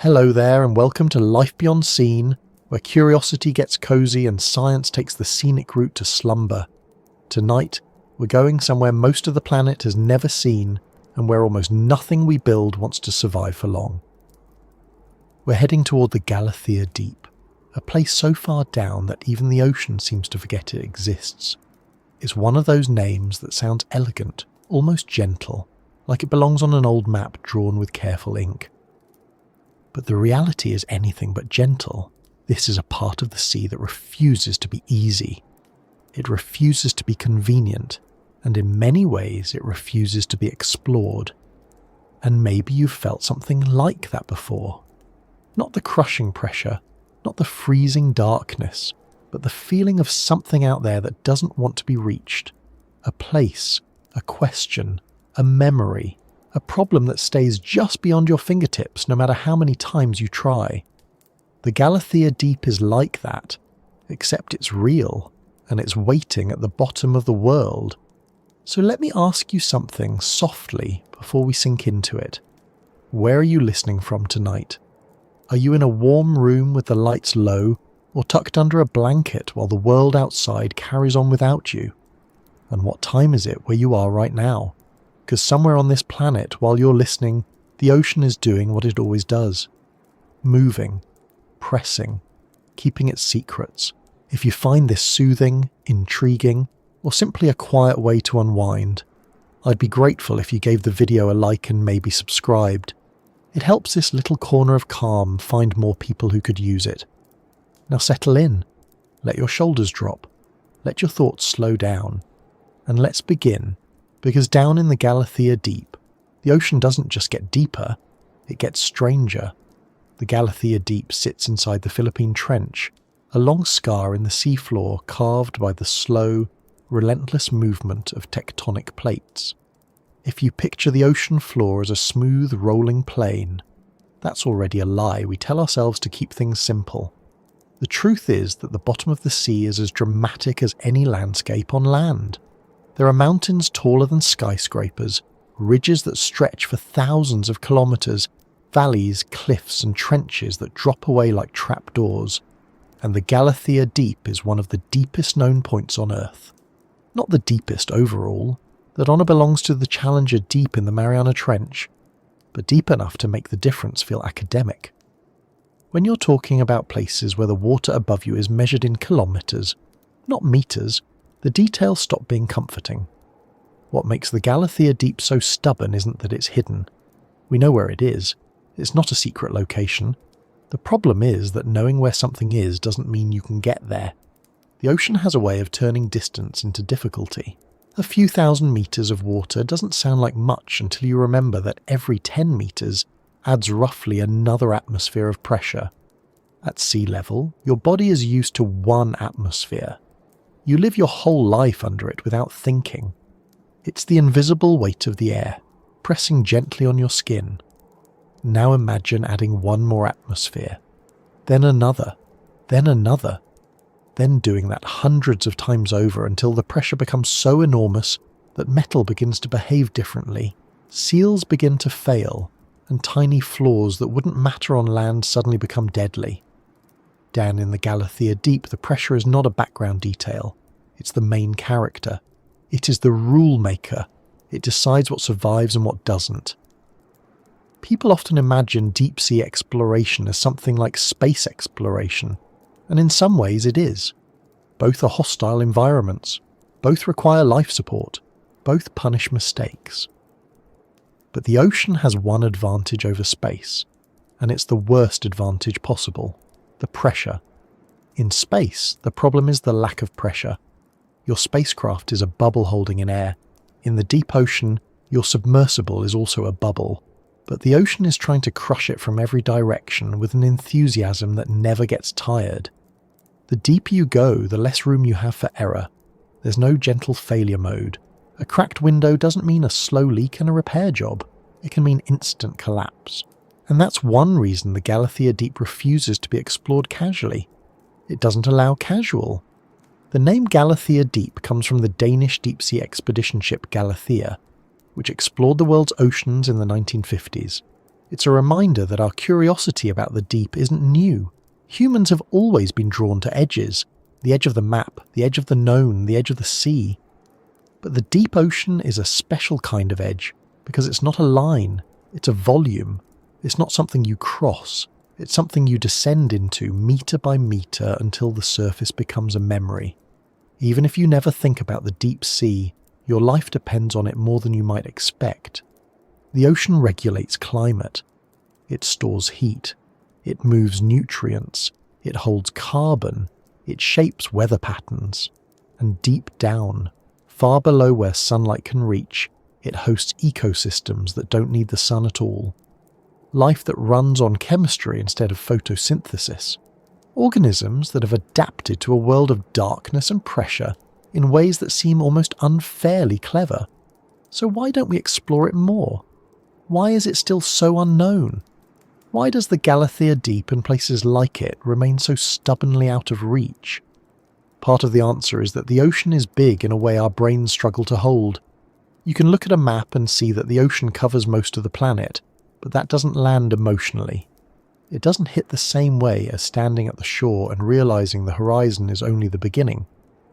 Hello there and welcome to Life Beyond Seen, where curiosity gets cozy and science takes the scenic route to slumber. Tonight, we're going somewhere most of the planet has never seen and where almost nothing we build wants to survive for long. We're heading toward the Galathea Deep, a place so far down that even the ocean seems to forget it exists. It's one of those names that sounds elegant, almost gentle, like it belongs on an old map drawn with careful ink. But the reality is anything but gentle. This is a part of the sea that refuses to be easy. It refuses to be convenient, and in many ways it refuses to be explored. And maybe you've felt something like that before. Not the crushing pressure, not the freezing darkness, but the feeling of something out there that doesn't want to be reached. A place, a question, a memory, a problem that stays just beyond your fingertips no matter how many times you try. The Galathea Deep is like that, except it's real, and it's waiting at the bottom of the world. So let me ask you something softly before we sink into it. Where are you listening from tonight? Are you in a warm room with the lights low, or tucked under a blanket while the world outside carries on without you? And what time is it where you are right now? Because somewhere on this planet, while you're listening, the ocean is doing what it always does. Moving, pressing, keeping its secrets. If you find this soothing, intriguing, or simply a quiet way to unwind, I'd be grateful if you gave the video a like and maybe subscribed. It helps this little corner of calm find more people who could use it. Now settle in, let your shoulders drop, let your thoughts slow down, and let's begin. Because down in the Galathea Deep, the ocean doesn't just get deeper, it gets stranger. The Galathea Deep sits inside the Philippine Trench, a long scar in the seafloor carved by the slow, relentless movement of tectonic plates. If you picture the ocean floor as a smooth, rolling plain, that's already a lie we tell ourselves to keep things simple. The truth is that the bottom of the sea is as dramatic as any landscape on land. There are mountains taller than skyscrapers, ridges that stretch for thousands of kilometers, valleys, cliffs and trenches that drop away like trapdoors. And the Galathea Deep is one of the deepest known points on Earth. Not the deepest overall, that honour belongs to the Challenger Deep in the Mariana Trench, but deep enough to make the difference feel academic. When you're talking about places where the water above you is measured in kilometers, not meters, the details stop being comforting. What makes the Galathea Deep so stubborn isn't that it's hidden. We know where it is. It's not a secret location. The problem is that knowing where something is doesn't mean you can get there. The ocean has a way of turning distance into difficulty. A few thousand meters of water doesn't sound like much until you remember that every 10 meters adds roughly another atmosphere of pressure. At sea level, your body is used to one atmosphere. You live your whole life under it without thinking. It's the invisible weight of the air, pressing gently on your skin. Now imagine adding one more atmosphere, then another, then another, then doing that hundreds of times over until the pressure becomes so enormous that metal begins to behave differently, seals begin to fail, and tiny flaws that wouldn't matter on land suddenly become deadly. Down in the Galathea Deep, the pressure is not a background detail. It's the main character. It is the rule maker. It decides what survives and what doesn't. People often imagine deep-sea exploration as something like space exploration, and in some ways it is. Both are hostile environments. Both require life support. Both punish mistakes. But the ocean has one advantage over space, and it's the worst advantage possible. The pressure. In space, the problem is the lack of pressure. Your spacecraft is a bubble holding in air. In the deep ocean, your submersible is also a bubble. But the ocean is trying to crush it from every direction with an enthusiasm that never gets tired. The deeper you go, the less room you have for error. There's no gentle failure mode. A cracked window doesn't mean a slow leak and a repair job. It can mean instant collapse. And that's one reason the Galathea Deep refuses to be explored casually. It doesn't allow casual. The name Galathea Deep comes from the Danish deep-sea expedition ship Galathea, which explored the world's oceans in the 1950s. It's a reminder that our curiosity about the deep isn't new. Humans have always been drawn to edges, the edge of the map, the edge of the known, the edge of the sea. But the deep ocean is a special kind of edge, because it's not a line, it's a volume. It's not something you cross, it's something you descend into metre by metre until the surface becomes a memory. Even if you never think about the deep sea, your life depends on it more than you might expect. The ocean regulates climate. It stores heat. It moves nutrients. It holds carbon. It shapes weather patterns. And deep down, far below where sunlight can reach, it hosts ecosystems that don't need the sun at all. Life that runs on chemistry instead of photosynthesis. Organisms that have adapted to a world of darkness and pressure in ways that seem almost unfairly clever. So why don't we explore it more? Why is it still so unknown? Why does the Galathea Deep and places like it remain so stubbornly out of reach? Part of the answer is that the ocean is big in a way our brains struggle to hold. You can look at a map and see that the ocean covers most of the planet, but that doesn't land emotionally. It doesn't hit the same way as standing at the shore and realizing the horizon is only the beginning.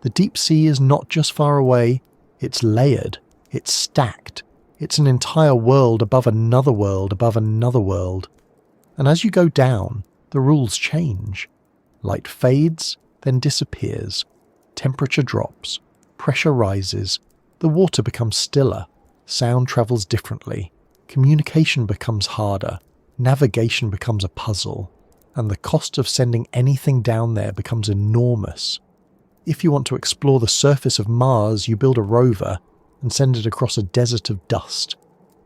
The deep sea is not just far away, it's layered, it's stacked, it's an entire world above another world above another world. And as you go down, the rules change. Light fades, then disappears. Temperature drops, pressure rises, the water becomes stiller, sound travels differently, communication becomes harder, navigation becomes a puzzle, and the cost of sending anything down there becomes enormous. If you want to explore the surface of Mars, you build a rover and send it across a desert of dust.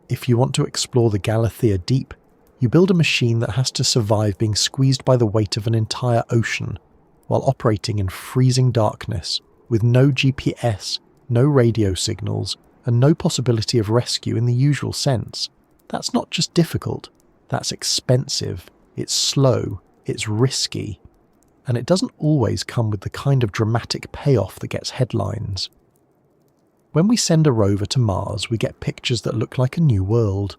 If you want to explore the Galathea Deep, you build a machine that has to survive being squeezed by the weight of an entire ocean, while operating in freezing darkness, with no GPS, no radio signals, and no possibility of rescue in the usual sense. That's not just difficult, that's expensive, it's slow, it's risky, and it doesn't always come with the kind of dramatic payoff that gets headlines. When we send a rover to Mars, we get pictures that look like a new world.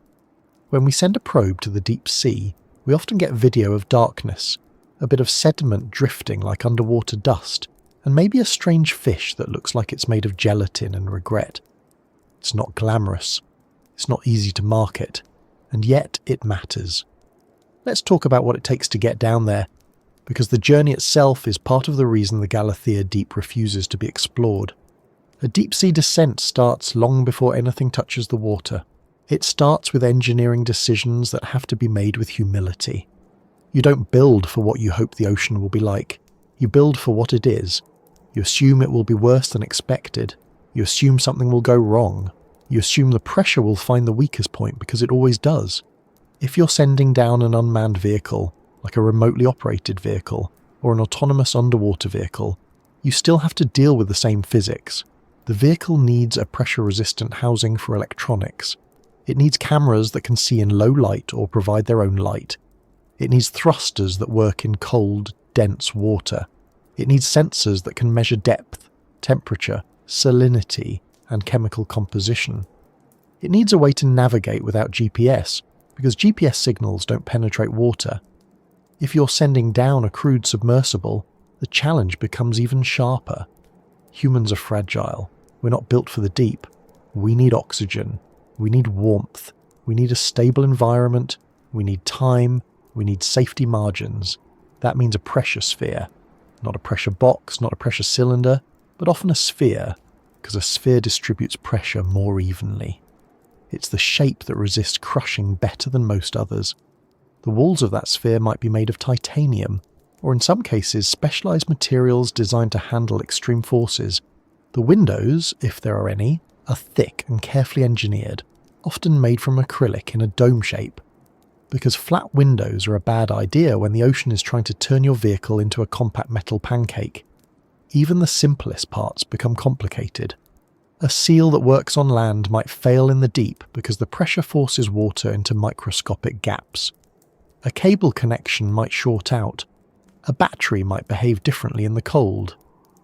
When we send a probe to the deep sea, we often get video of darkness, a bit of sediment drifting like underwater dust, and maybe a strange fish that looks like it's made of gelatin and regret. It's not glamorous, it's not easy to market, and yet it matters. Let's talk about what it takes to get down there, because the journey itself is part of the reason the Galathea Deep refuses to be explored. A deep-sea descent starts long before anything touches the water. It starts with engineering decisions that have to be made with humility. You don't build for what you hope the ocean will be like. You build for what it is. You assume it will be worse than expected. You assume something will go wrong. You assume the pressure will find the weakest point because it always does. If you're sending down an unmanned vehicle, like a remotely operated vehicle, or an autonomous underwater vehicle, you still have to deal with the same physics. The vehicle needs a pressure-resistant housing for electronics. It needs cameras that can see in low light or provide their own light. It needs thrusters that work in cold, dense water. It needs sensors that can measure depth, temperature, salinity, and chemical composition. It needs a way to navigate without GPS, because GPS signals don't penetrate water. If you're sending down a crude submersible, the challenge becomes even sharper. Humans are fragile. We're not built for the deep. We need oxygen. We need warmth. We need a stable environment. We need time. We need safety margins. That means a pressure sphere. Not a pressure box, not a pressure cylinder, but often a sphere, because a sphere distributes pressure more evenly. It's the shape that resists crushing better than most others. The walls of that sphere might be made of titanium, or in some cases specialized materials designed to handle extreme forces. The windows, if there are any, are thick and carefully engineered, often made from acrylic in a dome shape. Because flat windows are a bad idea when the ocean is trying to turn your vehicle into a compact metal pancake. Even the simplest parts become complicated. A seal that works on land might fail in the deep because the pressure forces water into microscopic gaps. A cable connection might short out. A battery might behave differently in the cold.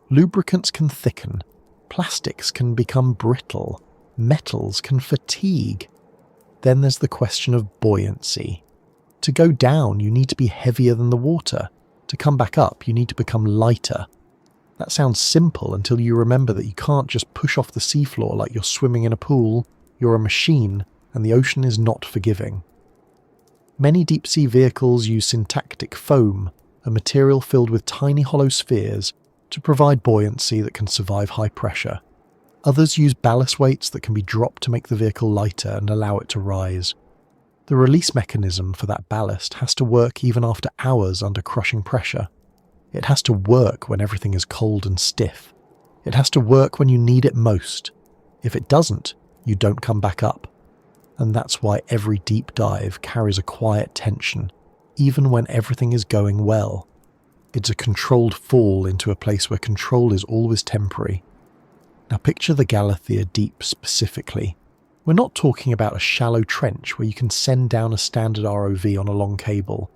Lubricants can thicken. Plastics can become brittle. Metals can fatigue. Then there's the question of buoyancy. To go down, you need to be heavier than the water. To come back up, you need to become lighter. That sounds simple until you remember that you can't just push off the seafloor like you're swimming in a pool. You're a machine, and the ocean is not forgiving. Many deep-sea vehicles use syntactic foam, a material filled with tiny hollow spheres, to provide buoyancy that can survive high pressure. Others use ballast weights that can be dropped to make the vehicle lighter and allow it to rise. The release mechanism for that ballast has to work even after hours under crushing pressure. It has to work when everything is cold and stiff. It has to work when you need it most. If it doesn't, you don't come back up. And that's why every deep dive carries a quiet tension, even when everything is going well. It's a controlled fall into a place where control is always temporary. Now picture the Galathea Deep specifically. We're not talking about a shallow trench where you can send down a standard ROV on a long cable.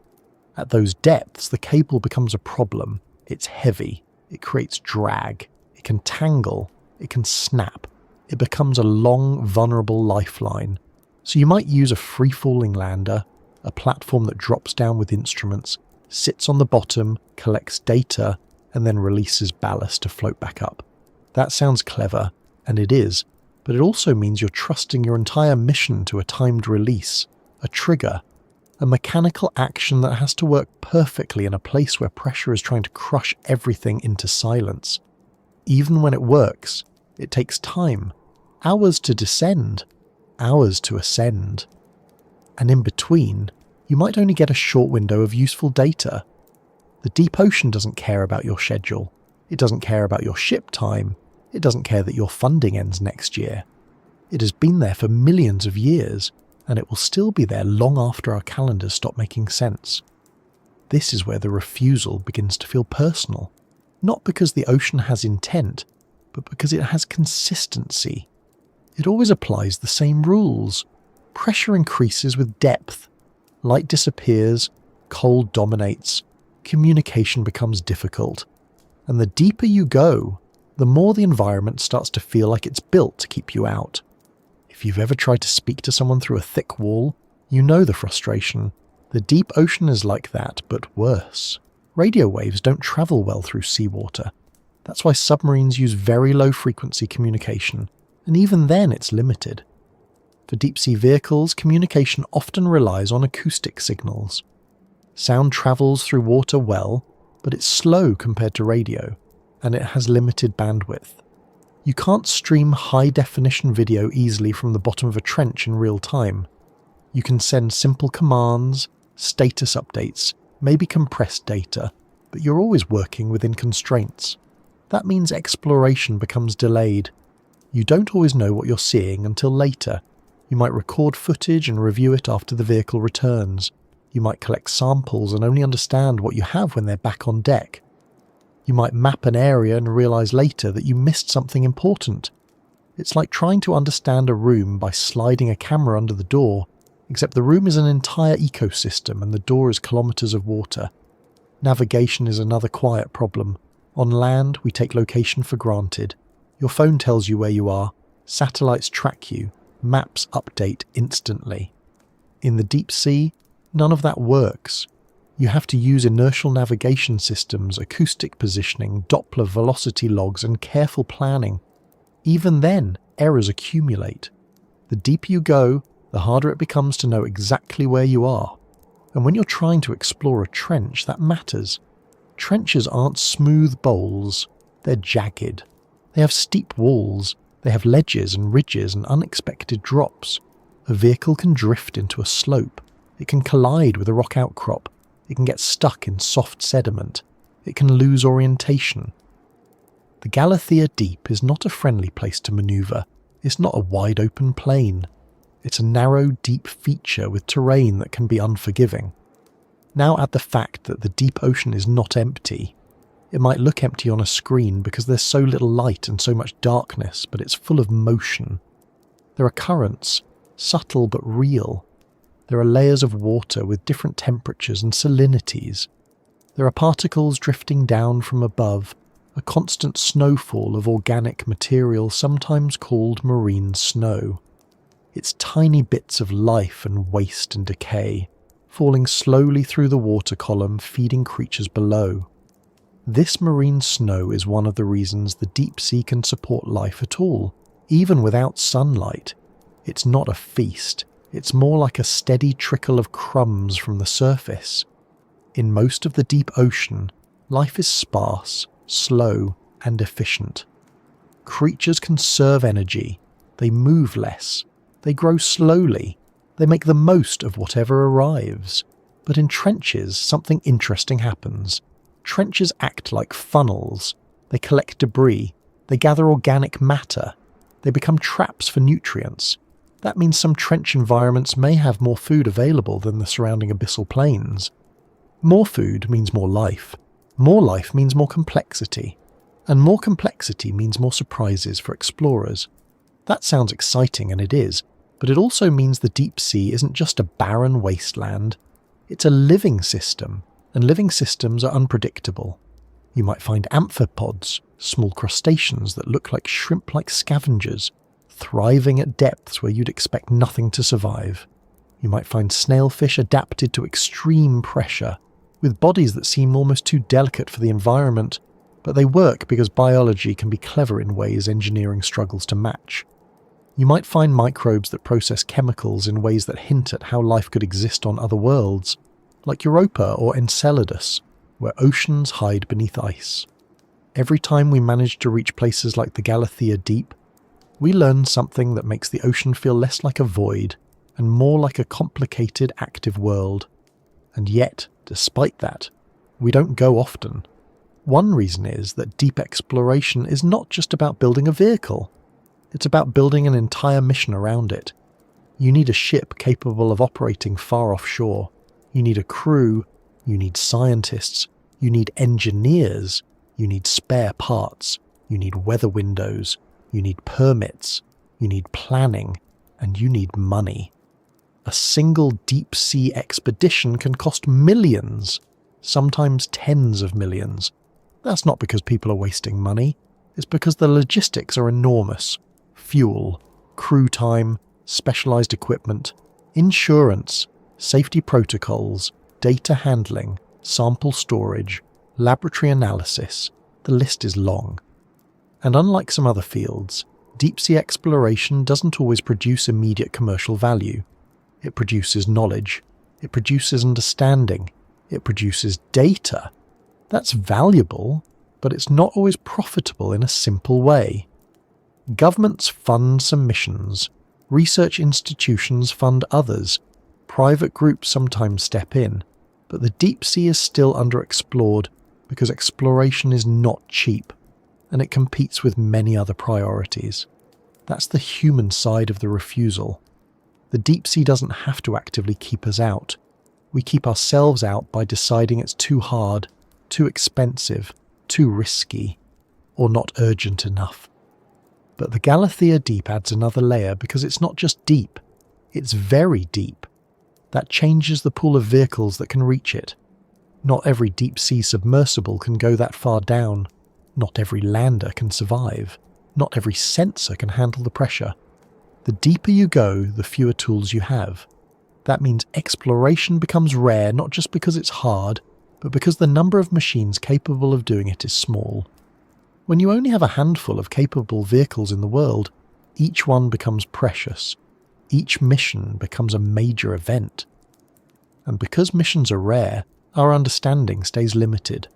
At those depths, the cable becomes a problem. It's heavy, it creates drag, it can tangle, it can snap. It becomes a long, vulnerable lifeline. So you might use a free-falling lander, a platform that drops down with instruments, sits on the bottom, collects data, and then releases ballast to float back up. That sounds clever, and it is, but it also means you're trusting your entire mission to a timed release, a trigger, a mechanical action that has to work perfectly in a place where pressure is trying to crush everything into silence. Even when it works, it takes time, hours to descend, hours to ascend. And in between, you might only get a short window of useful data. The deep ocean doesn't care about your schedule. It doesn't care about your ship time. It doesn't care that your funding ends next year. It has been there for millions of years, and it will still be there long after our calendars stop making sense. This is where the refusal begins to feel personal, not because the ocean has intent, but because it has consistency. It always applies the same rules. Pressure increases with depth. Light disappears, cold dominates, communication becomes difficult. And the deeper you go, the more the environment starts to feel like it's built to keep you out. If you've ever tried to speak to someone through a thick wall, you know the frustration. The deep ocean is like that, but worse. Radio waves don't travel well through seawater. That's why submarines use very low-frequency communication, and even then it's limited. For deep-sea vehicles, communication often relies on acoustic signals. Sound travels through water well, but it's slow compared to radio, and it has limited bandwidth. You can't stream high-definition video easily from the bottom of a trench in real time. You can send simple commands, status updates, maybe compressed data, but you're always working within constraints. That means exploration becomes delayed. You don't always know what you're seeing until later. You might record footage and review it after the vehicle returns. You might collect samples and only understand what you have when they're back on deck. You might map an area and realise later that you missed something important. It's like trying to understand a room by sliding a camera under the door, except the room is an entire ecosystem and the door is kilometres of water. Navigation is another quiet problem. On land, we take location for granted. Your phone tells you where you are, satellites track you, maps update instantly. In the deep sea, none of that works. You have to use inertial navigation systems, acoustic positioning, Doppler velocity logs, and careful planning. Even then, errors accumulate. The deeper you go, the harder it becomes to know exactly where you are. And when you're trying to explore a trench, that matters. Trenches aren't smooth bowls, they're jagged. They have steep walls, they have ledges and ridges and unexpected drops. A vehicle can drift into a slope. It can collide with a rock outcrop. It can get stuck in soft sediment. It can lose orientation. The Galathea Deep is not a friendly place to manoeuvre. It's not a wide open plain. It's a narrow, deep feature with terrain that can be unforgiving. Now add the fact that the deep ocean is not empty. It might look empty on a screen because there's so little light and so much darkness, but it's full of motion. There are currents, subtle but real. There are layers of water with different temperatures and salinities. There are particles drifting down from above, a constant snowfall of organic material sometimes called marine snow. It's tiny bits of life and waste and decay, falling slowly through the water column, feeding creatures below. This marine snow is one of the reasons the deep sea can support life at all, even without sunlight. It's not a feast, it's more like a steady trickle of crumbs from the surface. In most of the deep ocean, life is sparse, slow, and efficient. Creatures conserve energy, they move less, they grow slowly, they make the most of whatever arrives. But in trenches, something interesting happens. Trenches act like funnels. They collect debris, they gather organic matter, they become traps for nutrients. That means some trench environments may have more food available than the surrounding abyssal plains. More food means more life. More life means more complexity. And more complexity means more surprises for explorers. That sounds exciting, and it is, but it also means the deep sea isn't just a barren wasteland. It's a living system, and living systems are unpredictable. You might find amphipods, small crustaceans that look like shrimp-like scavengers, thriving at depths where you'd expect nothing to survive. You might find snailfish adapted to extreme pressure, with bodies that seem almost too delicate for the environment, but they work because biology can be clever in ways engineering struggles to match. You might find microbes that process chemicals in ways that hint at how life could exist on other worlds, like Europa or Enceladus, where oceans hide beneath ice. Every time we manage to reach places like the Galathea Deep, we learn something that makes the ocean feel less like a void and more like a complicated, active world. And yet, despite that, we don't go often. One reason is that deep exploration is not just about building a vehicle. It's about building an entire mission around it. You need a ship capable of operating far offshore. You need a crew. You need scientists. You need engineers. You need spare parts. You need weather windows. You need permits. You need planning. And you need money. A single deep-sea expedition can cost millions, sometimes tens of millions. That's not because people are wasting money. It's because the logistics are enormous. Fuel, crew time, specialized equipment, insurance, safety protocols, data handling, sample storage, laboratory analysis. The list is long. And unlike some other fields, deep-sea exploration doesn't always produce immediate commercial value. It produces knowledge. It produces understanding. It produces data. That's valuable, but it's not always profitable in a simple way. Governments fund some missions. Research institutions fund others. Private groups sometimes step in. But the deep sea is still underexplored because exploration is not cheap, and it competes with many other priorities. That's the human side of the refusal. The deep sea doesn't have to actively keep us out. We keep ourselves out by deciding it's too hard, too expensive, too risky, or not urgent enough. But the Galathea Deep adds another layer because it's not just deep, it's very deep. That changes the pool of vehicles that can reach it. Not every deep-sea submersible can go that far down. Not every lander can survive. Not every sensor can handle the pressure. The deeper you go, the fewer tools you have. That means exploration becomes rare not just because it's hard, but because the number of machines capable of doing it is small. When you only have a handful of capable vehicles in the world, each one becomes precious. Each mission becomes a major event. And because missions are rare, our understanding stays limited.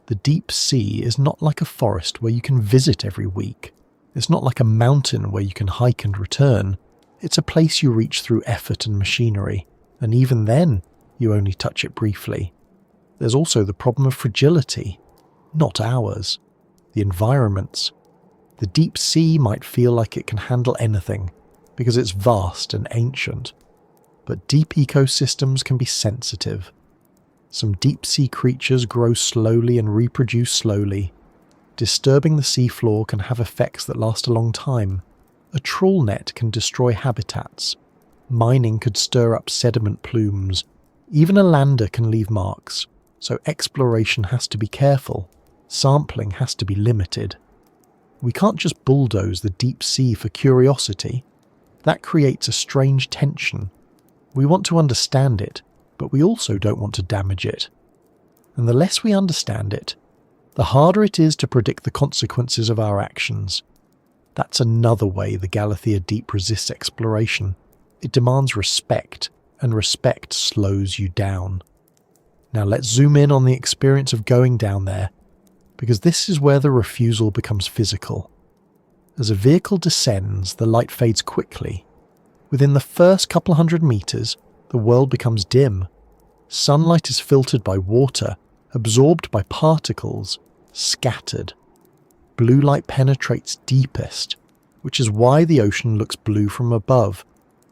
The deep sea is not like a forest where you can visit every week. It's not like a mountain where you can hike and return. It's a place you reach through effort and machinery, and even then, you only touch it briefly. There's also the problem of fragility. Not ours. The environment's. The deep sea might feel like it can handle anything, because it's vast and ancient. But deep ecosystems can be sensitive. Some deep-sea creatures grow slowly and reproduce slowly. Disturbing the seafloor can have effects that last a long time. A trawl net can destroy habitats. Mining could stir up sediment plumes. Even a lander can leave marks, so exploration has to be careful. Sampling has to be limited. We can't just bulldoze the deep sea for curiosity. That creates a strange tension. We want to understand it, but we also don't want to damage it. And the less we understand it, the harder it is to predict the consequences of our actions. That's another way the Galathea Deep resists exploration. It demands respect, and respect slows you down. Now let's zoom in on the experience of going down there, because this is where the refusal becomes physical. As a vehicle descends, the light fades quickly. Within the first couple hundred meters, the world becomes dim. Sunlight is filtered by water, absorbed by particles, scattered. Blue light penetrates deepest, which is why the ocean looks blue from above,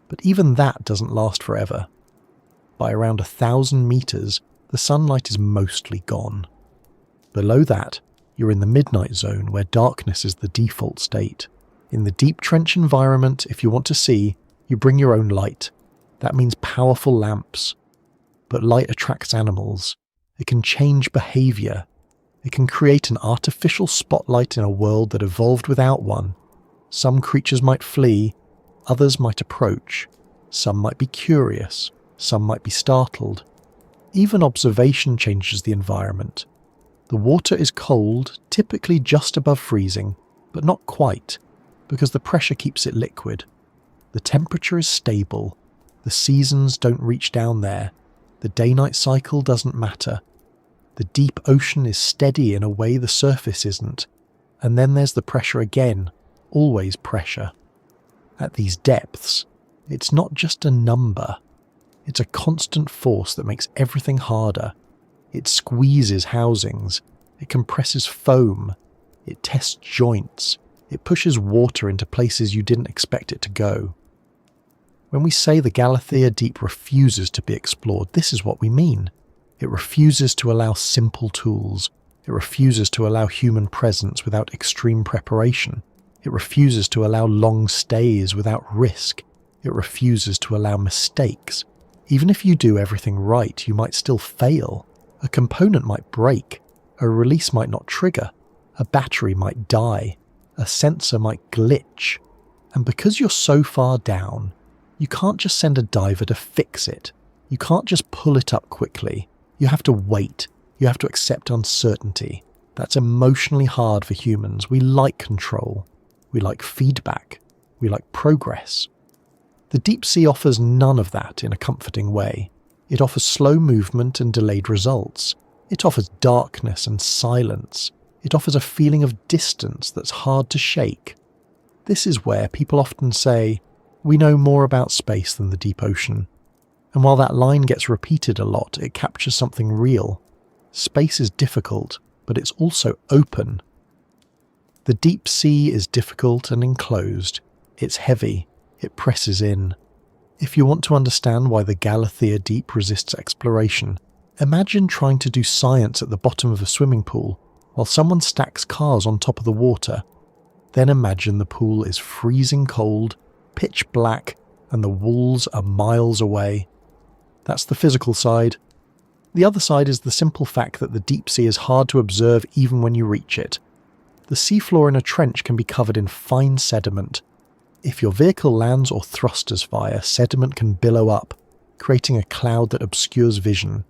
but even that doesn't last forever. By around 1,000 meters, the sunlight is mostly gone. Below that, you're in the midnight zone where darkness is the default state. In the deep trench environment, if you want to see, you bring your own light. That means powerful lamps. But light attracts animals. It can change behavior. It can create an artificial spotlight in a world that evolved without one. Some creatures might flee, others might approach. Some might be curious, some might be startled. Even observation changes the environment. The water is cold, typically just above freezing, but not quite, because the pressure keeps it liquid. The temperature is stable. The seasons don't reach down there. The day-night cycle doesn't matter. The deep ocean is steady in a way the surface isn't. And then there's the pressure again, always pressure. At these depths, it's not just a number. It's a constant force that makes everything harder. It squeezes housings. It compresses foam. It tests joints. It pushes water into places you didn't expect it to go. When we say the Galathea Deep refuses to be explored, this is what we mean. It refuses to allow simple tools. It refuses to allow human presence without extreme preparation. It refuses to allow long stays without risk. It refuses to allow mistakes. Even if you do everything right, you might still fail. A component might break. A release might not trigger. A battery might die. A sensor might glitch. And because you're so far down, you can't just send a diver to fix it. You can't just pull it up quickly. You have to wait. You have to accept uncertainty. That's emotionally hard for humans. We like control. We like feedback. We like progress. The deep sea offers none of that in a comforting way. It offers slow movement and delayed results. It offers darkness and silence. It offers a feeling of distance that's hard to shake. This is where people often say, we know more about space than the deep ocean. And while that line gets repeated a lot, it captures something real. Space is difficult, but it's also open. The deep sea is difficult and enclosed. It's heavy. It presses in. If you want to understand why the Galathea Deep resists exploration, imagine trying to do science at the bottom of a swimming pool while someone stacks cars on top of the water. Then imagine the pool is freezing cold, pitch black, and the walls are miles away. That's the physical side. The other side is the simple fact that the deep sea is hard to observe even when you reach it. The seafloor in a trench can be covered in fine sediment. If your vehicle lands or thrusters fire, sediment can billow up, creating a cloud that obscures vision.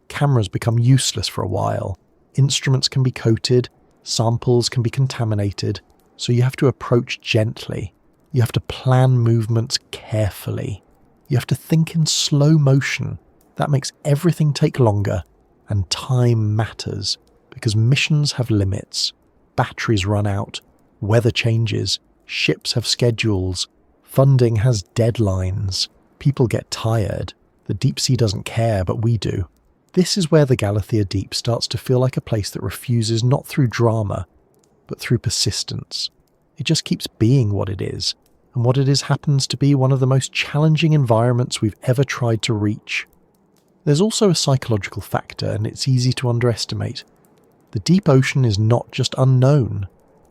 Cameras become useless for a while. Instruments can be coated, samples can be contaminated, so you have to approach gently. You have to plan movements carefully. You have to think in slow motion. That makes everything take longer, and time matters, because missions have limits. Batteries run out, weather changes, ships have schedules, funding has deadlines, people get tired. The deep sea doesn't care, but we do. This is where the Galathea Deep starts to feel like a place that refuses not through drama, but through persistence. It just keeps being what it is, and what it is happens to be one of the most challenging environments we've ever tried to reach. There's also a psychological factor, and it's easy to underestimate. The deep ocean is not just unknown.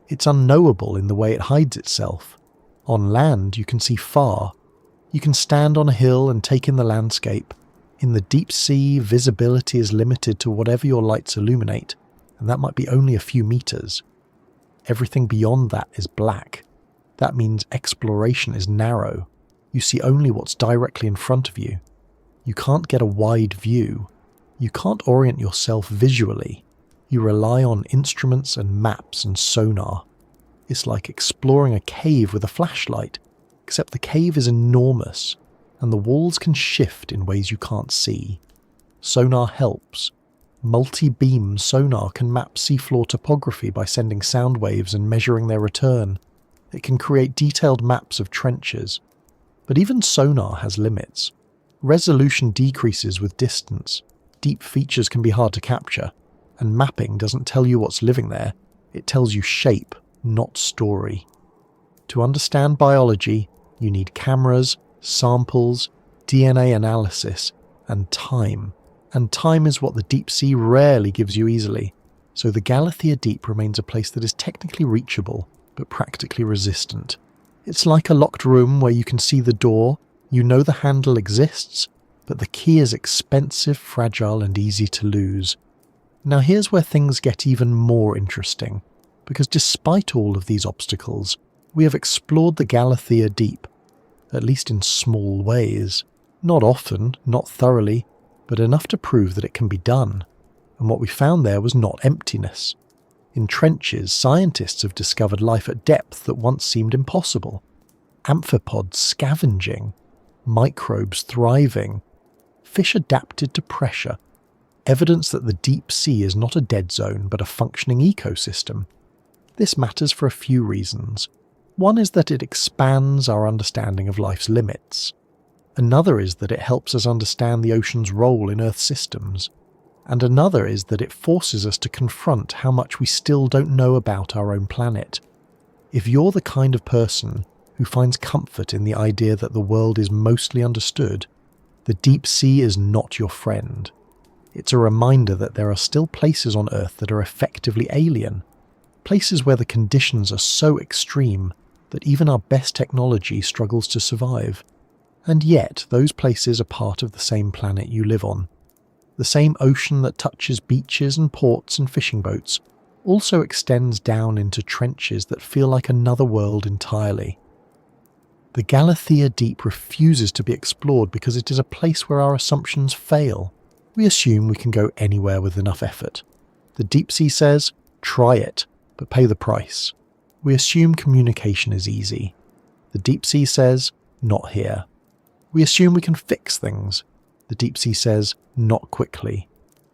It's unknowable in the way it hides itself. On land, you can see far. You can stand on a hill and take in the landscape. In the deep sea, visibility is limited to whatever your lights illuminate, and that might be only a few meters. Everything beyond that is black. That means exploration is narrow. You see only what's directly in front of you. You can't get a wide view. You can't orient yourself visually. You rely on instruments and maps and sonar. It's like exploring a cave with a flashlight, except the cave is enormous, and the walls can shift in ways you can't see. Sonar helps. Multi-beam sonar can map seafloor topography by sending sound waves and measuring their return. It can create detailed maps of trenches. But even sonar has limits. Resolution decreases with distance. Deep features can be hard to capture, and mapping doesn't tell you what's living there. It tells you shape, not story. To understand biology, you need cameras, samples, DNA analysis, and time. And time is what the deep sea rarely gives you easily. So the Galathea Deep remains a place that is technically reachable, but practically resistant. It's like a locked room where you can see the door, you know the handle exists, but the key is expensive, fragile, and easy to lose. Now here's where things get even more interesting, because despite all of these obstacles, we have explored the Galathea Deep, at least in small ways. Not often, not thoroughly, but enough to prove that it can be done. And what we found there was not emptiness. In trenches, scientists have discovered life at depth that once seemed impossible. Amphipods scavenging, microbes thriving, fish adapted to pressure. Evidence that the deep sea is not a dead zone but a functioning ecosystem. This matters for a few reasons. One is that it expands our understanding of life's limits. Another is that it helps us understand the ocean's role in Earth systems. And another is that it forces us to confront how much we still don't know about our own planet. If you're the kind of person who finds comfort in the idea that the world is mostly understood, the deep sea is not your friend. It's a reminder that there are still places on Earth that are effectively alien, places where the conditions are so extreme that even our best technology struggles to survive. And yet, those places are part of the same planet you live on. The same ocean that touches beaches and ports and fishing boats also extends down into trenches that feel like another world entirely. The Galathea Deep refuses to be explored because it is a place where our assumptions fail. We assume we can go anywhere with enough effort. The deep sea says, try it, but pay the price. We assume communication is easy. The deep sea says, not here. We assume we can fix things. The deep sea says, not quickly.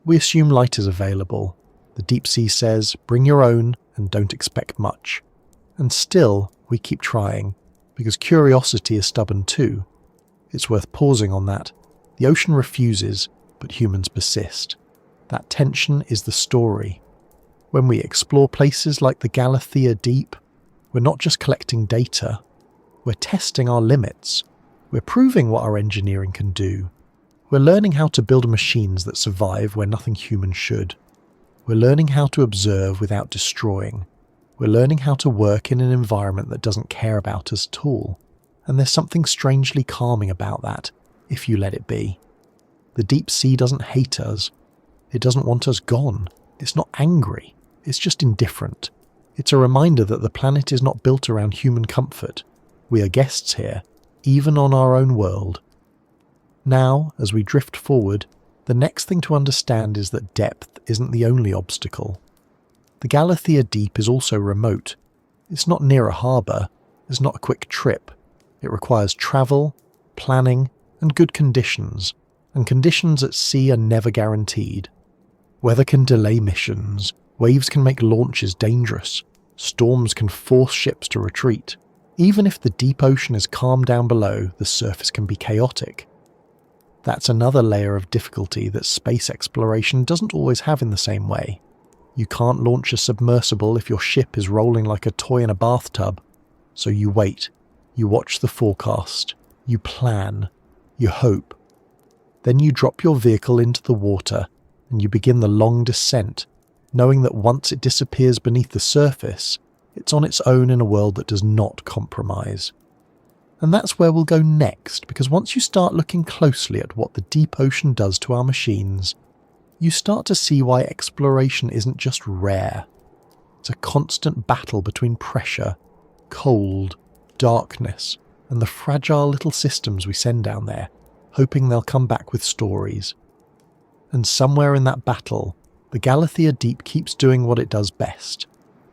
We assume light is available. The deep sea says, bring your own and don't expect much. And still, we keep trying, because curiosity is stubborn too. It's worth pausing on that. The ocean refuses, but humans persist. That tension is the story. When we explore places like the Galathea Deep, we're not just collecting data, we're testing our limits. We're proving what our engineering can do. We're learning how to build machines that survive where nothing human should. We're learning how to observe without destroying. We're learning how to work in an environment that doesn't care about us at all. And there's something strangely calming about that, if you let it be. The deep sea doesn't hate us. It doesn't want us gone. It's not angry. It's just indifferent. It's a reminder that the planet is not built around human comfort. We are guests here, even on our own world. Now, as we drift forward, the next thing to understand is that depth isn't the only obstacle. The Galathea Deep is also remote. It's not near a harbour. It's not a quick trip. It requires travel, planning, and good conditions, and conditions at sea are never guaranteed. Weather can delay missions, waves can make launches dangerous, storms can force ships to retreat. Even if the deep ocean is calm down below, the surface can be chaotic. That's another layer of difficulty that space exploration doesn't always have in the same way. You can't launch a submersible if your ship is rolling like a toy in a bathtub. So you wait, you watch the forecast, you plan, you hope. Then you drop your vehicle into the water and you begin the long descent, knowing that once it disappears beneath the surface, it's on its own in a world that does not compromise. And that's where we'll go next, because once you start looking closely at what the deep ocean does to our machines, you start to see why exploration isn't just rare. It's a constant battle between pressure, cold, darkness, and the fragile little systems we send down there, hoping they'll come back with stories. And somewhere in that battle, the Galathea Deep keeps doing what it does best.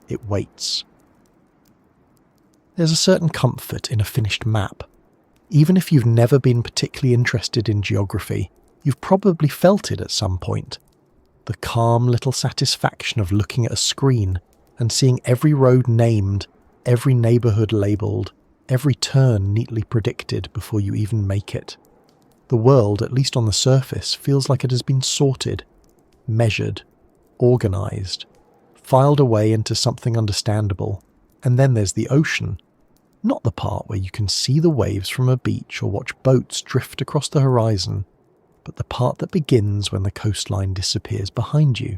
It waits. There's a certain comfort in a finished map. Even if you've never been particularly interested in geography, you've probably felt it at some point. The calm little satisfaction of looking at a screen and seeing every road named, every neighbourhood labelled, every turn neatly predicted before you even make it. The world, at least on the surface, feels like it has been sorted, measured, organised, filed away into something understandable. And then there's the ocean. Not the part where you can see the waves from a beach or watch boats drift across the horizon, but the part that begins when the coastline disappears behind you.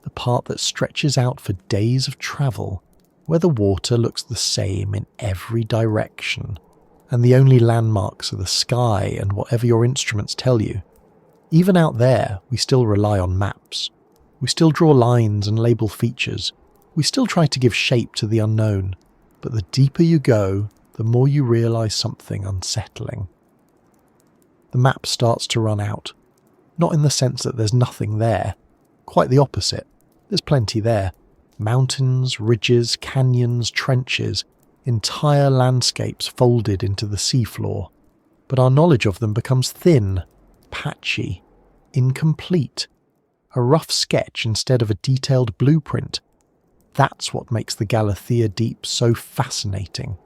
The part that stretches out for days of travel, where the water looks the same in every direction, and the only landmarks are the sky and whatever your instruments tell you. Even out there, we still rely on maps. We still draw lines and label features. We still try to give shape to the unknown. But the deeper you go, the more you realise something unsettling. The map starts to run out. Not in the sense that there's nothing there. Quite the opposite. There's plenty there. Mountains, ridges, canyons, trenches, entire landscapes folded into the seafloor. But our knowledge of them becomes thin, patchy, incomplete. A rough sketch instead of a detailed blueprint. That's what makes the Galathea Deep so fascinating.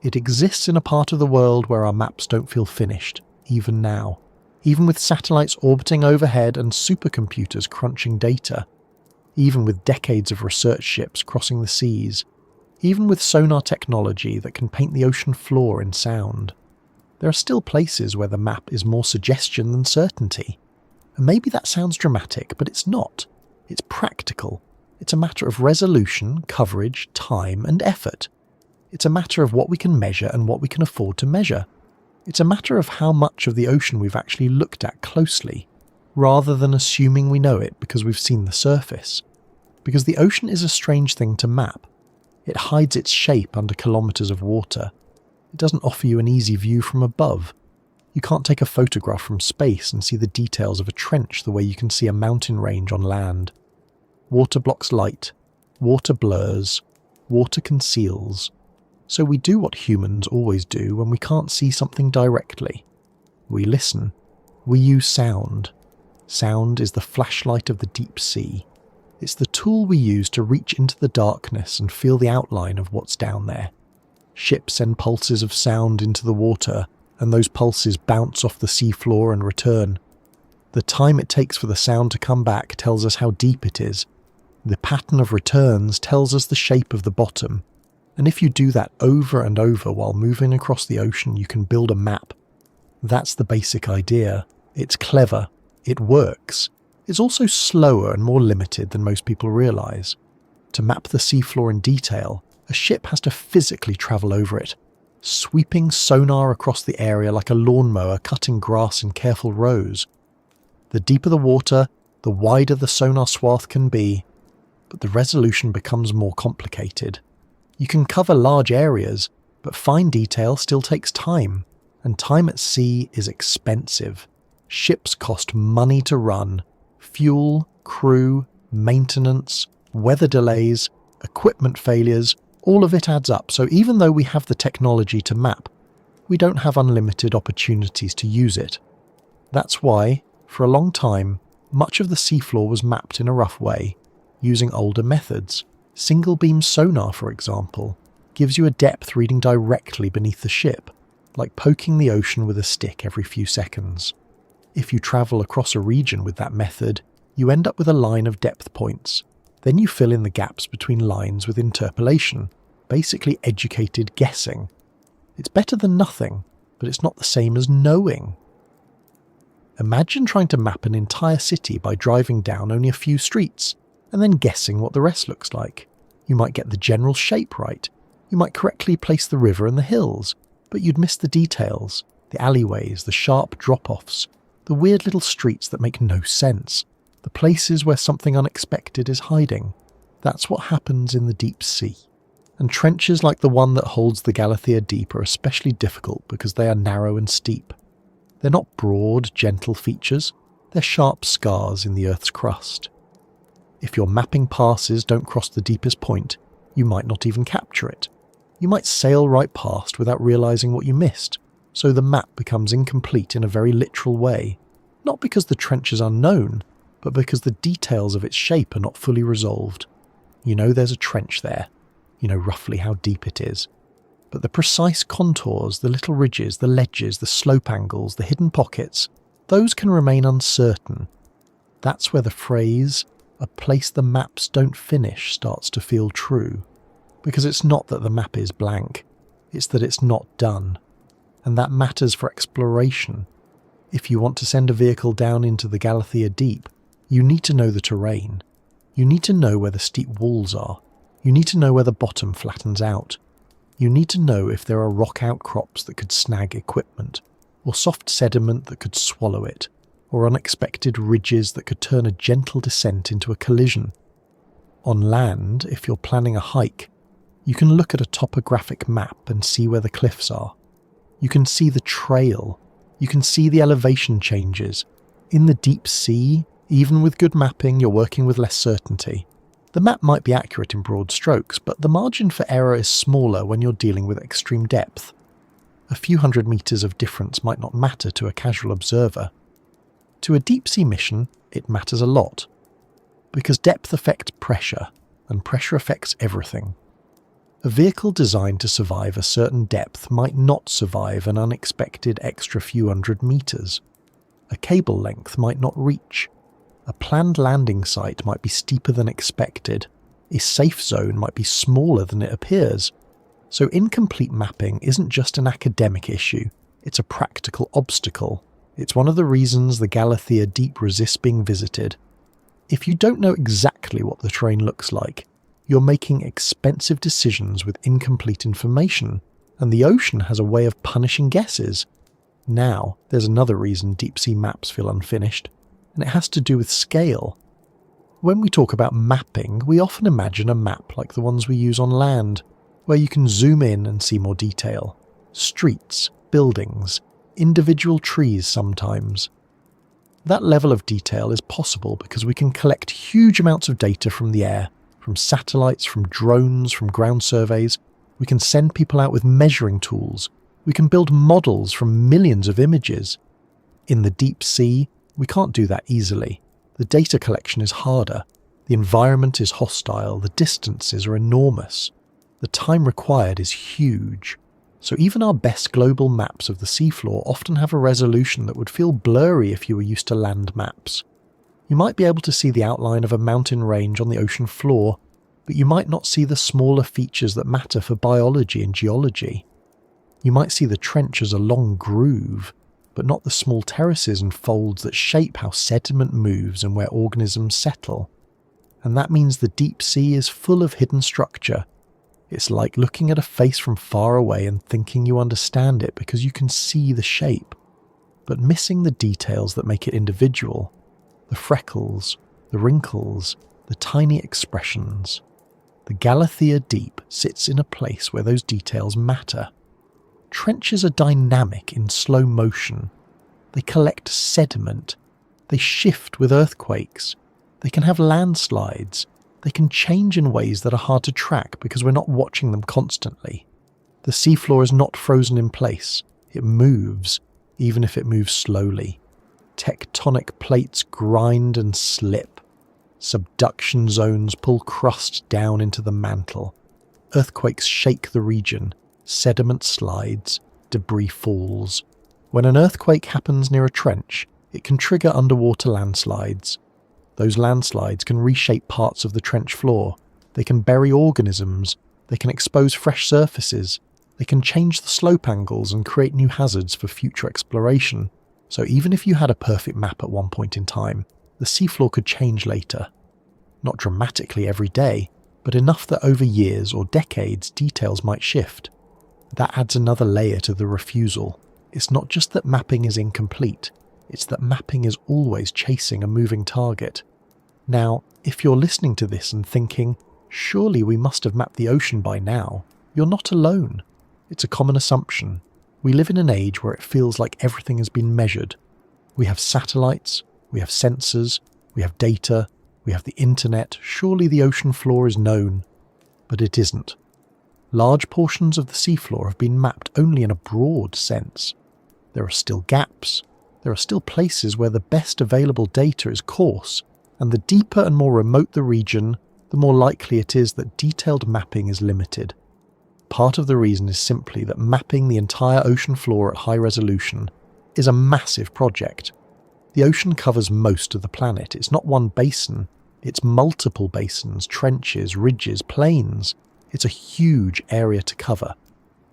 It exists in a part of the world where our maps don't feel finished, even now. Even with satellites orbiting overhead and supercomputers crunching data. Even with decades of research ships crossing the seas. Even with sonar technology that can paint the ocean floor in sound. There are still places where the map is more suggestion than certainty. And maybe that sounds dramatic, but it's not. It's practical. It's a matter of resolution, coverage, time, and effort. It's a matter of what we can measure and what we can afford to measure. It's a matter of how much of the ocean we've actually looked at closely, rather than assuming we know it because we've seen the surface. Because the ocean is a strange thing to map. It hides its shape under kilometres of water. It doesn't offer you an easy view from above. You can't take a photograph from space and see the details of a trench the way you can see a mountain range on land. Water blocks light, water blurs, water conceals. So we do what humans always do when we can't see something directly. We listen. We use sound. Sound is the flashlight of the deep sea. It's the tool we use to reach into the darkness and feel the outline of what's down there. Ships send pulses of sound into the water, and those pulses bounce off the seafloor and return. The time it takes for the sound to come back tells us how deep it is. The pattern of returns tells us the shape of the bottom. And if you do that over and over while moving across the ocean, you can build a map. That's the basic idea. It's clever. It works. It's also slower and more limited than most people realise. To map the seafloor in detail, a ship has to physically travel over it, sweeping sonar across the area like a lawnmower cutting grass in careful rows. The deeper the water, the wider the sonar swath can be, but the resolution becomes more complicated. You can cover large areas, but fine detail still takes time, and time at sea is expensive. Ships cost money to run. Fuel, crew, maintenance, weather delays, equipment failures, all of it adds up. So even though we have the technology to map, we don't have unlimited opportunities to use it. That's why, for a long time, much of the seafloor was mapped in a rough way, using older methods. Single beam sonar, for example, gives you a depth reading directly beneath the ship, like poking the ocean with a stick every few seconds. If you travel across a region with that method, you end up with a line of depth points. Then you fill in the gaps between lines with interpolation, basically educated guessing. It's better than nothing, but it's not the same as knowing. Imagine trying to map an entire city by driving down only a few streets, and then guessing what the rest looks like. You might get the general shape right. You might correctly place the river and the hills, but you'd miss the details, the alleyways, the sharp drop-offs, the weird little streets that make no sense, the places where something unexpected is hiding. That's what happens in the deep sea. And trenches like the one that holds the Galathea Deep are especially difficult because they are narrow and steep. They're not broad, gentle features, they're sharp scars in the Earth's crust. If your mapping passes don't cross the deepest point, you might not even capture it. You might sail right past without realising what you missed, so the map becomes incomplete in a very literal way, not because the trench is unknown, but because the details of its shape are not fully resolved. You know there's a trench there, you know roughly how deep it is, but the precise contours, the little ridges, the ledges, the slope angles, the hidden pockets, those can remain uncertain. That's where the phrase, "a place the maps don't finish," starts to feel true. Because it's not that the map is blank, it's that it's not done. And that matters for exploration. If you want to send a vehicle down into the Galathea Deep, you need to know the terrain. You need to know where the steep walls are. You need to know where the bottom flattens out. You need to know if there are rock outcrops that could snag equipment, or soft sediment that could swallow it, or unexpected ridges that could turn a gentle descent into a collision. On land, if you're planning a hike, you can look at a topographic map and see where the cliffs are. You can see the trail. You can see the elevation changes. In the deep sea, even with good mapping, you're working with less certainty. The map might be accurate in broad strokes, but the margin for error is smaller when you're dealing with extreme depth. A few hundred meters of difference might not matter to a casual observer. To a deep sea mission, it matters a lot. Because depth affects pressure, and pressure affects everything. A vehicle designed to survive a certain depth might not survive an unexpected extra few hundred meters. A cable length might not reach. A planned landing site might be steeper than expected. A safe zone might be smaller than it appears. So incomplete mapping isn't just an academic issue, it's a practical obstacle. It's one of the reasons the Galathea Deep resists being visited. If you don't know exactly what the terrain looks like, you're making expensive decisions with incomplete information, and the ocean has a way of punishing guesses. Now, there's another reason deep-sea maps feel unfinished, and it has to do with scale. When we talk about mapping, we often imagine a map like the ones we use on land, where you can zoom in and see more detail. Streets, buildings, individual trees sometimes. That level of detail is possible because we can collect huge amounts of data from the air, from satellites, from drones, from ground surveys. We can send people out with measuring tools. We can build models from millions of images. In the deep sea, we can't do that easily. The data collection is harder. The environment is hostile. The distances are enormous. The time required is huge. So even our best global maps of the seafloor often have a resolution that would feel blurry if you were used to land maps. You might be able to see the outline of a mountain range on the ocean floor, but you might not see the smaller features that matter for biology and geology. You might see the trench as a long groove, but not the small terraces and folds that shape how sediment moves and where organisms settle. And that means the deep sea is full of hidden structure. It's like looking at a face from far away and thinking you understand it because you can see the shape, but missing the details that make it individual. The freckles, the wrinkles, the tiny expressions. The Galathea Deep sits in a place where those details matter. Trenches are dynamic in slow motion. They collect sediment. They shift with earthquakes. They can have landslides. They can change in ways that are hard to track because we're not watching them constantly. The seafloor is not frozen in place. It moves, even if it moves slowly. Tectonic plates grind and slip. Subduction zones pull crust down into the mantle. Earthquakes shake the region. Sediment slides. Debris falls. When an earthquake happens near a trench, it can trigger underwater landslides. Those landslides can reshape parts of the trench floor. They can bury organisms. They can expose fresh surfaces. They can change the slope angles and create new hazards for future exploration. So even if you had a perfect map at one point in time, the seafloor could change later. Not dramatically every day, but enough that over years or decades details might shift. That adds another layer to the refusal. It's not just that mapping is incomplete, it's that mapping is always chasing a moving target. Now, if you're listening to this and thinking, Surely we must have mapped the ocean by now. You're not alone. It's a common assumption. We live in an age where it feels like everything has been measured. We have satellites, we have sensors, we have data, we have the internet. Surely the ocean floor is known. But it isn't. Large portions of the seafloor have been mapped only in a broad sense. There are still gaps. There are still places where the best available data is coarse, and the deeper and more remote the region, the more likely it is that detailed mapping is limited. Part of the reason is simply that mapping the entire ocean floor at high resolution is a massive project. The ocean covers most of the planet. It's not one basin. It's multiple basins, trenches, ridges, plains. It's a huge area to cover.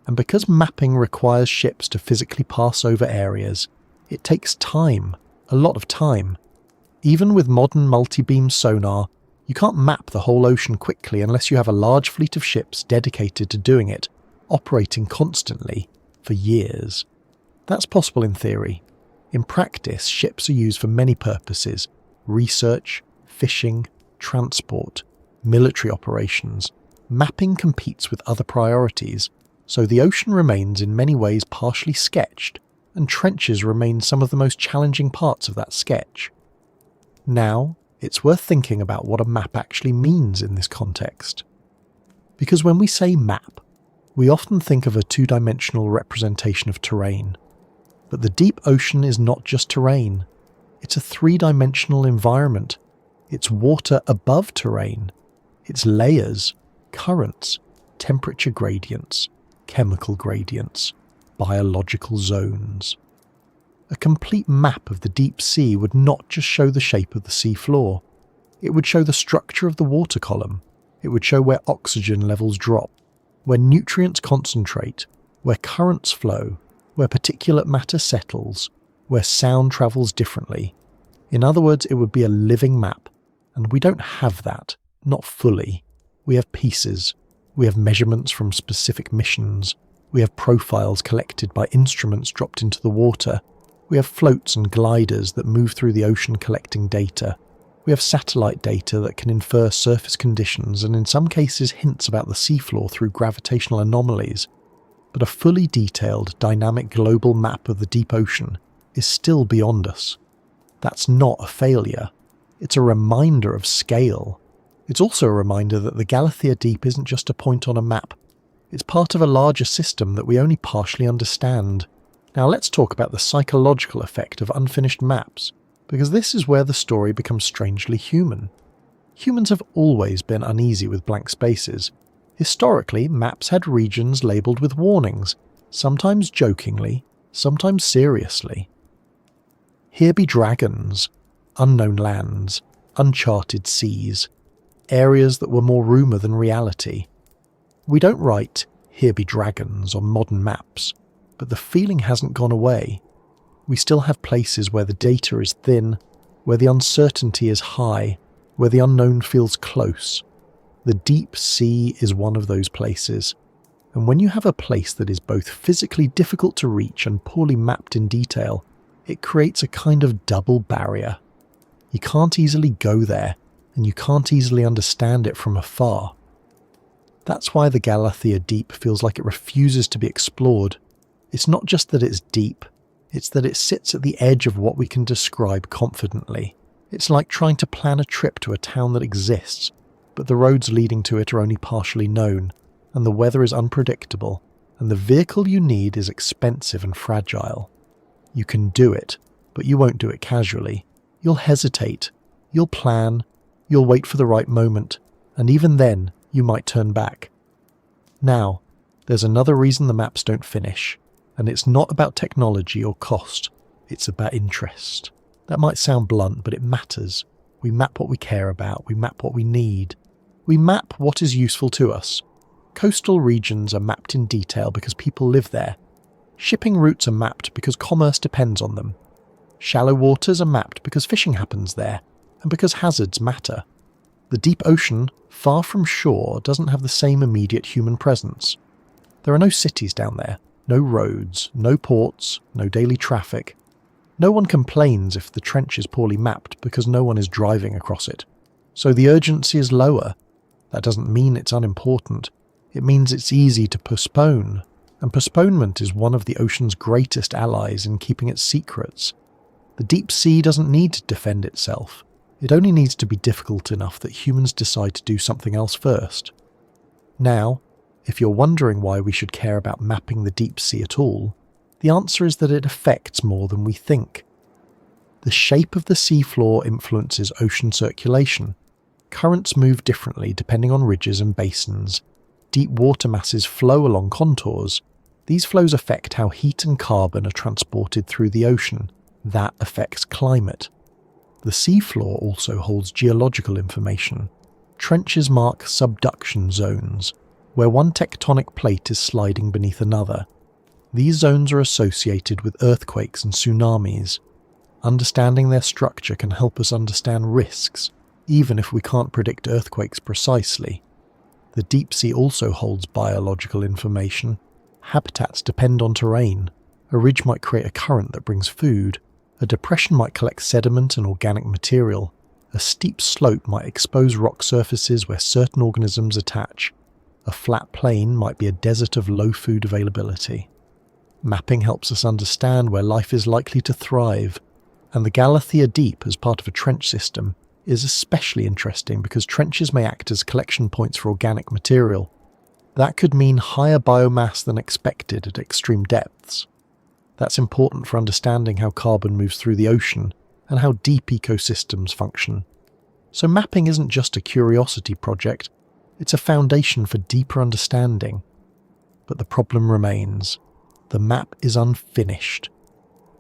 And because mapping requires ships to physically pass over areas, it takes time, a lot of time. Even with modern multi-beam sonar, you can't map the whole ocean quickly unless you have a large fleet of ships dedicated to doing it, operating constantly, for years. That's possible in theory. In practice, ships are used for many purposes: research, fishing, transport, military operations. Mapping competes with other priorities, so the ocean remains in many ways partially sketched, and trenches remain some of the most challenging parts of that sketch. Now, it's worth thinking about what a map actually means in this context. Because when we say map, we often think of a two-dimensional representation of terrain. But the deep ocean is not just terrain. It's a three-dimensional environment. It's water above terrain. It's layers, currents, temperature gradients, chemical gradients, biological zones. A complete map of the deep sea would not just show the shape of the sea floor. It would show the structure of the water column. It would show where oxygen levels drop, where nutrients concentrate, where currents flow, where particulate matter settles, where sound travels differently. In other words, it would be a living map, and we don't have that, not fully. We have pieces. We have measurements from specific missions. We have profiles collected by instruments dropped into the water. We have floats and gliders that move through the ocean collecting data. We have satellite data that can infer surface conditions and in some cases hints about the seafloor through gravitational anomalies. But a fully detailed, dynamic global map of the deep ocean is still beyond us. That's not a failure. It's a reminder of scale. It's also a reminder that the Galathea Deep isn't just a point on a map. It's part of a larger system that we only partially understand. Now let's talk about the psychological effect of unfinished maps, because this is where the story becomes strangely human. Humans have always been uneasy with blank spaces. Historically, maps had regions labelled with warnings, sometimes jokingly, sometimes seriously. Here be dragons, unknown lands, uncharted seas, areas that were more rumour than reality. We don't write, "Here be dragons" on modern maps, but the feeling hasn't gone away. We still have places where the data is thin, where the uncertainty is high, where the unknown feels close. The deep sea is one of those places. And when you have a place that is both physically difficult to reach and poorly mapped in detail, it creates a kind of double barrier. You can't easily go there, and you can't easily understand it from afar. That's why the Galathea Deep feels like it refuses to be explored. It's not just that it's deep, it's that it sits at the edge of what we can describe confidently. It's like trying to plan a trip to a town that exists, but the roads leading to it are only partially known, and the weather is unpredictable, and the vehicle you need is expensive and fragile. You can do it, but you won't do it casually. You'll hesitate, you'll plan, you'll wait for the right moment, and even then, you might turn back. Now, there's another reason the maps don't finish, and it's not about technology or cost, it's about interest. That might sound blunt, but it matters. We map what we care about, we map what we need. We map what is useful to us. Coastal regions are mapped in detail because people live there. Shipping routes are mapped because commerce depends on them. Shallow waters are mapped because fishing happens there, and because hazards matter. The deep ocean, far from shore, doesn't have the same immediate human presence. There are no cities down there, no roads, no ports, no daily traffic. No one complains if the trench is poorly mapped because no one is driving across it. So the urgency is lower. That doesn't mean it's unimportant. It means it's easy to postpone, and postponement is one of the ocean's greatest allies in keeping its secrets. The deep sea doesn't need to defend itself. It only needs to be difficult enough that humans decide to do something else first. Now, if you're wondering why we should care about mapping the deep sea at all, the answer is that it affects more than we think. The shape of the seafloor influences ocean circulation. Currents move differently depending on ridges and basins. Deep water masses flow along contours. These flows affect how heat and carbon are transported through the ocean. That affects climate. The seafloor also holds geological information. Trenches mark subduction zones, where one tectonic plate is sliding beneath another. These zones are associated with earthquakes and tsunamis. Understanding their structure can help us understand risks, even if we can't predict earthquakes precisely. The deep sea also holds biological information. Habitats depend on terrain. A ridge might create a current that brings food. A depression might collect sediment and organic material. A steep slope might expose rock surfaces where certain organisms attach. A flat plain might be a desert of low food availability. Mapping helps us understand where life is likely to thrive, and the Galathea Deep, as part of a trench system, is especially interesting because trenches may act as collection points for organic material. That could mean higher biomass than expected at extreme depths. That's important for understanding how carbon moves through the ocean and how deep ecosystems function. So mapping isn't just a curiosity project, it's a foundation for deeper understanding. But the problem remains. The map is unfinished.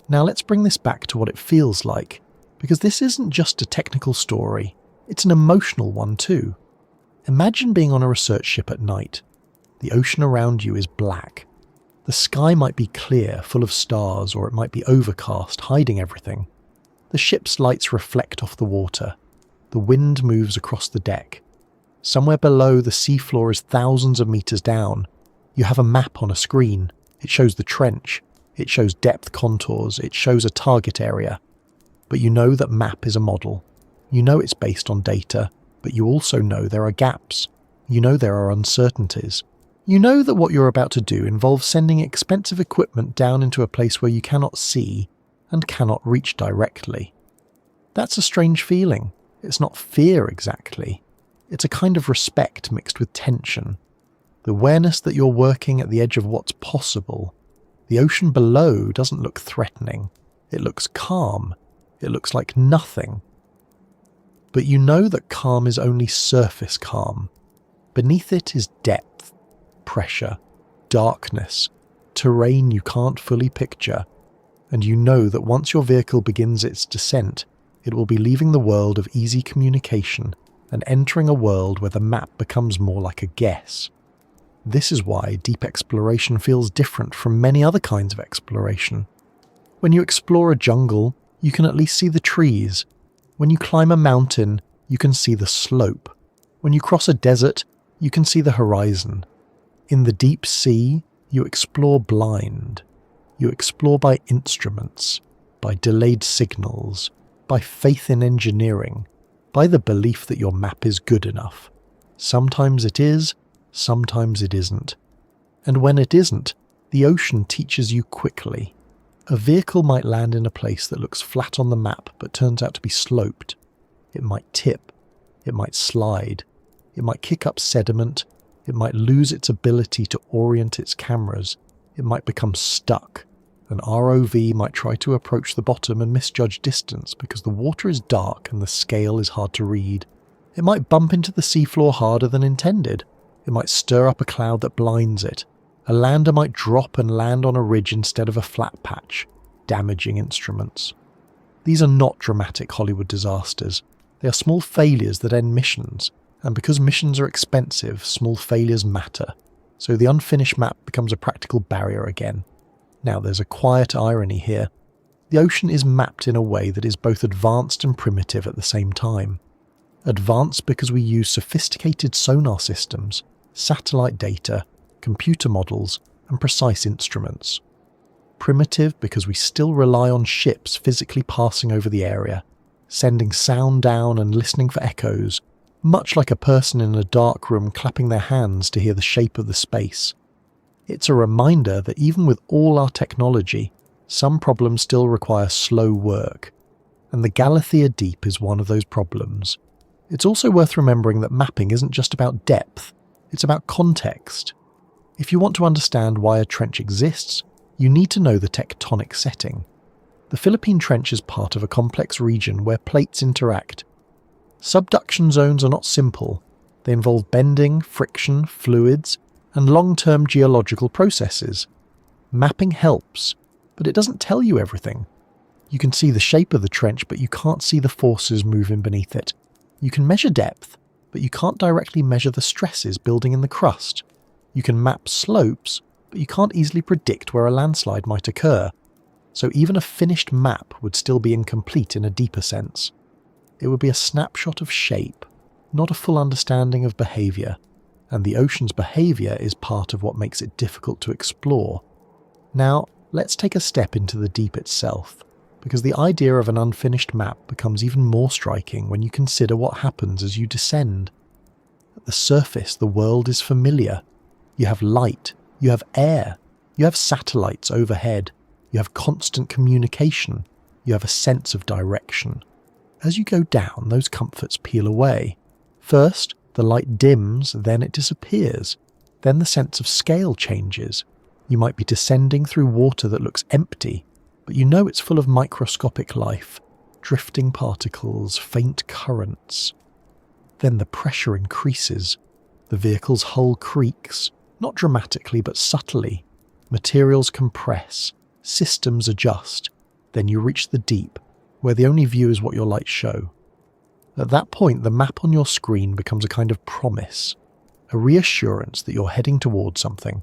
Now let's bring this back to what it feels like, because this isn't just a technical story, it's an emotional one too. Imagine being on a research ship at night. The ocean around you is black. The sky might be clear, full of stars, or it might be overcast, hiding everything. The ship's lights reflect off the water. The wind moves across the deck. Somewhere below, the seafloor is thousands of meters down. You have a map on a screen. It shows the trench. It shows depth contours. It shows a target area. But you know that map is a model. You know it's based on data, but you also know there are gaps. You know there are uncertainties. You know that what you're about to do involves sending expensive equipment down into a place where you cannot see and cannot reach directly. That's a strange feeling. It's not fear exactly. It's a kind of respect mixed with tension. The awareness that you're working at the edge of what's possible. The ocean below doesn't look threatening. It looks calm. It looks like nothing. But you know that calm is only surface calm. Beneath it is depth, pressure, darkness, terrain you can't fully picture. And you know that once your vehicle begins its descent, it will be leaving the world of easy communication and entering a world where the map becomes more like a guess. This is why deep exploration feels different from many other kinds of exploration. When you explore a jungle, you can at least see the trees. When you climb a mountain, you can see the slope. When you cross a desert, you can see the horizon. In the deep sea, you explore blind. You explore by instruments, by delayed signals, by faith in engineering, by the belief that your map is good enough. Sometimes it is, sometimes it isn't. And when it isn't, the ocean teaches you quickly. A vehicle might land in a place that looks flat on the map but turns out to be sloped. It might tip. It might slide. It might kick up sediment. It might lose its ability to orient its cameras. It might become stuck. An ROV might try to approach the bottom and misjudge distance because the water is dark and the scale is hard to read. It might bump into the seafloor harder than intended. It might stir up a cloud that blinds it. A lander might drop and land on a ridge instead of a flat patch, damaging instruments. These are not dramatic Hollywood disasters. They are small failures that end missions, and because missions are expensive, small failures matter. So the unfinished map becomes a practical barrier again. Now there's a quiet irony here. The ocean is mapped in a way that is both advanced and primitive at the same time. Advanced because we use sophisticated sonar systems, satellite data, computer models, and precise instruments. Primitive because we still rely on ships physically passing over the area, sending sound down and listening for echoes, much like a person in a dark room clapping their hands to hear the shape of the space. It's a reminder that even with all our technology, some problems still require slow work, and the Galathea Deep is one of those problems. It's also worth remembering that mapping isn't just about depth, it's about context. If you want to understand why a trench exists, you need to know the tectonic setting. The Philippine Trench is part of a complex region where plates interact. Subduction zones are not simple. They involve bending, friction, fluids, and long-term geological processes. Mapping helps, but it doesn't tell you everything. You can see the shape of the trench, but you can't see the forces moving beneath it. You can measure depth, but you can't directly measure the stresses building in the crust. You can map slopes, but you can't easily predict where a landslide might occur. So even a finished map would still be incomplete in a deeper sense. It would be a snapshot of shape, not a full understanding of behaviour, and the ocean's behaviour is part of what makes it difficult to explore. Now, let's take a step into the deep itself, because the idea of an unfinished map becomes even more striking when you consider what happens as you descend. At the surface, the world is familiar. You have light, you have air, you have satellites overhead, you have constant communication, you have a sense of direction. As you go down, those comforts peel away. First, the light dims, then it disappears. Then the sense of scale changes. You might be descending through water that looks empty, but you know it's full of microscopic life, drifting particles, faint currents. Then the pressure increases. The vehicle's hull creaks, not dramatically but subtly. Materials compress, systems adjust. Then you reach the deep, where the only view is what your lights show. At that point, the map on your screen becomes a kind of promise, a reassurance that you're heading towards something,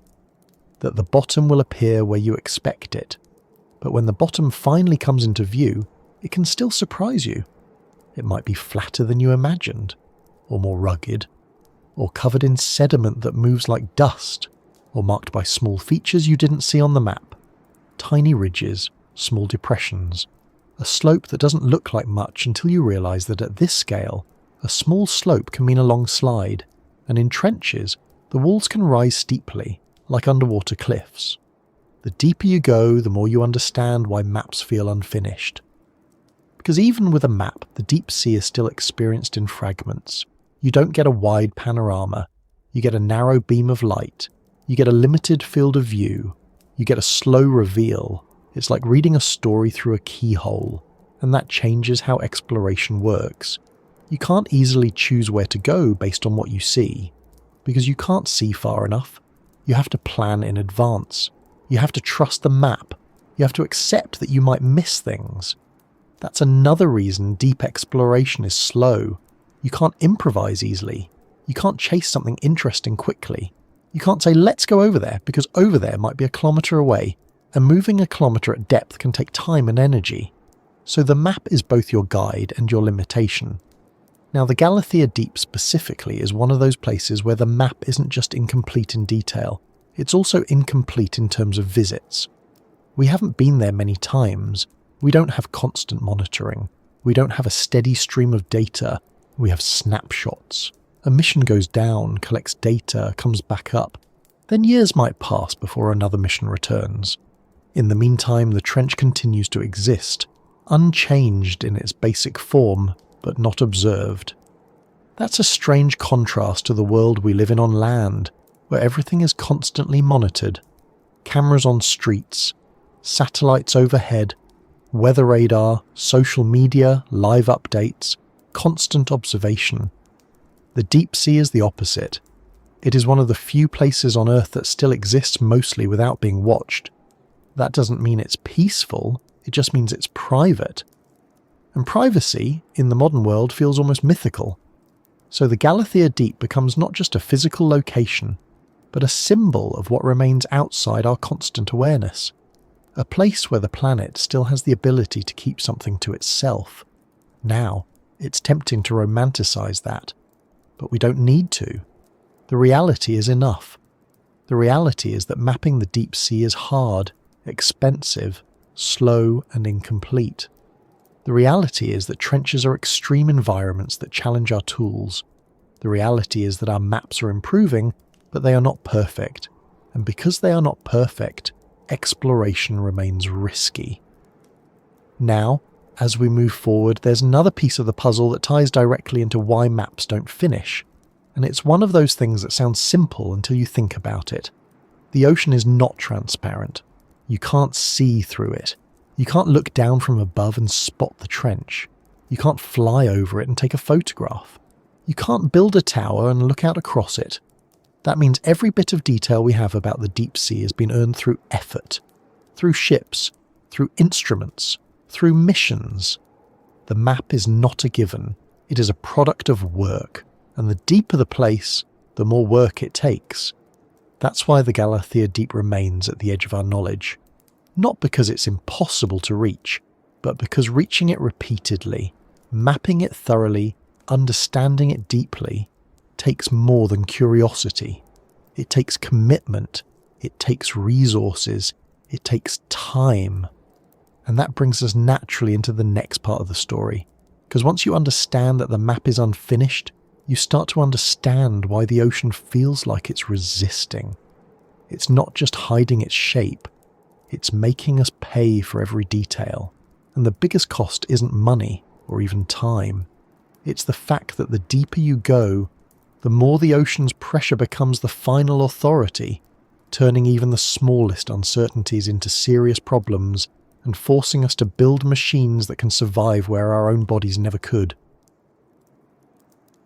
that the bottom will appear where you expect it. But when the bottom finally comes into view, it can still surprise you. It might be flatter than you imagined, or more rugged, or covered in sediment that moves like dust, or marked by small features you didn't see on the map. Tiny ridges, small depressions, a slope that doesn't look like much until you realise that at this scale, a small slope can mean a long slide, and in trenches, the walls can rise steeply, like underwater cliffs. The deeper you go, the more you understand why maps feel unfinished. Because even with a map, the deep sea is still experienced in fragments. You don't get a wide panorama. You get a narrow beam of light. You get a limited field of view. You get a slow reveal. It's like reading a story through a keyhole, and that changes how exploration works. You can't easily choose where to go based on what you see, because you can't see far enough. You have to plan in advance. You have to trust the map. You have to accept that you might miss things. That's another reason deep exploration is slow. You can't improvise easily. You can't chase something interesting quickly. You can't say, let's go over there, because over there might be a kilometre away, and moving a kilometre at depth can take time and energy. So the map is both your guide and your limitation. Now, the Galathea Deep specifically is one of those places where the map isn't just incomplete in detail, it's also incomplete in terms of visits. We haven't been there many times. We don't have constant monitoring. We don't have a steady stream of data. We have snapshots. A mission goes down, collects data, comes back up. Then years might pass before another mission returns. In the meantime, the trench continues to exist, unchanged in its basic form, but not observed. That's a strange contrast to the world we live in on land, where everything is constantly monitored. Cameras on streets, satellites overhead, weather radar, social media, live updates, constant observation. The deep sea is the opposite. It is one of the few places on Earth that still exists mostly without being watched. That doesn't mean it's peaceful, it just means it's private. And privacy, in the modern world, feels almost mythical. So the Galathea Deep becomes not just a physical location, but a symbol of what remains outside our constant awareness. A place where the planet still has the ability to keep something to itself. Now, it's tempting to romanticize that, but we don't need to. The reality is enough. The reality is that mapping the deep sea is hard, expensive, slow, and incomplete. The reality is that trenches are extreme environments that challenge our tools. The reality is that our maps are improving, but they are not perfect. And because they are not perfect, exploration remains risky. Now, as we move forward, there's another piece of the puzzle that ties directly into why maps don't finish. And it's one of those things that sounds simple until you think about it. The ocean is not transparent. You can't see through it. You can't look down from above and spot the trench. You can't fly over it and take a photograph. You can't build a tower and look out across it. That means every bit of detail we have about the deep sea has been earned through effort, through ships, through instruments, through missions. The map is not a given. It is a product of work, and the deeper the place, the more work it takes. That's why the Galathea Deep remains at the edge of our knowledge. Not because it's impossible to reach, but because reaching it repeatedly, mapping it thoroughly, understanding it deeply, takes more than curiosity. It takes commitment. It takes resources. It takes time. And that brings us naturally into the next part of the story. Because once you understand that the map is unfinished, you start to understand why the ocean feels like it's resisting. It's not just hiding its shape. It's making us pay for every detail. And the biggest cost isn't money or even time. It's the fact that the deeper you go, the more the ocean's pressure becomes the final authority, turning even the smallest uncertainties into serious problems and forcing us to build machines that can survive where our own bodies never could.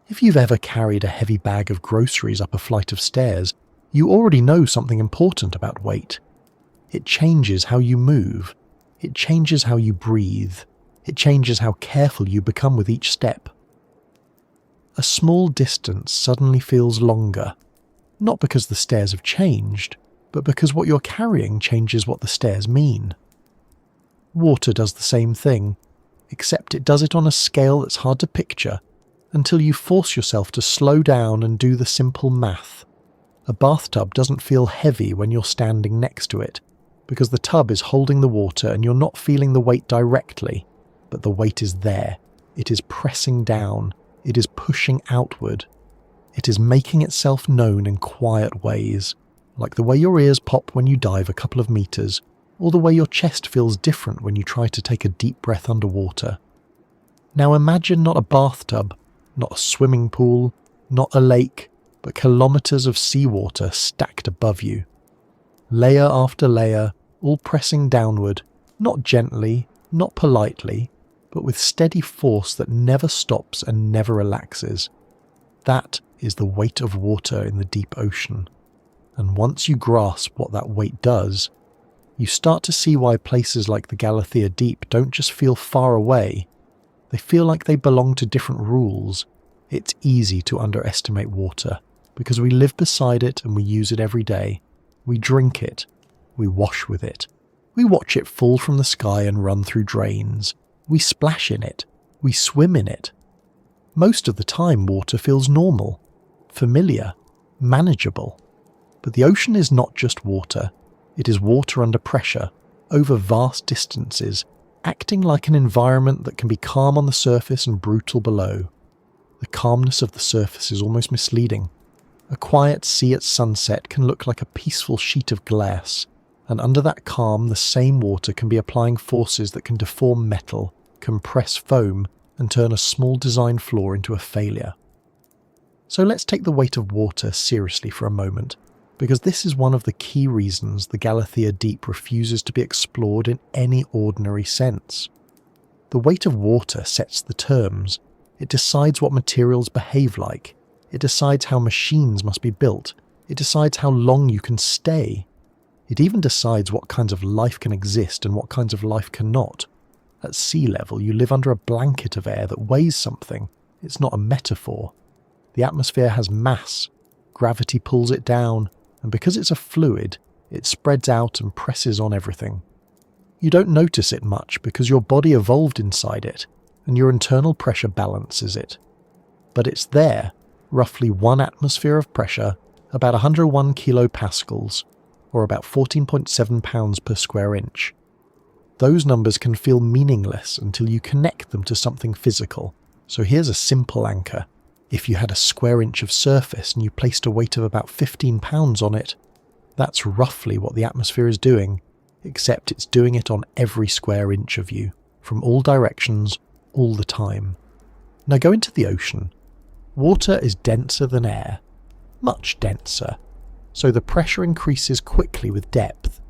If you've ever carried a heavy bag of groceries up a flight of stairs, you already know something important about weight. It changes how you move. It changes how you breathe. It changes how careful you become with each step. A small distance suddenly feels longer, not because the stairs have changed, but because what you're carrying changes what the stairs mean. Water does the same thing, except it does it on a scale that's hard to picture until you force yourself to slow down and do the simple math. A bathtub doesn't feel heavy when you're standing next to it, because the tub is holding the water and you're not feeling the weight directly, but the weight is there. It is pressing down. It is pushing outward. It is making itself known in quiet ways, like the way your ears pop when you dive a couple of meters, or the way your chest feels different when you try to take a deep breath underwater. Now imagine not a bathtub, not a swimming pool, not a lake, but kilometers of seawater stacked above you. Layer after layer, all pressing downward, not gently, not politely, but with steady force that never stops and never relaxes. That is the weight of water in the deep ocean. And once you grasp what that weight does, you start to see why places like the Galathea Deep don't just feel far away. They feel like they belong to different rules. It's easy to underestimate water, because we live beside it and we use it every day. We drink it. We wash with it. We watch it fall from the sky and run through drains. We splash in it. We swim in it. Most of the time, water feels normal, familiar, manageable. But the ocean is not just water. It is water under pressure, over vast distances, acting like an environment that can be calm on the surface and brutal below. The calmness of the surface is almost misleading. A quiet sea at sunset can look like a peaceful sheet of glass, and under that calm the same water can be applying forces that can deform metal, compress foam, and turn a small design flaw into a failure. So let's take the weight of water seriously for a moment, because this is one of the key reasons the Galathea Deep refuses to be explored in any ordinary sense. The weight of water sets the terms. It decides what materials behave like. It decides how machines must be built. It decides how long you can stay. It even decides what kinds of life can exist and what kinds of life cannot. At sea level, you live under a blanket of air that weighs something. It's not a metaphor. The atmosphere has mass. Gravity pulls it down, and because it's a fluid, it spreads out and presses on everything. You don't notice it much because your body evolved inside it, and your internal pressure balances it. But it's there, roughly 1 atmosphere of pressure, about 101 kilopascals, or about 14.7 pounds per square inch. Those numbers can feel meaningless until you connect them to something physical. So here's a simple anchor. If you had a square inch of surface and you placed a weight of about 15 pounds on it, that's roughly what the atmosphere is doing, except it's doing it on every square inch of you, from all directions, all the time. Now go into the ocean. Water is denser than air, much denser, so the pressure increases quickly with depth.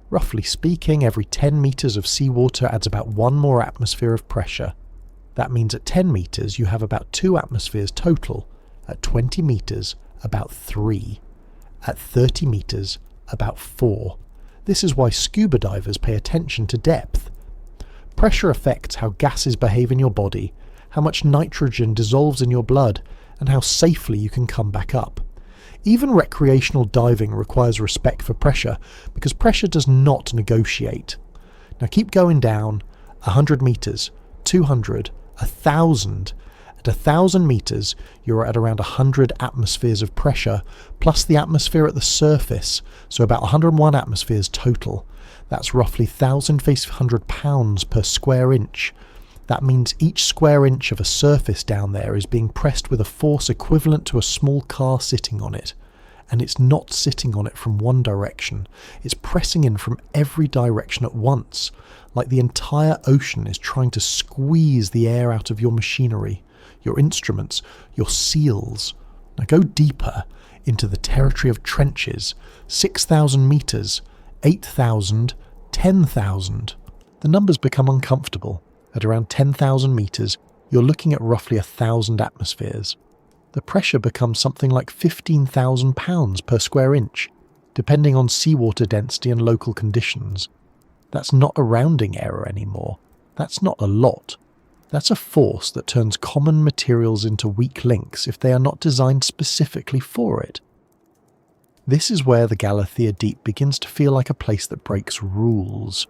Roughly speaking, every 10 metres of seawater adds about 1 more atmosphere of pressure. That means at 10 metres you have about 2 atmospheres total, at 20 metres about 3, at 30 metres about 4. This is why scuba divers pay attention to depth. Pressure affects how gases behave in your body, how much nitrogen dissolves in your blood, and how safely you can come back up. Even recreational diving requires respect for pressure, because pressure does not negotiate. Now keep going down, 100 metres, 200, 1,000. At 1,000 metres, you're at around 100 atmospheres of pressure, plus the atmosphere at the surface, so about 101 atmospheres total. That's roughly 1,500 pounds per square inch. That means each square inch of a surface down there is being pressed with a force equivalent to a small car sitting on it. And it's not sitting on it from one direction, it's pressing in from every direction at once, like the entire ocean is trying to squeeze the air out of your machinery, your instruments, your seals. Now go deeper into the territory of trenches, 6,000 metres, 8,000, 10,000. The numbers become uncomfortable. At around 10,000 metres, you're looking at roughly 1,000 atmospheres. The pressure becomes something like 15,000 pounds per square inch, depending on seawater density and local conditions. That's not a rounding error anymore. That's not a lot. That's a force that turns common materials into weak links if they are not designed specifically for it. This is where the Galathea Deep begins to feel like a place that breaks rules.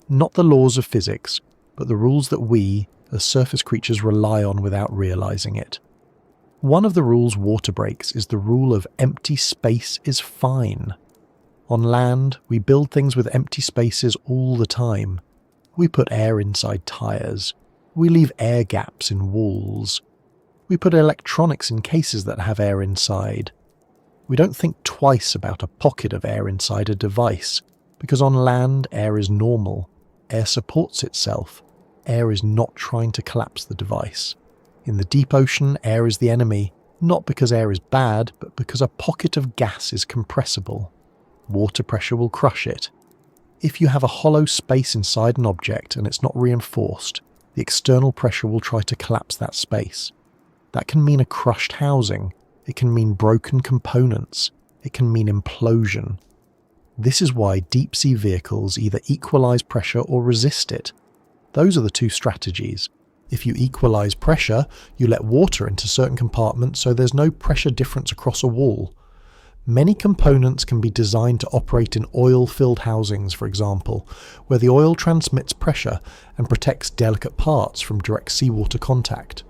Not the laws of physics, but the rules that we, as surface creatures, rely on without realising it. One of the rules water breaks is the rule of empty space is fine. On land, we build things with empty spaces all the time. We put air inside tyres. We leave air gaps in walls. We put electronics in cases that have air inside. We don't think twice about a pocket of air inside a device, because on land air is normal. Air supports itself. Air is not trying to collapse the device. In the deep ocean, air is the enemy, not because air is bad, but because a pocket of gas is compressible. Water pressure will crush it. If you have a hollow space inside an object and it's not reinforced, the external pressure will try to collapse that space. That can mean a crushed housing. It can mean broken components. It can mean implosion. This is why deep-sea vehicles either equalize pressure or resist it. Those are the two strategies. If you equalize pressure, you let water into certain compartments so there's no pressure difference across a wall. Many components can be designed to operate in oil-filled housings, for example, where the oil transmits pressure and protects delicate parts from direct seawater contact.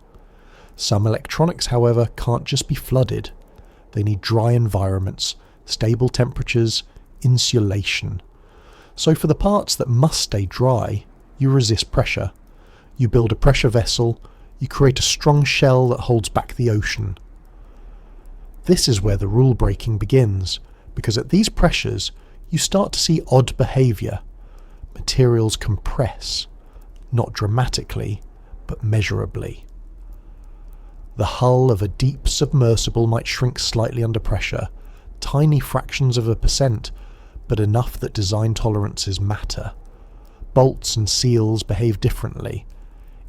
Some electronics, however, can't just be flooded. They need dry environments, stable temperatures, insulation. So for the parts that must stay dry, you resist pressure. You build a pressure vessel, you create a strong shell that holds back the ocean. This is where the rule breaking begins, because at these pressures you start to see odd behaviour. Materials compress, not dramatically, but measurably. The hull of a deep submersible might shrink slightly under pressure, tiny fractions of a percent, but enough that design tolerances matter. Bolts and seals behave differently.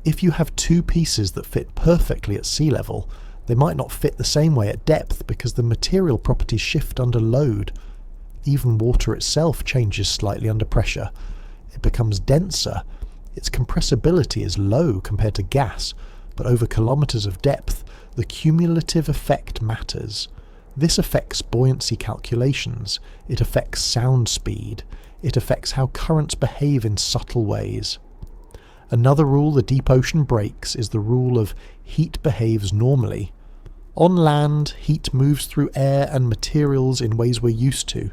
If you have two pieces that fit perfectly at sea level, they might not fit the same way at depth because the material properties shift under load. Even water itself changes slightly under pressure. It becomes denser. Its compressibility is low compared to gas, but over kilometres of depth, the cumulative effect matters. This affects buoyancy calculations. It affects sound speed. It affects how currents behave in subtle ways. Another rule the deep ocean breaks is the rule of heat behaves normally. On land, heat moves through air and materials in ways we're used to.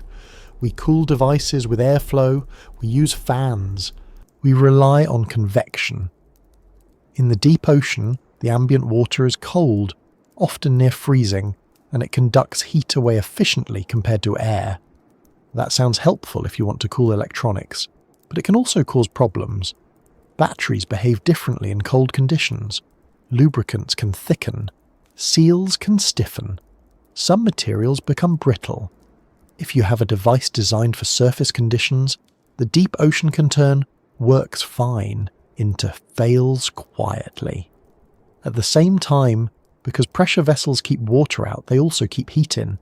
We cool devices with airflow, we use fans, we rely on convection. In the deep ocean, the ambient water is cold, often near freezing, and it conducts heat away efficiently compared to air. That sounds helpful if you want to cool electronics, but it can also cause problems. Batteries behave differently in cold conditions. Lubricants can thicken. Seals can stiffen. Some materials become brittle. If you have a device designed for surface conditions, the deep ocean can turn works fine into fails quietly. At the same time, because pressure vessels keep water out, they also keep heat in.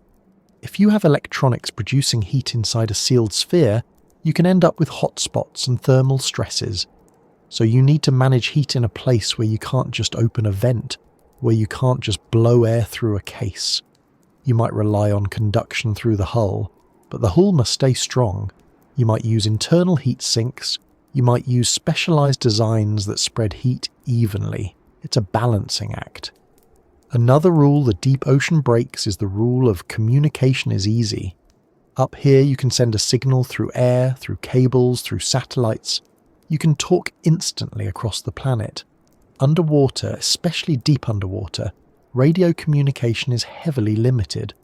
If you have electronics producing heat inside a sealed sphere, you can end up with hotspots and thermal stresses. So you need to manage heat in a place where you can't just open a vent, where you can't just blow air through a case. You might rely on conduction through the hull, but the hull must stay strong. You might use internal heat sinks. You might use specialized designs that spread heat evenly. It's a balancing act. Another rule the deep ocean breaks is the rule of communication is easy. Up here you can send a signal through air, through cables, through satellites. You can talk instantly across the planet. Underwater, especially deep underwater, radio communication is heavily limited.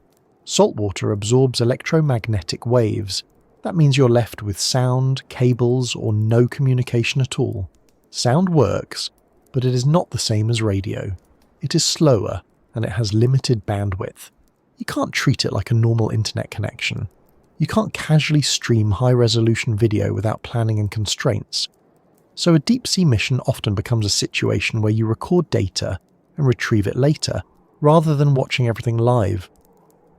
Saltwater absorbs electromagnetic waves. That means you're left with sound, cables, or no communication at all. Sound works, but it is not the same as radio. It is slower, and it has limited bandwidth. You can't treat it like a normal internet connection. You can't casually stream high-resolution video without planning and constraints. So a deep-sea mission often becomes a situation where you record data and retrieve it later, rather than watching everything live.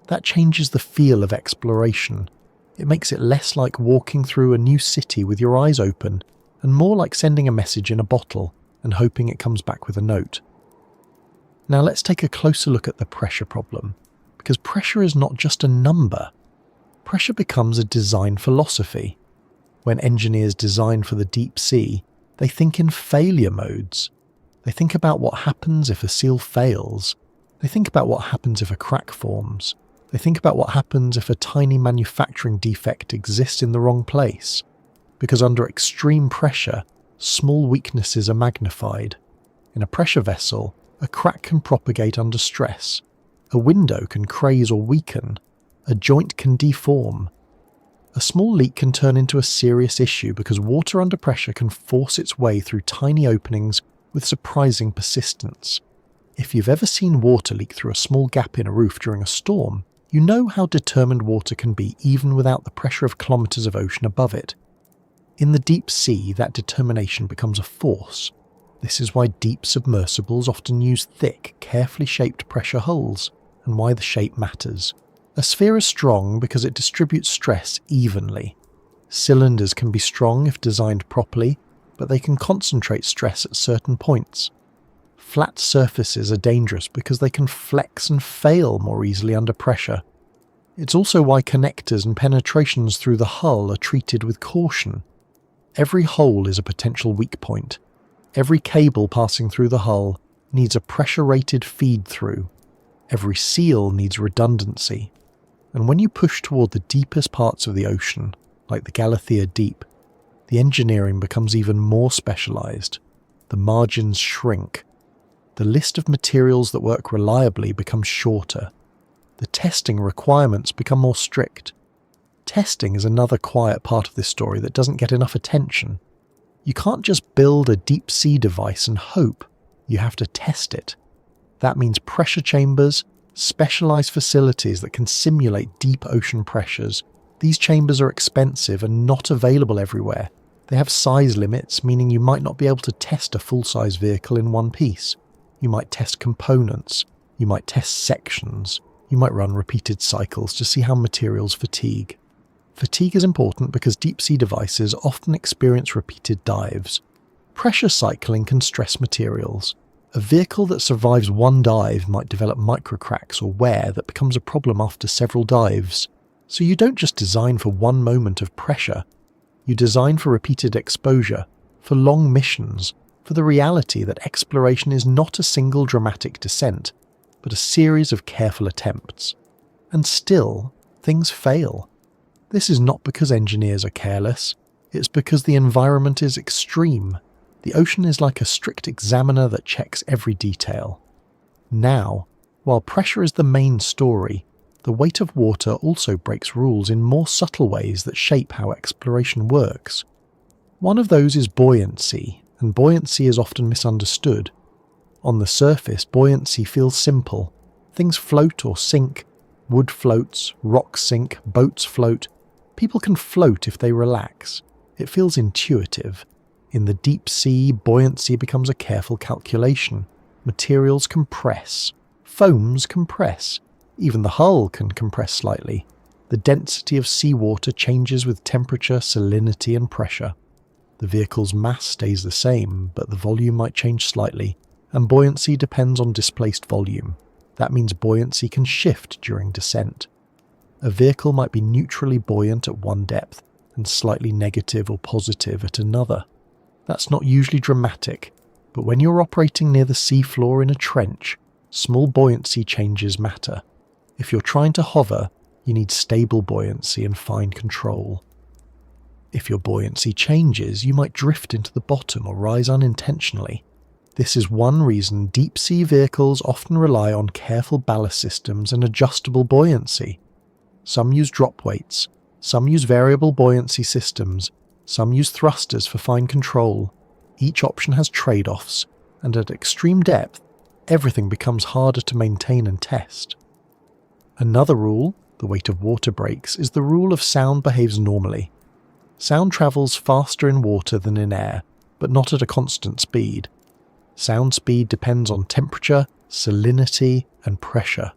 That changes the feel of exploration. It makes it less like walking through a new city with your eyes open, and more like sending a message in a bottle and hoping it comes back with a note. Now let's take a closer look at the pressure problem, because pressure is not just a number. Pressure becomes a design philosophy. When engineers design for the deep sea, they think in failure modes. They think about what happens if a seal fails. They think about what happens if a crack forms. They think about what happens if a tiny manufacturing defect exists in the wrong place. Because under extreme pressure, small weaknesses are magnified. In a pressure vessel, a crack can propagate under stress. A window can craze or weaken. A joint can deform. A small leak can turn into a serious issue because water under pressure can force its way through tiny openings with surprising persistence. If you've ever seen water leak through a small gap in a roof during a storm, you know how determined water can be even without the pressure of kilometers of ocean above it. In the deep sea, that determination becomes a force. This is why deep submersibles often use thick, carefully shaped pressure hulls, and why the shape matters. A sphere is strong because it distributes stress evenly. Cylinders can be strong if designed properly, but they can concentrate stress at certain points. Flat surfaces are dangerous because they can flex and fail more easily under pressure. It's also why connectors and penetrations through the hull are treated with caution. Every hole is a potential weak point. Every cable passing through the hull needs a pressure-rated feed-through. Every seal needs redundancy. And when you push toward the deepest parts of the ocean, like the Galathea Deep, the engineering becomes even more specialized. The margins shrink. The list of materials that work reliably becomes shorter. The testing requirements become more strict. Testing is another quiet part of this story that doesn't get enough attention. You can't just build a deep-sea device and hope. You have to test it. That means pressure chambers, specialized facilities that can simulate deep ocean pressures. These chambers are expensive and not available everywhere. They have size limits, meaning you might not be able to test a full-size vehicle in one piece. You might test components. You might test sections. You might run repeated cycles to see how materials fatigue. Fatigue is important because deep-sea devices often experience repeated dives. Pressure cycling can stress materials. A vehicle that survives one dive might develop microcracks or wear that becomes a problem after several dives. So you don't just design for one moment of pressure. You design for repeated exposure, for long missions, for the reality that exploration is not a single dramatic descent, but a series of careful attempts. And still, things fail. This is not because engineers are careless. It's because the environment is extreme. The ocean is like a strict examiner that checks every detail. Now, While pressure is the main story, the weight of water also breaks rules in more subtle ways that shape how exploration works. One of those is buoyancy, and buoyancy is often misunderstood. On the surface, buoyancy feels simple. Things float or sink. Wood floats, rocks sink, boats float. People can float if they relax. It feels intuitive. In the deep sea, buoyancy becomes a careful calculation. Materials compress. Foams compress. Even the hull can compress slightly. The density of seawater changes with temperature, salinity and pressure. The vehicle's mass stays the same, but the volume might change slightly, and buoyancy depends on displaced volume. That means buoyancy can shift during descent. A vehicle might be neutrally buoyant at one depth and slightly negative or positive at another. That's not usually dramatic, but when you're operating near the seafloor in a trench, small buoyancy changes matter. If you're trying to hover, you need stable buoyancy and fine control. If your buoyancy changes, you might drift into the bottom or rise unintentionally. This is one reason deep-sea vehicles often rely on careful ballast systems and adjustable buoyancy. Some use drop weights, some use variable buoyancy systems, some use thrusters for fine control. Each option has trade-offs, and at extreme depth, everything becomes harder to maintain and test. Another rule, the weight of water breaks, is the rule of sound behaves normally. Sound travels faster in water than in air, but not at a constant speed. Sound speed depends on temperature, salinity, and pressure.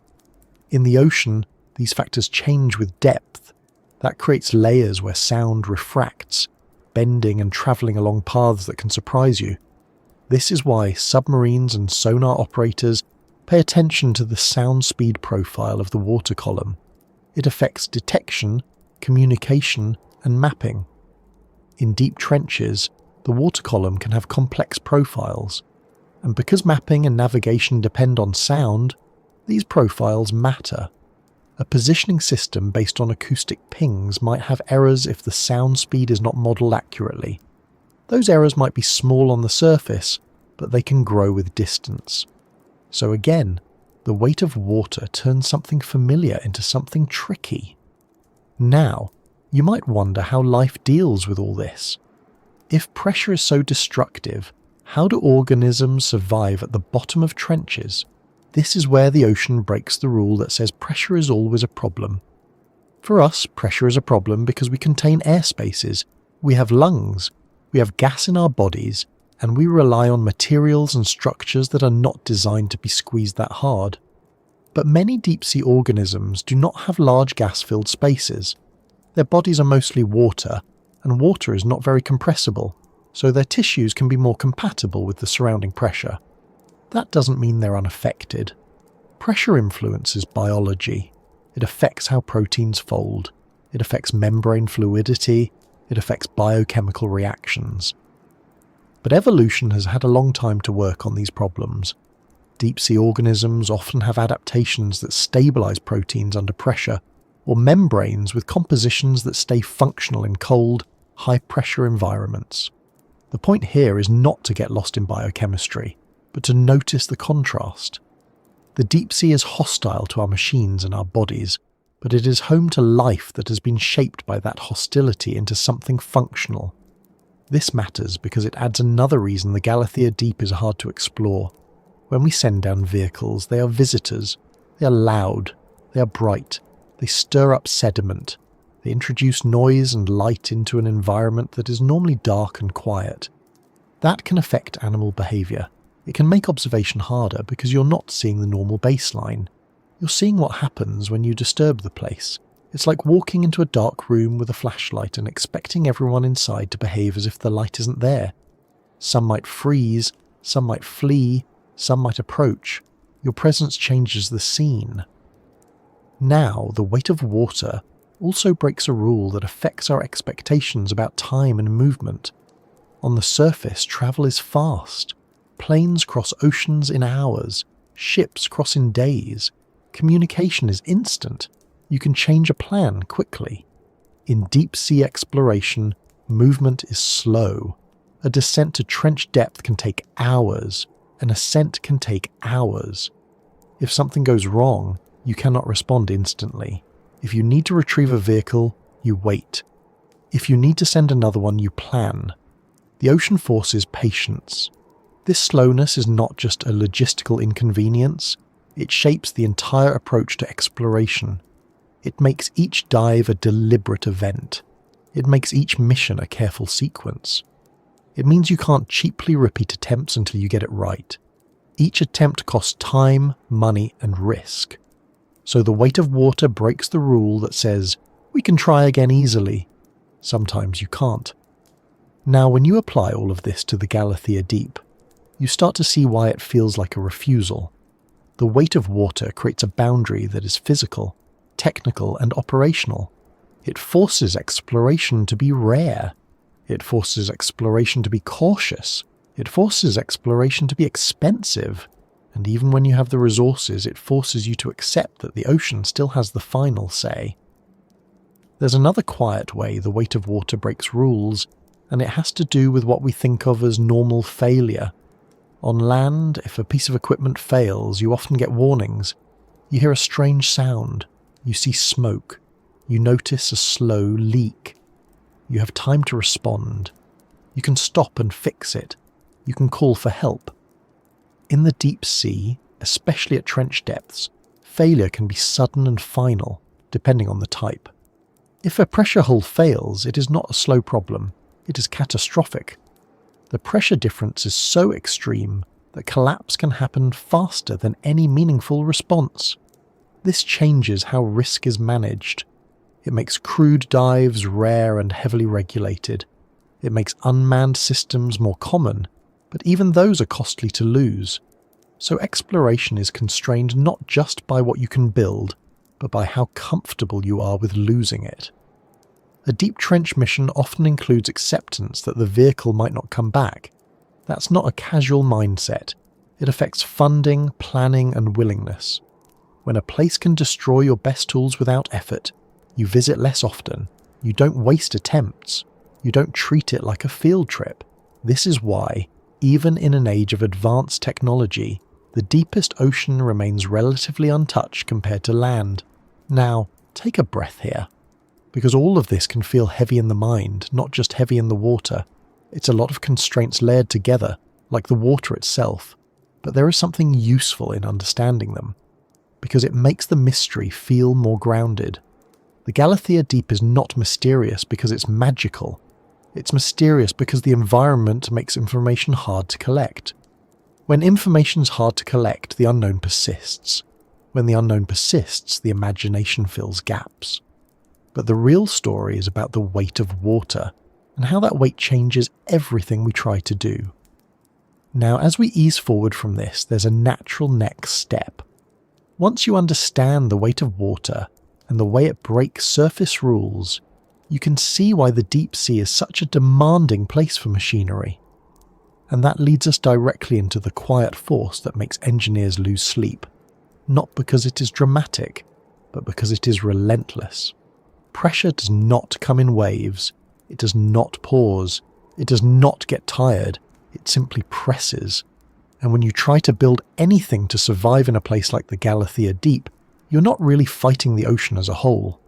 In the ocean, these factors change with depth. That creates layers where sound refracts, bending and travelling along paths that can surprise you. This is why submarines and sonar operators pay attention to the sound speed profile of the water column. It affects detection, communication, and mapping. In deep trenches, the water column can have complex profiles. And because mapping and navigation depend on sound, these profiles matter. A positioning system based on acoustic pings might have errors if the sound speed is not modelled accurately. Those errors might be small on the surface, but they can grow with distance. So again, the weight of water turns something familiar into something tricky. Now, you might wonder how life deals with all this. If pressure is so destructive, how do organisms survive at the bottom of trenches? This is where the ocean breaks the rule that says pressure is always a problem. For us, pressure is a problem because we contain air spaces, we have lungs, we have gas in our bodies, and we rely on materials and structures that are not designed to be squeezed that hard. But many deep-sea organisms do not have large gas-filled spaces. Their bodies are mostly water, and water is not very compressible, so their tissues can be more compatible with the surrounding pressure. That doesn't mean they're unaffected. Pressure influences biology. It affects how proteins fold. It affects membrane fluidity. It affects biochemical reactions. But evolution has had a long time to work on these problems. Deep-sea organisms often have adaptations that stabilize proteins under pressure, or membranes with compositions that stay functional in cold, high-pressure environments. The point here is not to get lost in biochemistry, but to notice the contrast. The deep sea is hostile to our machines and our bodies, but it is home to life that has been shaped by that hostility into something functional. This matters because it adds another reason the Galathea Deep is hard to explore. When we send down vehicles, they are visitors. They are loud. They are bright. They stir up sediment. They introduce noise and light into an environment that is normally dark and quiet. That can affect animal behaviour. It can make observation harder because you're not seeing the normal baseline. You're seeing what happens when you disturb the place. It's like walking into a dark room with a flashlight and expecting everyone inside to behave as if the light isn't there. Some might freeze, some might flee, some might approach. Your presence changes the scene. Now, the weight of water also breaks a rule that affects our expectations about time and movement. On the surface, travel is fast. Planes cross oceans in hours. Ships cross in days. Communication is instant. You can change a plan quickly. In deep-sea exploration, movement is slow. A descent to trench depth can take hours. An ascent can take hours. If something goes wrong, you cannot respond instantly. If you need to retrieve a vehicle, you wait. If you need to send another one, you plan. The ocean forces patience. This slowness is not just a logistical inconvenience, it shapes the entire approach to exploration. It makes each dive a deliberate event. It makes each mission a careful sequence. It means you can't cheaply repeat attempts until you get it right. Each attempt costs time, money, and risk. So the weight of water breaks the rule that says, we can try again easily. Sometimes you can't. Now, when you apply all of this to the Galathea Deep, you start to see why it feels like a refusal. The weight of water creates a boundary that is physical, technical, and operational. It forces exploration to be rare. It forces exploration to be cautious. It forces exploration to be expensive. And even when you have the resources, it forces you to accept that the ocean still has the final say. There's another quiet way the weight of water breaks rules, and it has to do with what we think of as normal failure. On land, if a piece of equipment fails, you often get warnings. You hear a strange sound. You see smoke. You notice a slow leak. You have time to respond. You can stop and fix it. You can call for help. In the deep sea, especially at trench depths, failure can be sudden and final, depending on the type. If a pressure hull fails, it is not a slow problem. It is catastrophic. The pressure difference is so extreme that collapse can happen faster than any meaningful response. This changes how risk is managed. It makes crewed dives rare and heavily regulated. It makes unmanned systems more common, but even those are costly to lose. So exploration is constrained not just by what you can build, but by how comfortable you are with losing it. A deep trench mission often includes acceptance that the vehicle might not come back. That's not a casual mindset. It affects funding, planning, and willingness. When a place can destroy your best tools without effort, you visit less often. You don't waste attempts. You don't treat it like a field trip. This is why, even in an age of advanced technology, the deepest ocean remains relatively untouched compared to land. Now, take a breath here. Because all of this can feel heavy in the mind, not just heavy in the water. It's a lot of constraints layered together, like the water itself. But there is something useful in understanding them, because it makes the mystery feel more grounded. The Galathea Deep is not mysterious because it's magical. It's mysterious because the environment makes information hard to collect. When information's hard to collect, the unknown persists. When the unknown persists, the imagination fills gaps. But the real story is about the weight of water, and how that weight changes everything we try to do. Now, as we ease forward from this, there's a natural next step. Once you understand the weight of water, and the way it breaks surface rules, you can see why the deep sea is such a demanding place for machinery. And that leads us directly into the quiet force that makes engineers lose sleep. Not because it is dramatic, but because it is relentless. Pressure does not come in waves, it does not pause, it does not get tired, it simply presses. And when you try to build anything to survive in a place like the Galathea Deep, you're not really fighting the ocean as a whole.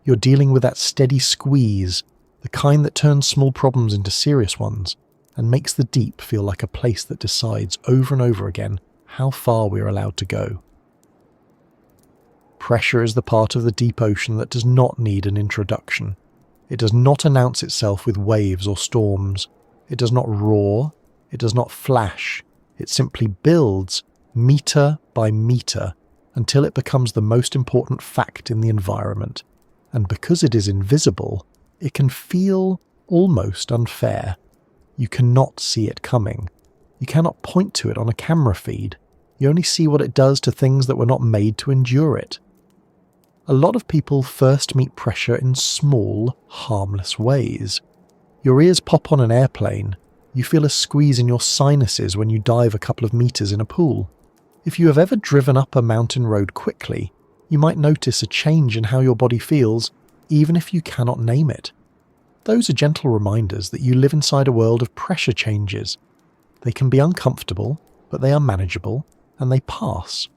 You're dealing with that steady squeeze, the kind that turns small problems into serious ones, and makes the deep feel like a place that decides over and over again how far we're allowed to go. Pressure is the part of the deep ocean that does not need an introduction. It does not announce itself with waves or storms. It does not roar. It does not flash. It simply builds, meter by meter, until it becomes the most important fact in the environment. And because it is invisible, it can feel almost unfair. You cannot see it coming. You cannot point to it on a camera feed. You only see what it does to things that were not made to endure it. A lot of people first meet pressure in small, harmless ways. Your ears pop on an airplane. You feel a squeeze in your sinuses when you dive a couple of meters in a pool. If you have ever driven up a mountain road quickly, you might notice a change in how your body feels, even if you cannot name it. Those are gentle reminders that you live inside a world of pressure changes. They can be uncomfortable, but they are manageable, and they pass.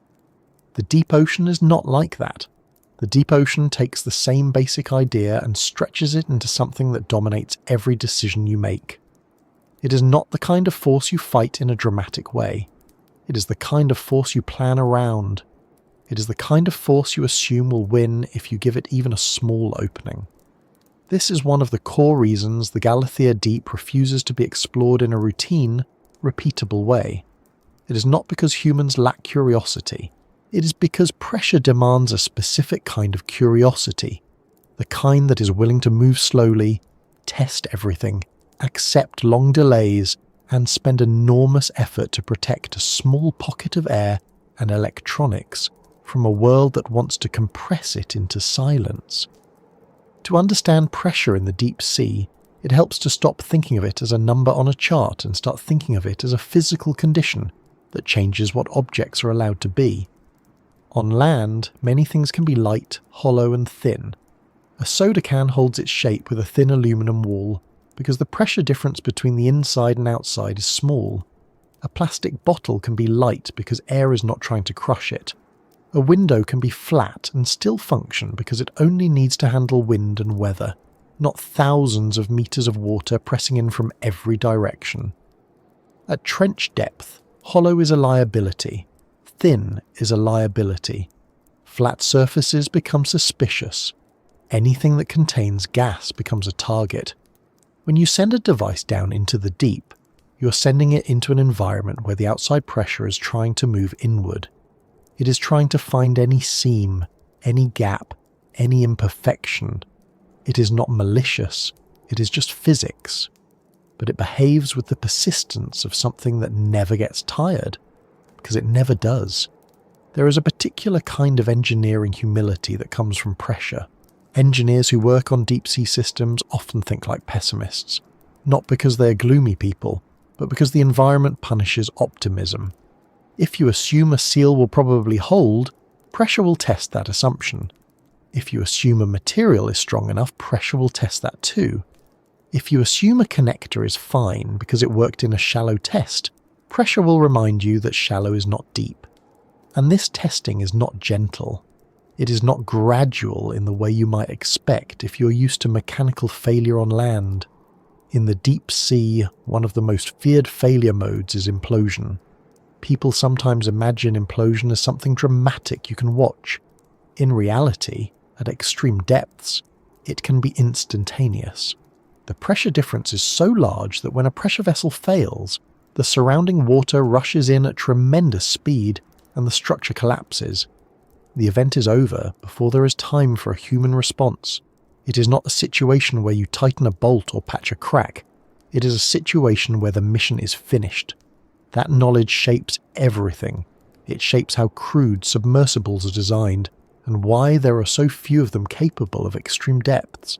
The deep ocean is not like that. The deep ocean takes the same basic idea and stretches it into something that dominates every decision you make. It is not the kind of force you fight in a dramatic way. It is the kind of force you plan around. It is the kind of force you assume will win if you give it even a small opening. This is one of the core reasons the Galathea Deep refuses to be explored in a routine, repeatable way. It is not because humans lack curiosity. It is because pressure demands a specific kind of curiosity, the kind that is willing to move slowly, test everything, accept long delays, and spend enormous effort to protect a small pocket of air and electronics from a world that wants to compress it into silence. To understand pressure in the deep sea, it helps to stop thinking of it as a number on a chart and start thinking of it as a physical condition that changes what objects are allowed to be. On land, many things can be light, hollow, and thin. A soda can holds its shape with a thin aluminum wall because the pressure difference between the inside and outside is small. A plastic bottle can be light because air is not trying to crush it. A window can be flat and still function because it only needs to handle wind and weather, not thousands of meters of water pressing in from every direction. At trench depth, hollow is a liability. Thin is a liability. Flat surfaces become suspicious. Anything that contains gas becomes a target. When you send a device down into the deep, you're sending it into an environment where the outside pressure is trying to move inward. It is trying to find any seam, any gap, any imperfection. It is not malicious, it is just physics. But it behaves with the persistence of something that never gets tired, because it never does. There is a particular kind of engineering humility that comes from pressure. Engineers who work on deep-sea systems often think like pessimists, not because they are gloomy people, but because the environment punishes optimism. If you assume a seal will probably hold, pressure will test that assumption. If you assume a material is strong enough, pressure will test that too. If you assume a connector is fine because it worked in a shallow test, pressure will remind you that shallow is not deep. And this testing is not gentle. It is not gradual in the way you might expect if you're used to mechanical failure on land. In the deep sea, one of the most feared failure modes is implosion. People sometimes imagine implosion as something dramatic you can watch. In reality, at extreme depths, it can be instantaneous. The pressure difference is so large that when a pressure vessel fails, the surrounding water rushes in at tremendous speed and the structure collapses. The event is over before there is time for a human response. It is not a situation where you tighten a bolt or patch a crack. It is a situation where the mission is finished. That knowledge shapes everything. It shapes how crude submersibles are designed and why there are so few of them capable of extreme depths.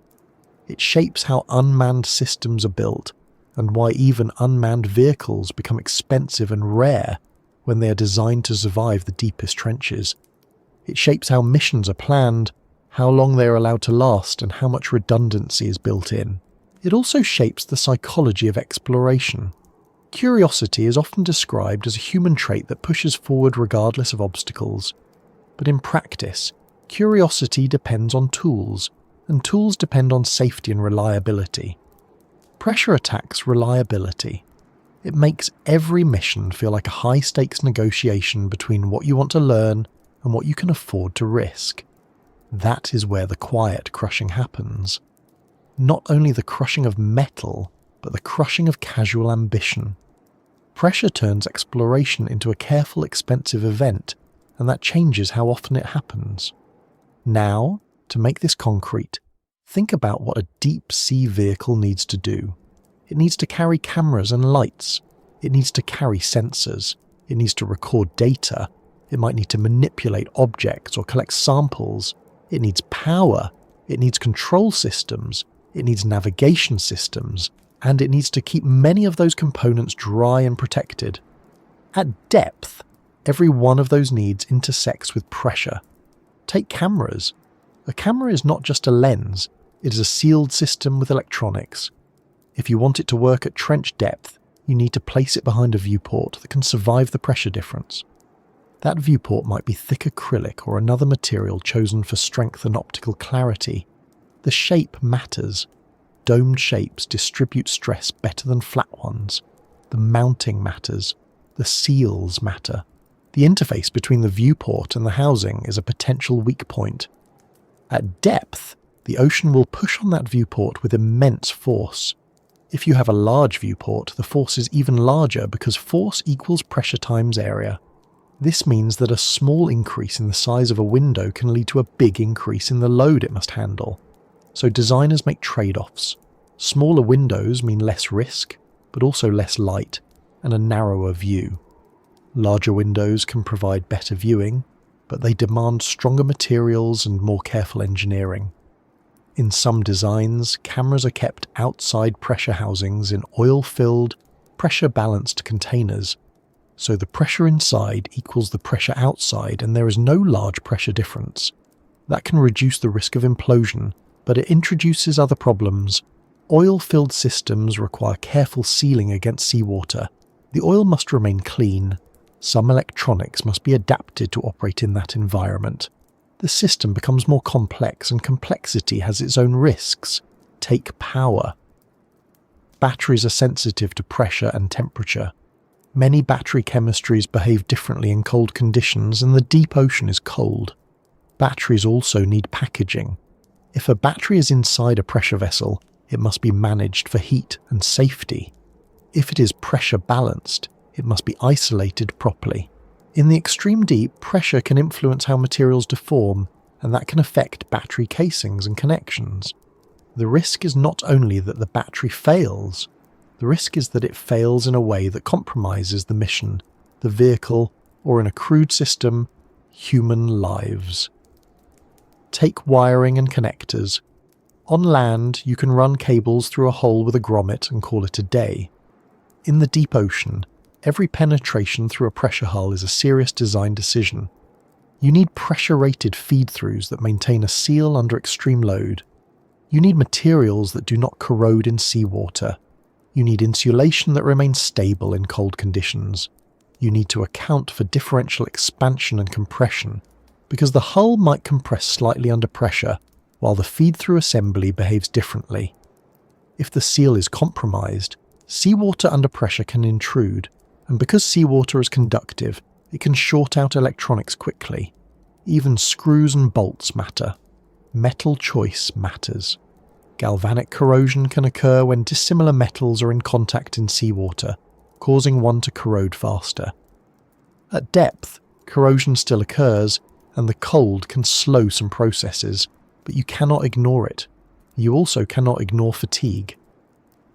It shapes how unmanned systems are built and why even unmanned vehicles become expensive and rare when they are designed to survive the deepest trenches. It shapes how missions are planned, how long they are allowed to last, and how much redundancy is built in. It also shapes the psychology of exploration. Curiosity is often described as a human trait that pushes forward regardless of obstacles. But in practice, curiosity depends on tools, and tools depend on safety and reliability. Pressure attacks reliability. It makes every mission feel like a high-stakes negotiation between what you want to learn and what you can afford to risk. That is where the quiet crushing happens. Not only the crushing of metal, but the crushing of casual ambition. Pressure turns exploration into a careful, expensive event, and that changes how often it happens. Now, to make this concrete, think about what a deep-sea vehicle needs to do. It needs to carry cameras and lights. It needs to carry sensors. It needs to record data. It might need to manipulate objects or collect samples. It needs power. It needs control systems. It needs navigation systems. And it needs to keep many of those components dry and protected. At depth, every one of those needs intersects with pressure. Take cameras. A camera is not just a lens. It is a sealed system with electronics. If you want it to work at trench depth, you need to place it behind a viewport that can survive the pressure difference. That viewport might be thick acrylic or another material chosen for strength and optical clarity. The shape matters. Domed shapes distribute stress better than flat ones. The mounting matters. The seals matter. The interface between the viewport and the housing is a potential weak point. At depth, the ocean will push on that viewport with immense force. If you have a large viewport, the force is even larger because force equals pressure times area. This means that a small increase in the size of a window can lead to a big increase in the load it must handle. So designers make trade-offs. Smaller windows mean less risk, but also less light, and a narrower view. Larger windows can provide better viewing, but they demand stronger materials and more careful engineering. In some designs, cameras are kept outside pressure housings in oil-filled, pressure-balanced containers, so the pressure inside equals the pressure outside and there is no large pressure difference. That can reduce the risk of implosion, but it introduces other problems. Oil-filled systems require careful sealing against seawater. The oil must remain clean. Some electronics must be adapted to operate in that environment. The system becomes more complex, and complexity has its own risks. Take power. Batteries are sensitive to pressure and temperature. Many battery chemistries behave differently in cold conditions, and the deep ocean is cold. Batteries also need packaging. If a battery is inside a pressure vessel, it must be managed for heat and safety. If it is pressure balanced, it must be isolated properly. In the extreme deep, pressure can influence how materials deform, and that can affect battery casings and connections. The risk is not only that the battery fails, the risk is that it fails in a way that compromises the mission, the vehicle, or in a crude system, human lives. Take wiring and connectors. On land, you can run cables through a hole with a grommet and call it a day. In the deep ocean, every penetration through a pressure hull is a serious design decision. You need pressure-rated feed-throughs that maintain a seal under extreme load. You need materials that do not corrode in seawater. You need insulation that remains stable in cold conditions. You need to account for differential expansion and compression, because the hull might compress slightly under pressure, while the feed-through assembly behaves differently. If the seal is compromised, seawater under pressure can intrude, and because seawater is conductive, it can short out electronics quickly. Even screws and bolts matter. Metal choice matters. Galvanic corrosion can occur when dissimilar metals are in contact in seawater, causing one to corrode faster. At depth, corrosion still occurs, and the cold can slow some processes, but you cannot ignore it. You also cannot ignore fatigue.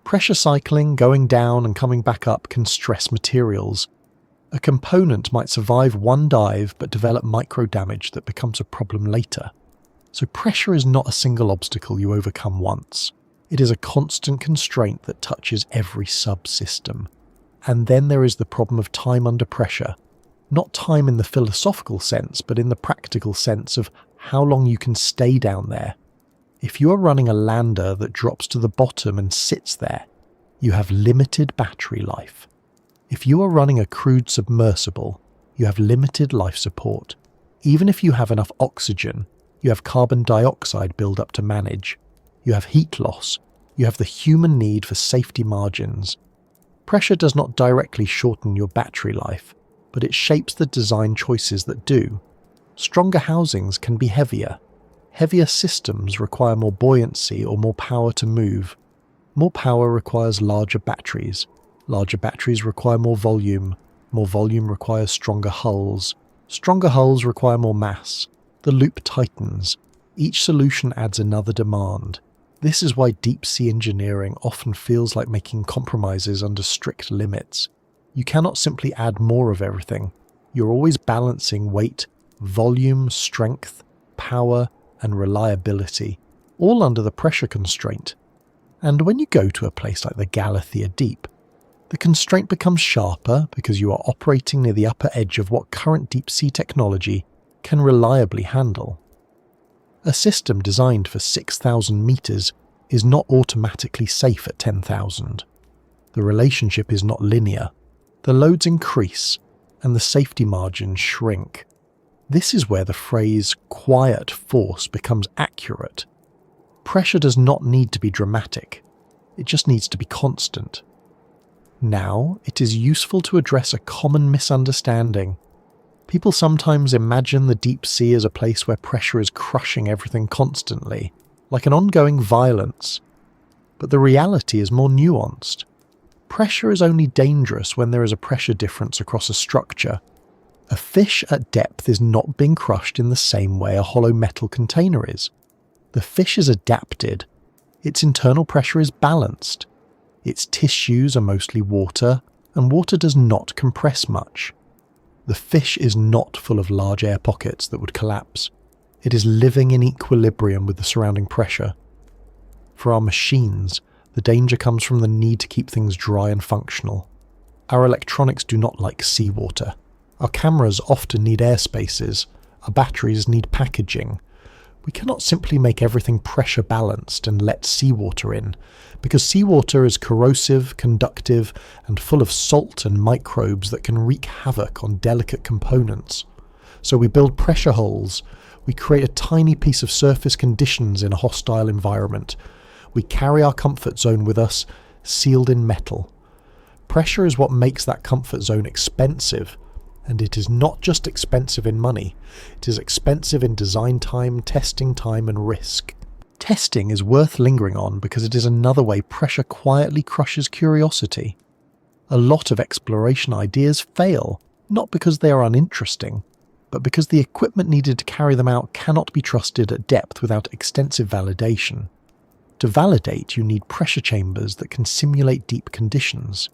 Pressure cycling, going down and coming back up, can stress materials. A component might survive one dive but develop micro damage that becomes a problem later. So pressure is not a single obstacle you overcome once. It is a constant constraint that touches every subsystem. And then there is the problem of time under pressure. Not time in the philosophical sense, but in the practical sense of how long you can stay down there. If you are running a lander that drops to the bottom and sits there, you have limited battery life. If you are running a crude submersible, you have limited life support. Even if you have enough oxygen, you have carbon dioxide build-up to manage. You have heat loss. You have the human need for safety margins. Pressure does not directly shorten your battery life, but it shapes the design choices that do. Stronger housings can be heavier. Heavier systems require more buoyancy or more power to move. More power requires larger batteries. Larger batteries require more volume. More volume requires stronger hulls. Stronger hulls require more mass. The loop tightens. Each solution adds another demand. This is why deep-sea engineering often feels like making compromises under strict limits. You cannot simply add more of everything. You're always balancing weight, volume, strength, power, and reliability, all under the pressure constraint. And when you go to a place like the Galathea Deep, the constraint becomes sharper because you are operating near the upper edge of what current deep-sea technology can reliably handle. A system designed for 6,000 meters is not automatically safe at 10,000. The relationship is not linear. The loads increase. and the safety margins shrink. This is where the phrase quiet force becomes accurate. Pressure does not need to be dramatic, it just needs to be constant. Now, it is useful to address a common misunderstanding. People sometimes imagine the deep sea as a place where pressure is crushing everything constantly, like an ongoing violence. But the reality is more nuanced. Pressure is only dangerous when there is a pressure difference across a structure. A fish at depth is not being crushed in the same way a hollow metal container is. The fish is adapted. Its internal pressure is balanced. Its tissues are mostly water, and water does not compress much. The fish is not full of large air pockets that would collapse. It is living in equilibrium with the surrounding pressure. For our machines, the danger comes from the need to keep things dry and functional. Our electronics do not like seawater. Our cameras often need air spaces. Our batteries need packaging. We cannot simply make everything pressure balanced and let seawater in, because seawater is corrosive, conductive, and full of salt and microbes that can wreak havoc on delicate components. So we build pressure holes. We create a tiny piece of surface conditions in a hostile environment. We carry our comfort zone with us, sealed in metal. Pressure is what makes that comfort zone expensive. And it is not just expensive in money, it is expensive in design time, testing time, and risk. Testing is worth lingering on because it is another way pressure quietly crushes curiosity. A lot of exploration ideas fail, not because they are uninteresting, but because the equipment needed to carry them out cannot be trusted at depth without extensive validation. To validate, you need pressure chambers that can simulate deep conditions.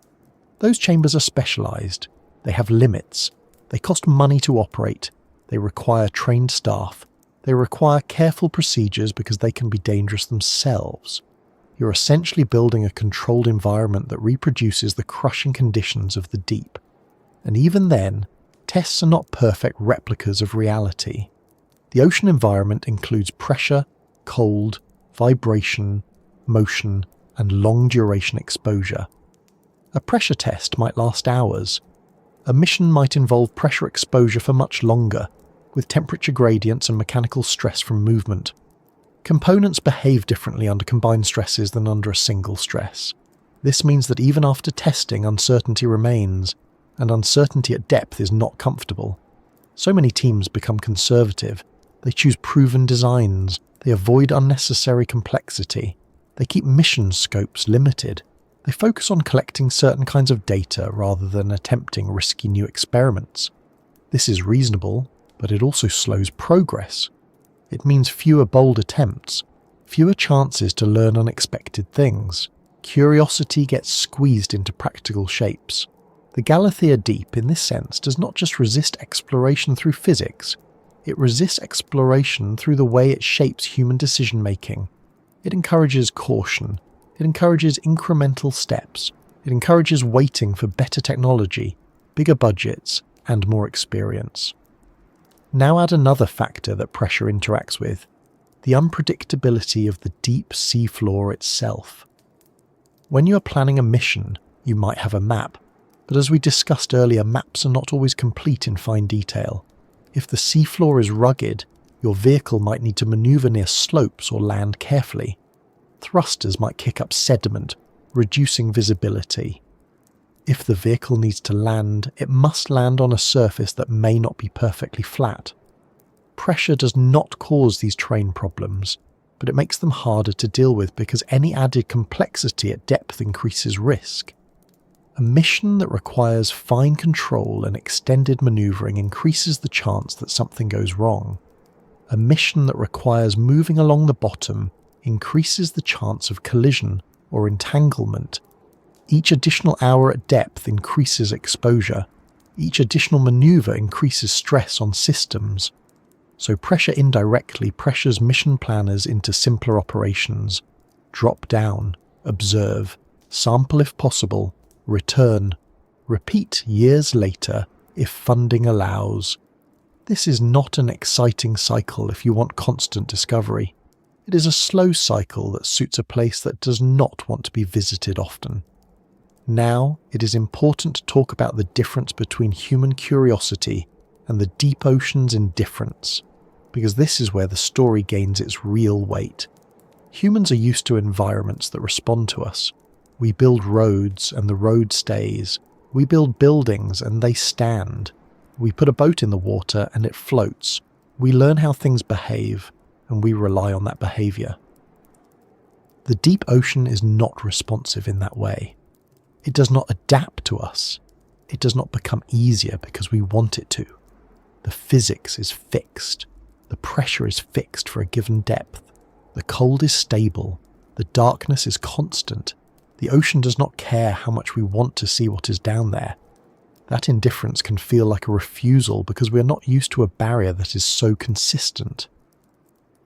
Those chambers are specialized. They have limits. They cost money to operate, they require trained staff, they require careful procedures because they can be dangerous themselves. You're essentially building a controlled environment that reproduces the crushing conditions of the deep. And even then, tests are not perfect replicas of reality. The ocean environment includes pressure, cold, vibration, motion, and long-duration exposure. A pressure test might last hours. A mission might involve pressure exposure for much longer, with temperature gradients and mechanical stress from movement. Components behave differently under combined stresses than under a single stress. This means that even after testing, uncertainty remains, and uncertainty at depth is not comfortable. So many teams become conservative. They choose proven designs. They avoid unnecessary complexity. They keep mission scopes limited. They focus on collecting certain kinds of data rather than attempting risky new experiments. This is reasonable, but it also slows progress. It means fewer bold attempts, fewer chances to learn unexpected things. Curiosity gets squeezed into practical shapes. The Galathea Deep, in this sense, does not just resist exploration through physics, it resists exploration through the way it shapes human decision-making. It encourages caution. It encourages incremental steps. It encourages waiting for better technology, bigger budgets, and more experience. Now add another factor that pressure interacts with, the unpredictability of the deep seafloor itself. When you are planning a mission, you might have a map, but as we discussed earlier, maps are not always complete in fine detail. If the seafloor is rugged, your vehicle might need to maneuver near slopes or land carefully. Thrusters might kick up sediment, reducing visibility. If the vehicle needs to land, it must land on a surface that may not be perfectly flat. Pressure does not cause these terrain problems, but it makes them harder to deal with because any added complexity at depth increases risk. A mission that requires fine control and extended maneuvering increases the chance that something goes wrong. A mission that requires moving along the bottom increases the chance of collision or entanglement. Each additional hour at depth increases exposure. Each additional maneuver increases stress on systems. So pressure indirectly pressures mission planners into simpler operations. Drop down, observe, sample if possible, return, repeat years later if funding allows. This is not an exciting cycle if you want constant discovery. It is a slow cycle that suits a place that does not want to be visited often. Now, it is important to talk about the difference between human curiosity and the deep ocean's indifference, because this is where the story gains its real weight. Humans are used to environments that respond to us. We build roads and the road stays. We build buildings and they stand. We put a boat in the water and it floats. We learn how things behave and we rely on that behaviour. The deep ocean is not responsive in that way. It does not adapt to us. It does not become easier because we want it to. The physics is fixed. The pressure is fixed for a given depth. The cold is stable. The darkness is constant. The ocean does not care how much we want to see what is down there. That indifference can feel like a refusal because we are not used to a barrier that is so consistent.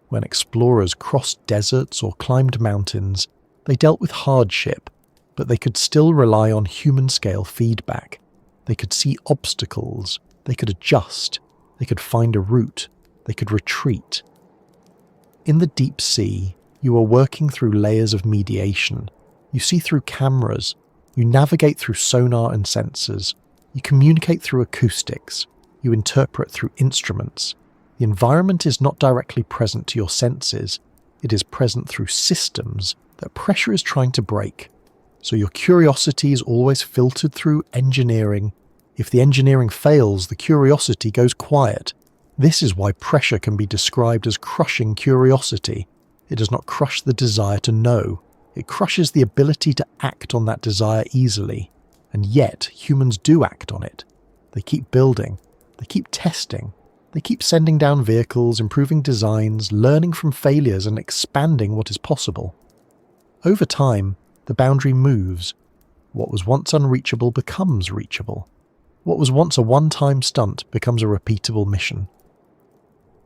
When explorers crossed deserts or climbed mountains, they dealt with hardship, but they could still rely on human-scale feedback. They could see obstacles, they could adjust, they could find a route, they could retreat. In the deep sea, you are working through layers of mediation. You see through cameras, you navigate through sonar and sensors, you communicate through acoustics, you interpret through instruments. The environment is not directly present to your senses, it is present through systems that pressure is trying to break. So your curiosity is always filtered through engineering. If the engineering fails, the curiosity goes quiet. This is why pressure can be described as crushing curiosity. It does not crush the desire to know. It crushes the ability to act on that desire easily. And yet, humans do act on it. They keep building. They keep testing. They keep sending down vehicles, improving designs, learning from failures and expanding what is possible. Over time, the boundary moves. What was once unreachable becomes reachable. What was once a one-time stunt becomes a repeatable mission.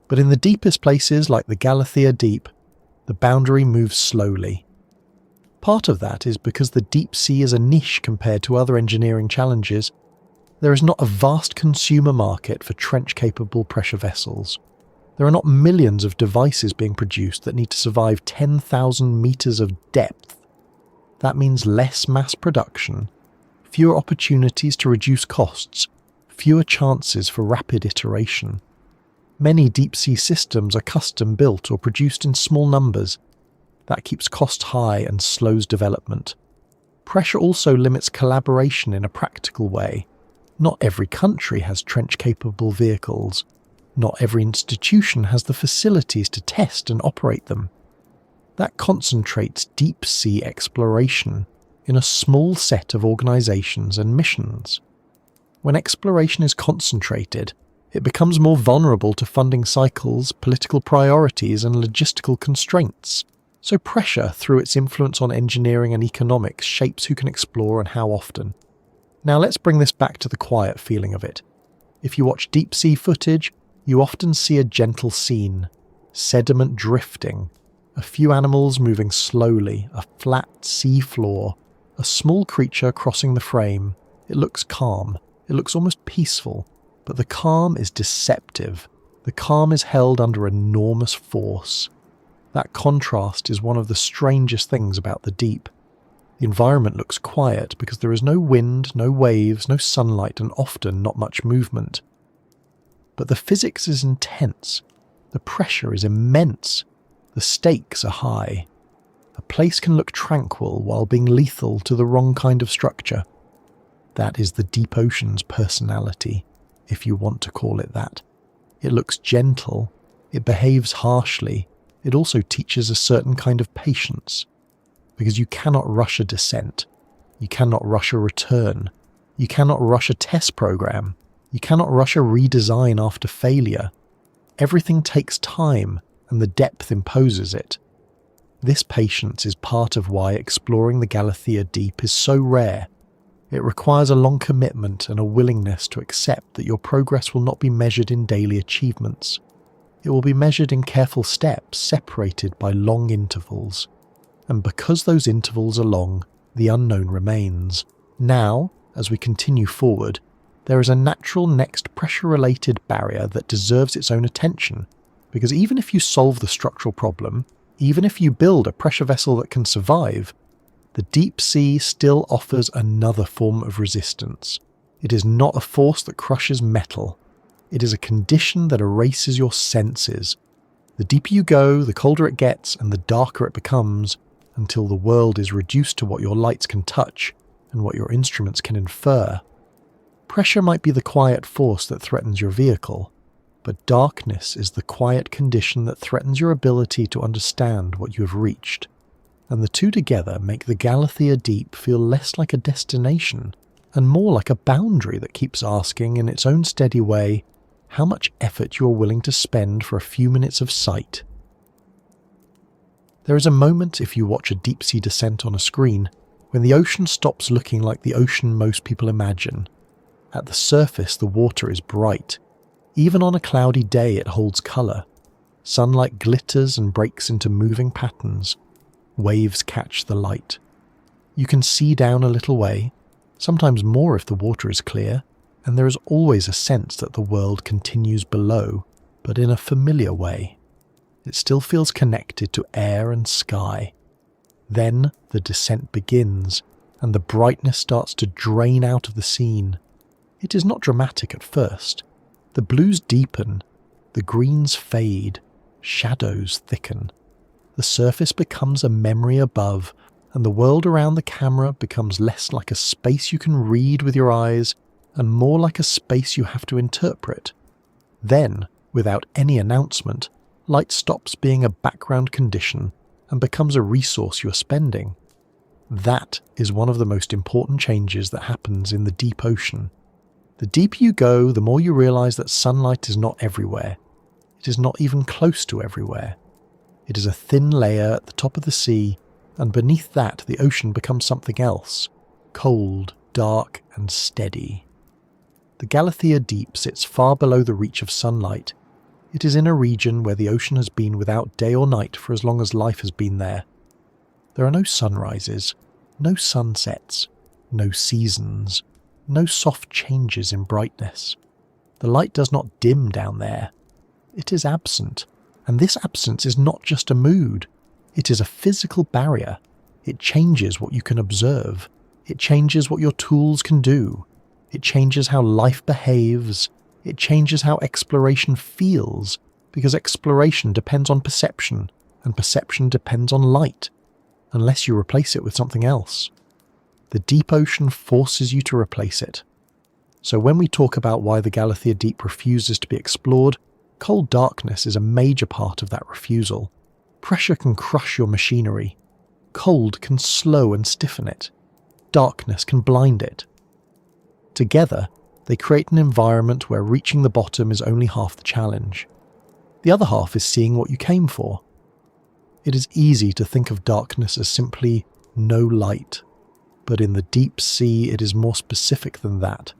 But in the deepest places like the Galathea Deep, the boundary moves slowly. Part of that is because the deep sea is a niche compared to other engineering challenges. There is not a vast consumer market for trench-capable pressure vessels. There are not millions of devices being produced that need to survive 10,000 meters of depth. That means less mass production, fewer opportunities to reduce costs, fewer chances for rapid iteration. Many deep-sea systems are custom-built or produced in small numbers. That keeps costs high and slows development. Pressure also limits collaboration in a practical way. Not every country has trench-capable vehicles. Not every institution has the facilities to test and operate them. That concentrates deep-sea exploration in a small set of organisations and missions. When exploration is concentrated, it becomes more vulnerable to funding cycles, political priorities and logistical constraints. So pressure, through its influence on engineering and economics, shapes who can explore and how often. Now let's bring this back to the quiet feeling of it. If you watch deep-sea footage, you often see a gentle scene, sediment drifting, a few animals moving slowly, a flat sea floor, a small creature crossing the frame. It looks calm, it looks almost peaceful, but the calm is deceptive. The calm is held under enormous force. That contrast is one of the strangest things about the deep. The environment looks quiet because there is no wind, no waves, no sunlight, and often not much movement. But the physics is intense. The pressure is immense. The stakes are high. A place can look tranquil while being lethal to the wrong kind of structure. That is the deep ocean's personality, if you want to call it that. It looks gentle. It behaves harshly. It also teaches a certain kind of patience. Because you cannot rush a descent. You cannot rush a return. You cannot rush a test program. You cannot rush a redesign after failure. Everything takes time, and the depth imposes it. This patience is part of why exploring the Galathea Deep is so rare. It requires a long commitment and a willingness to accept that your progress will not be measured in daily achievements. It will be measured in careful steps separated by long intervals. And because those intervals are long, the unknown remains. Now, as we continue forward, there is a natural next pressure-related barrier that deserves its own attention, because even if you solve the structural problem, even if you build a pressure vessel that can survive, the the deep sea still offers another form of resistance. It is not a force that crushes metal. It is a condition that erases your senses. The deeper you go, the colder it gets and the darker it becomes, until the world is reduced to what your lights can touch and what your instruments can infer. Pressure might be the quiet force that threatens your vehicle, but darkness is the quiet condition that threatens your ability to understand what you have reached. And the two together make the Galathea Deep feel less like a destination and more like a boundary that keeps asking in its own steady way how much effort you are willing to spend for a few minutes of sight. There is a moment, if you watch a deep-sea descent on a screen, when the ocean stops looking like the ocean most people imagine. At the surface, the water is bright. Even on a cloudy day, it holds colour. Sunlight glitters and breaks into moving patterns. Waves catch the light. You can see down a little way, sometimes more if the water is clear, and there is always a sense that the world continues below, but in a familiar way. It still feels connected to air and sky. Then the descent begins, and the brightness starts to drain out of the scene. It is not dramatic at first. The blues deepen, the greens fade, shadows thicken. The surface becomes a memory above, and the world around the camera becomes less like a space you can read with your eyes and more like a space you have to interpret. Then, without any announcement, light stops being a background condition and becomes a resource you are spending. That is one of the most important changes that happens in the deep ocean. The deeper you go, the more you realise that sunlight is not everywhere. It is not even close to everywhere. It is a thin layer at the top of the sea, and beneath that the ocean becomes something else, cold, dark and steady. The Galathea Deep sits far below the reach of sunlight. It is in a region where the ocean has been without day or night for as long as life has been there. There are no sunrises, no sunsets, no seasons, no soft changes in brightness. The light does not dim down there. It is absent, and this absence is not just a mood. It is a physical barrier. It changes what you can observe. It changes what your tools can do. It changes how life behaves. It changes how exploration feels, because exploration depends on perception, and perception depends on light, unless you replace it with something else. The deep ocean forces you to replace it. So when we talk about why the Galathea Deep refuses to be explored, cold darkness is a major part of that refusal. Pressure can crush your machinery. Cold can slow and stiffen it. Darkness can blind it. Together, they create an environment where reaching the bottom is only half the challenge. The other half is seeing what you came for. It is easy to think of darkness as simply no light, but in the deep sea it is more specific than that.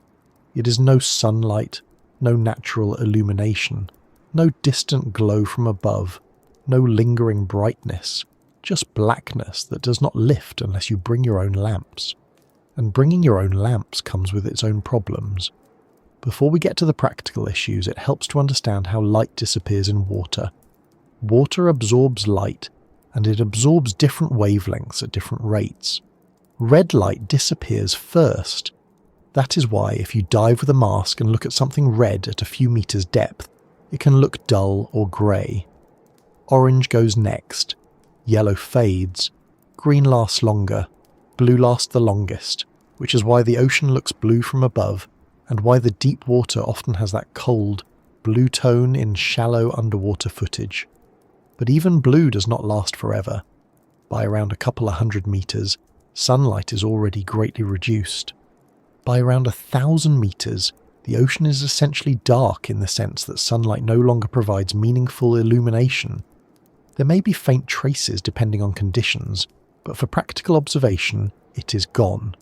It is no sunlight, no natural illumination, no distant glow from above, no lingering brightness, just blackness that does not lift unless you bring your own lamps. And bringing your own lamps comes with its own problems. Before we get to the practical issues, it helps to understand how light disappears in water. Water absorbs light, and it absorbs different wavelengths at different rates. Red light disappears first. That is why if you dive with a mask and look at something red at a few meters depth, it can look dull or grey. Orange goes next, yellow fades, green lasts longer, blue lasts the longest, which is why the ocean looks blue from above, and why the deep water often has that cold, blue tone in shallow underwater footage. But even blue does not last forever. By around a couple of 100 meters, sunlight is already greatly reduced. By around 1,000 meters, the ocean is essentially dark in the sense that sunlight no longer provides meaningful illumination. There may be faint traces depending on conditions, but for practical observation, it is gone.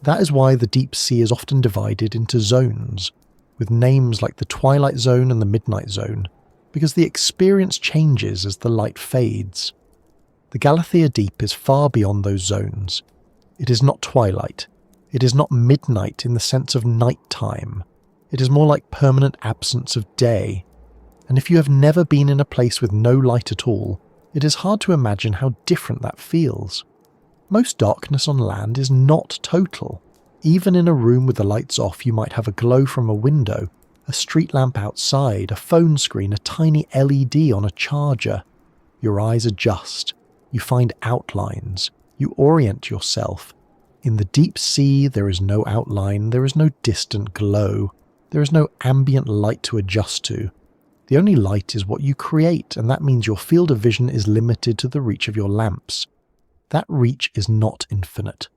That is why the deep sea is often divided into zones, with names like the twilight zone and the midnight zone, because the experience changes as the light fades. The Galathea Deep is far beyond those zones. It is not twilight. It is not midnight in the sense of night time. It is more like permanent absence of day. And if you have never been in a place with no light at all, it is hard to imagine how different that feels. Most darkness on land is not total. Even in a room with the lights off, you might have a glow from a window, a street lamp outside, a phone screen, a tiny LED on a charger. Your eyes adjust. You find outlines. You orient yourself. In the deep sea, there is no outline, there is no distant glow, there is no ambient light to adjust to. The only light is what you create, and that means your field of vision is limited to the reach of your lamps. That reach is not infinite.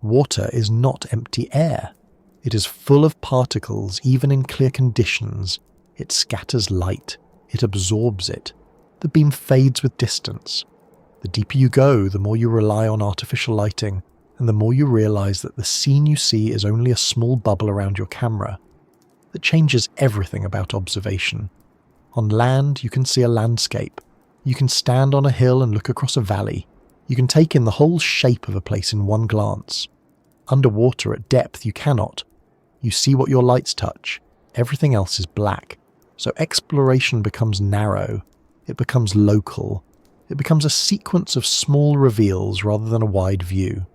Water is not empty air. It is full of particles, even in clear conditions. It scatters light. It absorbs it. The beam fades with distance. The deeper you go, the more you rely on artificial lighting, and the more you realize that the scene you see is only a small bubble around your camera. That changes everything about observation. On land, you can see a landscape. You can stand on a hill and look across a valley. You can take in the whole shape of a place in one glance. Underwater at depth, you cannot. You see what your lights touch. Everything else is black. So exploration becomes narrow. It becomes local. It becomes a sequence of small reveals rather than a wide view.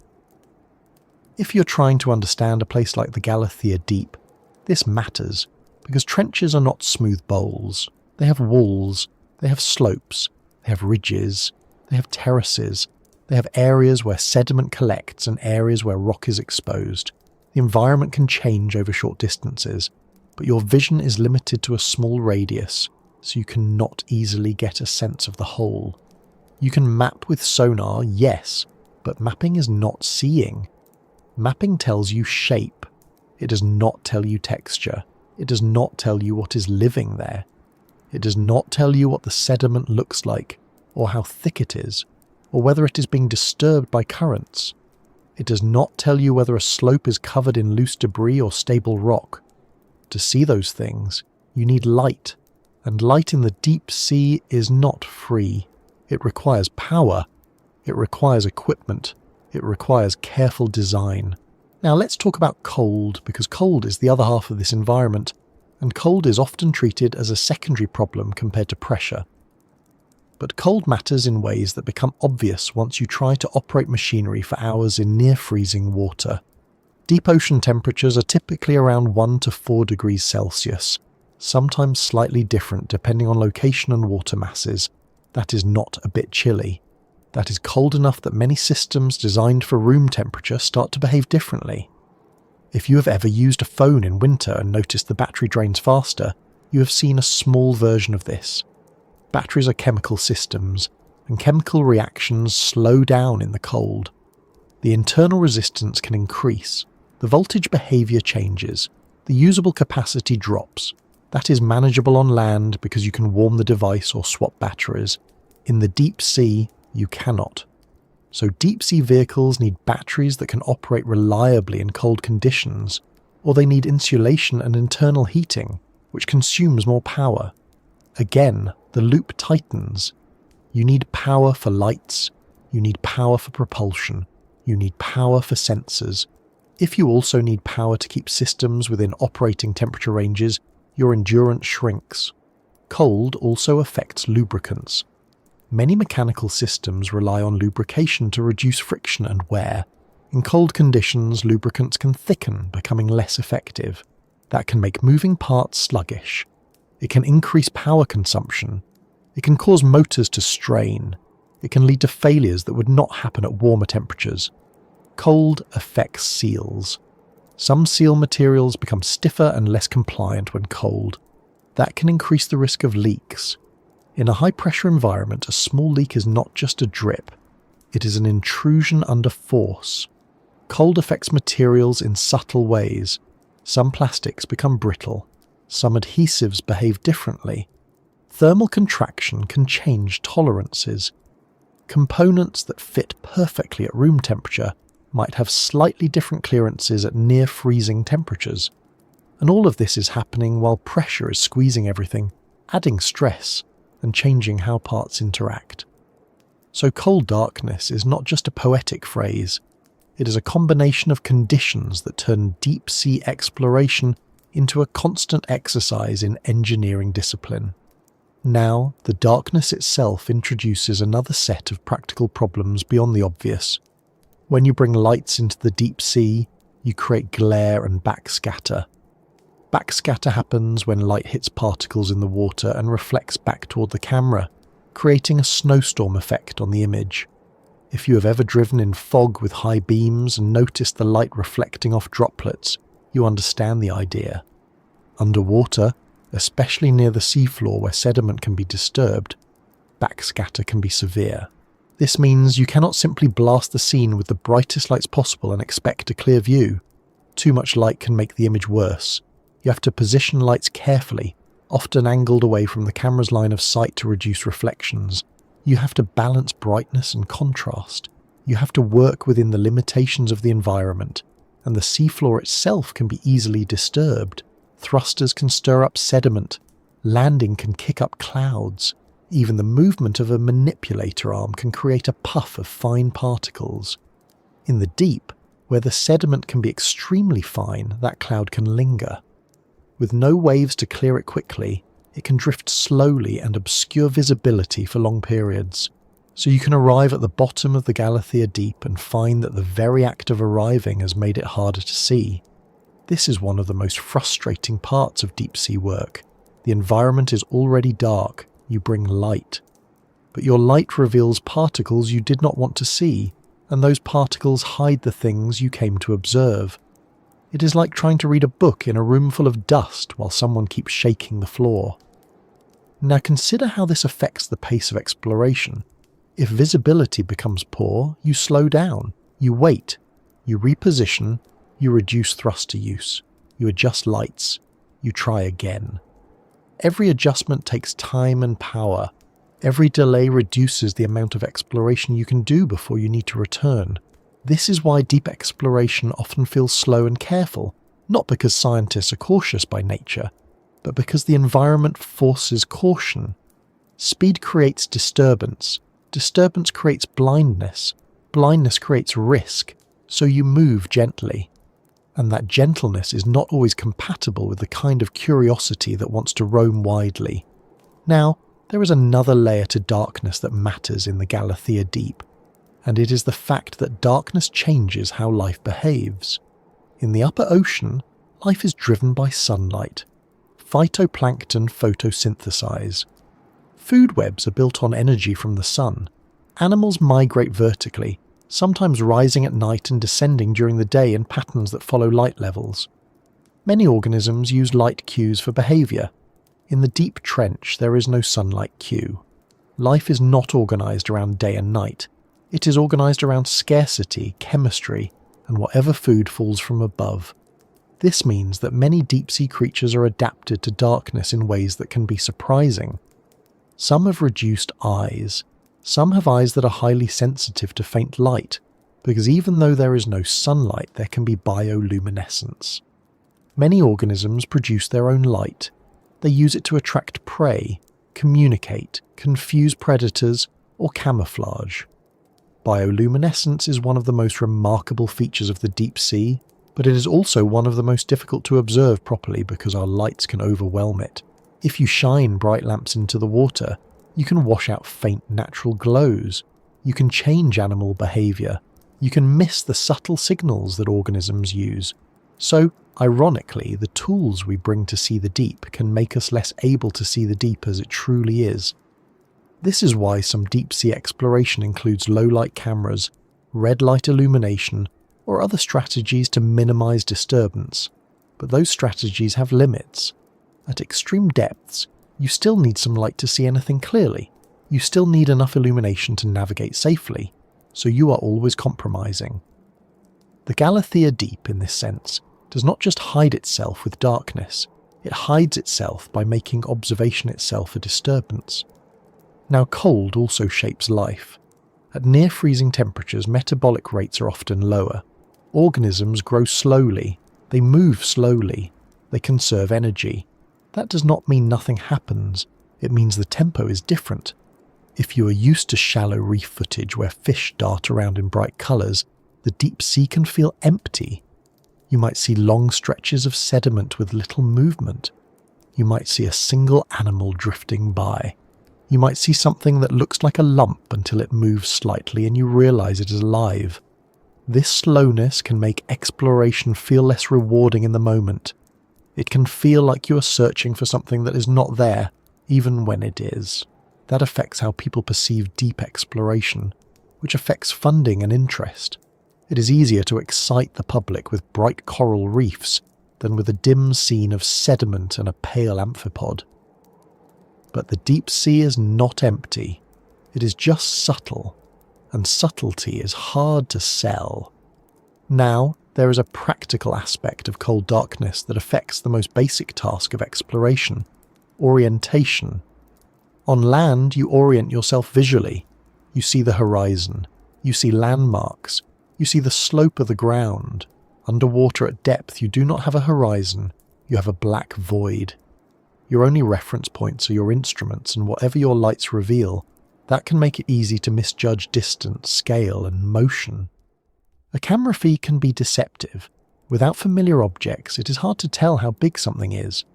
If you're trying to understand a place like the Galathea Deep, this matters, because trenches are not smooth bowls. They have walls, they have slopes, they have ridges, they have terraces, they have areas where sediment collects and areas where rock is exposed. The environment can change over short distances, but your vision is limited to a small radius, so you cannot easily get a sense of the whole. You can map with sonar, yes, but mapping is not seeing. Mapping tells you shape. It does not tell you texture. It does not tell you what is living there. It does not tell you what the sediment looks like, or how thick it is, or whether it is being disturbed by currents. It does not tell you whether a slope is covered in loose debris or stable rock. To see those things, you need light, and light in the deep sea is not free. It requires power. It requires equipment. It requires careful design. Now let's talk about cold, because cold is the other half of this environment, and cold is often treated as a secondary problem compared to pressure. But cold matters in ways that become obvious once you try to operate machinery for hours in near-freezing water. Deep ocean temperatures are typically around 1 to 4 degrees Celsius, sometimes slightly different depending on location and water masses. That is not a bit chilly. That is cold enough that many systems designed for room temperature start to behave differently. If you have ever used a phone in winter and noticed the battery drains faster, you have seen a small version of this. Batteries are chemical systems, and chemical reactions slow down in the cold. The internal resistance can increase, the voltage behavior changes, the usable capacity drops. That is manageable on land because you can warm the device or swap batteries. In the deep sea, you cannot. So deep-sea vehicles need batteries that can operate reliably in cold conditions, or they need insulation and internal heating, which consumes more power. Again, the loop tightens. You need power for lights, you need power for propulsion, you need power for sensors. If you also need power to keep systems within operating temperature ranges, your endurance shrinks. Cold also affects lubricants. Many mechanical systems rely on lubrication to reduce friction and wear. In cold conditions, lubricants can thicken, becoming less effective. That can make moving parts sluggish. It can increase power consumption. It can cause motors to strain. It can lead to failures that would not happen at warmer temperatures. Cold affects seals. Some seal materials become stiffer and less compliant when cold. That can increase the risk of leaks. In a high-pressure environment, a small leak is not just a drip. It is an intrusion under force. Cold affects materials in subtle ways. Some plastics become brittle. Some adhesives behave differently. Thermal contraction can change tolerances. Components that fit perfectly at room temperature might have slightly different clearances at near-freezing temperatures. And all of this is happening while pressure is squeezing everything, adding stress, and changing how parts interact. So cold darkness is not just a poetic phrase. It is a combination of conditions that turn deep-sea exploration into a constant exercise in engineering discipline. Now, the darkness itself introduces another set of practical problems beyond the obvious. When you bring lights into the deep sea, you create glare and backscatter. Backscatter happens when light hits particles in the water and reflects back toward the camera, creating a snowstorm effect on the image. If you have ever driven in fog with high beams and noticed the light reflecting off droplets, you understand the idea. Underwater, especially near the seafloor where sediment can be disturbed, backscatter can be severe. This means you cannot simply blast the scene with the brightest lights possible and expect a clear view. Too much light can make the image worse. You have to position lights carefully, often angled away from the camera's line of sight to reduce reflections. You have to balance brightness and contrast. You have to work within the limitations of the environment, and the seafloor itself can be easily disturbed. Thrusters can stir up sediment. Landing can kick up clouds. Even the movement of a manipulator arm can create a puff of fine particles. In the deep, where the sediment can be extremely fine, that cloud can linger. With no waves to clear it quickly, it can drift slowly and obscure visibility for long periods. So you can arrive at the bottom of the Galathea Deep and find that the very act of arriving has made it harder to see. This is one of the most frustrating parts of deep sea work. The environment is already dark. You bring light. But your light reveals particles you did not want to see, and those particles hide the things you came to observe. It is like trying to read a book in a room full of dust while someone keeps shaking the floor. Now consider how this affects the pace of exploration. If visibility becomes poor, you slow down, you wait, you reposition, you reduce thruster use, you adjust lights, you try again. Every adjustment takes time and power. Every delay reduces the amount of exploration you can do before you need to return. This is why deep exploration often feels slow and careful, not because scientists are cautious by nature, but because the environment forces caution. Speed creates disturbance. Disturbance creates blindness. Blindness creates risk, so you move gently. And that gentleness is not always compatible with the kind of curiosity that wants to roam widely. Now, there is another layer to darkness that matters in the Galathea Deep, and it is the fact that darkness changes how life behaves. In the upper ocean, life is driven by sunlight. Phytoplankton photosynthesize. Food webs are built on energy from the sun. Animals migrate vertically, sometimes rising at night and descending during the day in patterns that follow light levels. Many organisms use light cues for behaviour. In the deep trench, there is no sunlight cue. Life is not organised around day and night. It is organised around scarcity, chemistry, and whatever food falls from above. This means that many deep-sea creatures are adapted to darkness in ways that can be surprising. Some have reduced eyes. Some have eyes that are highly sensitive to faint light, because even though there is no sunlight, there can be bioluminescence. Many organisms produce their own light. They use it to attract prey, communicate, confuse predators, or camouflage. Bioluminescence is one of the most remarkable features of the deep sea, but it is also one of the most difficult to observe properly because our lights can overwhelm it. If you shine bright lamps into the water, you can wash out faint natural glows. You can change animal behaviour. You can miss the subtle signals that organisms use. So, ironically, the tools we bring to see the deep can make us less able to see the deep as it truly is. This is why some deep-sea exploration includes low-light cameras, red-light illumination, or other strategies to minimise disturbance. But those strategies have limits. At extreme depths, you still need some light to see anything clearly. You still need enough illumination to navigate safely, so you are always compromising. The Galathea Deep, in this sense, does not just hide itself with darkness, it hides itself by making observation itself a disturbance. Now, cold also shapes life. At near freezing temperatures, metabolic rates are often lower. Organisms grow slowly, they move slowly, they conserve energy. That does not mean nothing happens, it means the tempo is different. If you are used to shallow reef footage where fish dart around in bright colours, the deep sea can feel empty. You might see long stretches of sediment with little movement. You might see a single animal drifting by. You might see something that looks like a lump until it moves slightly and you realise it is alive. This slowness can make exploration feel less rewarding in the moment. It can feel like you are searching for something that is not there, even when it is. That affects how people perceive deep exploration, which affects funding and interest. It is easier to excite the public with bright coral reefs than with a dim scene of sediment and a pale amphipod. But the deep sea is not empty. It is just subtle, and subtlety is hard to sell. Now, there is a practical aspect of cold darkness that affects the most basic task of exploration: orientation. On land, you orient yourself visually. You see the horizon, you see landmarks, you see the slope of the ground. Underwater at depth, you do not have a horizon, you have a black void. Your only reference points are your instruments and whatever your lights reveal. That can make it easy to misjudge distance, scale, and motion. A camera feed can be deceptive. Without familiar objects, it is hard to tell how big something is.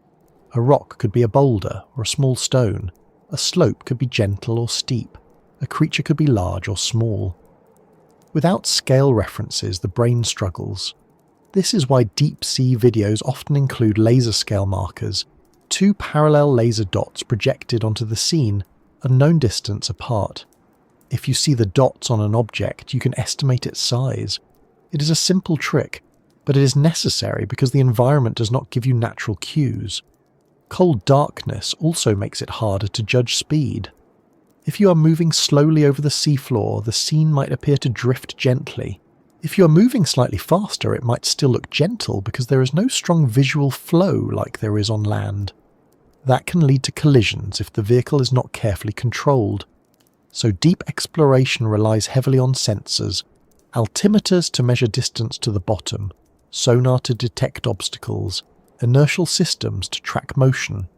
A rock could be a boulder or a small stone. A slope could be gentle or steep. A creature could be large or small. Without scale references, the brain struggles. This is why deep-sea videos often include laser scale markers, 2 parallel laser dots projected onto the scene, a known distance apart. If you see the dots on an object, you can estimate its size. It is a simple trick, but it is necessary because the environment does not give you natural cues. Cold darkness also makes it harder to judge speed. If you are moving slowly over the seafloor, the scene might appear to drift gently. If you are moving slightly faster, it might still look gentle because there is no strong visual flow like there is on land. That can lead to collisions if the vehicle is not carefully controlled. So deep exploration relies heavily on sensors, altimeters to measure distance to the bottom, sonar to detect obstacles, inertial systems to track motion.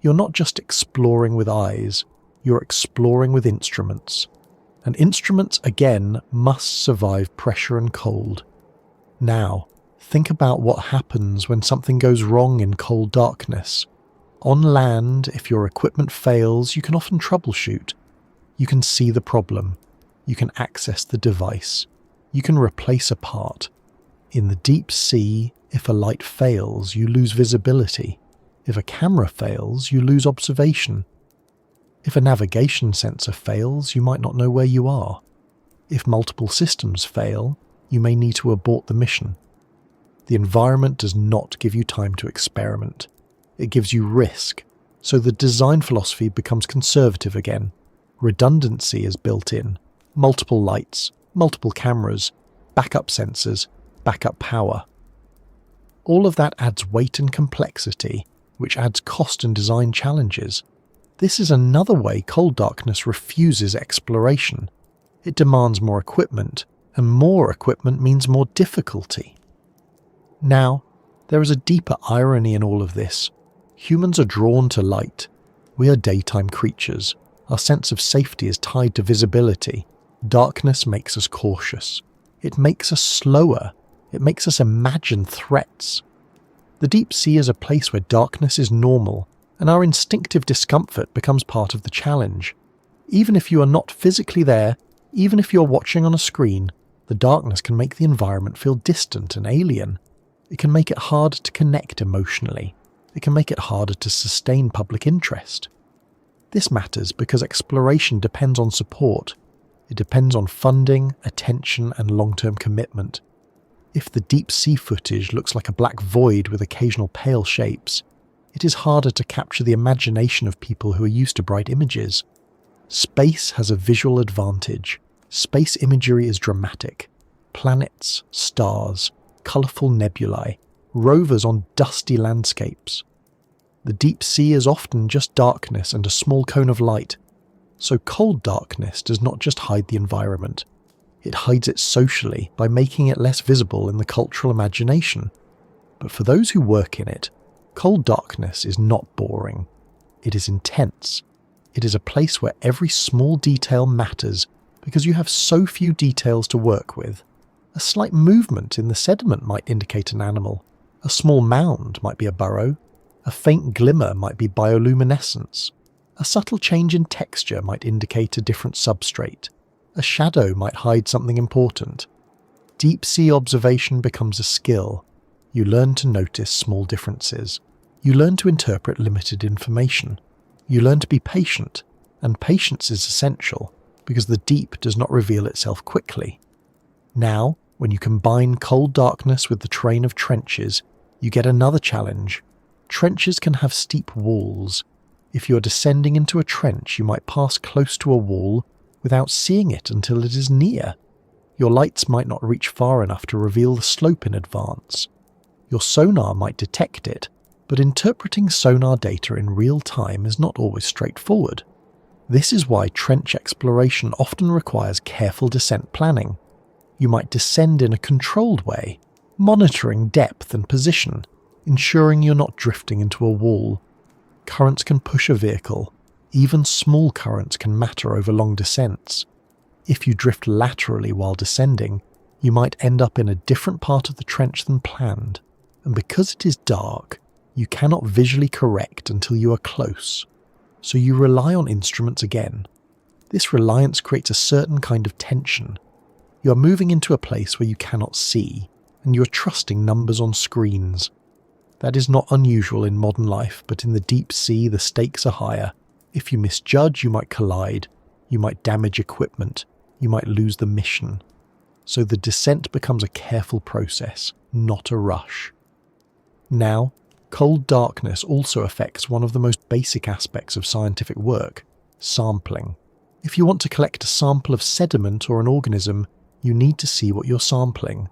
You're not just exploring with eyes, you're exploring with instruments. And instruments, again, must survive pressure and cold. Now, think about what happens when something goes wrong in cold darkness. On land, if your equipment fails, you can often troubleshoot. You can see the problem. You can access the device. You can replace a part. In the deep sea, if a light fails, you lose visibility. If a camera fails, you lose observation. If a navigation sensor fails, you might not know where you are. If multiple systems fail, you may need to abort the mission. The environment does not give you time to experiment. It gives you risk, so the design philosophy becomes conservative again. Redundancy is built in. Multiple lights, multiple cameras, backup sensors, backup power. All of that adds weight and complexity, which adds cost and design challenges. This is another way cold darkness refuses exploration. It demands more equipment, and more equipment means more difficulty. Now, there is a deeper irony in all of this. Humans are drawn to light. We are daytime creatures. Our sense of safety is tied to visibility. Darkness makes us cautious. It makes us slower. It makes us imagine threats. The deep sea is a place where darkness is normal, and our instinctive discomfort becomes part of the challenge. Even if you are not physically there, even if you're watching on a screen, the darkness can make the environment feel distant and alien. It can make it hard to connect emotionally. It can make it harder to sustain public interest. This matters because exploration depends on support. It depends on funding, attention, and long-term commitment. If the deep sea footage looks like a black void with occasional pale shapes, it is harder to capture the imagination of people who are used to bright images. Space has a visual advantage. Space imagery is dramatic. Planets, stars, colourful nebulae, rovers on dusty landscapes. The deep sea is often just darkness and a small cone of light. So cold darkness does not just hide the environment. It hides it socially by making it less visible in the cultural imagination. But for those who work in it, cold darkness is not boring. It is intense. It is a place where every small detail matters because you have so few details to work with. A slight movement in the sediment might indicate an animal. A small mound might be a burrow. A faint glimmer might be bioluminescence. A subtle change in texture might indicate a different substrate. A shadow might hide something important. Deep sea observation becomes a skill. You learn to notice small differences. You learn to interpret limited information. You learn to be patient, and patience is essential because the deep does not reveal itself quickly. Now, when you combine cold darkness with the terrain of trenches, you get another challenge. Trenches can have steep walls. If you are descending into a trench, you might pass close to a wall without seeing it until it is near. Your lights might not reach far enough to reveal the slope in advance. Your sonar might detect it, but interpreting sonar data in real time is not always straightforward. This is why trench exploration often requires careful descent planning. You might descend in a controlled way, monitoring depth and position, ensuring you're not drifting into a wall. Currents can push a vehicle. Even small currents can matter over long descents. If you drift laterally while descending, you might end up in a different part of the trench than planned, and because it is dark, you cannot visually correct until you are close, so you rely on instruments again. This reliance creates a certain kind of tension. You are moving into a place where you cannot see, and you are trusting numbers on screens. That is not unusual in modern life, but in the deep sea the stakes are higher. If you misjudge, you might collide, you might damage equipment, you might lose the mission. So the descent becomes a careful process, not a rush. Now, cold darkness also affects one of the most basic aspects of scientific work, sampling. If you want to collect a sample of sediment or an organism, you need to see what you're sampling.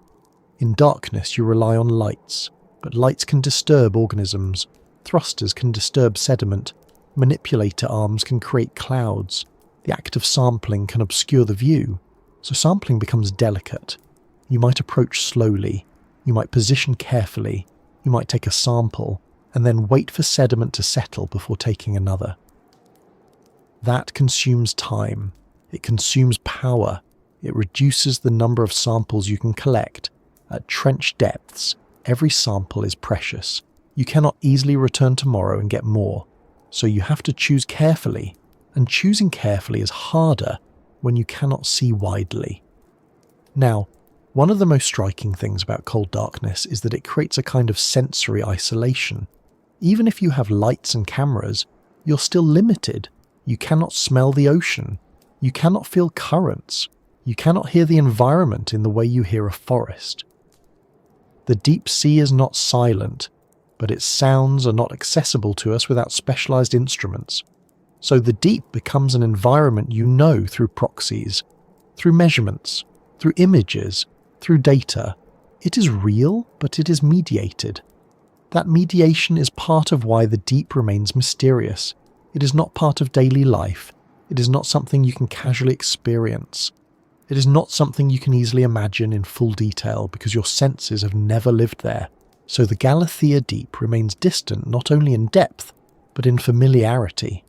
In darkness, you rely on lights, but lights can disturb organisms, thrusters can disturb sediment, manipulator arms can create clouds. The act of sampling can obscure the view, so sampling becomes delicate. You might approach slowly, you might position carefully, you might take a sample, and then wait for sediment to settle before taking another. That consumes time, it consumes power, it reduces the number of samples you can collect. At trench depths, every sample is precious. You cannot easily return tomorrow and get more, so you have to choose carefully, and choosing carefully is harder when you cannot see widely. Now, one of the most striking things about cold darkness is that it creates a kind of sensory isolation. Even if you have lights and cameras, you're still limited. You cannot smell the ocean. You cannot feel currents. You cannot hear the environment in the way you hear a forest. The deep sea is not silent, but its sounds are not accessible to us without specialized instruments. So the deep becomes an environment you know through proxies, through measurements, through images, through data. It is real, but it is mediated. That mediation is part of why the deep remains mysterious. It is not part of daily life. It is not something you can casually experience. It is not something you can easily imagine in full detail because your senses have never lived there. So the Galathea Deep remains distant not only in depth, but in familiarity.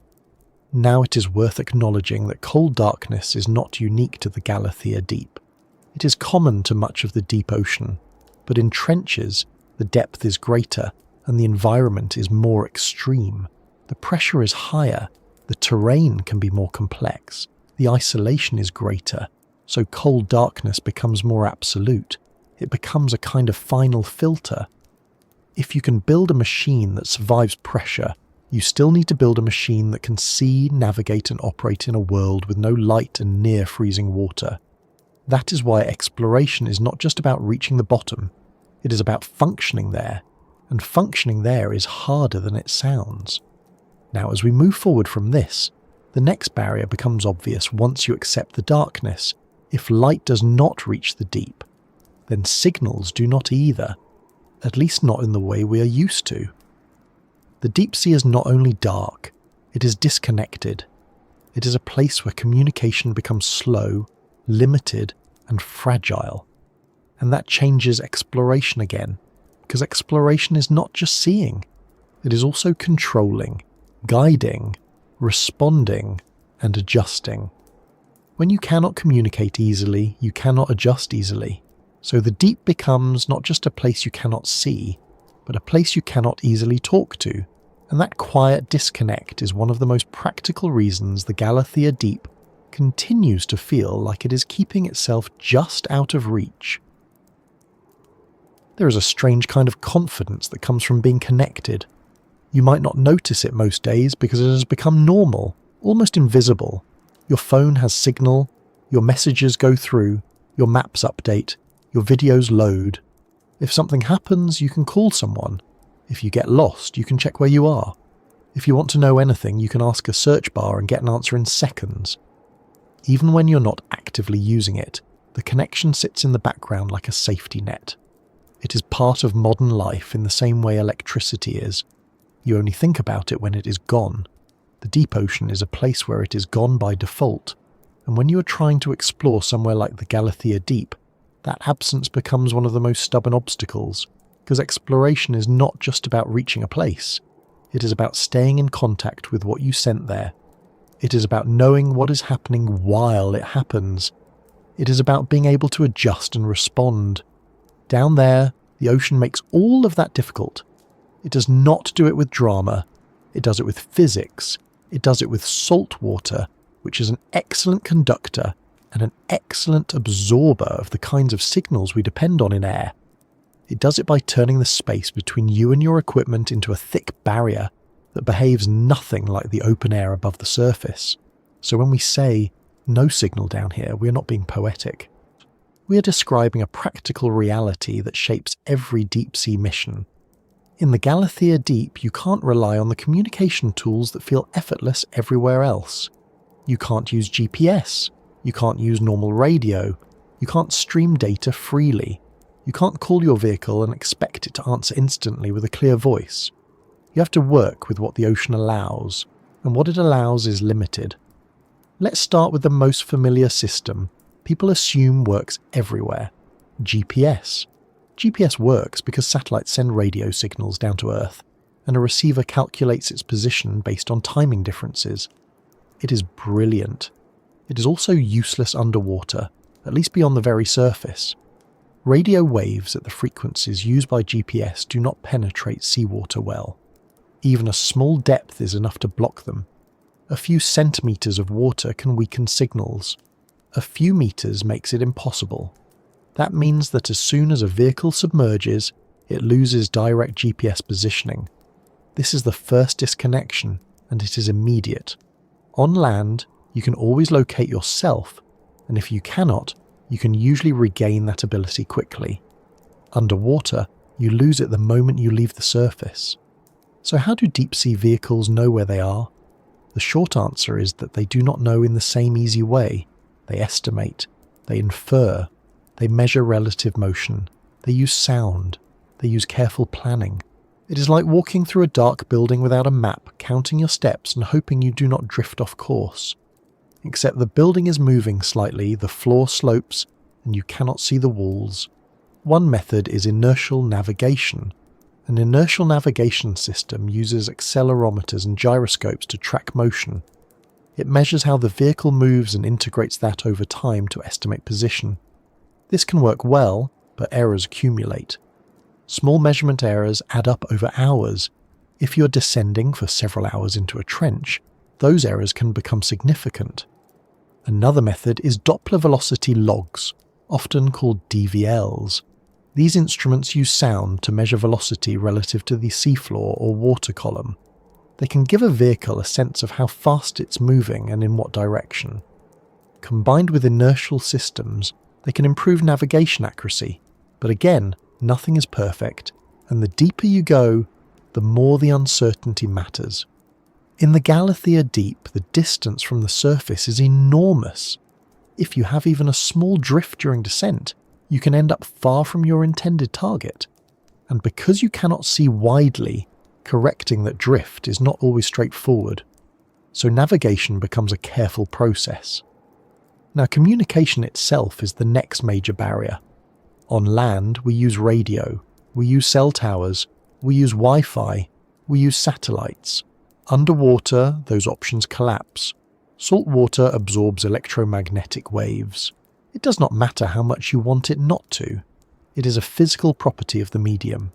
Now it is worth acknowledging that cold darkness is not unique to the Galathea Deep. It is common to much of the deep ocean, but in trenches, the depth is greater and the environment is more extreme. The pressure is higher, the terrain can be more complex, the isolation is greater, so cold darkness becomes more absolute. It becomes a kind of final filter. If you can build a machine that survives pressure, you still need to build a machine that can see, navigate and operate in a world with no light and near freezing water. That is why exploration is not just about reaching the bottom, it is about functioning there, and functioning there is harder than it sounds. Now as we move forward from this, the next barrier becomes obvious once you accept the darkness. If light does not reach the deep, then signals do not either, at least not in the way we are used to. The deep sea is not only dark, it is disconnected. It is a place where communication becomes slow, limited, and fragile. And that changes exploration again, because exploration is not just seeing, it is also controlling, guiding, responding, and adjusting. When you cannot communicate easily, you cannot adjust easily. So the deep becomes not just a place you cannot see, but a place you cannot easily talk to. And that quiet disconnect is one of the most practical reasons the Galathea Deep continues to feel like it is keeping itself just out of reach. There is a strange kind of confidence that comes from being connected. You might not notice it most days because it has become normal, almost invisible. Your phone has signal, your messages go through, your maps update, your videos load. If something happens, you can call someone. If you get lost, you can check where you are. If you want to know anything, you can ask a search bar and get an answer in seconds. Even when you're not actively using it, the connection sits in the background like a safety net. It is part of modern life in the same way electricity is. You only think about it when it is gone. The deep ocean is a place where it is gone by default, and when you are trying to explore somewhere like the Galathea Deep, that absence becomes one of the most stubborn obstacles, because exploration is not just about reaching a place. It is about staying in contact with what you sent there. It is about knowing what is happening while it happens. It is about being able to adjust and respond. Down there, the ocean makes all of that difficult. It does not do it with drama. It does it with physics. It does it with salt water, which is an excellent conductor and an excellent absorber of the kinds of signals we depend on in air. It does it by turning the space between you and your equipment into a thick barrier that behaves nothing like the open air above the surface. So when we say, no signal down here, we are not being poetic. We are describing a practical reality that shapes every deep-sea mission. In the Galathea Deep, you can't rely on the communication tools that feel effortless everywhere else. You can't use GPS. You can't use normal radio. You can't stream data freely. You can't call your vehicle and expect it to answer instantly with a clear voice. You have to work with what the ocean allows, and what it allows is limited. Let's start with the most familiar system people assume works everywhere: GPS. GPS works because satellites send radio signals down to Earth, and a receiver calculates its position based on timing differences. It is brilliant. It is also useless underwater, at least beyond the very surface. Radio waves at the frequencies used by GPS do not penetrate seawater well. Even a small depth is enough to block them. A few centimetres of water can weaken signals. A few meters makes it impossible. That means that as soon as a vehicle submerges, it loses direct GPS positioning. This is the first disconnection, and it is immediate. On land, you can always locate yourself, and if you cannot, you can usually regain that ability quickly. Underwater, you lose it the moment you leave the surface. So how do deep-sea vehicles know where they are? The short answer is that they do not know in the same easy way. They estimate, they infer, they measure relative motion, they use sound, they use careful planning. It is like walking through a dark building without a map, counting your steps and hoping you do not drift off course. Except the building is moving slightly, the floor slopes, and you cannot see the walls. One method is inertial navigation. An inertial navigation system uses accelerometers and gyroscopes to track motion. It measures how the vehicle moves and integrates that over time to estimate position. This can work well, but errors accumulate. Small measurement errors add up over hours. If you're descending for several hours into a trench, those errors can become significant. Another method is Doppler velocity logs, often called DVLs. These instruments use sound to measure velocity relative to the seafloor or water column. They can give a vehicle a sense of how fast it's moving and in what direction. Combined with inertial systems, they can improve navigation accuracy, but again, nothing is perfect, and the deeper you go, the more the uncertainty matters. In the Galathea Deep, the distance from the surface is enormous. If you have even a small drift during descent, you can end up far from your intended target. And because you cannot see widely, correcting that drift is not always straightforward. So navigation becomes a careful process. Now, communication itself is the next major barrier. On land, we use radio, we use cell towers, we use Wi-Fi, we use satellites. Underwater, those options collapse. Salt water absorbs electromagnetic waves. It does not matter how much you want it not to. It is a physical property of the medium.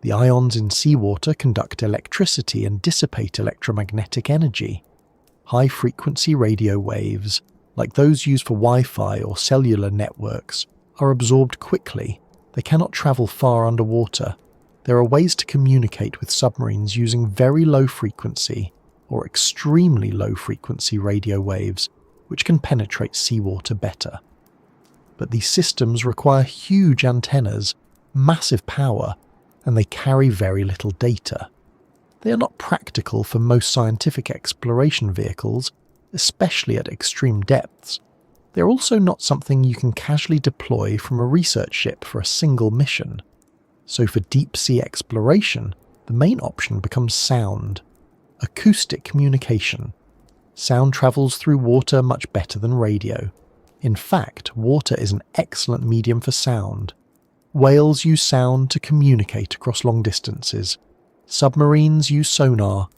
The ions in seawater conduct electricity and dissipate electromagnetic energy. High-frequency radio waves, like those used for Wi-Fi or cellular networks, are absorbed quickly. They cannot travel far underwater. There are ways to communicate with submarines using very low frequency or extremely low frequency radio waves, which can penetrate seawater better. But these systems require huge antennas, massive power, and they carry very little data. They are not practical for most scientific exploration vehicles, especially at extreme depths. They're also not something you can casually deploy from a research ship for a single mission. So for deep sea exploration, the main option becomes sound. Acoustic communication. Sound travels through water much better than radio. In fact, water is an excellent medium for sound. Whales use sound to communicate across long distances. Submarines use sonar.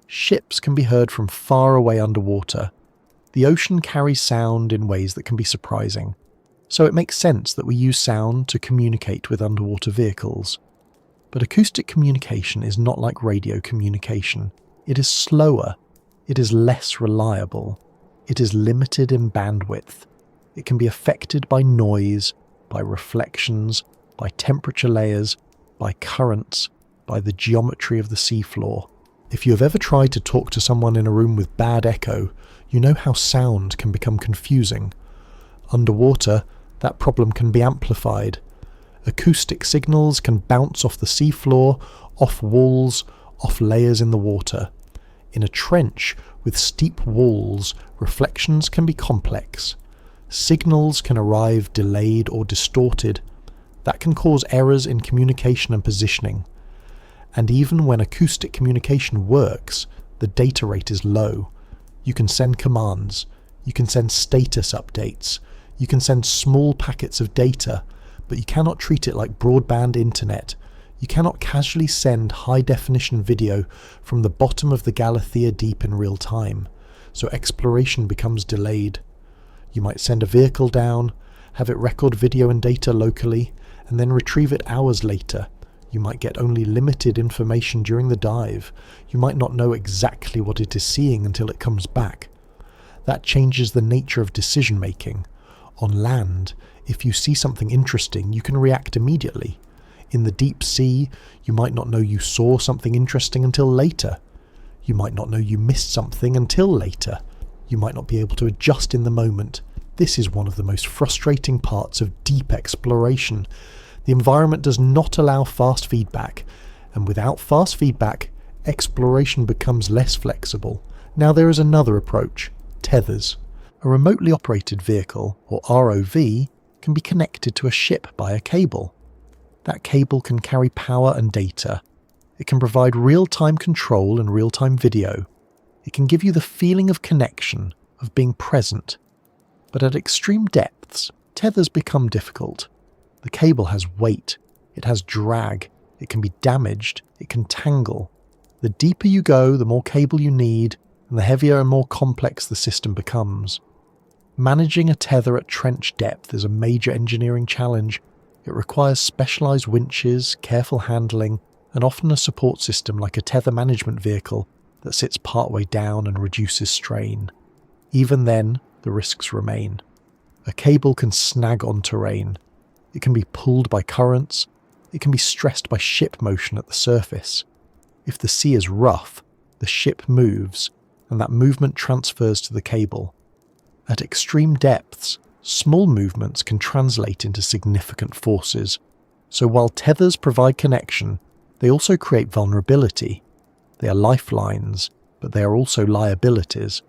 Ships can be heard from far away underwater. The ocean carries sound in ways that can be surprising, so it makes sense that we use sound to communicate with underwater vehicles. But acoustic communication is not like radio communication. It is slower. It is less reliable. It is limited in bandwidth. It can be affected by noise, by reflections, by temperature layers, by currents, by the geometry of the seafloor. If you have ever tried to talk to someone in a room with bad echo, you know how sound can become confusing. Underwater, that problem can be amplified. Acoustic signals can bounce off the seafloor, off walls, off layers in the water. In a trench with steep walls, reflections can be complex. Signals can arrive delayed or distorted. That can cause errors in communication and positioning. And even when acoustic communication works, the data rate is low. You can send commands, you can send status updates, you can send small packets of data, but you cannot treat it like broadband internet. You cannot casually send high-definition video from the bottom of the Galathea Deep in real time, so exploration becomes delayed. You might send a vehicle down, have it record video and data locally, and then retrieve it hours later. You might get only limited information during the dive. You might not know exactly what it is seeing until it comes back. That changes the nature of decision making. On land, if you see something interesting, you can react immediately. In the deep sea, you might not know you saw something interesting until later. You might not know you missed something until later. You might not be able to adjust in the moment. This is one of the most frustrating parts of deep exploration. The environment does not allow fast feedback, and without fast feedback, exploration becomes less flexible. Now there is another approach, tethers. A remotely operated vehicle, or ROV, can be connected to a ship by a cable. That cable can carry power and data. It can provide real-time control and real-time video. It can give you the feeling of connection, of being present. But at extreme depths, tethers become difficult. The cable has weight, it has drag, it can be damaged, it can tangle. The deeper you go, the more cable you need, and the heavier and more complex the system becomes. Managing a tether at trench depth is a major engineering challenge. It requires specialised winches, careful handling, and often a support system like a tether management vehicle that sits partway down and reduces strain. Even then, the risks remain. A cable can snag on terrain. It can be pulled by currents. It can be stressed by ship motion at the surface. If the sea is rough, the ship moves, and that movement transfers to the cable. At extreme depths, small movements can translate into significant forces. So while tethers provide connection, they also create vulnerability. They are lifelines, but they are also liabilities.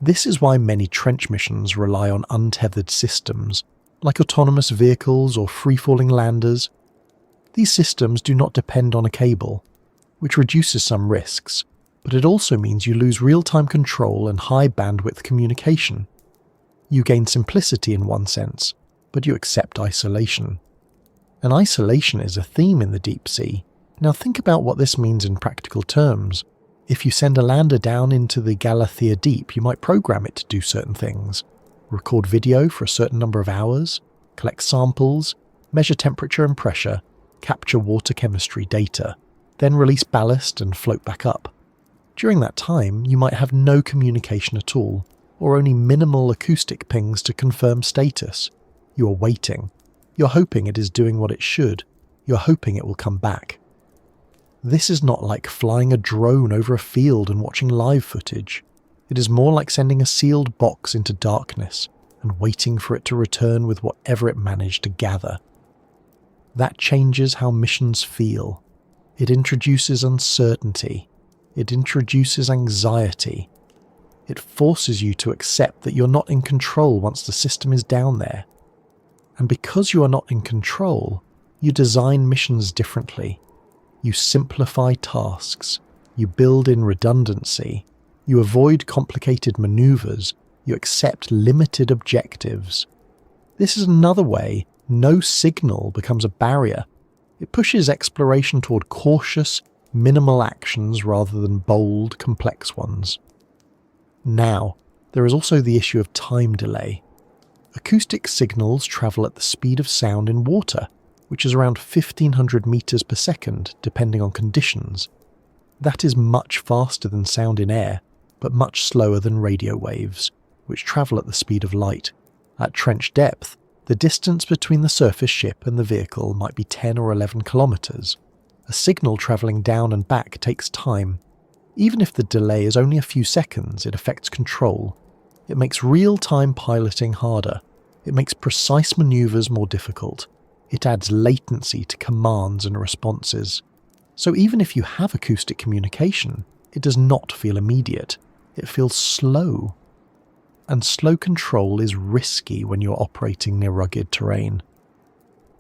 This is why many trench missions rely on untethered systems, like autonomous vehicles or free-falling landers. These systems do not depend on a cable, which reduces some risks, but it also means you lose real-time control and high-bandwidth communication. You gain simplicity in one sense, but you accept isolation. And isolation is a theme in the deep sea. Now think about what this means in practical terms. If you send a lander down into the Galathea Deep, you might program it to do certain things. Record video for a certain number of hours, collect samples, measure temperature and pressure, capture water chemistry data, then release ballast and float back up. During that time, you might have no communication at all, or only minimal acoustic pings to confirm status. You are waiting. You're hoping it is doing what it should. You're hoping it will come back. This is not like flying a drone over a field and watching live footage. It is more like sending a sealed box into darkness and waiting for it to return with whatever it managed to gather. That changes how missions feel. It introduces uncertainty. It introduces anxiety. It forces you to accept that you're not in control once the system is down there. And because you are not in control, you design missions differently. You simplify tasks. You build in redundancy. You avoid complicated maneuvers. You accept limited objectives. This is another way no signal becomes a barrier. It pushes exploration toward cautious, minimal actions rather than bold, complex ones. Now, there is also the issue of time delay. Acoustic signals travel at the speed of sound in water, which is around 1500 meters per second, depending on conditions. That is much faster than sound in air, but much slower than radio waves, which travel at the speed of light. At trench depth, the distance between the surface ship and the vehicle might be 10 or 11 kilometers. A signal travelling down and back takes time. Even if the delay is only a few seconds, it affects control. It makes real-time piloting harder. It makes precise maneuvers more difficult. It adds latency to commands and responses. So even if you have acoustic communication, it does not feel immediate. It feels slow. And slow control is risky when you're operating near rugged terrain.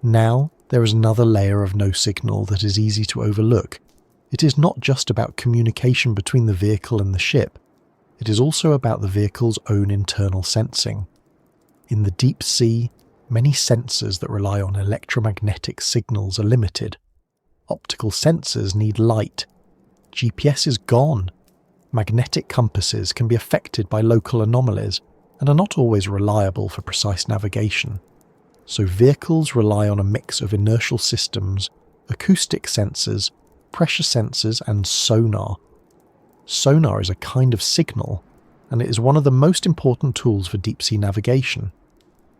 Now, there is another layer of no signal that is easy to overlook. It is not just about communication between the vehicle and the ship. It is also about the vehicle's own internal sensing. In the deep sea, many sensors that rely on electromagnetic signals are limited. Optical sensors need light. GPS is gone. Magnetic compasses can be affected by local anomalies and are not always reliable for precise navigation. So vehicles rely on a mix of inertial systems, acoustic sensors, pressure sensors, and sonar. Sonar is a kind of signal, and it is one of the most important tools for deep-sea navigation.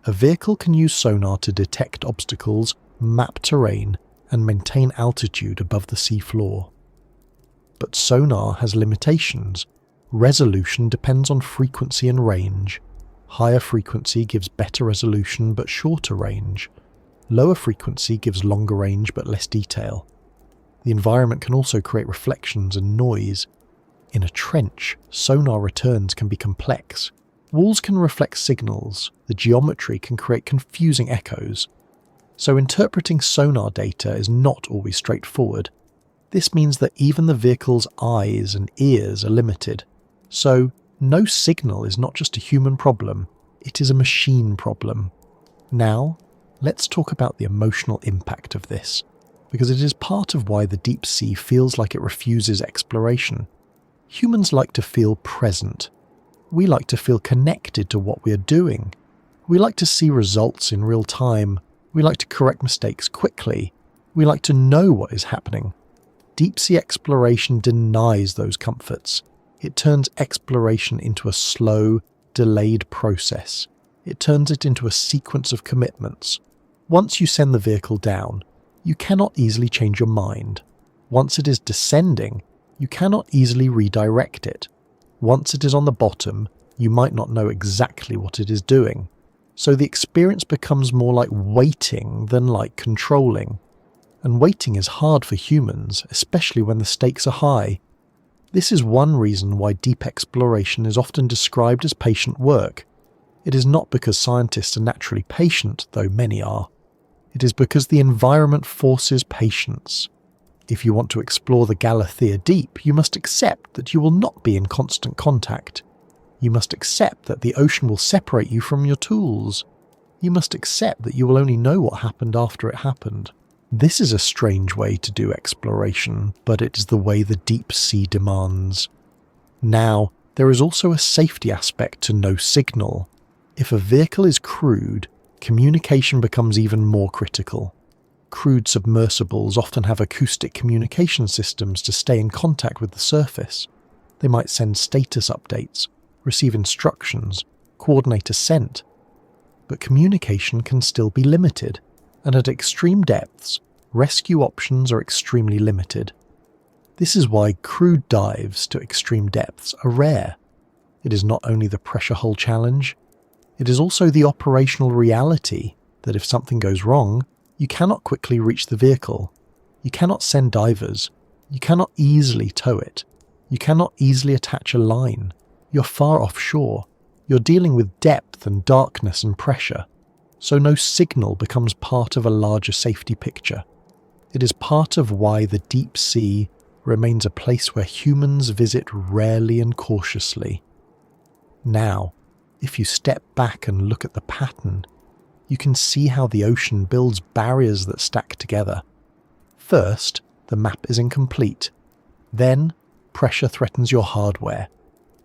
A vehicle can use sonar to detect obstacles, map terrain, and maintain altitude above the sea floor. But sonar has limitations. Resolution depends on frequency and range. Higher frequency gives better resolution but shorter range. Lower frequency gives longer range but less detail. The environment can also create reflections and noise. In a trench, sonar returns can be complex. Walls can reflect signals. The geometry can create confusing echoes. So interpreting sonar data is not always straightforward. This means that even the vehicle's eyes and ears are limited. So, no signal is not just a human problem, it is a machine problem. Now, let's talk about the emotional impact of this, because it is part of why the deep sea feels like it refuses exploration. Humans like to feel present. We like to feel connected to what we are doing. We like to see results in real time. We like to correct mistakes quickly. We like to know what is happening. Deep-sea exploration denies those comforts. It turns exploration into a slow, delayed process. It turns it into a sequence of commitments. Once you send the vehicle down, you cannot easily change your mind. Once it is descending, you cannot easily redirect it. Once it is on the bottom, you might not know exactly what it is doing. So the experience becomes more like waiting than like controlling. And waiting is hard for humans, especially when the stakes are high. This is one reason why deep exploration is often described as patient work. It is not because scientists are naturally patient, though many are. It is because the environment forces patience. If you want to explore the Galathea Deep, you must accept that you will not be in constant contact. You must accept that the ocean will separate you from your tools. You must accept that you will only know what happened after it happened. This is a strange way to do exploration, but it is the way the deep sea demands. Now, there is also a safety aspect to no signal. If a vehicle is crewed, communication becomes even more critical. Crewed submersibles often have acoustic communication systems to stay in contact with the surface. They might send status updates, receive instructions, coordinate ascent. But communication can still be limited. and at extreme depths, rescue options are extremely limited. This is why crewed dives to extreme depths are rare. It is not only the pressure hull challenge, it is also the operational reality that if something goes wrong, you cannot quickly reach the vehicle. You cannot send divers. You cannot easily tow it. You cannot easily attach a line. You're far offshore. You're dealing with depth and darkness and pressure. So no signal becomes part of a larger safety picture. It is part of why the deep sea remains a place where humans visit rarely and cautiously. Now, if you step back and look at the pattern, you can see how the ocean builds barriers that stack together. First, the map is incomplete. Then, pressure threatens your hardware.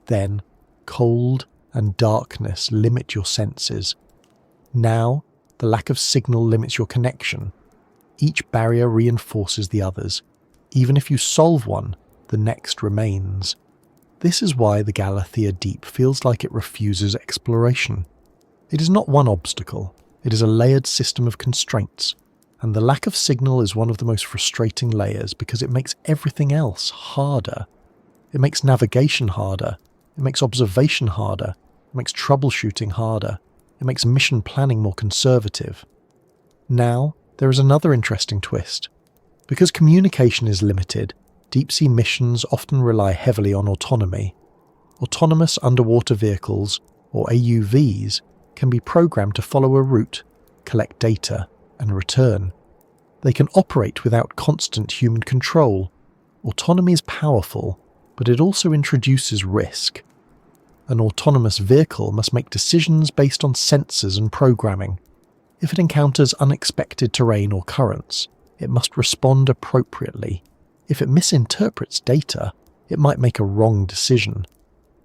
Then, cold and darkness limit your senses. Now, the lack of signal limits your connection. Each barrier reinforces the others. Even if you solve one, the next remains. This is why the Galathea Deep feels like it refuses exploration. It is not one obstacle, it is a layered system of constraints, and the lack of signal is one of the most frustrating layers because it makes everything else harder. It makes navigation harder, it makes observation harder, it makes troubleshooting harder, it makes mission planning more conservative. Now, there is another interesting twist. Because communication is limited, deep-sea missions often rely heavily on autonomy. Autonomous underwater vehicles, or AUVs, can be programmed to follow a route, collect data, and return. They can operate without constant human control. Autonomy is powerful, but it also introduces risk. An autonomous vehicle must make decisions based on sensors and programming. If it encounters unexpected terrain or currents, it must respond appropriately. If it misinterprets data, it might make a wrong decision.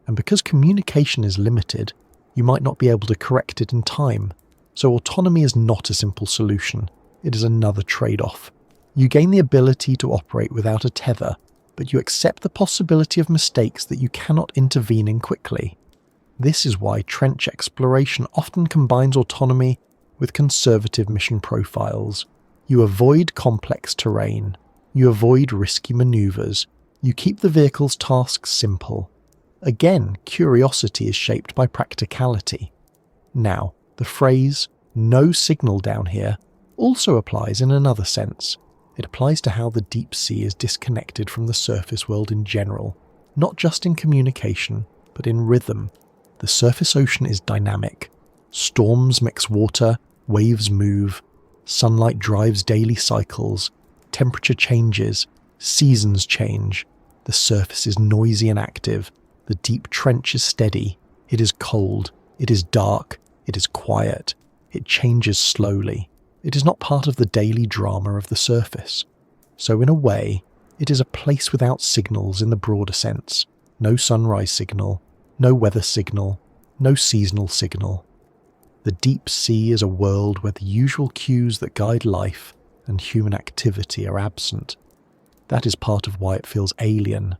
And because communication is limited, you might not be able to correct it in time. So autonomy is not a simple solution. It is another trade-off. You gain the ability to operate without a tether, but you accept the possibility of mistakes that you cannot intervene in quickly. This is why trench exploration often combines autonomy with conservative mission profiles. You avoid complex terrain. You avoid risky maneuvers. You keep the vehicle's tasks simple. Again, curiosity is shaped by practicality. Now, the phrase, "no signal down here," also applies in another sense. It applies to how the deep sea is disconnected from the surface world in general, not just in communication, but in rhythm. The surface ocean is dynamic. Storms mix water, waves move, sunlight drives daily cycles, temperature changes, seasons change, the surface is noisy and active, the deep trench is steady, it is cold, it is dark, it is quiet, it changes slowly. It is not part of the daily drama of the surface. So in a way, it is a place without signals in the broader sense. No sunrise signal, no weather signal, no seasonal signal. The deep sea is a world where the usual cues that guide life and human activity are absent. That is part of why it feels alien,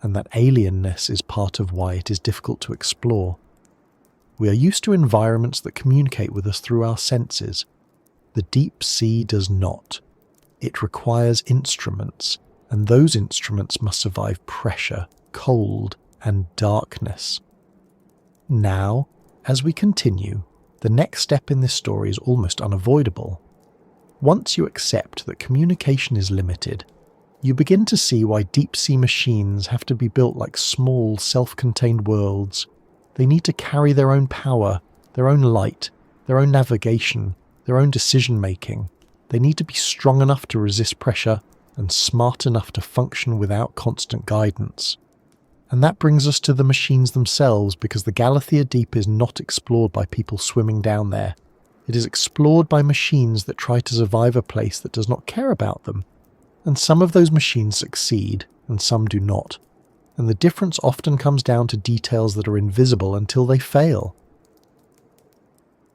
and that alienness is part of why it is difficult to explore. We are used to environments that communicate with us through our senses. The deep sea does not. It requires instruments, and those instruments must survive pressure, cold, and darkness. Now, as we continue, the next step in this story is almost unavoidable. Once you accept that communication is limited, you begin to see why deep-sea machines have to be built like small, self-contained worlds. They need to carry their own power, their own light, their own navigation, their own decision-making. They need to be strong enough to resist pressure and smart enough to function without constant guidance. And that brings us to the machines themselves, because the Galathea Deep is not explored by people swimming down there. It is explored by machines that try to survive a place that does not care about them. And some of those machines succeed, and some do not. And the difference often comes down to details that are invisible until they fail.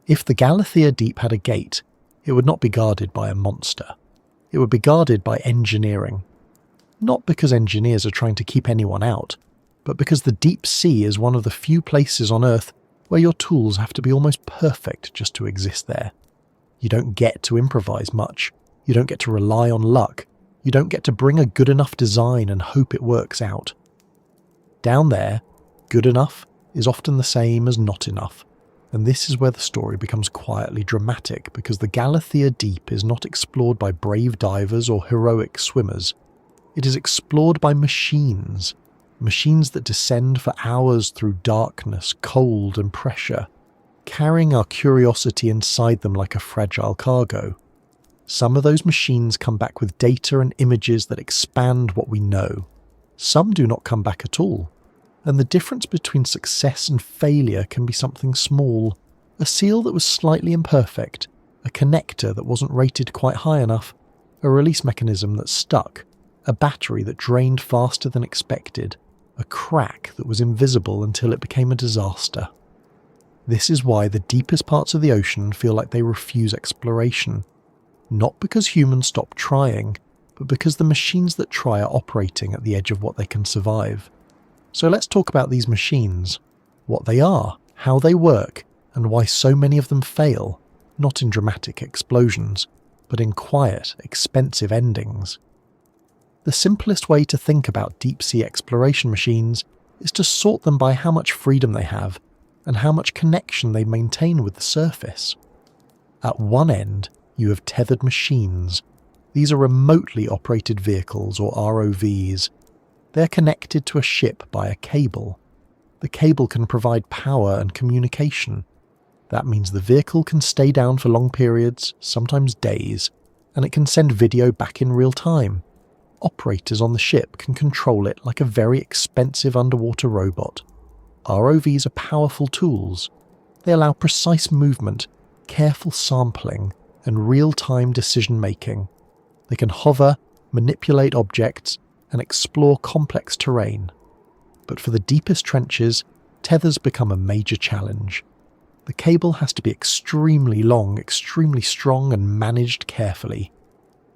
If the Galathea Deep had a gate, it would not be guarded by a monster. It would be guarded by engineering. Not because engineers are trying to keep anyone out, but because the deep sea is one of the few places on Earth where your tools have to be almost perfect just to exist there. You don't get to improvise much. You don't get to rely on luck. You don't get to bring a good enough design and hope it works out. Down there, good enough is often the same as not enough. And this is where the story becomes quietly dramatic, because the Galathea Deep is not explored by brave divers or heroic swimmers. It is explored by machines that descend for hours through darkness, cold and pressure, carrying our curiosity inside them like a fragile cargo. Some of those machines come back with data and images that expand what we know. Some do not come back at all. And the difference between success and failure can be something small. A seal that was slightly imperfect, a connector that wasn't rated quite high enough, a release mechanism that stuck, a battery that drained faster than expected, a crack that was invisible until it became a disaster. This is why the deepest parts of the ocean feel like they refuse exploration. Not because humans stop trying, but because the machines that try are operating at the edge of what they can survive. So let's talk about these machines, what they are, how they work, and why so many of them fail, not in dramatic explosions, but in quiet, expensive endings. The simplest way to think about deep-sea exploration machines is to sort them by how much freedom they have, and how much connection they maintain with the surface. At one end, you have tethered machines. These are remotely operated vehicles, or ROVs. They're connected to a ship by a cable. The cable can provide power and communication. That means the vehicle can stay down for long periods, sometimes days, and it can send video back in real time. Operators on the ship can control it like a very expensive underwater robot. ROVs are powerful tools. They allow precise movement, careful sampling, and real-time decision-making. They can hover, manipulate objects, and explore complex terrain. But for the deepest trenches, tethers become a major challenge. The cable has to be extremely long, extremely strong, and managed carefully.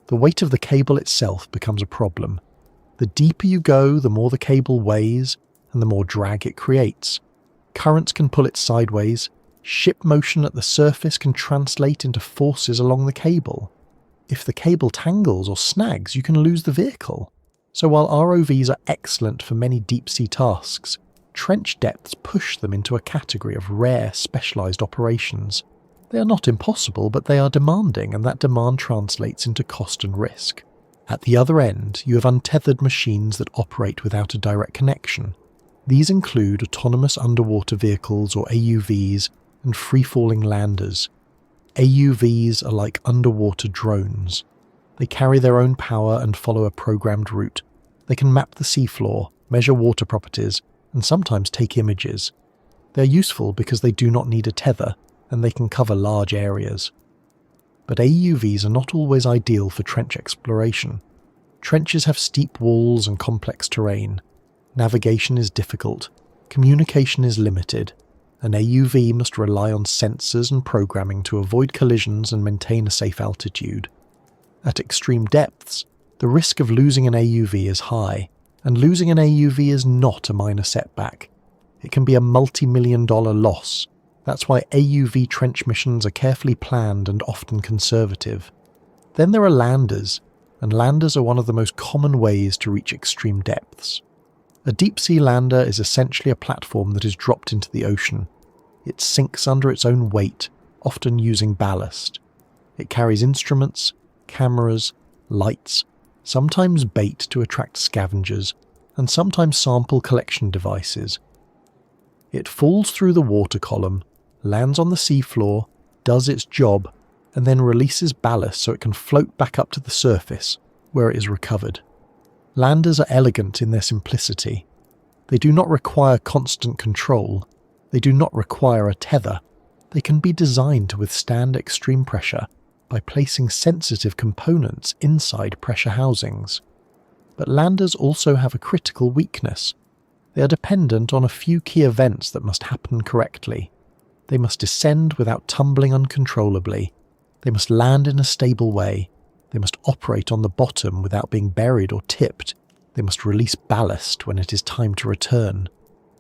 The weight of the cable itself becomes a problem. The deeper you go, the more the cable weighs, and the more drag it creates. Currents can pull it sideways. Ship motion at the surface can translate into forces along the cable. If the cable tangles or snags, you can lose the vehicle. So while ROVs are excellent for many deep-sea tasks, trench depths push them into a category of rare, specialised operations. They are not impossible, but they are demanding, and that demand translates into cost and risk. At the other end, you have untethered machines that operate without a direct connection. These include autonomous underwater vehicles, or AUVs, and free-falling landers. AUVs are like underwater drones. They carry their own power and follow a programmed route. They can map the seafloor, measure water properties, and sometimes take images. They are useful because they do not need a tether, and they can cover large areas. But AUVs are not always ideal for trench exploration. Trenches have steep walls and complex terrain. Navigation is difficult. Communication is limited. An AUV must rely on sensors and programming to avoid collisions and maintain a safe altitude. At extreme depths, the risk of losing an AUV is high, and losing an AUV is not a minor setback. It can be a multi-million-dollar loss. That's why AUV trench missions are carefully planned and often conservative. Then there are landers, and landers are one of the most common ways to reach extreme depths. A deep-sea lander is essentially a platform that is dropped into the ocean. It sinks under its own weight, often using ballast. It carries instruments, cameras, lights, sometimes bait to attract scavengers, and sometimes sample collection devices. It falls through the water column, lands on the seafloor, does its job, and then releases ballast so it can float back up to the surface, where it is recovered. Landers are elegant in their simplicity. They do not require constant control. They do not require a tether. They can be designed to withstand extreme pressure by placing sensitive components inside pressure housings. But landers also have a critical weakness. They are dependent on a few key events that must happen correctly. They must descend without tumbling uncontrollably. They must land in a stable way. They must operate on the bottom without being buried or tipped. They must release ballast when it is time to return.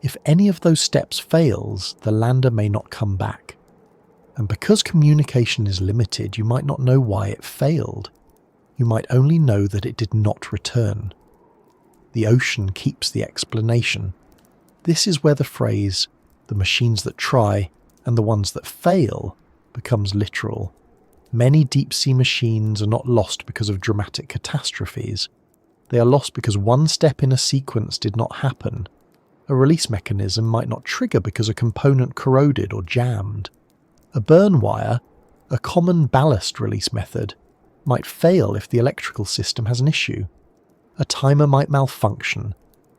If any of those steps fails, the lander may not come back. And because communication is limited, you might not know why it failed. You might only know that it did not return. The ocean keeps the explanation. This is where the phrase, "the machines that try and the ones that fail," becomes literal. Many deep-sea machines are not lost because of dramatic catastrophes. They are lost because one step in a sequence did not happen. A release mechanism might not trigger because a component corroded or jammed. A burn wire, a common ballast release method, might fail if the electrical system has an issue. A timer might malfunction.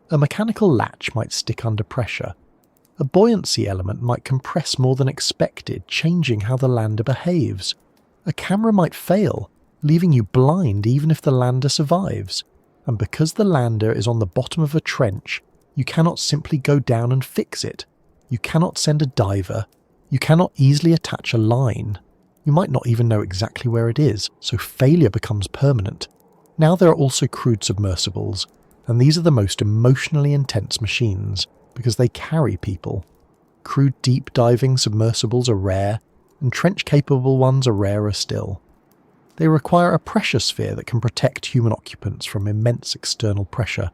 A mechanical latch might stick under pressure. A buoyancy element might compress more than expected, changing how the lander behaves. A camera might fail, leaving you blind even if the lander survives. And because the lander is on the bottom of a trench, you cannot simply go down and fix it. You cannot send a diver. You cannot easily attach a line. You might not even know exactly where it is, so failure becomes permanent. Now there are also crewed submersibles, and these are the most emotionally intense machines, because they carry people. Crewed deep diving submersibles are rare, and trench-capable ones are rarer still. They require a pressure sphere that can protect human occupants from immense external pressure.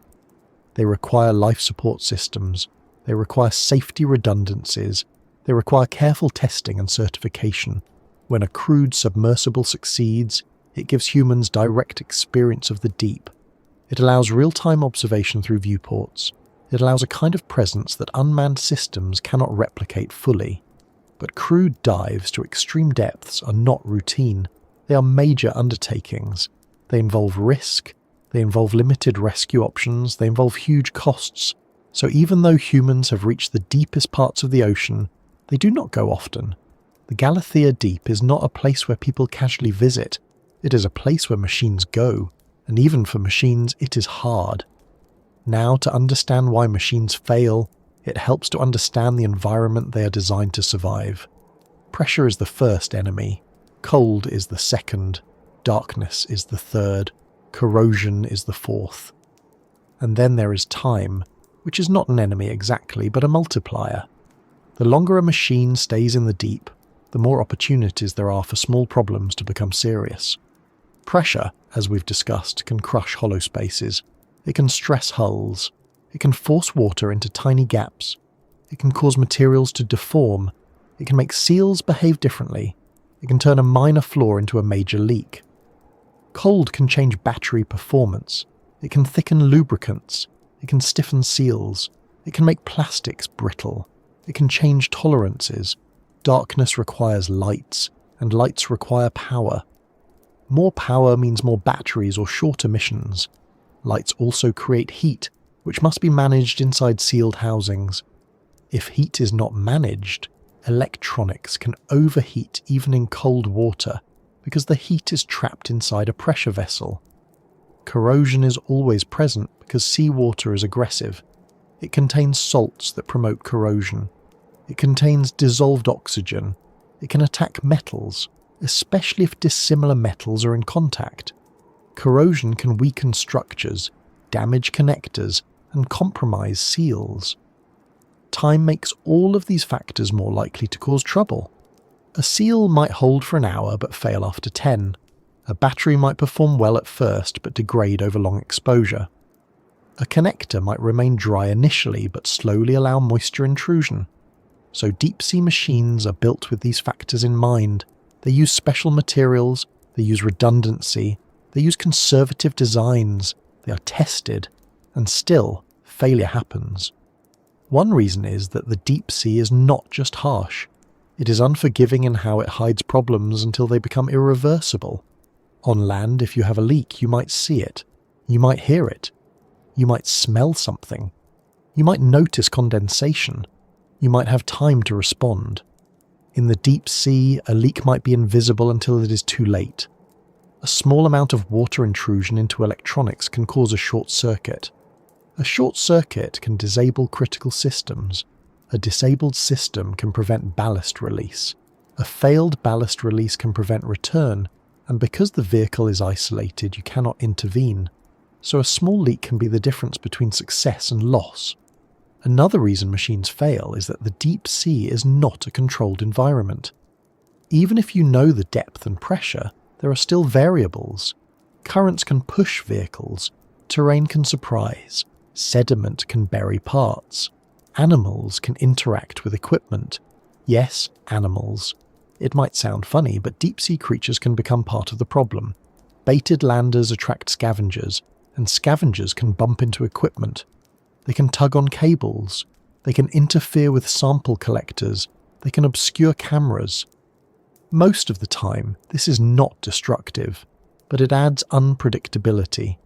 They require life support systems. They require safety redundancies. They require careful testing and certification. When a crewed submersible succeeds, it gives humans direct experience of the deep. It allows real-time observation through viewports. It allows a kind of presence that unmanned systems cannot replicate fully. But crewed dives to extreme depths are not routine. They are major undertakings. They involve risk. They involve limited rescue options. They involve huge costs. So even though humans have reached the deepest parts of the ocean, they do not go often. The Galathea Deep is not a place where people casually visit. It is a place where machines go, and even for machines it is hard. Now, to understand why machines fail, it helps to understand the environment they are designed to survive. Pressure is the first enemy, cold is the second, darkness is the third, corrosion is the fourth. And then there is time, which is not an enemy exactly, but a multiplier. The longer a machine stays in the deep, the more opportunities there are for small problems to become serious. Pressure, as we've discussed, can crush hollow spaces. It can stress hulls. It can force water into tiny gaps. It can cause materials to deform. It can make seals behave differently. It can turn a minor flaw into a major leak. Cold can change battery performance. It can thicken lubricants. It can stiffen seals. It can make plastics brittle. It can change tolerances. Darkness requires lights, and lights require power. More power means more batteries or shorter missions. Lights also create heat, which must be managed inside sealed housings. If heat is not managed, electronics can overheat even in cold water because the heat is trapped inside a pressure vessel. Corrosion is always present because seawater is aggressive. It contains salts that promote corrosion. It contains dissolved oxygen. It can attack metals, especially if dissimilar metals are in contact. Corrosion can weaken structures, damage connectors, and compromise seals. Time makes all of these factors more likely to cause trouble. A seal might hold for an hour but fail after 10. A battery might perform well at first but degrade over long exposure. A connector might remain dry initially but slowly allow moisture intrusion. So deep-sea machines are built with these factors in mind. They use special materials, they use redundancy, they use conservative designs, they are tested, and still, failure happens. One reason is that the deep sea is not just harsh. It is unforgiving in how it hides problems until they become irreversible. On land, if you have a leak, you might see it. You might hear it. You might smell something. You might notice condensation. You might have time to respond. In the deep sea, a leak might be invisible until it is too late. A small amount of water intrusion into electronics can cause a short circuit. A short circuit can disable critical systems. A disabled system can prevent ballast release. A failed ballast release can prevent return, and because the vehicle is isolated, you cannot intervene. So a small leak can be the difference between success and loss. Another reason machines fail is that the deep sea is not a controlled environment. Even if you know the depth and pressure, there are still variables. Currents can push vehicles, terrain can surprise, sediment can bury parts, animals can interact with equipment. Yes, animals. It might sound funny, but deep-sea creatures can become part of the problem. Baited landers attract scavengers, and scavengers can bump into equipment. They can tug on cables. They can interfere with sample collectors. They can obscure cameras. Most of the time, this is not destructive, but it adds unpredictability.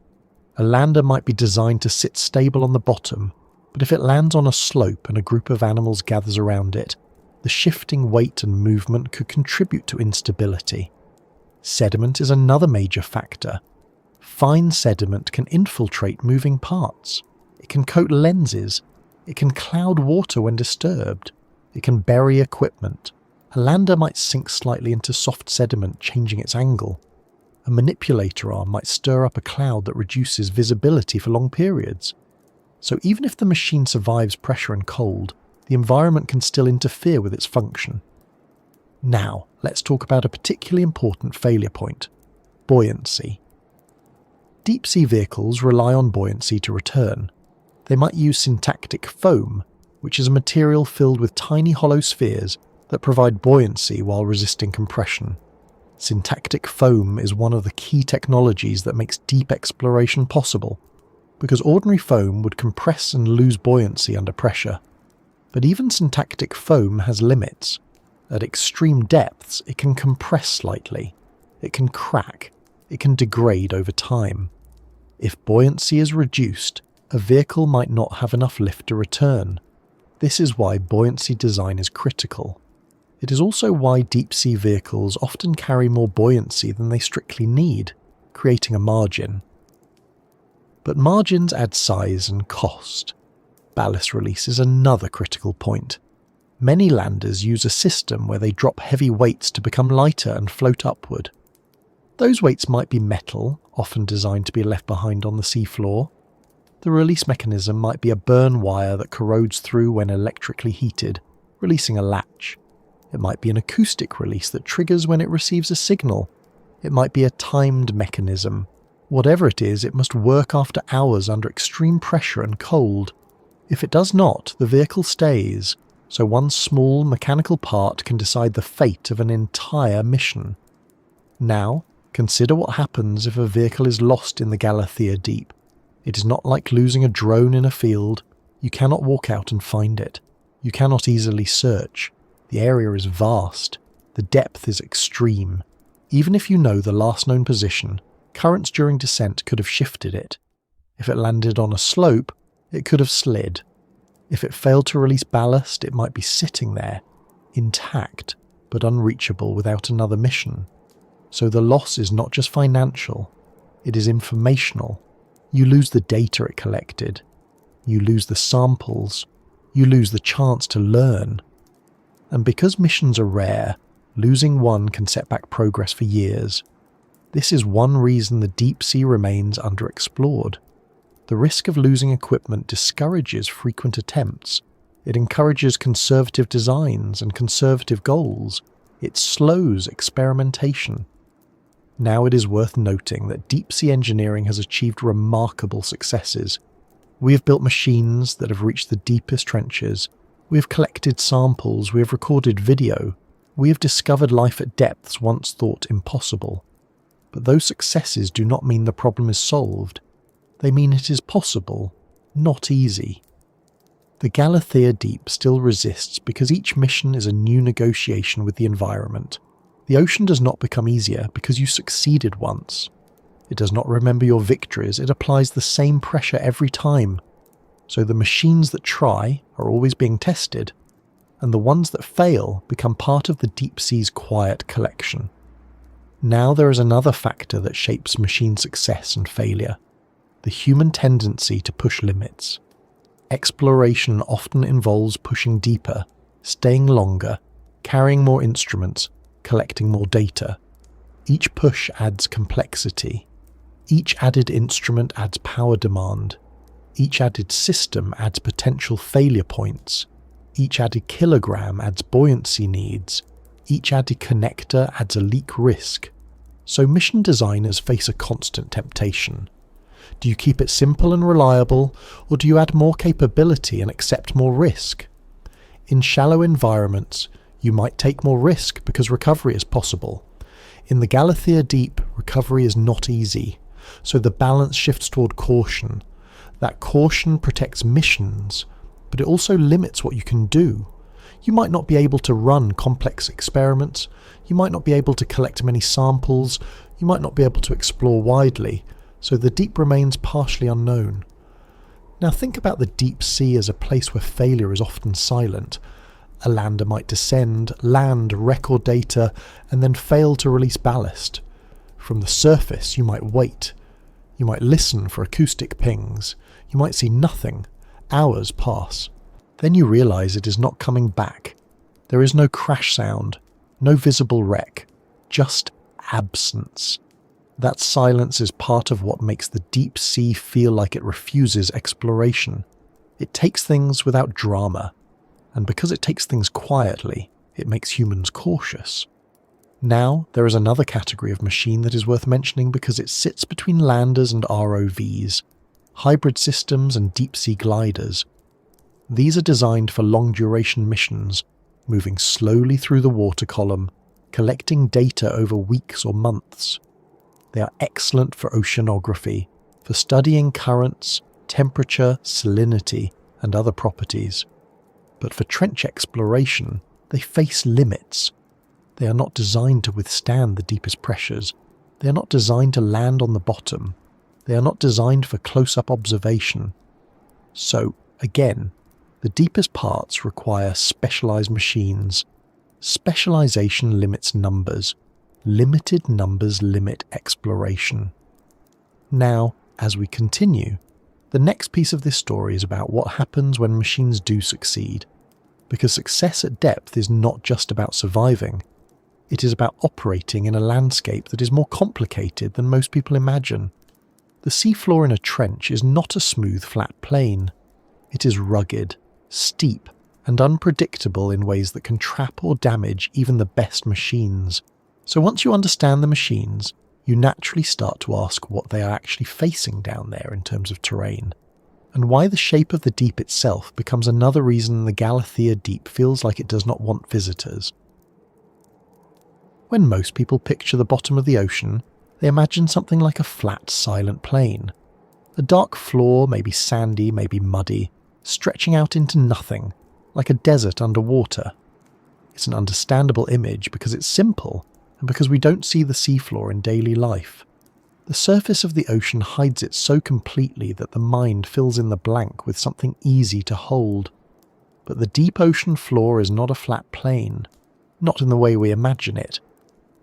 A lander might be designed to sit stable on the bottom, but if it lands on a slope and a group of animals gathers around it, the shifting weight and movement could contribute to instability. Sediment is another major factor. Fine sediment can infiltrate moving parts. It can coat lenses. It can cloud water when disturbed. It can bury equipment. A lander might sink slightly into soft sediment, changing its angle. A manipulator arm might stir up a cloud that reduces visibility for long periods. So even if the machine survives pressure and cold, the environment can still interfere with its function. Now, let's talk about a particularly important failure point: buoyancy. Deep-sea vehicles rely on buoyancy to return. They might use syntactic foam, which is a material filled with tiny hollow spheres that provide buoyancy while resisting compression. Syntactic foam is one of the key technologies that makes deep exploration possible, because ordinary foam would compress and lose buoyancy under pressure. But even syntactic foam has limits. At extreme depths, it can compress slightly. It can crack. It can degrade over time. If buoyancy is reduced, a vehicle might not have enough lift to return. This is why buoyancy design is critical. It is also why deep-sea vehicles often carry more buoyancy than they strictly need, creating a margin. But margins add size and cost. Ballast release is another critical point. Many landers use a system where they drop heavy weights to become lighter and float upward. Those weights might be metal, often designed to be left behind on the seafloor. The release mechanism might be a burn wire that corrodes through when electrically heated, releasing a latch. It might be an acoustic release that triggers when it receives a signal. It might be a timed mechanism. Whatever it is, it must work after hours under extreme pressure and cold. If it does not, the vehicle stays, so one small mechanical part can decide the fate of an entire mission. Now, consider what happens if a vehicle is lost in the Galathea Deep. It is not like losing a drone in a field. You cannot walk out and find it. You cannot easily search. The area is vast. The depth is extreme. Even if you know the last known position, currents during descent could have shifted it. If it landed on a slope, it could have slid. If it failed to release ballast, it might be sitting there, intact, but unreachable without another mission. So the loss is not just financial, it is informational. You lose the data it collected. You lose the samples. You lose the chance to learn. And because missions are rare, losing one can set back progress for years. This is one reason the deep sea remains underexplored. The risk of losing equipment discourages frequent attempts. It encourages conservative designs and conservative goals. It slows experimentation. Now it is worth noting that deep-sea engineering has achieved remarkable successes. We have built machines that have reached the deepest trenches. We have collected samples. We have recorded video. We have discovered life at depths once thought impossible. But those successes do not mean the problem is solved. They mean it is possible, not easy. The Galathea Deep still resists because each mission is a new negotiation with the environment. The ocean does not become easier because you succeeded once. It does not remember your victories, it applies the same pressure every time. So the machines that try are always being tested, and the ones that fail become part of the deep sea's quiet collection. Now there is another factor that shapes machine success and failure: the human tendency to push limits. Exploration often involves pushing deeper, staying longer, carrying more instruments, collecting more data. Each push adds complexity. Each added instrument adds power demand. Each added system adds potential failure points. Each added kilogram adds buoyancy needs. each added connector adds a leak risk. So mission designers face a constant temptation. Do you keep it simple and reliable, or do you add more capability and accept more risk? In shallow environments, you might take more risk because recovery is possible. In the Galathea Deep, recovery is not easy, so the balance shifts toward caution. That caution protects missions, but it also limits what you can do. You might not be able to run complex experiments, you might not be able to collect many samples, you might not be able to explore widely, so the deep remains partially unknown. Now think about the deep sea as a place where failure is often silent. A lander might descend, land, record data, and then fail to release ballast. From the surface you might wait. You might listen for acoustic pings. You might see nothing. Hours pass. Then you realise it is not coming back. There is no crash sound, no visible wreck, just absence. That silence is part of what makes the deep sea feel like it refuses exploration. It takes things without drama, and because it takes things quietly, it makes humans cautious. Now, there is another category of machine that is worth mentioning because it sits between landers and ROVs, hybrid systems and deep-sea gliders. These are designed for long-duration missions, moving slowly through the water column, collecting data over weeks or months. They are excellent for oceanography, for studying currents, temperature, salinity, and other properties. But for trench exploration, they face limits. They are not designed to withstand the deepest pressures. They are not designed to land on the bottom. They are not designed for close-up observation. So, again, the deepest parts require specialized machines. Specialization limits numbers. Limited numbers limit exploration. Now, as we continue, the next piece of this story is about what happens when machines do succeed, because success at depth is not just about surviving. It is about operating in a landscape that is more complicated than most people imagine. The seafloor in a trench is not a smooth, flat plane. It is rugged, steep, and unpredictable in ways that can trap or damage even the best machines. So once you understand the machines, you naturally start to ask what they are actually facing down there in terms of terrain, and why the shape of the deep itself becomes another reason the Galathea Deep feels like it does not want visitors. When most people picture the bottom of the ocean, they imagine something like a flat, silent plain. A dark floor, maybe sandy, maybe muddy, stretching out into nothing, like a desert underwater. It's an understandable image because it's simple, and because we don't see the seafloor in daily life. The surface of the ocean hides it so completely that the mind fills in the blank with something easy to hold. But the deep ocean floor is not a flat plain, not in the way we imagine it.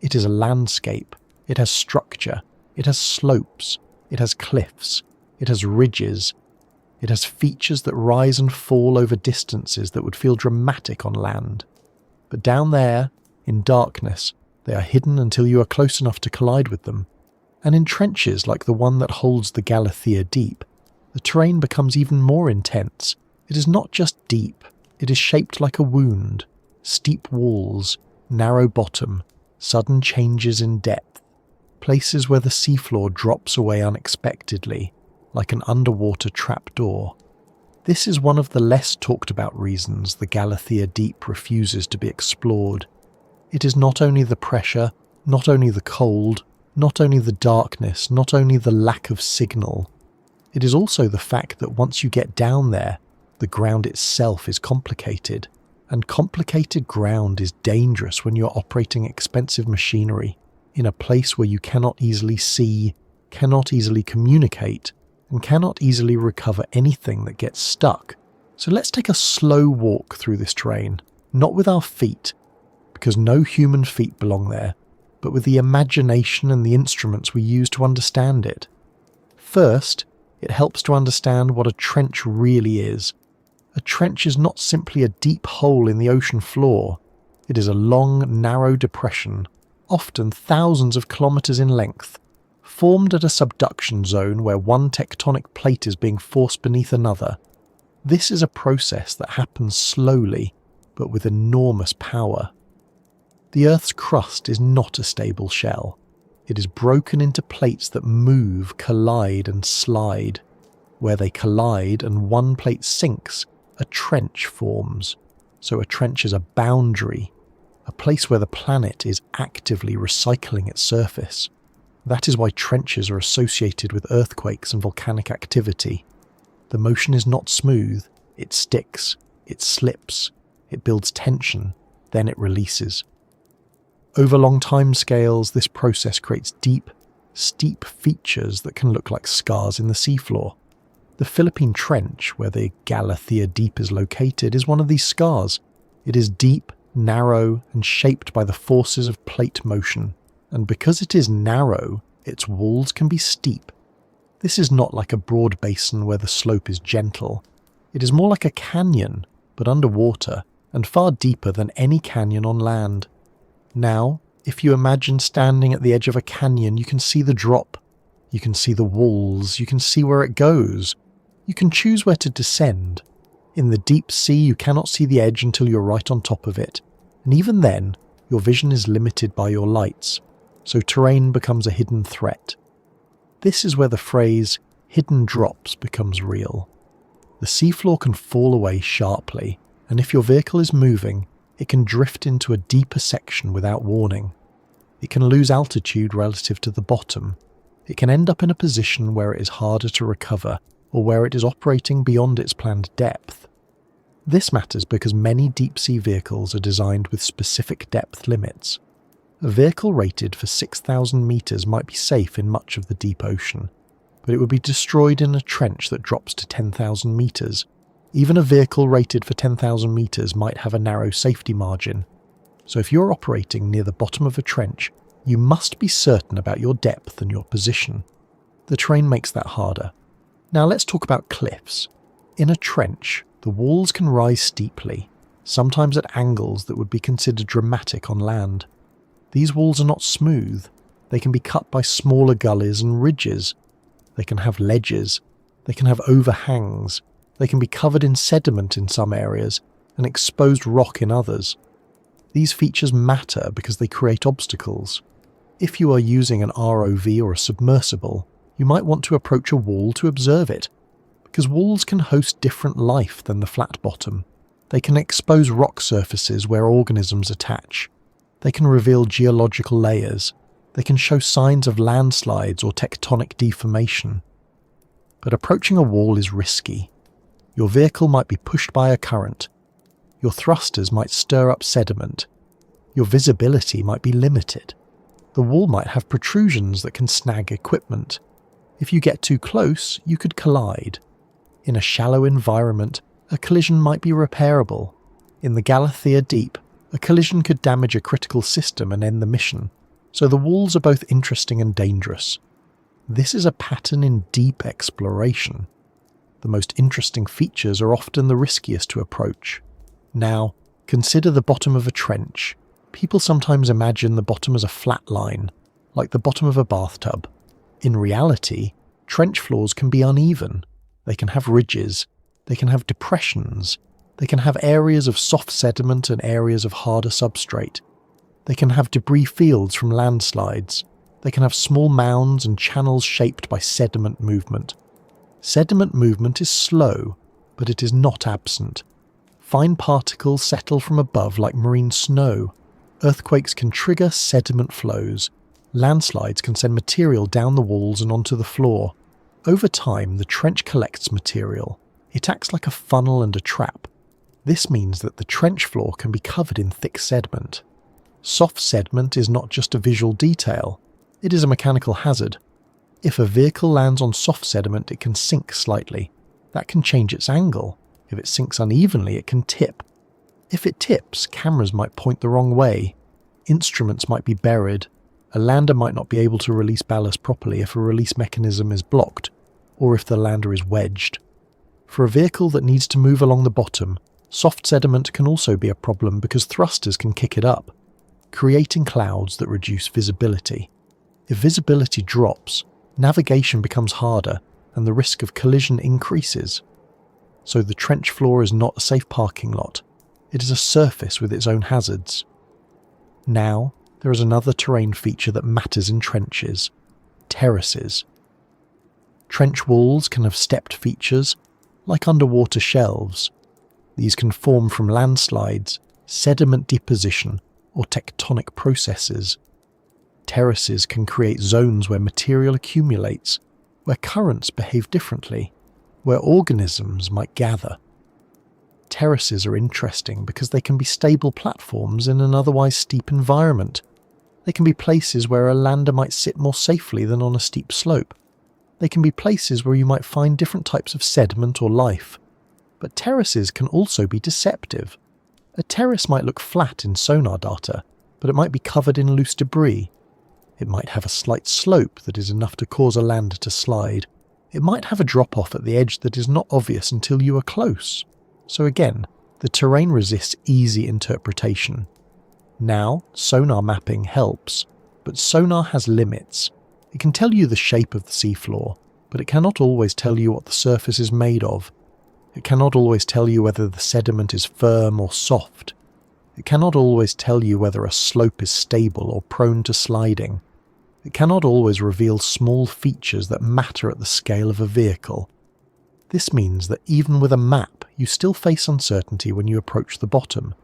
It is a landscape. It has structure. It has slopes. It has cliffs. It has ridges. It has features that rise and fall over distances that would feel dramatic on land. But down there, in darkness, they are hidden until you are close enough to collide with them. And in trenches like the one that holds the Galathea Deep, the terrain becomes even more intense. It is not just deep, it is shaped like a wound. Steep walls, narrow bottom, sudden changes in depth. Places where the seafloor drops away unexpectedly, like an underwater trapdoor. This is one of the less talked about reasons the Galathea Deep refuses to be explored. It is not only the pressure, not only the cold, not only the darkness, not only the lack of signal. It is also the fact that once you get down there, the ground itself is complicated, and complicated ground is dangerous when you're operating expensive machinery in a place where you cannot easily see, cannot easily communicate, and cannot easily recover anything that gets stuck. So let's take a slow walk through this terrain, not with our feet, because no human feet belong there, but with the imagination and the instruments we use to understand it. First, it helps to understand what a trench really is. A trench is not simply a deep hole in the ocean floor. It is a long, narrow depression, often thousands of kilometers in length, formed at a subduction zone where one tectonic plate is being forced beneath another. This is a process that happens slowly, but with enormous power. The Earth's crust is not a stable shell. It is broken into plates that move, collide and slide. Where they collide and one plate sinks, a trench forms. So a trench is a boundary, a place where the planet is actively recycling its surface. That is why trenches are associated with earthquakes and volcanic activity. The motion is not smooth, it sticks, it slips, it builds tension, then it releases. Over long time scales, this process creates deep, steep features that can look like scars in the seafloor. The Philippine Trench, where the Galathea Deep is located, is one of these scars. It is deep, narrow, and shaped by the forces of plate motion. And because it is narrow, its walls can be steep. This is not like a broad basin where the slope is gentle. It is more like a canyon, but underwater, and far deeper than any canyon on land. Now, if you imagine standing at the edge of a canyon, you can see the drop. You can see the walls, you can see where it goes. You can choose where to descend. In the deep sea, you cannot see the edge until you're right on top of it. And even then, your vision is limited by your lights. So terrain becomes a hidden threat. This is where the phrase hidden drops becomes real. The seafloor can fall away sharply, and if your vehicle is moving, it can drift into a deeper section without warning. It can lose altitude relative to the bottom. It can end up in a position where it is harder to recover, or where it is operating beyond its planned depth. This matters because many deep-sea vehicles are designed with specific depth limits. A vehicle rated for 6,000 metres might be safe in much of the deep ocean, but it would be destroyed in a trench that drops to 10,000 metres. Even a vehicle rated for 10,000 metres might have a narrow safety margin. So if you're operating near the bottom of a trench, you must be certain about your depth and your position. The terrain makes that harder. Now let's talk about cliffs. In a trench, the walls can rise steeply, sometimes at angles that would be considered dramatic on land. These walls are not smooth. They can be cut by smaller gullies and ridges. They can have ledges. They can have overhangs. They can be covered in sediment in some areas and exposed rock in others. These features matter because they create obstacles. If you are using an ROV or a submersible, you might want to approach a wall to observe it, because walls can host different life than the flat bottom. They can expose rock surfaces where organisms attach. They can reveal geological layers. They can show signs of landslides or tectonic deformation. But approaching a wall is risky. Your vehicle might be pushed by a current. Your thrusters might stir up sediment. Your visibility might be limited. The wall might have protrusions that can snag equipment. If you get too close, you could collide. In a shallow environment, a collision might be repairable. In the Galathea Deep, a collision could damage a critical system and end the mission. So the walls are both interesting and dangerous. This is a pattern in deep exploration. The most interesting features are often the riskiest to approach. Now, consider the bottom of a trench. People sometimes imagine the bottom as a flat line, like the bottom of a bathtub. In reality, trench floors can be uneven. They can have ridges. They can have depressions. They can have areas of soft sediment and areas of harder substrate. They can have debris fields from landslides. They can have small mounds and channels shaped by sediment movement. Sediment movement is slow, but it is not absent. Fine particles settle from above like marine snow. Earthquakes can trigger sediment flows. Landslides can send material down the walls and onto the floor. Over time, the trench collects material. It acts like a funnel and a trap. This means that the trench floor can be covered in thick sediment. Soft sediment is not just a visual detail, it is a mechanical hazard. If a vehicle lands on soft sediment, it can sink slightly. That can change its angle. If it sinks unevenly, it can tip. If it tips, cameras might point the wrong way. Instruments might be buried. A lander might not be able to release ballast properly if a release mechanism is blocked, or if the lander is wedged. For a vehicle that needs to move along the bottom, soft sediment can also be a problem because thrusters can kick it up, creating clouds that reduce visibility. If visibility drops, navigation becomes harder and the risk of collision increases. So the trench floor is not a safe parking lot. It is a surface with its own hazards. Now, there is another terrain feature that matters in trenches: terraces. Trench walls can have stepped features, like underwater shelves. These can form from landslides, sediment deposition, or tectonic processes. Terraces can create zones where material accumulates, where currents behave differently, where organisms might gather. Terraces are interesting because they can be stable platforms in an otherwise steep environment. They can be places where a lander might sit more safely than on a steep slope. They can be places where you might find different types of sediment or life. But terraces can also be deceptive. A terrace might look flat in sonar data, but it might be covered in loose debris. It might have a slight slope that is enough to cause a lander to slide. It might have a drop-off at the edge that is not obvious until you are close. So again, the terrain resists easy interpretation. Now, sonar mapping helps, but sonar has limits. It can tell you the shape of the seafloor, but it cannot always tell you what the surface is made of. It cannot always tell you whether the sediment is firm or soft. It cannot always tell you whether a slope is stable or prone to sliding. It cannot always reveal small features that matter at the scale of a vehicle. This means that even with a map, you still face uncertainty when you approach the bottom,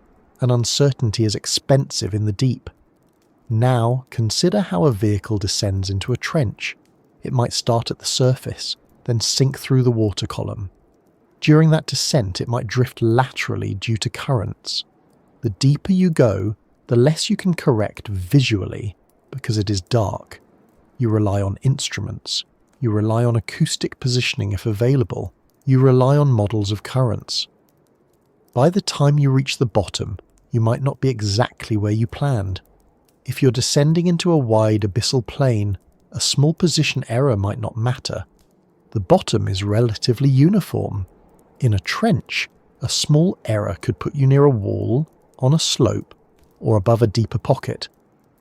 and uncertainty is expensive in the deep. Now, consider how a vehicle descends into a trench. It might start at the surface, then sink through the water column. During that descent, it might drift laterally due to currents. The deeper you go, the less you can correct visually because it is dark. You rely on instruments. You rely on acoustic positioning if available. You rely on models of currents. By the time you reach the bottom, you might not be exactly where you planned. If you're descending into a wide abyssal plain, a small position error might not matter. The bottom is relatively uniform. In a trench, a small error could put you near a wall, on a slope, or above a deeper pocket.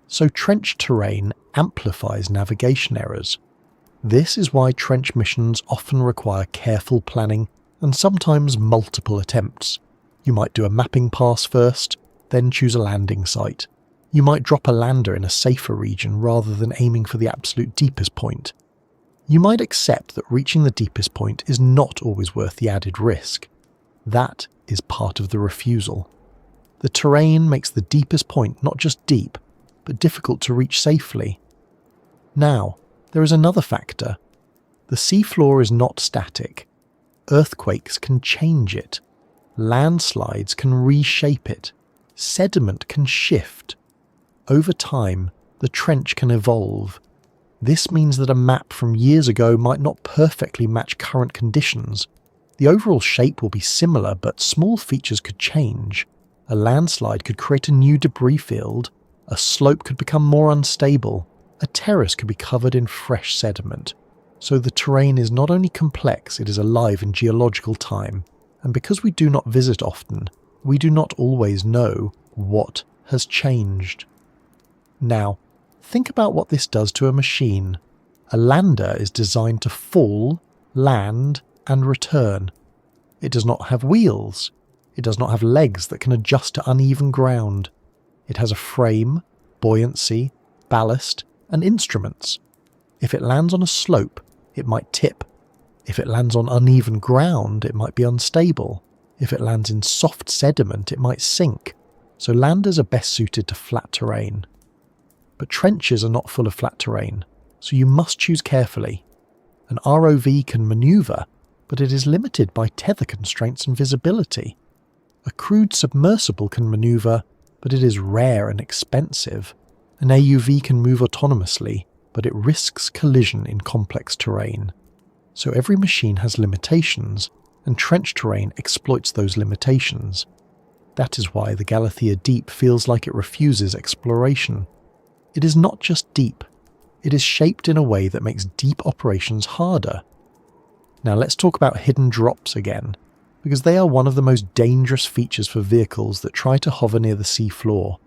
So trench terrain amplifies navigation errors. This is why trench missions often require careful planning and sometimes multiple attempts. You might do a mapping pass first, then choose a landing site. You might drop a lander in a safer region rather than aiming for the absolute deepest point. You might accept that reaching the deepest point is not always worth the added risk. That is part of the refusal. The terrain makes the deepest point not just deep, but difficult to reach safely. Now, there is another factor. The seafloor is not static. Earthquakes can change it. Landslides can reshape it. Sediment can shift. Over time, the trench can evolve. This means that a map from years ago might not perfectly match current conditions. The overall shape will be similar, but small features could change. A landslide could create a new debris field. A slope could become more unstable. A terrace could be covered in fresh sediment. So the terrain is not only complex, it is alive in geological time. And because we do not visit often, we do not always know what has changed. Now, think about what this does to a machine. A lander is designed to fall, land, and return. It does not have wheels. It does not have legs that can adjust to uneven ground. It has a frame, buoyancy, ballast, and instruments. If it lands on a slope, it might tip. If it lands on uneven ground, it might be unstable. If it lands in soft sediment, it might sink. So landers are best suited to flat terrain. But trenches are not full of flat terrain, so you must choose carefully. An ROV can manoeuvre, but it is limited by tether constraints and visibility. A crewed submersible can manoeuvre, but it is rare and expensive. An AUV can move autonomously, but it risks collision in complex terrain. So every machine has limitations, and trench terrain exploits those limitations. That is why the Galathea Deep feels like it refuses exploration. It is not just deep, it is shaped in a way that makes deep operations harder. Now let's talk about hidden drops again, because they are one of the most dangerous features for vehicles that try to hover near the sea floor.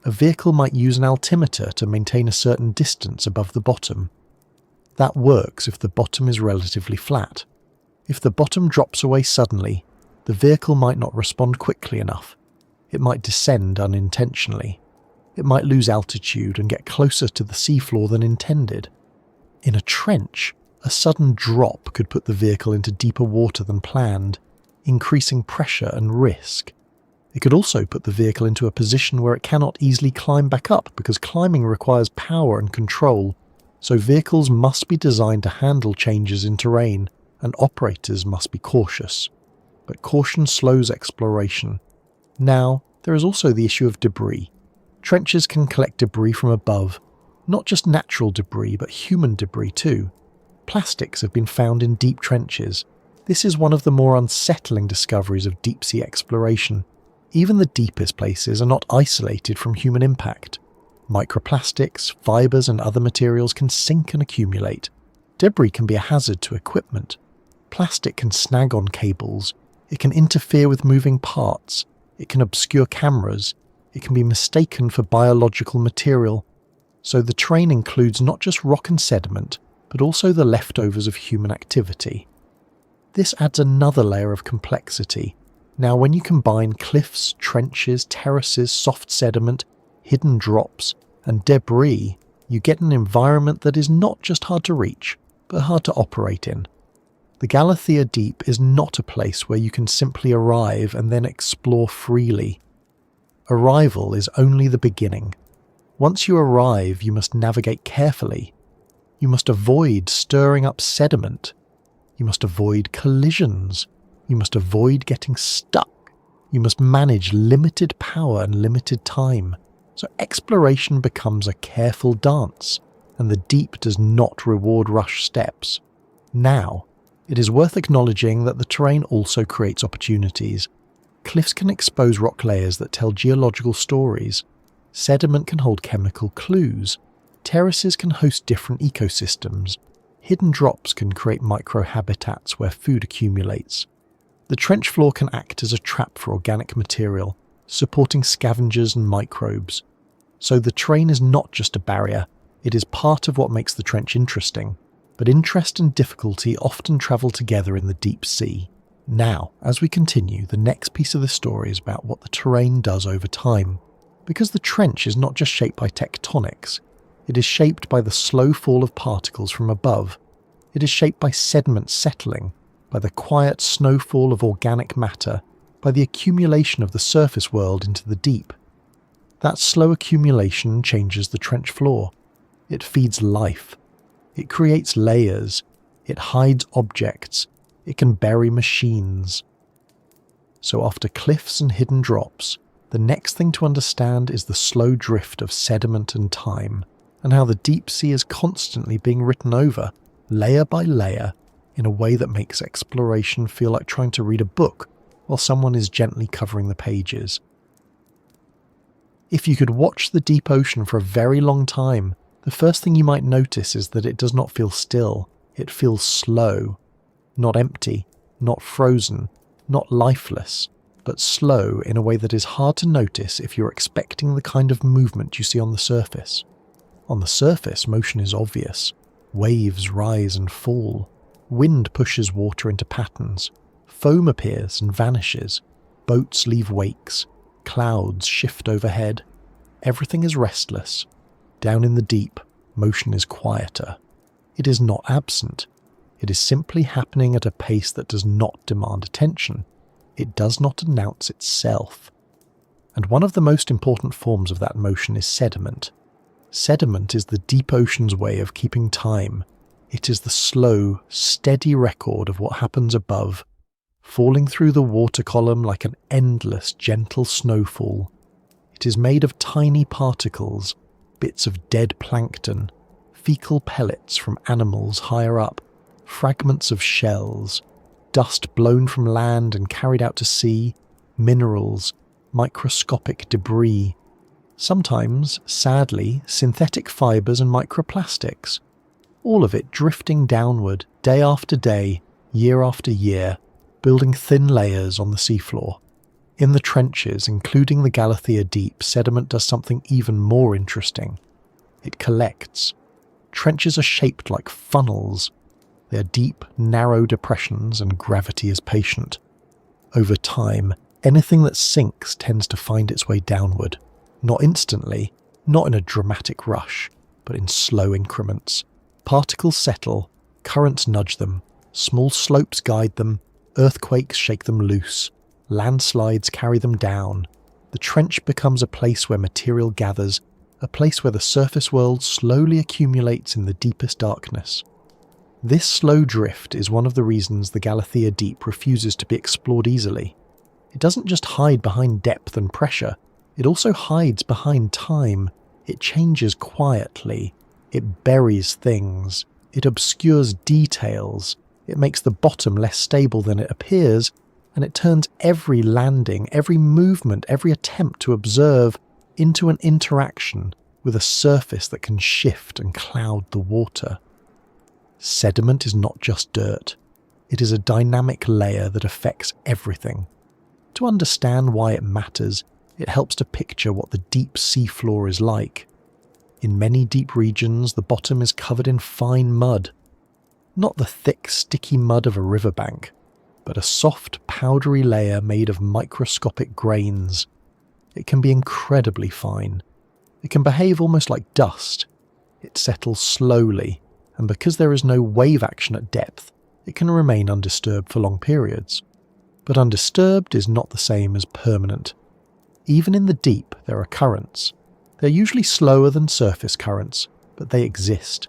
A vehicle might use an altimeter to maintain a certain distance above the bottom. That works if the bottom is relatively flat. If the bottom drops away suddenly, the vehicle might not respond quickly enough. It might descend unintentionally. it might lose altitude and get closer to the seafloor than intended. In a trench, a sudden drop could put the vehicle into deeper water than planned, increasing pressure and risk. It could also put the vehicle into a position where it cannot easily climb back up because climbing requires power and control, so vehicles must be designed to handle changes in terrain and operators must be cautious. But caution slows exploration. Now, there is also the issue of debris. Trenches can collect debris from above, not just natural debris but human debris too. Plastics have been found in deep trenches. This is one of the more unsettling discoveries of deep-sea exploration. Even the deepest places are not isolated from human impact. Microplastics, fibres and other materials can sink and accumulate. Debris can be a hazard to equipment. Plastic can snag on cables. It can interfere with moving parts. It can obscure cameras. It can be mistaken for biological material. So the terrain includes not just rock and sediment, but also the leftovers of human activity. This adds another layer of complexity. Now, when you combine cliffs, trenches, terraces, soft sediment, hidden drops, and debris, you get an environment that is not just hard to reach, but hard to operate in. The Galathea Deep is not a place where you can simply arrive and then explore freely. Arrival is only the beginning. Once you arrive, you must navigate carefully. You must avoid stirring up sediment. You must avoid collisions. You must avoid getting stuck. You must manage limited power and limited time. So exploration becomes a careful dance, and the deep does not reward rush steps. Now, it is worth acknowledging that the terrain also creates opportunities. Cliffs can expose rock layers that tell geological stories. Sediment can hold chemical clues. Terraces can host different ecosystems. Hidden drops can create microhabitats where food accumulates. The trench floor can act as a trap for organic material, supporting scavengers and microbes. So the terrain is not just a barrier, it is part of what makes the trench interesting. But interest and difficulty often travel together in the deep sea. Now, as we continue, the next piece of the story is about what the terrain does over time. Because the trench is not just shaped by tectonics, it is shaped by the slow fall of particles from above. It is shaped by sediment settling, by the quiet snowfall of organic matter, by the accumulation of the surface world into the deep. That slow accumulation changes the trench floor. It feeds life. It creates layers. It hides objects. It can bury machines. So after cliffs and hidden drops, the next thing to understand is the slow drift of sediment and time, and how the deep sea is constantly being written over, layer by layer, in a way that makes exploration feel like trying to read a book while someone is gently covering the pages. If you could watch the deep ocean for a very long time, the first thing you might notice is that it does not feel still, it feels slow. Not empty, not frozen, not lifeless, but slow in a way that is hard to notice if you're expecting the kind of movement you see on the surface. On the surface, motion is obvious. Waves rise and fall. Wind pushes water into patterns. Foam appears and vanishes. Boats leave wakes. Clouds shift overhead. Everything is restless. Down in the deep, motion is quieter. It is not absent. It is simply happening at a pace that does not demand attention. It does not announce itself. And one of the most important forms of that motion is sediment. Sediment is the deep ocean's way of keeping time. It is the slow, steady record of what happens above, falling through the water column like an endless, gentle snowfall. It is made of tiny particles, bits of dead plankton, fecal pellets from animals higher up, fragments of shells, dust blown from land and carried out to sea, minerals, microscopic debris. Sometimes, sadly, synthetic fibres and microplastics. All of it drifting downward, day after day, year after year, building thin layers on the seafloor. In the trenches, including the Galathea Deep, sediment does something even more interesting. It collects. Trenches are shaped like funnels. They are deep, narrow depressions, and gravity is patient. Over time, anything that sinks tends to find its way downward. Not instantly, Not in a dramatic rush, but in slow increments. Particles settle, currents nudge them, small slopes guide them, earthquakes shake them loose, landslides carry them down. The trench becomes a place where material gathers, a place where the surface world slowly accumulates in the deepest darkness. This slow drift is one of the reasons the Galathea Deep refuses to be explored easily. It doesn't just hide behind depth and pressure, it also hides behind time. It changes quietly, it buries things, it obscures details, it makes the bottom less stable than it appears, and it turns every landing, every movement, every attempt to observe into an interaction with a surface that can shift and cloud the water. Sediment is not just dirt. It is a dynamic layer that affects everything. To understand why it matters, it helps to picture what the deep seafloor is like. In many deep regions, the bottom is covered in fine mud. Not the thick, sticky mud of a riverbank, but a soft, powdery layer made of microscopic grains. It can be incredibly fine. It can behave almost like dust. It settles slowly, and because there is no wave action at depth, it can remain undisturbed for long periods. But undisturbed is not the same as permanent. Even in the deep, there are currents. They're usually slower than surface currents, but they exist.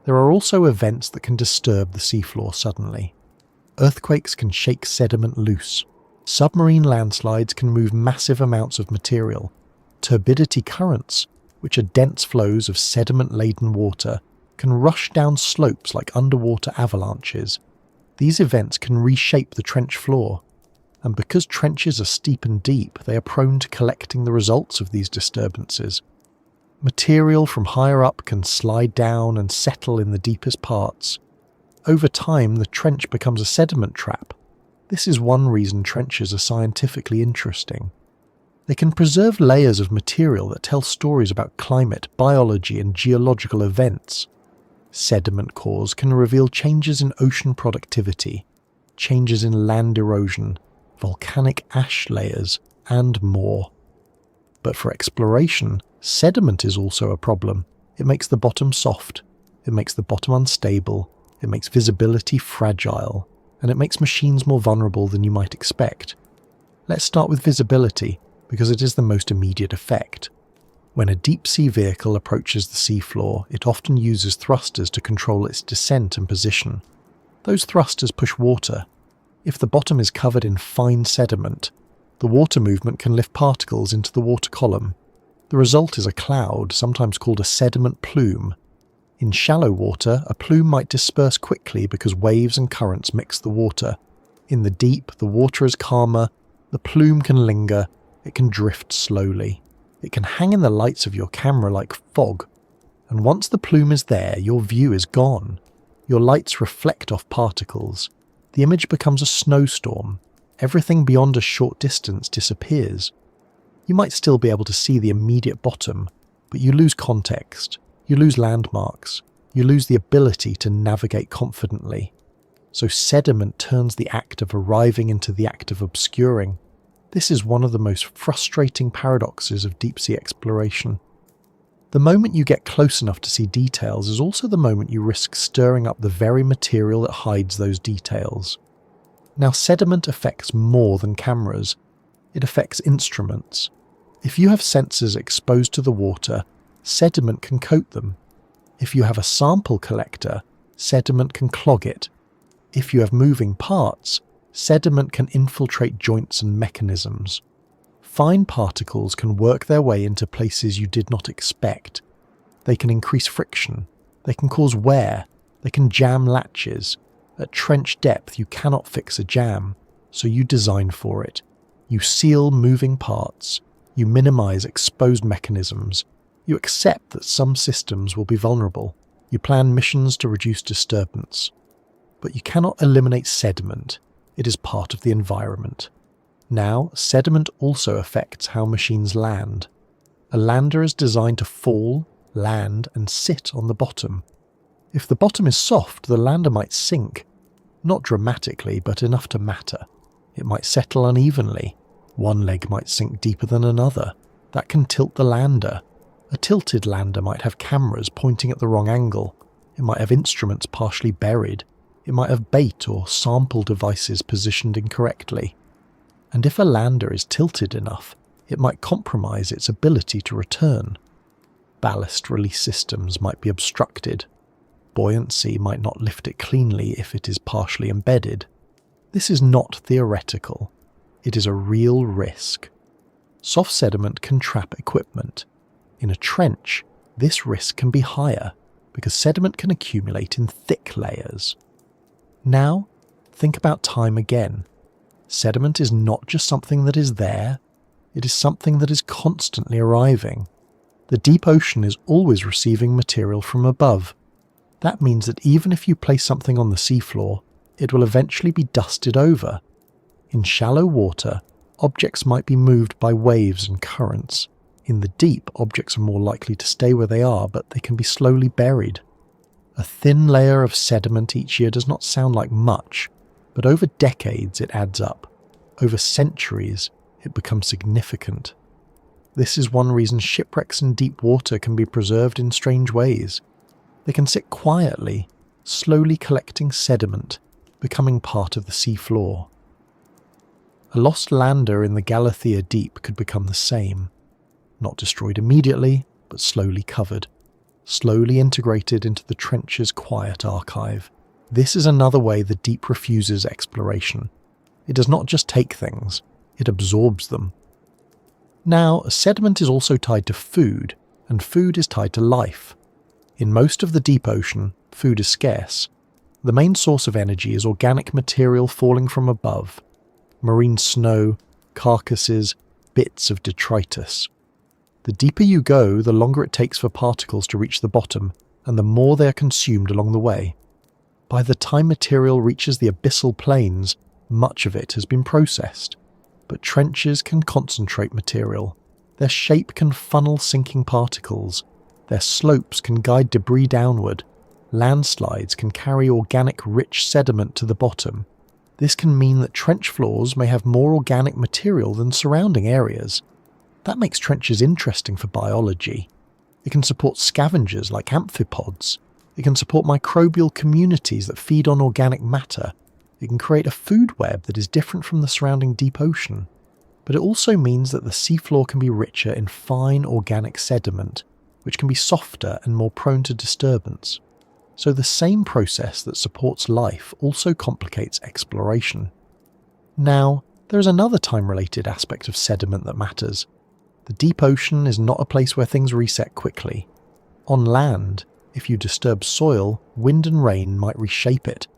There are also events that can disturb the seafloor suddenly. Earthquakes can shake sediment loose. Submarine landslides can move massive amounts of material. Turbidity currents, which are dense flows of sediment-laden water, can rush down slopes like underwater avalanches. These events can reshape the trench floor, and because trenches are steep and deep, they are prone to collecting the results of these disturbances. Material from higher up can slide down and settle in the deepest parts. Over time, the trench becomes a sediment trap. This is one reason trenches are scientifically interesting. They can preserve layers of material that tell stories about climate, biology, and geological events. Sediment cores can reveal changes in ocean productivity, changes in land erosion, volcanic ash layers, and more. But for exploration, sediment is also a problem. It makes the bottom soft, it makes the bottom unstable, it makes visibility fragile, and it makes machines more vulnerable than you might expect. Let's start with visibility, because it is the most immediate effect. When a deep-sea vehicle approaches the seafloor, it often uses thrusters to control its descent and position. Those thrusters push water. If the bottom is covered in fine sediment, the water movement can lift particles into the water column. The result is a cloud, sometimes called a sediment plume. In shallow water, a plume might disperse quickly because waves and currents mix the water. In the deep, the water is calmer, the plume can linger, it can drift slowly. It can hang in the lights of your camera like fog. And once the plume is there, your view is gone. Your lights reflect off particles. The image becomes a snowstorm. Everything beyond a short distance disappears. You might still be able to see the immediate bottom, but you lose context, you lose landmarks, you lose the ability to navigate confidently. So sediment turns the act of arriving into the act of obscuring. This is one of the most frustrating paradoxes of deep-sea exploration. The moment you get close enough to see details is also the moment you risk stirring up the very material that hides those details. Now, sediment affects more than cameras. It affects instruments. If you have sensors exposed to the water, sediment can coat them. If you have a sample collector, sediment can clog it. If you have moving parts, sediment can infiltrate joints and mechanisms. Fine particles can work their way into places you did not expect. They can increase friction. They can cause wear. They can jam latches. At trench depth, you cannot fix a jam, so you design for it. You seal moving parts. You minimize exposed mechanisms. You accept that some systems will be vulnerable. You plan missions to reduce disturbance. But you cannot eliminate sediment. It is part of the environment. Now, sediment also affects how machines land. A lander is designed to fall, land, and sit on the bottom. If the bottom is soft, the lander might sink. Not dramatically, but enough to matter. It might settle unevenly. One leg might sink deeper than another. That can tilt the lander. A tilted lander might have cameras pointing at the wrong angle. It might have instruments partially buried. It might have bait or sample devices positioned incorrectly. And if a lander is tilted enough, it might compromise its ability to return. Ballast release systems might be obstructed. Buoyancy might not lift it cleanly if it is partially embedded. This is not theoretical. It is a real risk. Soft sediment can trap equipment. In a trench, this risk can be higher because sediment can accumulate in thick layers. Now, think about time again. Sediment is not just something that is there, it is something that is constantly arriving. The deep ocean is always receiving material from above. That means that even if you place something on the seafloor, it will eventually be dusted over. In shallow water, objects might be moved by waves and currents. In the deep, objects are more likely to stay where they are, but they can be slowly buried. A thin layer of sediment each year does not sound like much, but over decades it adds up. Over centuries, it becomes significant. This is one reason shipwrecks in deep water can be preserved in strange ways. They can sit quietly, slowly collecting sediment, becoming part of the seafloor. A lost lander in the Galathea Deep could become the same. Not destroyed immediately, but slowly covered. Slowly integrated into the trench's quiet archive. This is another way the deep refuses exploration. It does not just take things, it absorbs them. Now, sediment is also tied to food, and food is tied to life. In most of the deep ocean, food is scarce. The main source of energy is organic material falling from above. Marine snow, carcasses, bits of detritus. The deeper you go, the longer it takes for particles to reach the bottom, and the more they are consumed along the way. By the time material reaches the abyssal plains, much of it has been processed. But trenches can concentrate material. Their shape can funnel sinking particles. Their slopes can guide debris downward. Landslides can carry organic rich sediment to the bottom. This can mean that trench floors may have more organic material than surrounding areas. That makes trenches interesting for biology. It can support scavengers like amphipods. It can support microbial communities that feed on organic matter. It can create a food web that is different from the surrounding deep ocean. But it also means that the seafloor can be richer in fine organic sediment, which can be softer and more prone to disturbance. So the same process that supports life also complicates exploration. Now, there is another time-related aspect of sediment that matters. The deep ocean is not a place where things reset quickly. On land, if you disturb soil, wind and rain might reshape it.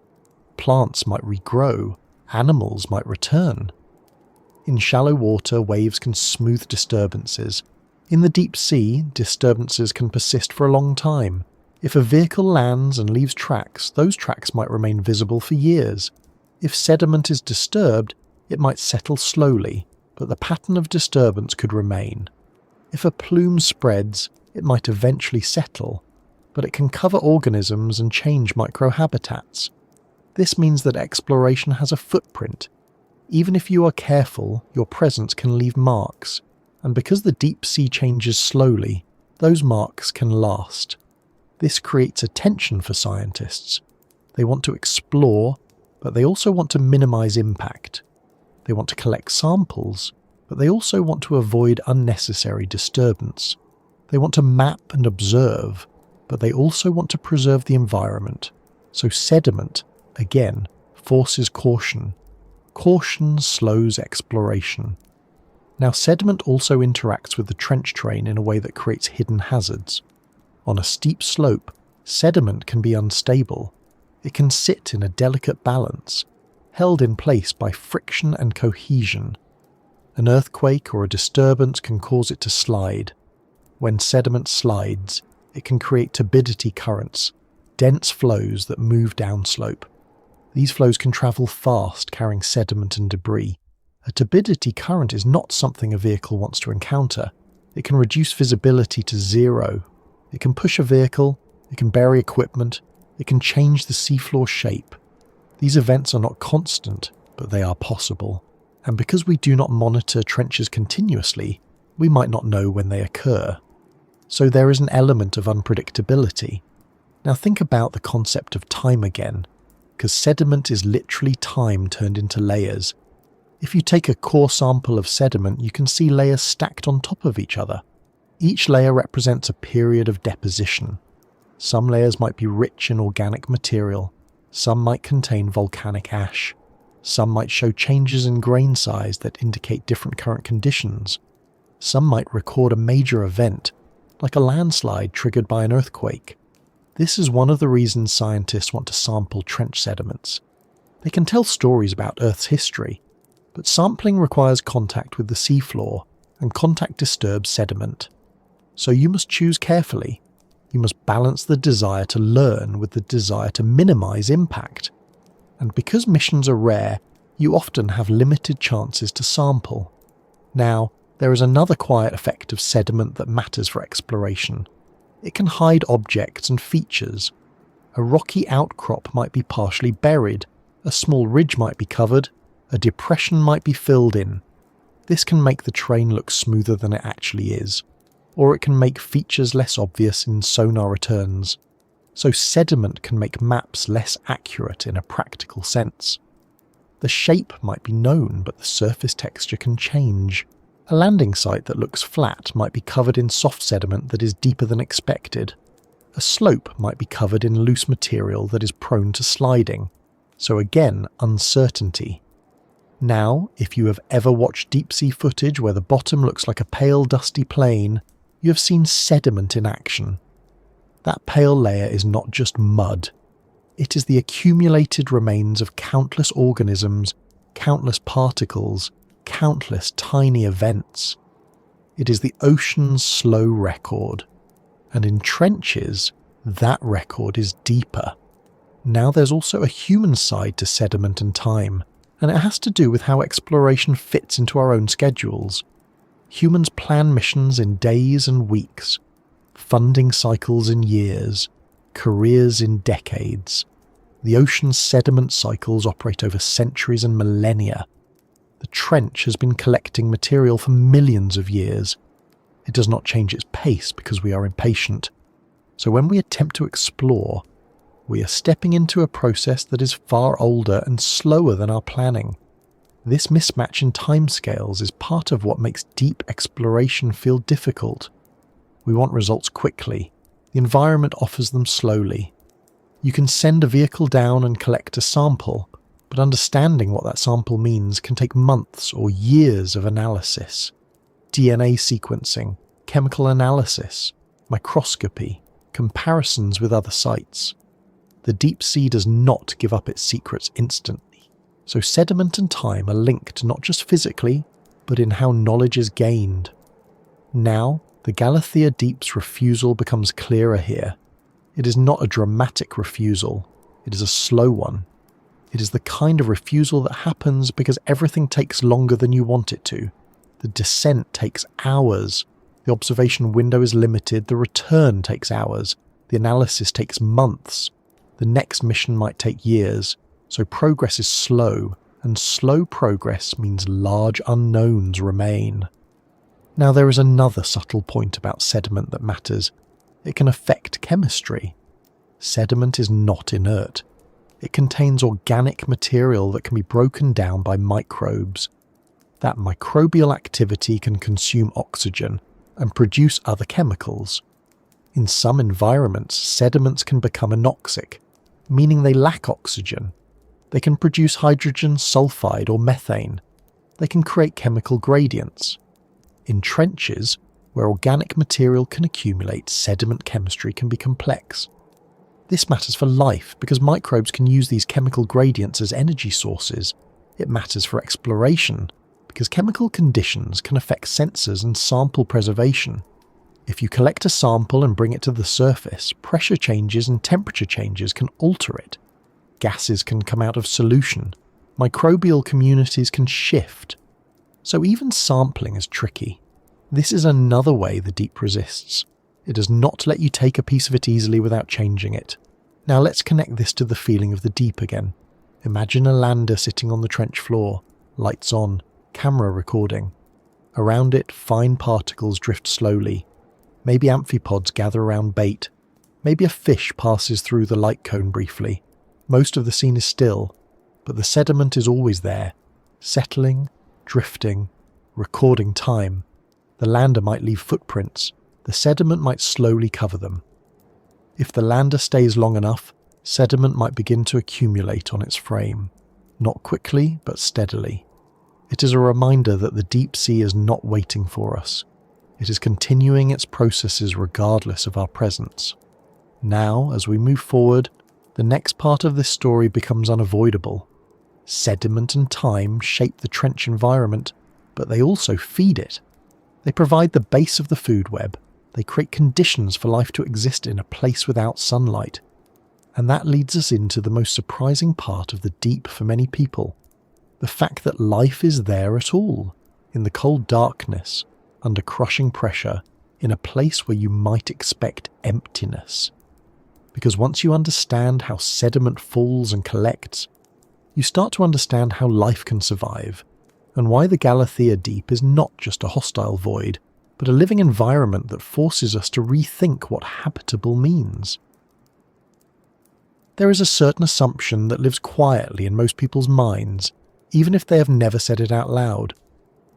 Plants might regrow, animals might return. In shallow water, waves can smooth disturbances. In the deep sea, disturbances can persist for a long time. If a vehicle lands and leaves tracks, those tracks might remain visible for years. If sediment is disturbed, it might settle slowly, but the pattern of disturbance could remain. If a plume spreads, it might eventually settle, but it can cover organisms and change microhabitats. This means that exploration has a footprint. Even if you are careful, your presence can leave marks, and because the deep sea changes slowly, those marks can last. This creates a tension for scientists. They want to explore, but they also want to minimize impact. They want to collect samples, but they also want to avoid unnecessary disturbance. They want to map and observe, but they also want to preserve the environment. So sediment, again, forces caution. Caution slows exploration. Now, sediment also interacts with the trench terrain in a way that creates hidden hazards. On a steep slope, sediment can be unstable. It can sit in a delicate balance, held in place by friction and cohesion. An earthquake or a disturbance can cause it to slide. When sediment slides, it can create turbidity currents, dense flows that move downslope. These flows can travel fast, carrying sediment and debris. A turbidity current is not something a vehicle wants to encounter. It can reduce visibility to zero. It can push a vehicle, it can bury equipment, it can change the seafloor shape. These events are not constant, but they are possible. And because we do not monitor trenches continuously, we might not know when they occur. So there is an element of unpredictability. Now think about the concept of time again, because sediment is literally time turned into layers. If you take a core sample of sediment, you can see layers stacked on top of each other. Each layer represents a period of deposition. Some layers might be rich in organic material, some might contain volcanic ash, some might show changes in grain size that indicate different current conditions, some might record a major event, like a landslide triggered by an earthquake. This is one of the reasons scientists want to sample trench sediments. They can tell stories about Earth's history, but sampling requires contact with the seafloor, and contact disturbs sediment. So you must choose carefully. You must balance the desire to learn with the desire to minimize impact. And because missions are rare, you often have limited chances to sample. Now, there is another quiet effect of sediment that matters for exploration. It can hide objects and features. A rocky outcrop might be partially buried, a small ridge might be covered, a depression might be filled in. This can make the terrain look smoother than it actually is, or it can make features less obvious in sonar returns. So sediment can make maps less accurate in a practical sense. The shape might be known, but the surface texture can change. A landing site that looks flat might be covered in soft sediment that is deeper than expected. A slope might be covered in loose material that is prone to sliding. So again, uncertainty. Now, if you have ever watched deep-sea footage where the bottom looks like a pale dusty plain, you have seen sediment in action. That pale layer is not just mud. It is the accumulated remains of countless organisms, countless particles, countless tiny events. It is the ocean's slow record. And in trenches, that record is deeper. Now there's also a human side to sediment and time, and it has to do with how exploration fits into our own schedules. Humans plan missions in days and weeks, funding cycles in years, careers in decades. The ocean's sediment cycles operate over centuries and millennia. The trench has been collecting material for millions of years. It does not change its pace because we are impatient. So when we attempt to explore, we are stepping into a process that is far older and slower than our planning. This mismatch in timescales is part of what makes deep exploration feel difficult. We want results quickly. The environment offers them slowly. You can send a vehicle down and collect a sample, but understanding what that sample means can take months or years of analysis. DNA sequencing, chemical analysis, microscopy, comparisons with other sites. The deep sea does not give up its secrets instantly, so sediment and time are linked not just physically, but in how knowledge is gained. Now, the Galathea Deep's refusal becomes clearer here. It is not a dramatic refusal, it is a slow one. It is the kind of refusal that happens because everything takes longer than you want it to. The descent takes hours, the observation window is limited, the return takes hours, the analysis takes months. The next mission might take years, so progress is slow, and slow progress means large unknowns remain. Now there is another subtle point about sediment that matters. It can affect chemistry. Sediment is not inert. It contains organic material that can be broken down by microbes. That microbial activity can consume oxygen and produce other chemicals. In some environments, sediments can become anoxic, meaning they lack oxygen. They can produce hydrogen sulfide or methane. They can create chemical gradients. In trenches, where organic material can accumulate, sediment chemistry can be complex. This matters for life because microbes can use these chemical gradients as energy sources. It matters for exploration because chemical conditions can affect sensors and sample preservation. If you collect a sample and bring it to the surface, pressure changes and temperature changes can alter it. Gases can come out of solution. Microbial communities can shift. So even sampling is tricky. This is another way the deep resists. It does not let you take a piece of it easily without changing it. Now let's connect this to the feeling of the deep again. Imagine a lander sitting on the trench floor, lights on, camera recording. Around it, fine particles drift slowly. Maybe amphipods gather around bait. Maybe a fish passes through the light cone briefly. Most of the scene is still, but the sediment is always there, settling, drifting, recording time. The lander might leave footprints. The sediment might slowly cover them. If the lander stays long enough, sediment might begin to accumulate on its frame. Not quickly, but steadily. It is a reminder that the deep sea is not waiting for us. It is continuing its processes regardless of our presence. Now, as we move forward, the next part of this story becomes unavoidable. Sediment and time shape the trench environment, but they also feed it. They provide the base of the food web. They create conditions for life to exist in a place without sunlight. And that leads us into the most surprising part of the deep for many people. The fact that life is there at all, in the cold darkness, under crushing pressure, in a place where you might expect emptiness. Because once you understand how sediment falls and collects, you start to understand how life can survive, and why the Galathea Deep is not just a hostile void, but a living environment that forces us to rethink what habitable means. There is a certain assumption that lives quietly in most people's minds, even if they have never said it out loud.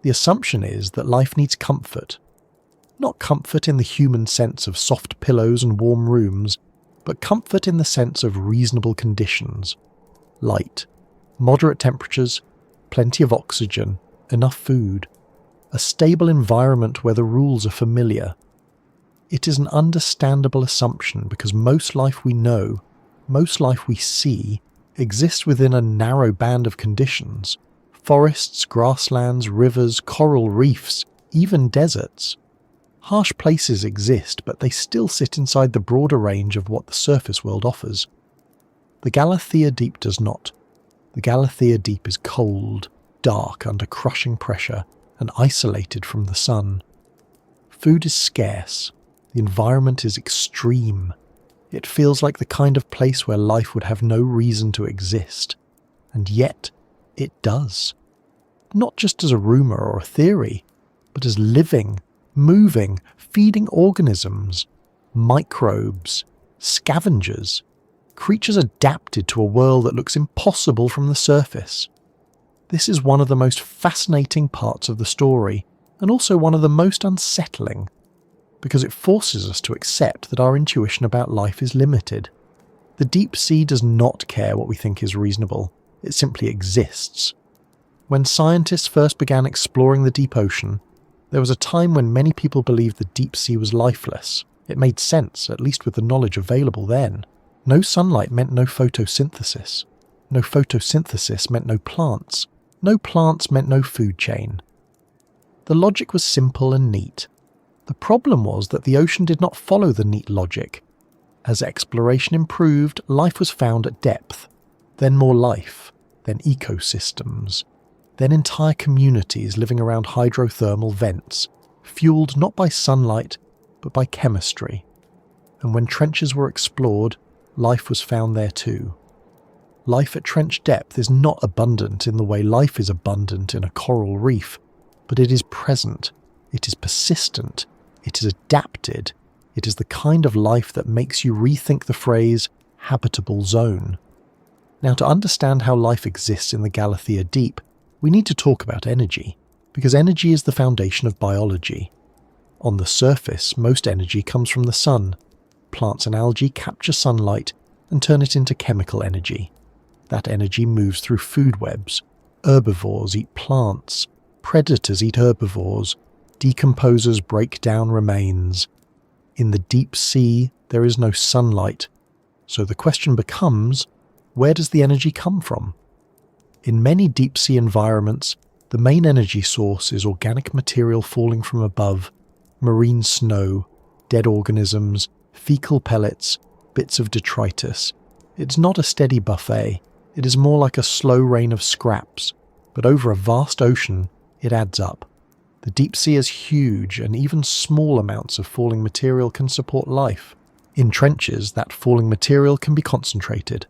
The assumption is that life needs comfort. Not comfort in the human sense of soft pillows and warm rooms, but comfort in the sense of reasonable conditions. Light, moderate temperatures, plenty of oxygen, enough food, a stable environment where the rules are familiar. It is an understandable assumption because most life we know, most life we see, exists within a narrow band of conditions. Forests, grasslands, rivers, coral reefs, even deserts. Harsh places exist, but they still sit inside the broader range of what the surface world offers. The Galathea Deep does not. The Galathea Deep is cold, dark under crushing pressure, and isolated from the sun. Food is scarce. The environment is extreme. It feels like the kind of place where life would have no reason to exist. And yet, it does. Not just as a rumour or a theory, but as living, moving, feeding organisms, microbes, scavengers, creatures adapted to a world that looks impossible from the surface. This is one of the most fascinating parts of the story, and also one of the most unsettling, because it forces us to accept that our intuition about life is limited. The deep sea does not care what we think is reasonable, it simply exists. When scientists first began exploring the deep ocean, there was a time when many people believed the deep sea was lifeless. It made sense, at least with the knowledge available then. No sunlight meant no photosynthesis. No photosynthesis meant no plants. No plants meant no food chain. The logic was simple and neat. The problem was that the ocean did not follow the neat logic. As exploration improved, life was found at depth, then more life, then ecosystems, then entire communities living around hydrothermal vents, fueled not by sunlight, but by chemistry. And when trenches were explored, life was found there too. Life at trench depth is not abundant in the way life is abundant in a coral reef, but it is present, it is persistent, it is adapted, it is the kind of life that makes you rethink the phrase habitable zone. Now, to understand how life exists in the Galathea Deep, we need to talk about energy, because energy is the foundation of biology. On the surface, most energy comes from the sun. Plants and algae capture sunlight and turn it into chemical energy. That energy moves through food webs. Herbivores eat plants, predators eat herbivores, decomposers break down remains. In the deep sea, there is no sunlight, so the question becomes, where does the energy come from? In many deep-sea environments, the main energy source is organic material falling from above, marine snow, dead organisms, fecal pellets, bits of detritus. It's not a steady buffet, it is more like a slow rain of scraps, but over a vast ocean, it adds up. The deep sea is huge, and even small amounts of falling material can support life. In trenches, that falling material can be concentrated.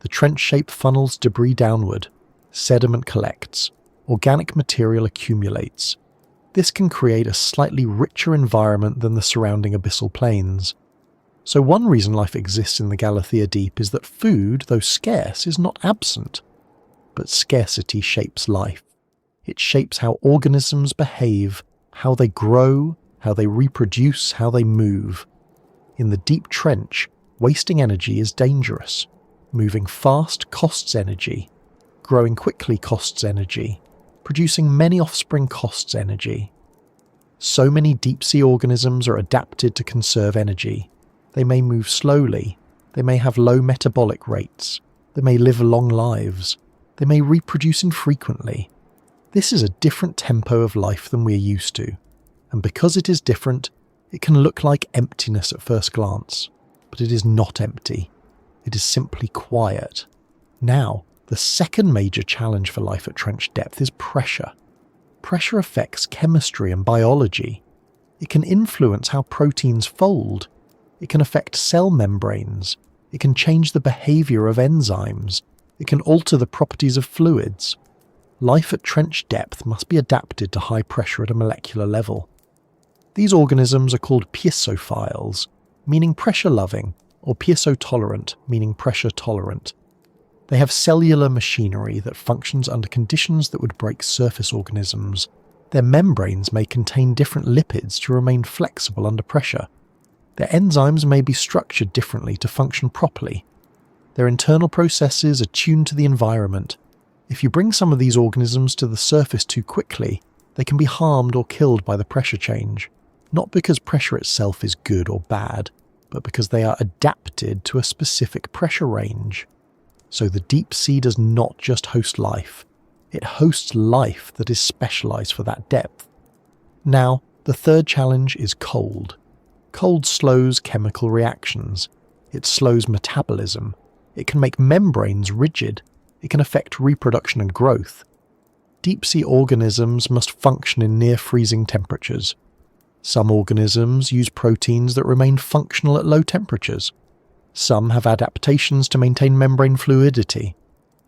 The trench shape funnels debris downward. Sediment collects. Organic material accumulates. This can create a slightly richer environment than the surrounding abyssal plains. So one reason life exists in the Galathea Deep is that food, though scarce, is not absent. But scarcity shapes life. It shapes how organisms behave, how they grow, how they reproduce, how they move. In the deep trench, wasting energy is dangerous. Moving fast costs energy. Growing quickly costs energy. Producing many offspring costs energy. So many deep-sea organisms are adapted to conserve energy. They may move slowly. They may have low metabolic rates. They may live long lives. They may reproduce infrequently. This is a different tempo of life than we are used to. And because it is different, it can look like emptiness at first glance. But it is not empty. It is simply quiet. Now, the second major challenge for life at trench depth is pressure. Pressure affects chemistry and biology. It can influence how proteins fold. It can affect cell membranes. It can change the behavior of enzymes. It can alter the properties of fluids. Life at trench depth must be adapted to high pressure at a molecular level. These organisms are called piezophiles, meaning pressure-loving, or piezo-tolerant, meaning pressure-tolerant. They have cellular machinery that functions under conditions that would break surface organisms. Their membranes may contain different lipids to remain flexible under pressure. Their enzymes may be structured differently to function properly. Their internal processes are tuned to the environment. If you bring some of these organisms to the surface too quickly, they can be harmed or killed by the pressure change, not because pressure itself is good or bad, but because they are adapted to a specific pressure range. So the deep sea does not just host life, it hosts life that is specialized for that depth. Now, the third challenge is cold. Cold slows chemical reactions. It slows metabolism. It can make membranes rigid. It can affect reproduction and growth. Deep-sea organisms must function in near-freezing temperatures. Some organisms use proteins that remain functional at low temperatures. Some have adaptations to maintain membrane fluidity.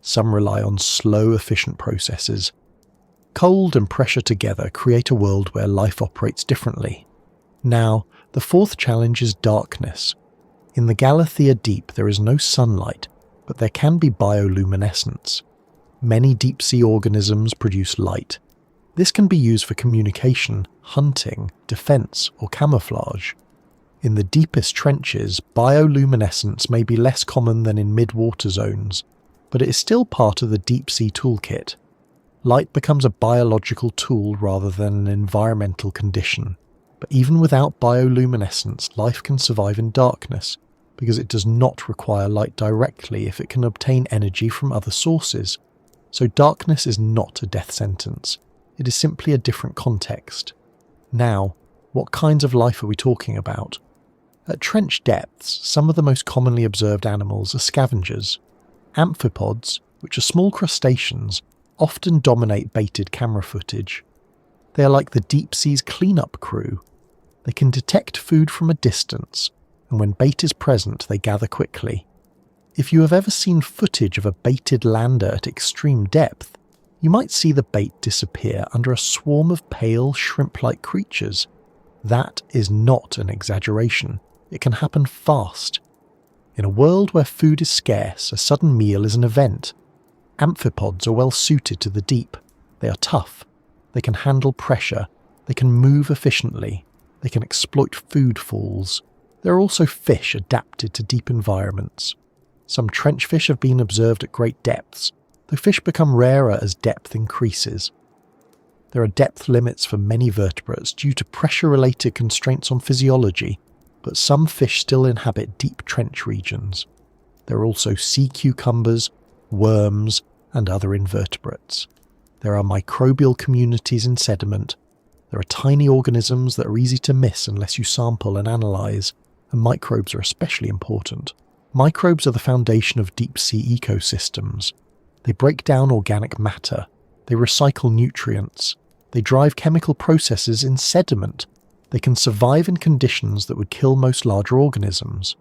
Some rely on slow, efficient processes. Cold and pressure together create a world where life operates differently. Now, the fourth challenge is darkness. In the Galathea Deep there is no sunlight, but there can be bioluminescence. Many deep-sea organisms produce light. This can be used for communication, hunting, defense, or camouflage. In the deepest trenches, bioluminescence may be less common than in mid-water zones, but it is still part of the deep-sea toolkit. Light becomes a biological tool rather than an environmental condition. But even without bioluminescence, life can survive in darkness, because it does not require light directly if it can obtain energy from other sources. So darkness is not a death sentence. It is simply a different context. Now, what kinds of life are we talking about? At trench depths, some of the most commonly observed animals are scavengers. Amphipods, which are small crustaceans, often dominate baited camera footage. They are like the deep sea's cleanup crew. They can detect food from a distance, and when bait is present, they gather quickly. If you have ever seen footage of a baited lander at extreme depth, you might see the bait disappear under a swarm of pale, shrimp-like creatures. That is not an exaggeration. It can happen fast. In a world where food is scarce, a sudden meal is an event. Amphipods are well suited to the deep. They are tough. They can handle pressure. They can move efficiently. They can exploit food falls. There are also fish adapted to deep environments. Some trench fish have been observed at great depths, though fish become rarer as depth increases. There are depth limits for many vertebrates due to pressure-related constraints on physiology, but some fish still inhabit deep trench regions. There are also sea cucumbers, worms, and other invertebrates. There are microbial communities in sediment. There are tiny organisms that are easy to miss unless you sample and analyse, and microbes are especially important. Microbes are the foundation of deep-sea ecosystems. They break down organic matter. They recycle nutrients. They drive chemical processes in sediment. They can survive in conditions that would kill most larger organisms.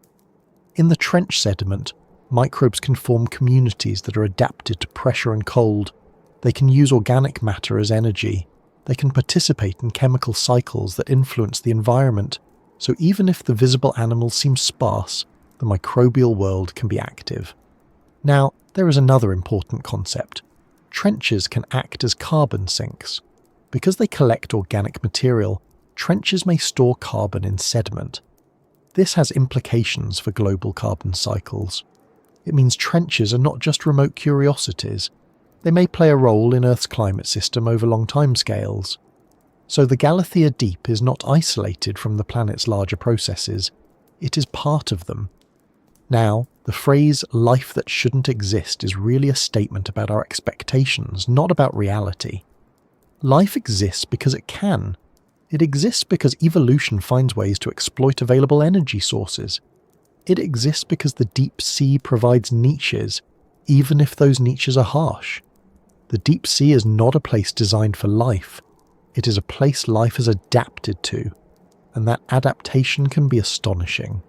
In the trench sediment, microbes can form communities that are adapted to pressure and cold. They can use organic matter as energy. They can participate in chemical cycles that influence the environment, so even if the visible animals seem sparse, the microbial world can be active. Now, there is another important concept. Trenches can act as carbon sinks. Because they collect organic material, trenches may store carbon in sediment. This has implications for global carbon cycles. It means trenches are not just remote curiosities. They may play a role in Earth's climate system over long timescales. So the Galathea Deep is not isolated from the planet's larger processes. It is part of them. Now, the phrase life that shouldn't exist is really a statement about our expectations, not about reality. Life exists because it can. It exists because evolution finds ways to exploit available energy sources. It exists because the deep sea provides niches, even if those niches are harsh. The deep sea is not a place designed for life. It is a place life has adapted to, and that adaptation can be astonishing.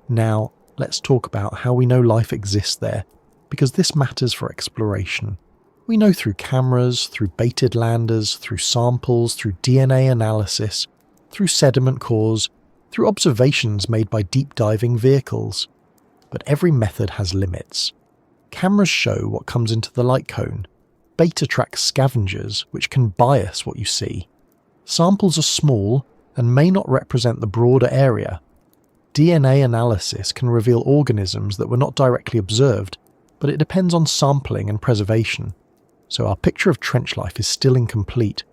Now, let's talk about how we know life exists there, because this matters for exploration. We know through cameras, through baited landers, through samples, through DNA analysis, through sediment cores, through observations made by deep diving vehicles. But every method has limits. Cameras show what comes into the light cone. Beta tracks scavengers, which can bias what you see. Samples are small and may not represent the broader area. DNA analysis can reveal organisms that were not directly observed, but it depends on sampling and preservation. So our picture of trench life is still incomplete.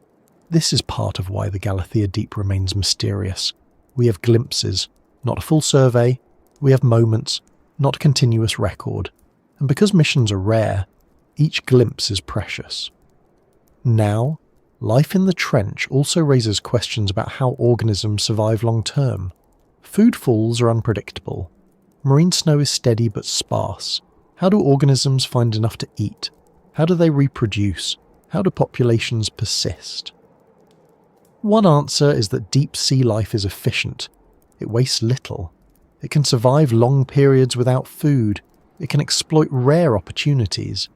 This is part of why the Galathea Deep remains mysterious. We have glimpses, not a full survey. We have moments, not a continuous record. And because missions are rare, each glimpse is precious. Now, life in the trench also raises questions about how organisms survive long term. Food falls are unpredictable. Marine snow is steady but sparse. How do organisms find enough to eat? How do they reproduce? How do populations persist? One answer is that deep sea life is efficient. It wastes little. It can survive long periods without food. It can exploit rare opportunities.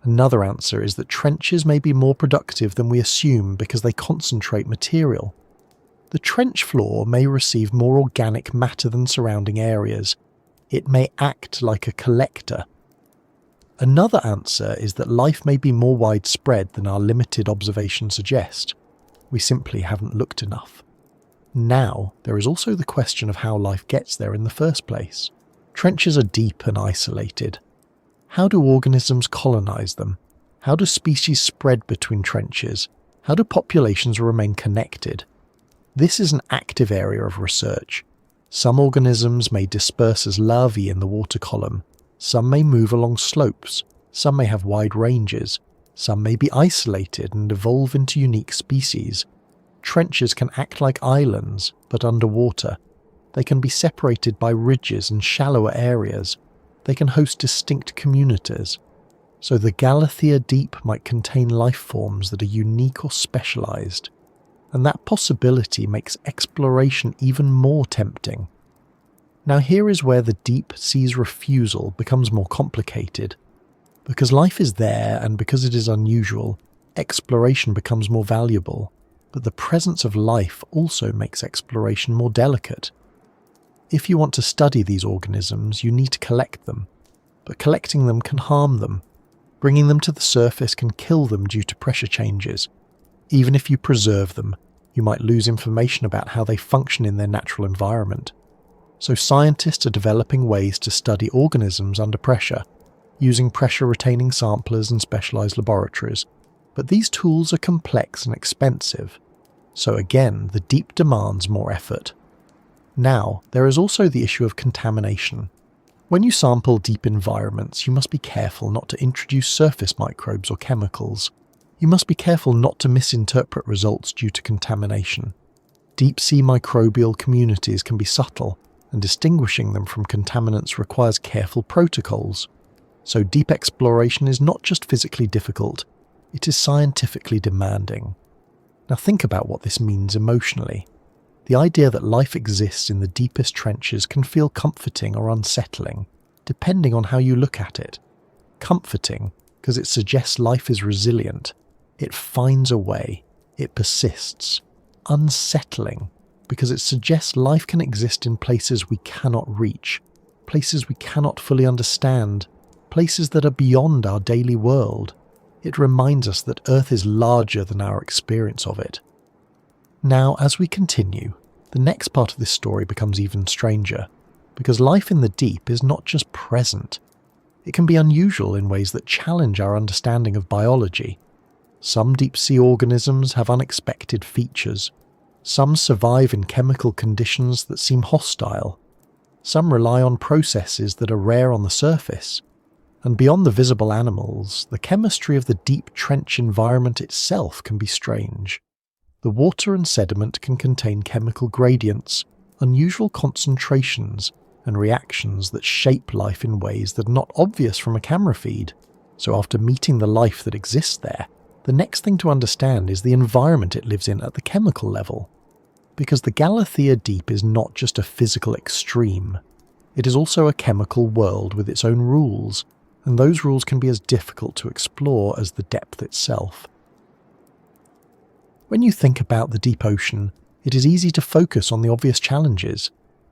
Another answer is that trenches may be more productive than we assume because they concentrate material. The trench floor may receive more organic matter than surrounding areas. It may act like a collector. Another answer is that life may be more widespread than our limited observations suggest. We simply haven't looked enough. Now, there is also the question of how life gets there in the first place. Trenches are deep and isolated. How do organisms colonize them? How do species spread between trenches? How do populations remain connected? This is an active area of research. Some organisms may disperse as larvae in the water column. Some may move along slopes, some may have wide ranges, some may be isolated and evolve into unique species. Trenches can act like islands, but underwater. They can be separated by ridges and shallower areas. They can host distinct communities. So the Galathea Deep might contain life forms that are unique or specialized. And that possibility makes exploration even more tempting. Now here is where the deep sea's refusal becomes more complicated. Because life is there and because it is unusual, exploration becomes more valuable. But the presence of life also makes exploration more delicate. If you want to study these organisms, you need to collect them. But collecting them can harm them. Bringing them to the surface can kill them due to pressure changes. Even if you preserve them, you might lose information about how they function in their natural environment. So scientists are developing ways to study organisms under pressure, using pressure-retaining samplers and specialized laboratories. But these tools are complex and expensive. So again, the deep demands more effort. Now, there is also the issue of contamination. When you sample deep environments, you must be careful not to introduce surface microbes or chemicals. You must be careful not to misinterpret results due to contamination. Deep-sea microbial communities can be subtle, and distinguishing them from contaminants requires careful protocols. So deep exploration is not just physically difficult, it is scientifically demanding. Now think about what this means emotionally. The idea that life exists in the deepest trenches can feel comforting or unsettling, depending on how you look at it. Comforting, because it suggests life is resilient. It finds a way. It persists, unsettling, because it suggests life can exist in places we cannot reach, places we cannot fully understand, places that are beyond our daily world. It reminds us that Earth is larger than our experience of it. Now, as we continue, the next part of this story becomes even stranger, because life in the deep is not just present. It can be unusual in ways that challenge our understanding of biology. Some deep-sea organisms have unexpected features. Some survive in chemical conditions that seem hostile. Some rely on processes that are rare on the surface. And beyond the visible animals, the chemistry of the deep trench environment itself can be strange. The water and sediment can contain chemical gradients, unusual concentrations, and reactions that shape life in ways that are not obvious from a camera feed. So after meeting the life that exists there, the next thing to understand is the environment it lives in at the chemical level. Because the Galathea Deep is not just a physical extreme. It is also a chemical world with its own rules, and those rules can be as difficult to explore as the depth itself. When you think about the deep ocean, it is easy to focus on the obvious challenges.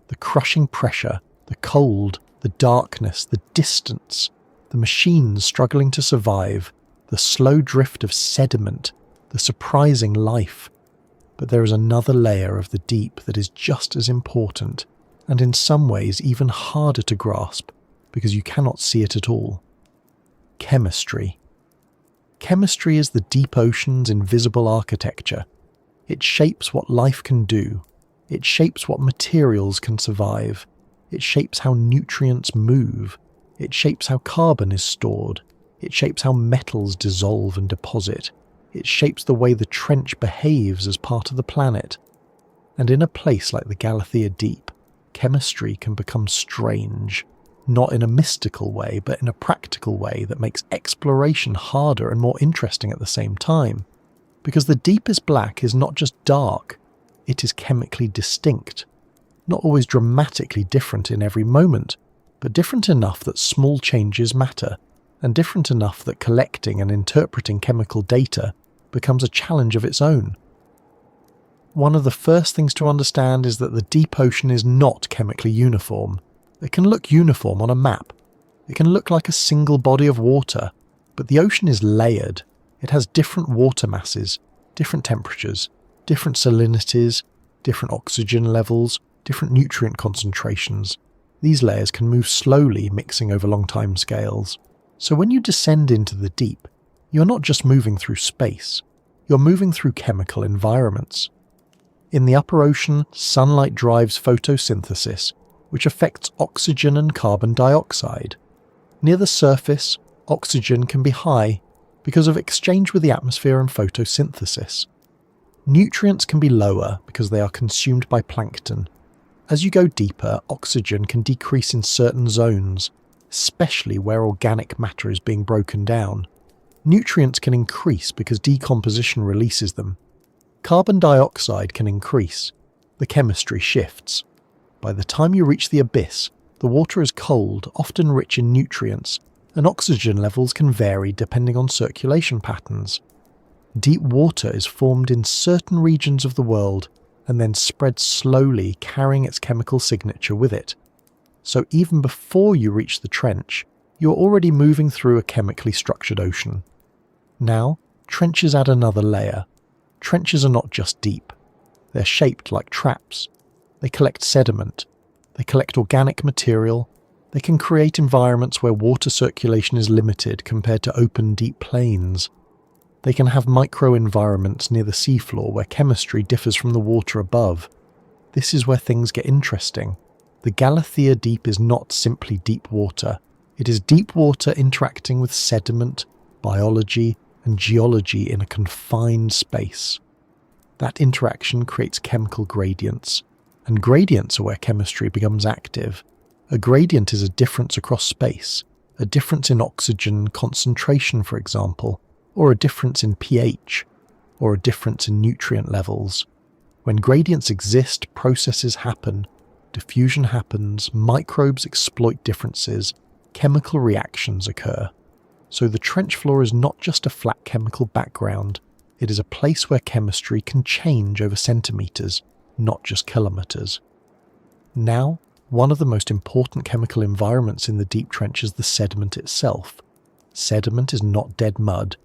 The crushing pressure, the cold, the darkness, the distance, the machines struggling to survive, the slow drift of sediment, the surprising life. But there is another layer of the deep that is just as important, and in some ways even harder to grasp, because you cannot see it at all. Chemistry. Chemistry is the deep ocean's invisible architecture. It shapes what life can do. It shapes what materials can survive. It shapes how nutrients move. It shapes how carbon is stored. It shapes how metals dissolve and deposit. It shapes the way the trench behaves as part of the planet. And in a place like the Galathea Deep, chemistry can become strange. Not in a mystical way, but in a practical way that makes exploration harder and more interesting at the same time. Because the deepest black is not just dark, it is chemically distinct. Not always dramatically different in every moment, but different enough that small changes matter, and different enough that collecting and interpreting chemical data becomes a challenge of its own. One of the first things to understand is that the deep ocean is not chemically uniform. It can look uniform on a map. It can look like a single body of water, but the ocean is layered. It has different water masses, different temperatures, different salinities, different oxygen levels, different nutrient concentrations. These layers can move slowly, mixing over long time scales. So when you descend into the deep, you're not just moving through space, you're moving through chemical environments. In the upper ocean, sunlight drives photosynthesis, which affects oxygen and carbon dioxide. Near the surface, oxygen can be high because of exchange with the atmosphere and photosynthesis. Nutrients can be lower because they are consumed by plankton. As you go deeper, oxygen can decrease in certain zones, especially where organic matter is being broken down. Nutrients can increase because decomposition releases them. Carbon dioxide can increase. The chemistry shifts. By the time you reach the abyss, the water is cold, often rich in nutrients, and oxygen levels can vary depending on circulation patterns. Deep water is formed in certain regions of the world and then spreads slowly, carrying its chemical signature with it. So even before you reach the trench, you're already moving through a chemically structured ocean. Now, trenches add another layer. Trenches are not just deep. They're shaped like traps. They collect sediment. They collect organic material. They can create environments where water circulation is limited compared to open deep plains. They can have micro-environments near the seafloor where chemistry differs from the water above. This is where things get interesting. The Galathea Deep is not simply deep water. It is deep water interacting with sediment, biology, and geology in a confined space. That interaction creates chemical gradients, and gradients are where chemistry becomes active. A gradient is a difference across space, a difference in oxygen concentration, for example, or a difference in pH, or a difference in nutrient levels. When gradients exist, processes happen, diffusion happens, microbes exploit differences, chemical reactions occur. So the trench floor is not just a flat chemical background, It is a place where chemistry can change over centimetres, not just kilometres. Now, one of the most important chemical environments in the deep trench is the sediment itself. Sediment is not dead mud.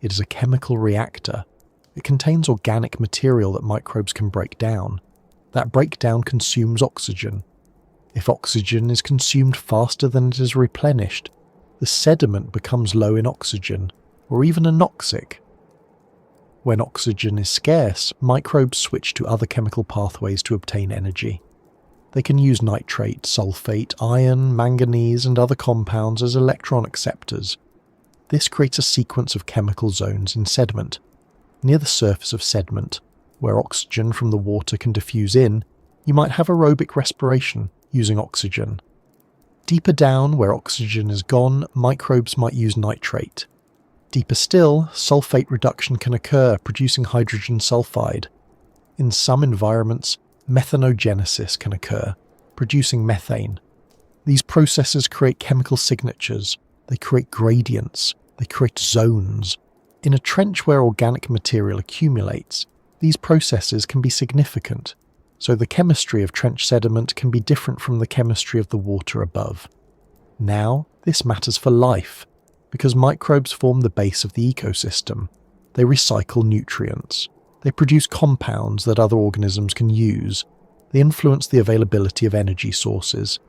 It is a chemical reactor. It contains organic material that microbes can break down. That breakdown consumes oxygen. If oxygen is consumed faster than it is replenished, the sediment becomes low in oxygen, or even anoxic. When oxygen is scarce, microbes switch to other chemical pathways to obtain energy. They can use nitrate, sulfate, iron, manganese, and other compounds as electron acceptors. This creates a sequence of chemical zones in sediment. Near the surface of sediment, where oxygen from the water can diffuse in, you might have aerobic respiration using oxygen. Deeper down, where oxygen is gone, microbes might use nitrate. Deeper still, sulfate reduction can occur, producing hydrogen sulfide. In some environments, methanogenesis can occur, producing methane. These processes create chemical signatures, they create gradients, they create zones. In a trench where organic material accumulates, these processes can be significant, so the chemistry of trench sediment can be different from the chemistry of the water above. Now, this matters for life, because microbes form the base of the ecosystem. They recycle nutrients. They produce compounds that other organisms can use. They influence the availability of energy sources.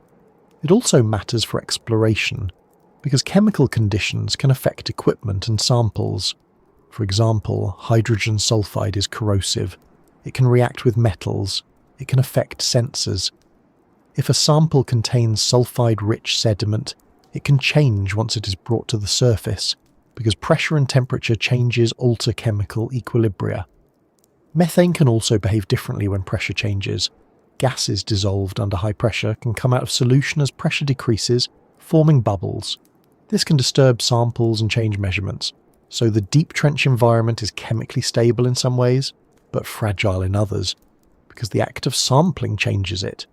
It also matters for exploration, because chemical conditions can affect equipment and samples. For example, hydrogen sulfide is corrosive. It can react with metals. It can affect sensors. If a sample contains sulfide-rich sediment, it can change once it is brought to the surface, because pressure and temperature changes alter chemical equilibria. Methane can also behave differently when pressure changes. Gases dissolved under high pressure can come out of solution as pressure decreases, forming bubbles. This can disturb samples and change measurements, so the deep trench environment is chemically stable in some ways, but fragile in others, because the act of sampling changes it.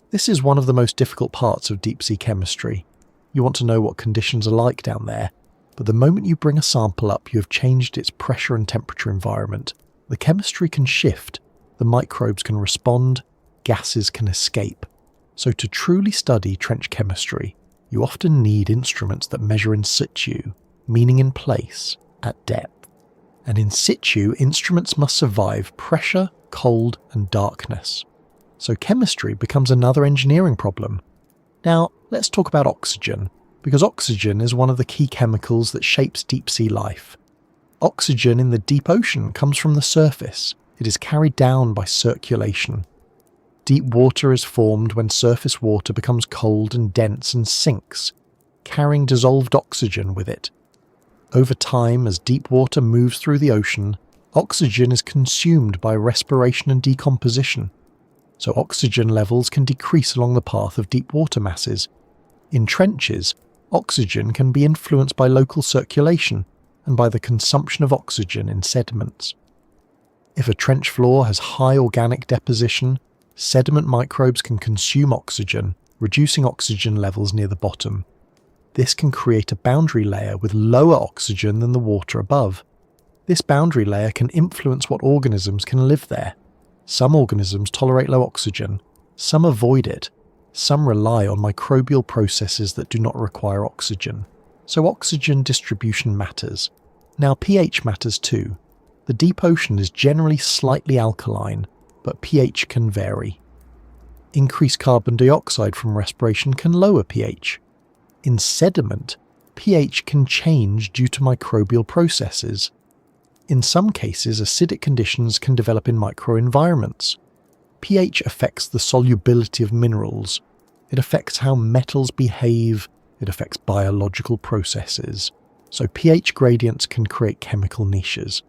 This is one of the most difficult parts of deep sea chemistry. You want to know what conditions are like down there, but the moment you bring a sample up, you have changed its pressure and temperature environment. The chemistry can shift, the microbes can respond, gases can escape. So to truly study trench chemistry, you often need instruments that measure in situ, meaning in place, at depth. And in situ, instruments must survive pressure, cold, and darkness. So chemistry becomes another engineering problem. Now, let's talk about oxygen, because oxygen is one of the key chemicals that shapes deep sea life. Oxygen in the deep ocean comes from the surface. It is carried down by circulation. Deep water is formed when surface water becomes cold and dense and sinks, carrying dissolved oxygen with it. Over time, as deep water moves through the ocean, oxygen is consumed by respiration and decomposition. So oxygen levels can decrease along the path of deep water masses. In trenches, oxygen can be influenced by local circulation and by the consumption of oxygen in sediments. If a trench floor has high organic deposition, sediment microbes can consume oxygen, reducing oxygen levels near the bottom. This can create a boundary layer with lower oxygen than the water above. This boundary layer can influence what organisms can live there. Some organisms tolerate low oxygen, some avoid it, some rely on microbial processes that do not require oxygen. So oxygen distribution matters. Now pH matters too. The deep ocean is generally slightly alkaline, but pH can vary. Increased carbon dioxide from respiration can lower pH. In sediment, pH can change due to microbial processes. In some cases, acidic conditions can develop in microenvironments. pH affects the solubility of minerals. It affects how metals behave. It affects biological processes. So pH gradients can create chemical niches.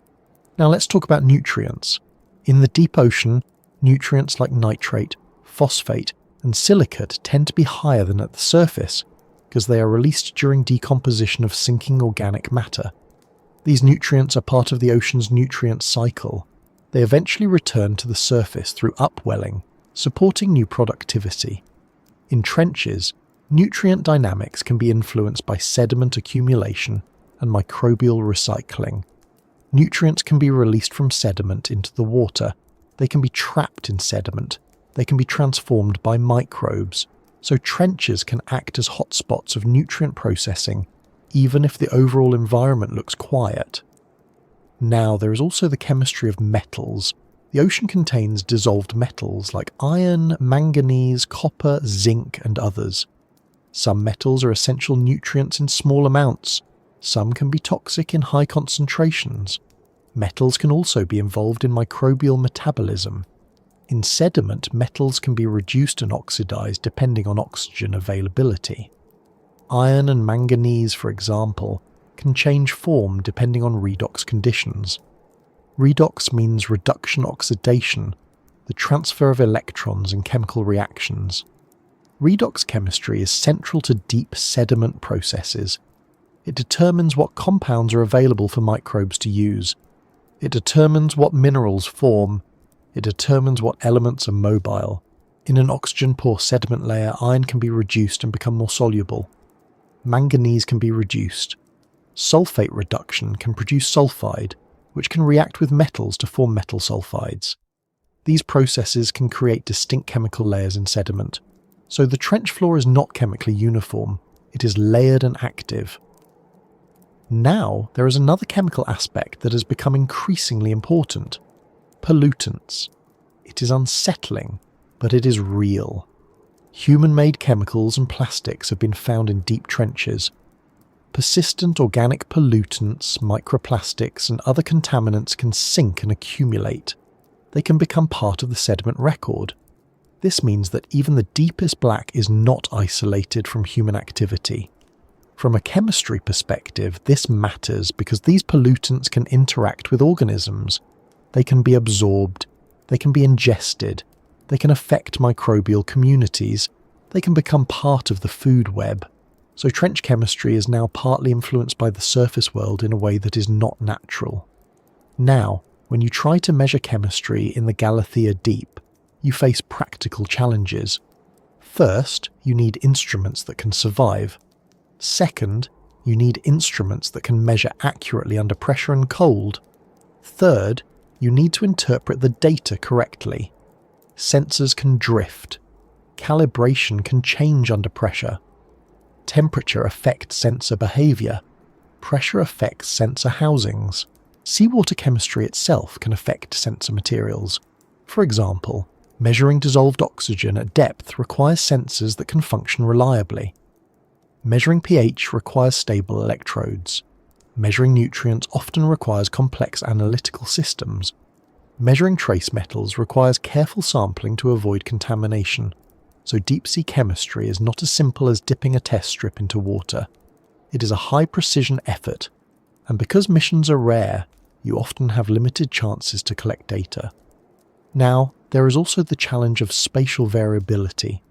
Now let's talk about nutrients. In the deep ocean, nutrients like nitrate, phosphate, and silicate tend to be higher than at the surface, because they are released during decomposition of sinking organic matter. These nutrients are part of the ocean's nutrient cycle. They eventually return to the surface through upwelling, supporting new productivity. In trenches, nutrient dynamics can be influenced by sediment accumulation and microbial recycling. Nutrients can be released from sediment into the water. They can be trapped in sediment. They can be transformed by microbes. So trenches can act as hotspots of nutrient processing, even if the overall environment looks quiet. Now, there is also the chemistry of metals. The ocean contains dissolved metals like iron, manganese, copper, zinc, and others. Some metals are essential nutrients in small amounts. Some can be toxic in high concentrations. Metals can also be involved in microbial metabolism. In sediment, metals can be reduced and oxidized depending on oxygen availability. Iron and manganese, for example, can change form depending on redox conditions. Redox means reduction-oxidation, the transfer of electrons in chemical reactions. Redox chemistry is central to deep sediment processes. It determines what compounds are available for microbes to use. It determines what minerals form. It determines what elements are mobile. In an oxygen-poor sediment layer, iron can be reduced and become more soluble. Manganese can be reduced. Sulfate reduction can produce sulfide, which can react with metals to form metal sulfides. These processes can create distinct chemical layers in sediment. So the trench floor is not chemically uniform. It is layered and active. Now, there is another chemical aspect that has become increasingly important. Pollutants. It is unsettling, but it is real. Human-made chemicals and plastics have been found in deep trenches. Persistent organic pollutants, microplastics, and other contaminants can sink and accumulate. They can become part of the sediment record. This means that even the deepest black is not isolated from human activity. From a chemistry perspective, this matters because these pollutants can interact with organisms. They can be absorbed, they can be ingested, they can affect microbial communities, they can become part of the food web. So trench chemistry is now partly influenced by the surface world in a way that is not natural. Now, when you try to measure chemistry in the Galathea Deep, you face practical challenges. First, you need instruments that can survive. Second, you need instruments that can measure accurately under pressure and cold. Third, you need to interpret the data correctly. Sensors can drift. Calibration can change under pressure. Temperature affects sensor behavior. Pressure affects sensor housings. Seawater chemistry itself can affect sensor materials. For example, measuring dissolved oxygen at depth requires sensors that can function reliably. Measuring pH requires stable electrodes. Measuring nutrients often requires complex analytical systems. Measuring trace metals requires careful sampling to avoid contamination. So deep-sea chemistry is not as simple as dipping a test strip into water. It is a high-precision effort, and because missions are rare, you often have limited chances to collect data. Now, there is also the challenge of spatial variability.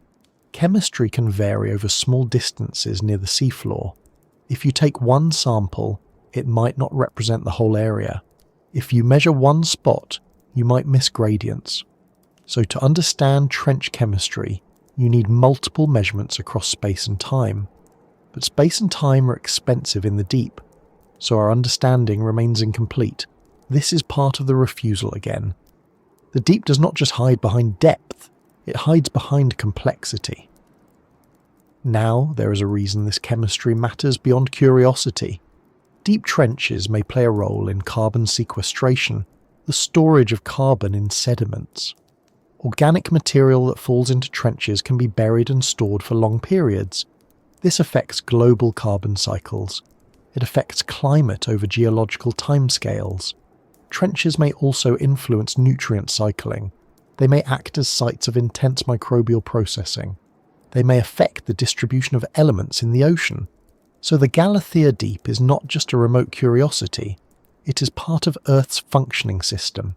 Chemistry can vary over small distances near the seafloor. If you take one sample, it might not represent the whole area. If you measure one spot, you might miss gradients. So to understand trench chemistry, you need multiple measurements across space and time. But space and time are expensive in the deep, so our understanding remains incomplete. This is part of the refusal again. The deep does not just hide behind depth, it hides behind complexity. Now there is a reason this chemistry matters beyond curiosity. Deep trenches may play a role in carbon sequestration, the storage of carbon in sediments. Organic material that falls into trenches can be buried and stored for long periods. This affects global carbon cycles. It affects climate over geological timescales. Trenches may also influence nutrient cycling. They may act as sites of intense microbial processing. They may affect the distribution of elements in the ocean. So the Galathea Deep is not just a remote curiosity, it is part of Earth's functioning system.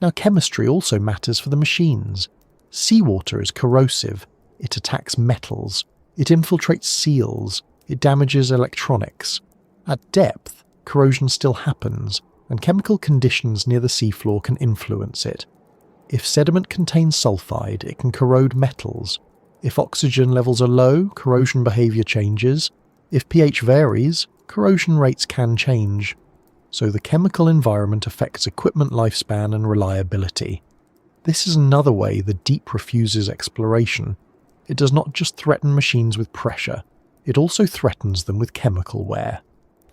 Now chemistry also matters for the machines. Seawater is corrosive, it attacks metals, it infiltrates seals, it damages electronics. At depth, corrosion still happens, and chemical conditions near the seafloor can influence it. If sediment contains sulfide, it can corrode metals. If oxygen levels are low, corrosion behavior changes. If pH varies, corrosion rates can change. so the chemical environment affects equipment lifespan and reliability. This is another way the deep refuses exploration. It does not just threaten machines with pressure, it also threatens them with chemical wear.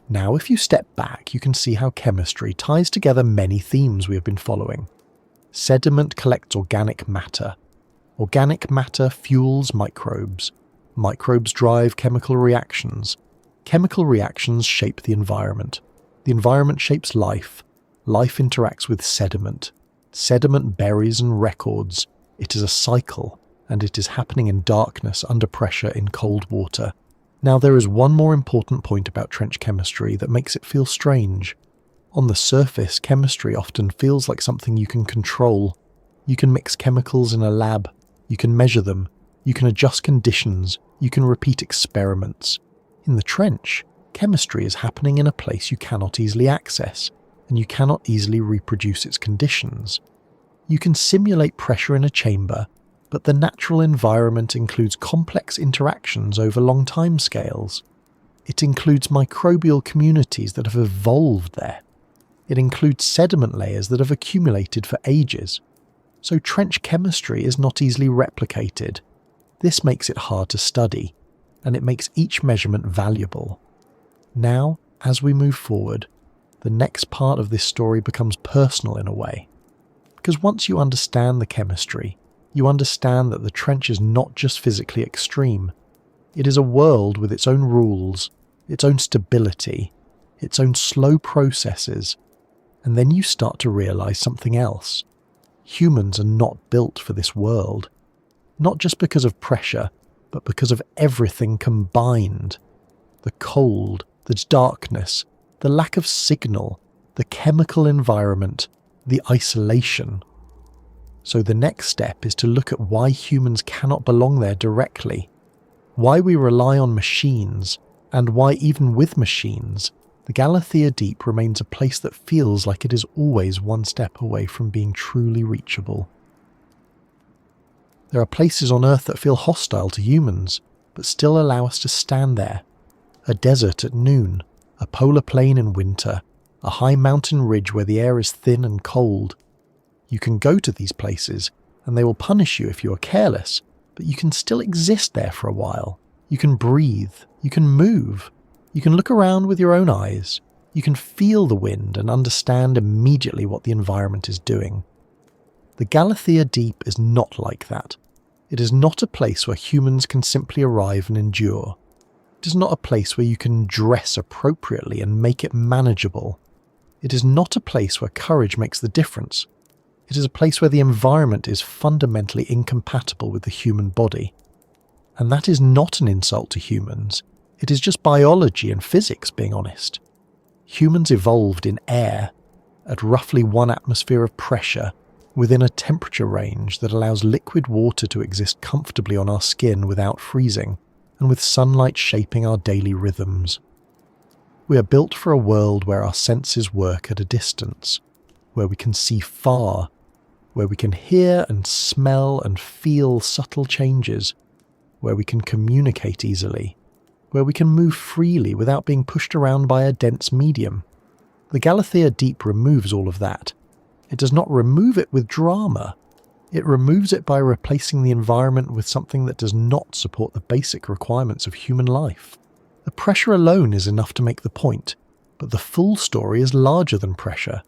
Now, if you step back, you can see how chemistry ties together many themes we have been following. Sediment collects organic matter. Organic matter fuels microbes. Microbes drive chemical reactions. Chemical reactions shape the environment. The environment shapes life. Life interacts with sediment. Sediment buries and records. It is a cycle, and it is happening in darkness under pressure in cold water. Now, there is one more important point about trench chemistry that makes it feel strange. On the surface, chemistry often feels like something you can control. You can mix chemicals in a lab. You can measure them. You can adjust conditions. You can repeat experiments. In the trench, chemistry is happening in a place you cannot easily access, and you cannot easily reproduce its conditions. You can simulate pressure in a chamber, but the natural environment includes complex interactions over long timescales. It includes microbial communities that have evolved there. It includes sediment layers that have accumulated for ages. So trench chemistry is not easily replicated. This makes it hard to study, and it makes each measurement valuable. Now, as we move forward, the next part of this story becomes personal in a way. Because once you understand the chemistry, you understand that the trench is not just physically extreme. It is a world with its own rules, its own stability, its own slow processes. And then you start to realize something else. Humans are not built for this world. Not just because of pressure, but because of everything combined. The cold, the darkness, the lack of signal, the chemical environment, the isolation. So the next step is to look at why humans cannot belong there directly, why we rely on machines, and why even with machines, the Galathea Deep remains a place that feels like it is always one step away from being truly reachable. There are places on Earth that feel hostile to humans, but still allow us to stand there. A desert at noon, a polar plain in winter, a high mountain ridge where the air is thin and cold. You can go to these places, and they will punish you if you are careless, but you can still exist there for a while. You can breathe, you can move, you can look around with your own eyes, you can feel the wind and understand immediately what the environment is doing. The Galathea Deep is not like that. It is not a place where humans can simply arrive and endure. It is not a place where you can dress appropriately and make it manageable. It is not a place where courage makes the difference. It is a place where the environment is fundamentally incompatible with the human body. And that is not an insult to humans. It is just biology and physics, being honest. Humans evolved in air, at roughly 1 atmosphere of pressure, within a temperature range that allows liquid water to exist comfortably on our skin without freezing, and with sunlight shaping our daily rhythms. We are built for a world where our senses work at a distance, where we can see far, where we can hear and smell and feel subtle changes, where we can communicate easily, where we can move freely without being pushed around by a dense medium. The Galathea Deep removes all of that. It does not remove it with drama. It removes it by replacing the environment with something that does not support the basic requirements of human life. The pressure alone is enough to make the point, but the full story is larger than pressure.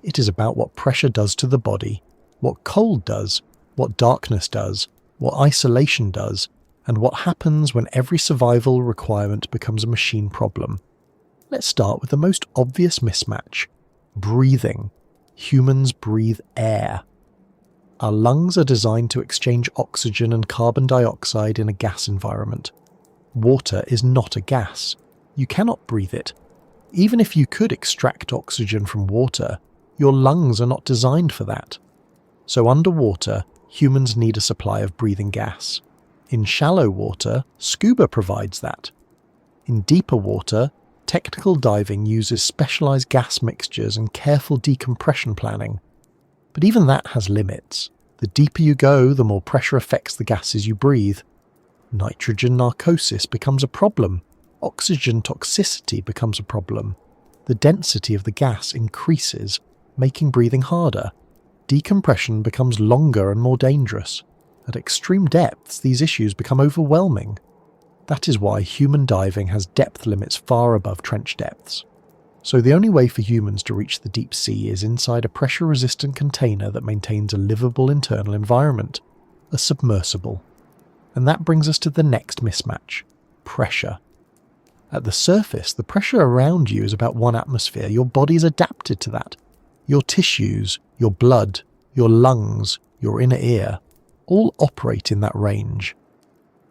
It is about what pressure does to the body, what cold does, what darkness does, what isolation does, and what happens when every survival requirement becomes a machine problem. Let's start with the most obvious mismatch: breathing. Humans breathe air. Our lungs are designed to exchange oxygen and carbon dioxide in a gas environment. Water is not a gas. You cannot breathe it. Even if you could extract oxygen from water, your lungs are not designed for that. So underwater, humans need a supply of breathing gas. In shallow water, scuba provides that. In deeper water, technical diving uses specialized gas mixtures and careful decompression planning. But even that has limits. The deeper you go, the more pressure affects the gases you breathe. Nitrogen narcosis becomes a problem. Oxygen toxicity becomes a problem. the density of the gas increases, making breathing harder. Decompression becomes longer and more dangerous. At extreme depths, these issues become overwhelming. That is why human diving has depth limits far above trench depths. So the only way for humans to reach the deep sea is inside a pressure-resistant container that maintains a livable internal environment, a submersible. And that brings us to the next mismatch: pressure. At the surface, the pressure around you is about 1 atmosphere. Your body is adapted to that. Your tissues, your blood, your lungs, your inner ear, all operate in that range.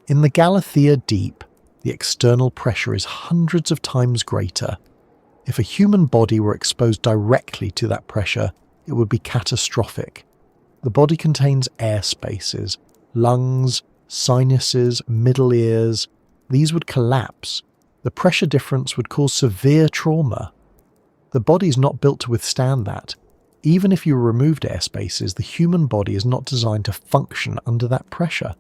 In the Galathea Deep, the external pressure is hundreds of times greater. If a human body were exposed directly to that pressure, it would be catastrophic. The body contains air spaces, lungs, sinuses, middle ears. These would collapse. The pressure difference would cause severe trauma. The body is not built to withstand that. Even if you removed air spaces, the human body is not designed to function under that pressure.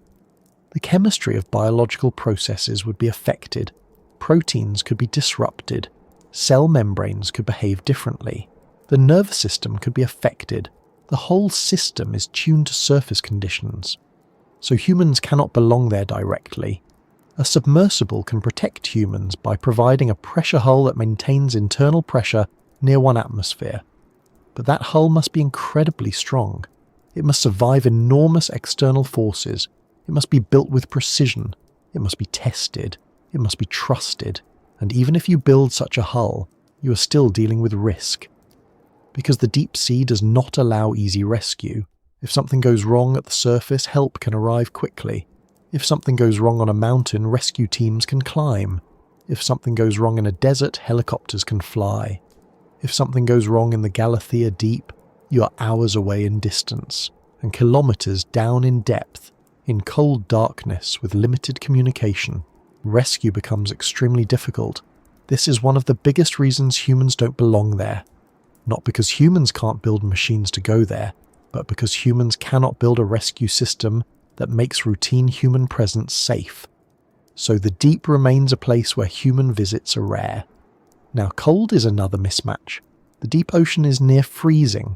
The chemistry of biological processes would be affected. Proteins could be disrupted. Cell membranes could behave differently. The nervous system could be affected. The whole system is tuned to surface conditions. So humans cannot belong there directly. A submersible can protect humans by providing a pressure hull that maintains internal pressure near 1 atmosphere. But that hull must be incredibly strong. It must survive enormous external forces. It must be built with precision. It must be tested. It must be trusted. And even if you build such a hull, you are still dealing with risk. Because the deep sea does not allow easy rescue. If something goes wrong at the surface, help can arrive quickly. If something goes wrong on a mountain, rescue teams can climb. If something goes wrong in a desert, helicopters can fly. If something goes wrong in the Galathea Deep, you are hours away in distance, and kilometers down in depth, in cold darkness with limited communication. Rescue becomes extremely difficult. This is one of the biggest reasons humans don't belong there. Not because humans can't build machines to go there, but because humans cannot build a rescue system that makes routine human presence safe. So the deep remains a place where human visits are rare. Now, cold is another mismatch. The deep ocean is near freezing.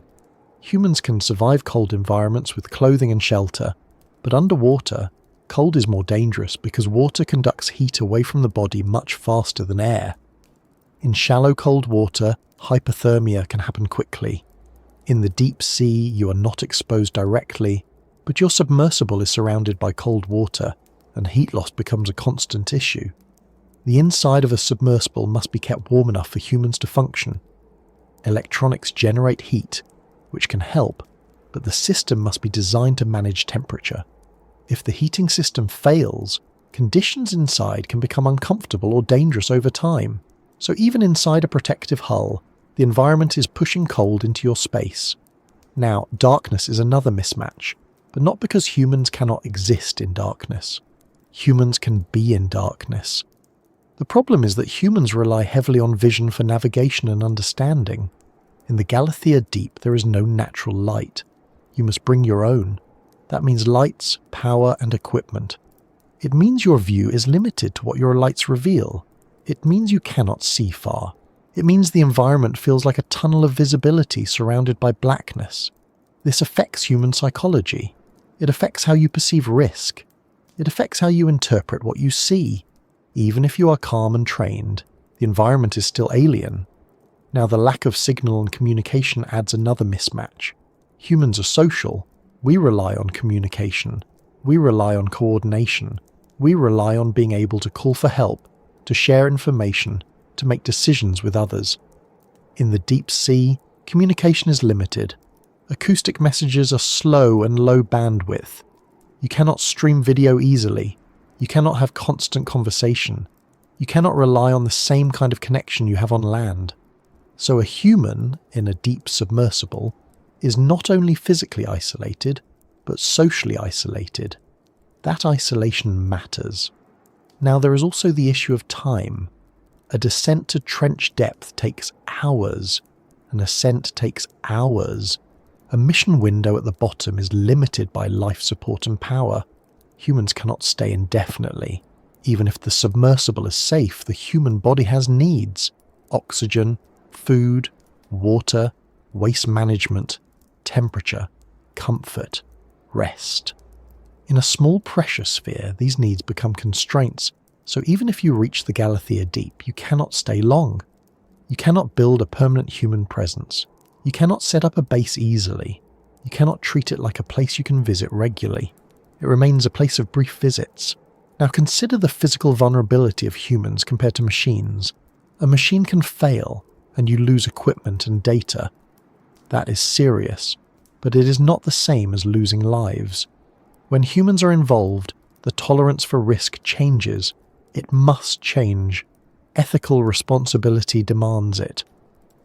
Humans can survive cold environments with clothing and shelter, but underwater, cold is more dangerous because water conducts heat away from the body much faster than air. In shallow cold water, hypothermia can happen quickly. In the deep sea, you are not exposed directly, but your submersible is surrounded by cold water, and heat loss becomes a constant issue. The inside of a submersible must be kept warm enough for humans to function. Electronics generate heat, which can help, but the system must be designed to manage temperature. If the heating system fails, conditions inside can become uncomfortable or dangerous over time. So even inside a protective hull, the environment is pushing cold into your space. Now, darkness is another mismatch, but not because humans cannot exist in darkness. Humans can be in darkness. The problem is that humans rely heavily on vision for navigation and understanding. In the Galathea Deep, there is no natural light. You must bring your own. That means lights, power, and equipment. It means your view is limited to what your lights reveal. It means you cannot see far. It means the environment feels like a tunnel of visibility surrounded by blackness. This affects human psychology. It affects how you perceive risk. It affects how you interpret what you see. Even if you are calm and trained, the environment is still alien. Now, the lack of signal and communication adds another mismatch. Humans are social. We rely on communication. We rely on coordination. We rely on being able to call for help, to share information, to make decisions with others. In the deep sea, communication is limited. Acoustic messages are slow and low bandwidth. You cannot stream video easily. You cannot have constant conversation. You cannot rely on the same kind of connection you have on land. So a human in a deep submersible is not only physically isolated, but socially isolated. That isolation matters. Now, there is also the issue of time. A descent to trench depth takes hours. An ascent takes hours. A mission window at the bottom is limited by life support and power. Humans cannot stay indefinitely. Even if the submersible is safe, the human body has needs: oxygen, food, water, waste management, temperature, comfort, rest. In a small pressure sphere, these needs become constraints, so even if you reach the Galathea Deep, you cannot stay long. You cannot build a permanent human presence. You cannot set up a base easily. You cannot treat it like a place you can visit regularly. It remains a place of brief visits. Now consider the physical vulnerability of humans compared to machines. A machine can fail, and you lose equipment and data. That is serious, but it is not the same as losing lives. When humans are involved, the tolerance for risk changes. It must change. Ethical responsibility demands it.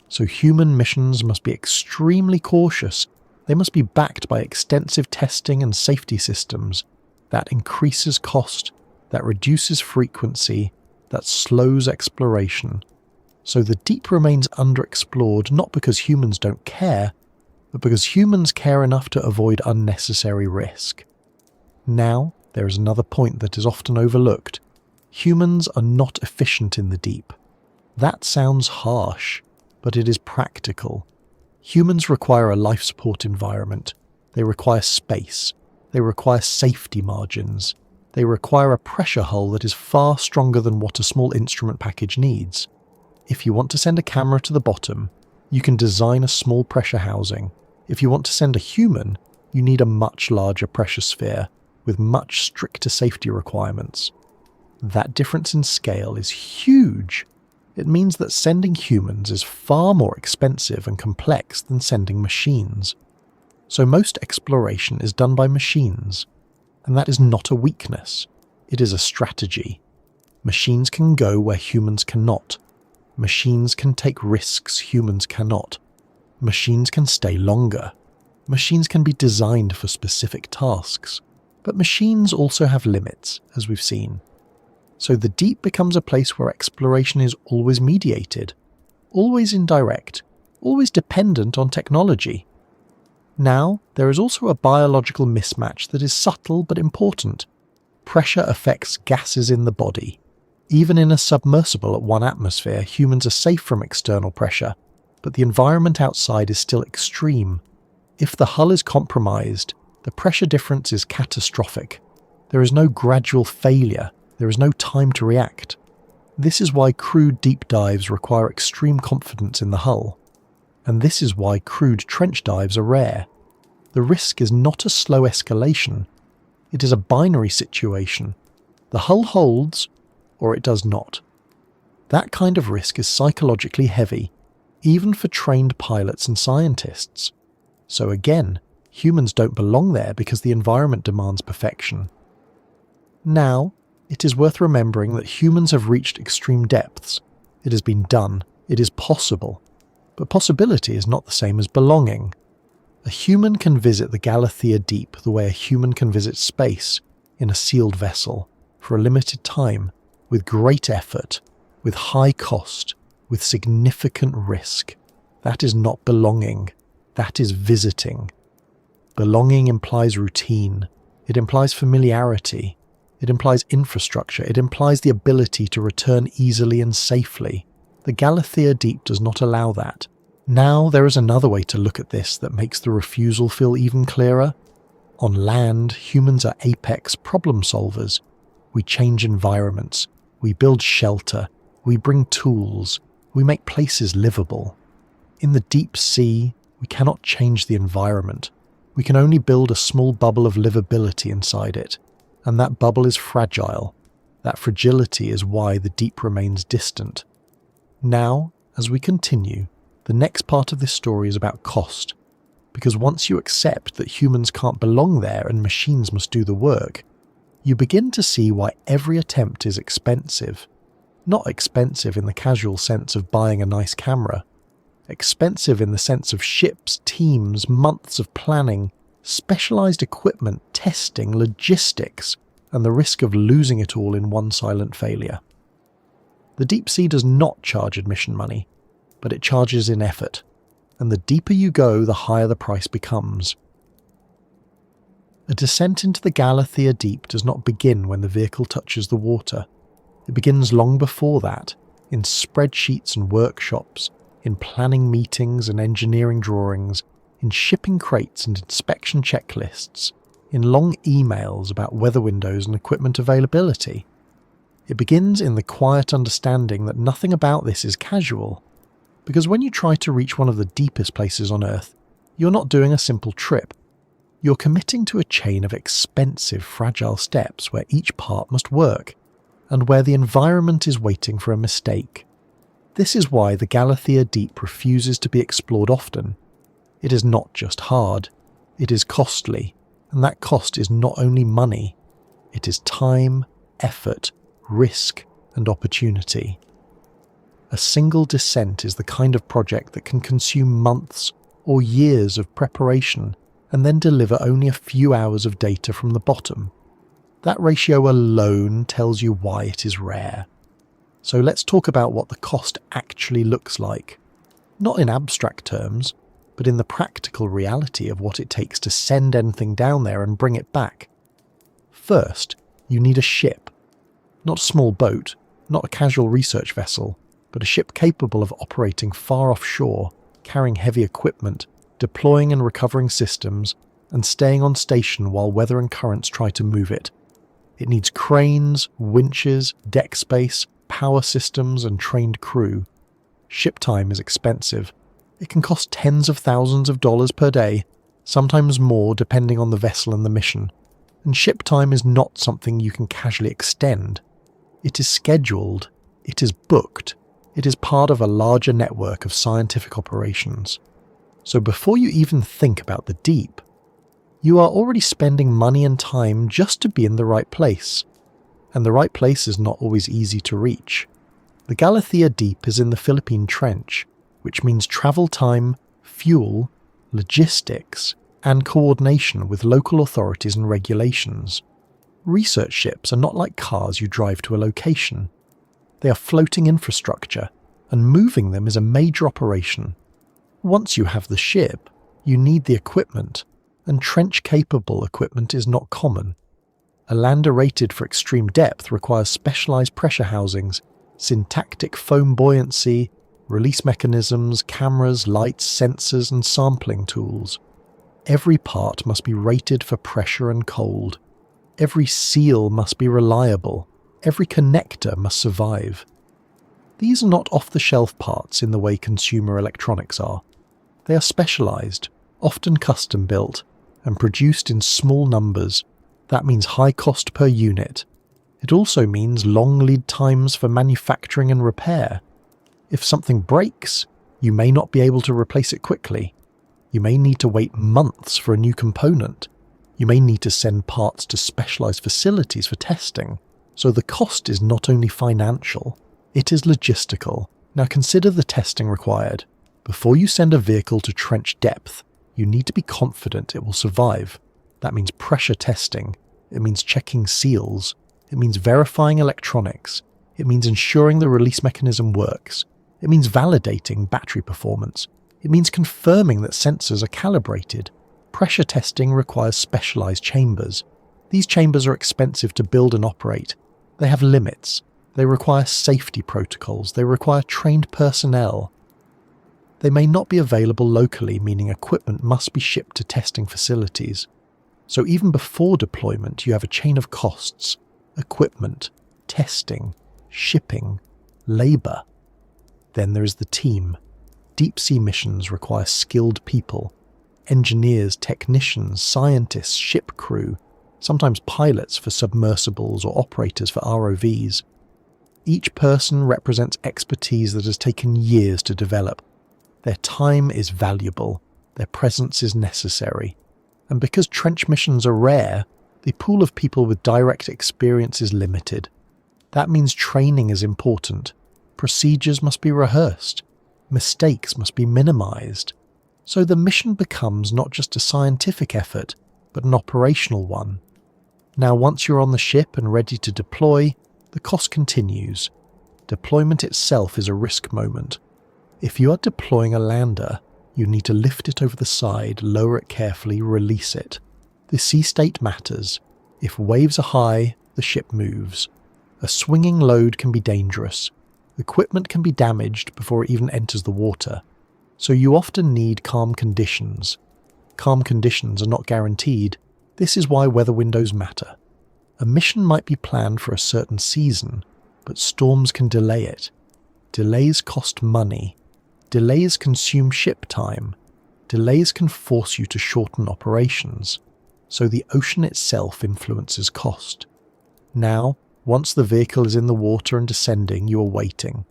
So human missions must be extremely cautious. They must be backed by extensive testing and safety systems. That increases cost, that reduces frequency, that slows exploration. So the deep remains underexplored not because humans don't care, but because humans care enough to avoid unnecessary risk. Now, there is another point that is often overlooked. Humans are not efficient in the deep. That sounds harsh, but it is practical. Humans require a life support environment. They require space. They require safety margins. They require a pressure hull that is far stronger than what a small instrument package needs. If you want to send a camera to the bottom, you can design a small pressure housing. If you want to send a human, you need a much larger pressure sphere with much stricter safety requirements. That difference in scale is huge. It means that sending humans is far more expensive and complex than sending machines. So most exploration is done by machines, and that is not a weakness. It is a strategy. Machines can go where humans cannot. Machines can take risks humans cannot. Machines can stay longer. Machines can be designed for specific tasks. But machines also have limits, as we've seen. So the deep becomes a place where exploration is always mediated, always indirect, always dependent on technology. Now, there is also a biological mismatch that is subtle but important. Pressure affects gases in the body. Even in a submersible at 1 atmosphere, humans are safe from external pressure, but the environment outside is still extreme. If the hull is compromised, the pressure difference is catastrophic. There is no gradual failure. There is no time to react. This is why crewed deep dives require extreme confidence in the hull. And this is why crewed trench dives are rare. The risk is not a slow escalation. It is a binary situation. The hull holds, or it does not. That kind of risk is psychologically heavy, even for trained pilots and scientists. So again, humans don't belong there because the environment demands perfection. Now, it is worth remembering that humans have reached extreme depths. It has been done. It is possible. But possibility is not the same as belonging. A human can visit the Galathea Deep the way a human can visit space, in a sealed vessel, for a limited time, with great effort, with high cost, with significant risk. That is not belonging. That is visiting. Belonging implies routine. It implies familiarity. It implies infrastructure. It implies the ability to return easily and safely. The Galathea Deep does not allow that. Now there is another way to look at this that makes the refusal feel even clearer. On land, humans are apex problem solvers. We change environments. We build shelter. We bring tools. We make places livable. In the deep sea, we cannot change the environment. We can only build a small bubble of livability inside it. And that bubble is fragile. That fragility is why the deep remains distant. Now, as we continue, the next part of this story is about cost. Because once you accept that humans can't belong there and machines must do the work, you begin to see why every attempt is expensive. Not expensive in the casual sense of buying a nice camera. Expensive in the sense of ships, teams, months of planning, specialized equipment, testing, logistics, and the risk of losing it all in one silent failure. The deep sea does not charge admission money, but it charges in effort, and the deeper you go, the higher the price becomes. A descent into the Galathea Deep does not begin when the vehicle touches the water. It begins long before that, in spreadsheets and workshops, in planning meetings and engineering drawings, in shipping crates and inspection checklists, in long emails about weather windows and equipment availability. It begins in the quiet understanding that nothing about this is casual, because when you try to reach one of the deepest places on Earth, you're not doing a simple trip. You're committing to a chain of expensive, fragile steps where each part must work, and where the environment is waiting for a mistake. This is why the Galathea Deep refuses to be explored often. It is not just hard, it is costly, and that cost is not only money, it is time, effort, risk, and opportunity. A single descent is the kind of project that can consume months or years of preparation and then deliver only a few hours of data from the bottom. That ratio alone tells you why it is rare. So let's talk about what the cost actually looks like. Not in abstract terms, but in the practical reality of what it takes to send anything down there and bring it back. First, you need a ship. Not a small boat, not a casual research vessel, but a ship capable of operating far offshore, carrying heavy equipment, deploying and recovering systems, and staying on station while weather and currents try to move it. It needs cranes, winches, deck space, power systems, and trained crew. Ship time is expensive. It can cost tens of thousands of dollars per day, sometimes more depending on the vessel and the mission. And ship time is not something you can casually extend. It is scheduled. It is booked. It is part of a larger network of scientific operations. So before you even think about the deep, you are already spending money and time just to be in the right place. And the right place is not always easy to reach. The Galathea Deep is in the Philippine Trench, which means travel time, fuel, logistics, and coordination with local authorities and regulations. Research ships are not like cars you drive to a location. They are floating infrastructure, and moving them is a major operation. Once you have the ship, you need the equipment, and trench-capable equipment is not common. A lander rated for extreme depth requires specialized pressure housings, syntactic foam buoyancy, release mechanisms, cameras, lights, sensors, and sampling tools. Every part must be rated for pressure and cold. Every seal must be reliable. Every connector must survive. These are not off-the-shelf parts in the way consumer electronics are. They are specialized, often custom-built, and produced in small numbers. That means high cost per unit. It also means long lead times for manufacturing and repair. If something breaks, you may not be able to replace it quickly. You may need to wait months for a new component. You may need to send parts to specialized facilities for testing. So the cost is not only financial, it is logistical. Now consider the testing required. Before you send a vehicle to trench depth, you need to be confident it will survive. That means pressure testing. It means checking seals. It means verifying electronics. It means ensuring the release mechanism works. It means validating battery performance. It means confirming that sensors are calibrated. Pressure testing requires specialized chambers. These chambers are expensive to build and operate. They have limits. They require safety protocols. They require trained personnel. They may not be available locally, meaning equipment must be shipped to testing facilities. So even before deployment, you have a chain of costs: equipment, testing, shipping, labor. Then there is the team. Deep-sea missions require skilled people: engineers, technicians, scientists, ship crew, sometimes pilots for submersibles or operators for ROVs. Each person represents expertise that has taken years to develop. Their time is valuable, their presence is necessary. And because trench missions are rare, the pool of people with direct experience is limited. That means training is important. Procedures must be rehearsed. Mistakes must be minimized. So the mission becomes not just a scientific effort, but an operational one. Now once you're on the ship and ready to deploy, the cost continues. Deployment itself is a risk moment. If you are deploying a lander, you need to lift it over the side, lower it carefully, release it. The sea state matters. If waves are high, the ship moves. A swinging load can be dangerous. Equipment can be damaged before it even enters the water, so you often need calm conditions. Calm conditions are not guaranteed. This is why weather windows matter. A mission might be planned for a certain season, but storms can delay it. Delays cost money. Delays consume ship time. Delays can force you to shorten operations, so the ocean itself influences cost. Now, once the vehicle is in the water and descending, you are waiting.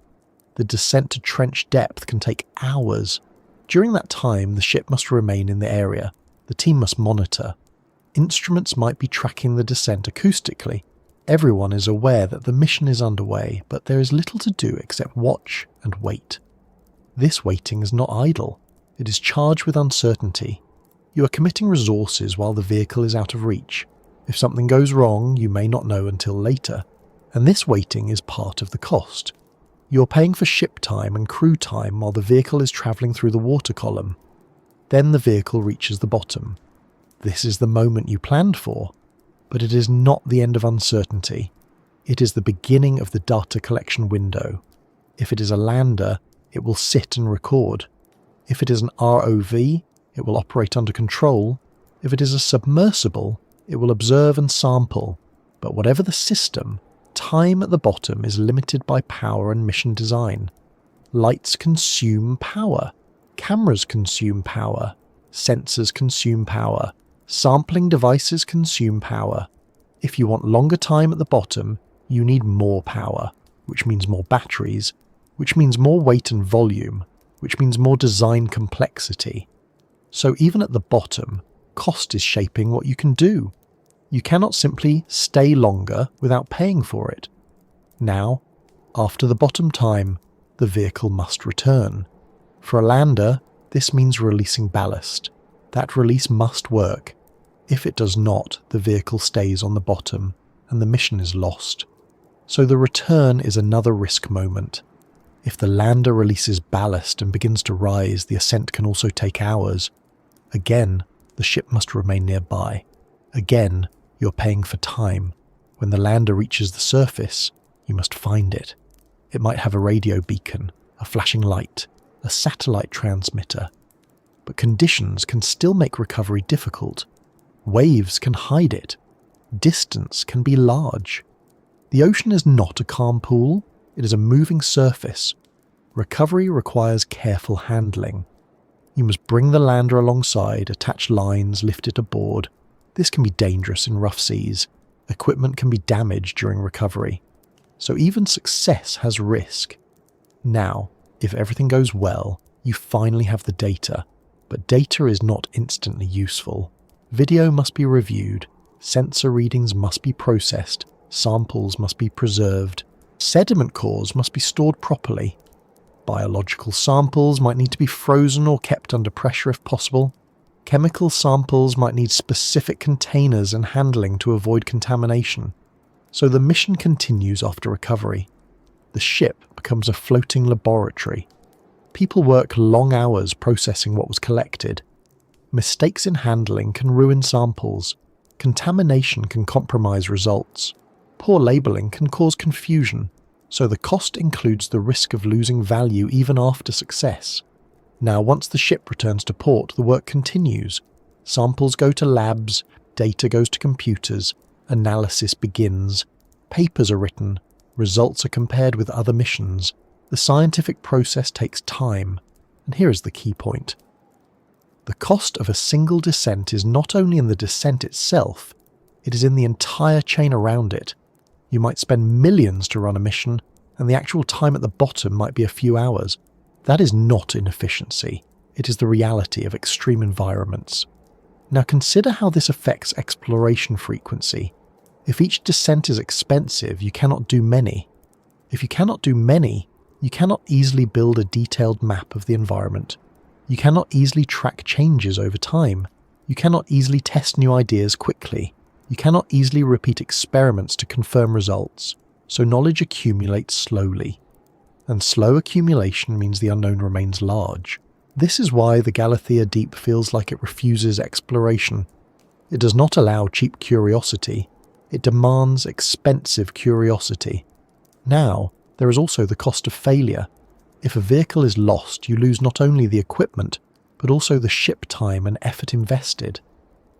The descent to trench depth can take hours. During that time, the ship must remain in the area. The team must monitor. Instruments might be tracking the descent acoustically. Everyone is aware that the mission is underway, but there is little to do except watch and wait. This waiting is not idle. It is charged with uncertainty. You are committing resources while the vehicle is out of reach. If something goes wrong, you may not know until later, and this waiting is part of the cost. You're paying for ship time and crew time while the vehicle is travelling through the water column. Then the vehicle reaches the bottom. This is the moment you planned for, but it is not the end of uncertainty. It is the beginning of the data collection window. If it is a lander, it will sit and record. If it is an ROV, it will operate under control. If it is a submersible, it will observe and sample. But whatever the system, time at the bottom is limited by power and mission design. Lights consume power. Cameras consume power. Sensors consume power. Sampling devices consume power. If you want longer time at the bottom, you need more power, which means more batteries, which means more weight and volume, which means more design complexity. So even at the bottom, cost is shaping what you can do. You cannot simply stay longer without paying for it. Now, after the bottom time, the vehicle must return. For a lander, this means releasing ballast. That release must work. If it does not, the vehicle stays on the bottom, and the mission is lost. So the return is another risk moment. If the lander releases ballast and begins to rise, the ascent can also take hours. Again, the ship must remain nearby. Again, you're paying for time. When the lander reaches the surface, you must find it. It might have a radio beacon, a flashing light, a satellite transmitter. But conditions can still make recovery difficult. Waves can hide it. Distance can be large. The ocean is not a calm pool. It is a moving surface. Recovery requires careful handling. You must bring the lander alongside, attach lines, lift it aboard. This can be dangerous in rough seas. Equipment can be damaged during recovery. So even success has risk. Now, if everything goes well, you finally have the data. But data is not instantly useful. Video must be reviewed. Sensor readings must be processed. Samples must be preserved. Sediment cores must be stored properly. Biological samples might need to be frozen or kept under pressure if possible. Chemical samples might need specific containers and handling to avoid contamination. So the mission continues after recovery. The ship becomes a floating laboratory. People work long hours processing what was collected. Mistakes in handling can ruin samples. Contamination can compromise results. Poor labelling can cause confusion, so the cost includes the risk of losing value even after success. Now, once the ship returns to port, the work continues. Samples go to labs, data goes to computers, analysis begins, papers are written, results are compared with other missions. The scientific process takes time, and here is the key point. The cost of a single descent is not only in the descent itself, it is in the entire chain around it. You might spend millions to run a mission, and the actual time at the bottom might be a few hours. That is not inefficiency. It is the reality of extreme environments. Now consider how this affects exploration frequency. If each descent is expensive, you cannot do many. If you cannot do many, you cannot easily build a detailed map of the environment. You cannot easily track changes over time. You cannot easily test new ideas quickly. You cannot easily repeat experiments to confirm results, so knowledge accumulates slowly. And slow accumulation means the unknown remains large. This is why the Galathea Deep feels like it refuses exploration. It does not allow cheap curiosity. It demands expensive curiosity. Now, There is also the cost of failure. If a vehicle is lost, you lose not only the equipment, but also the ship time and effort invested.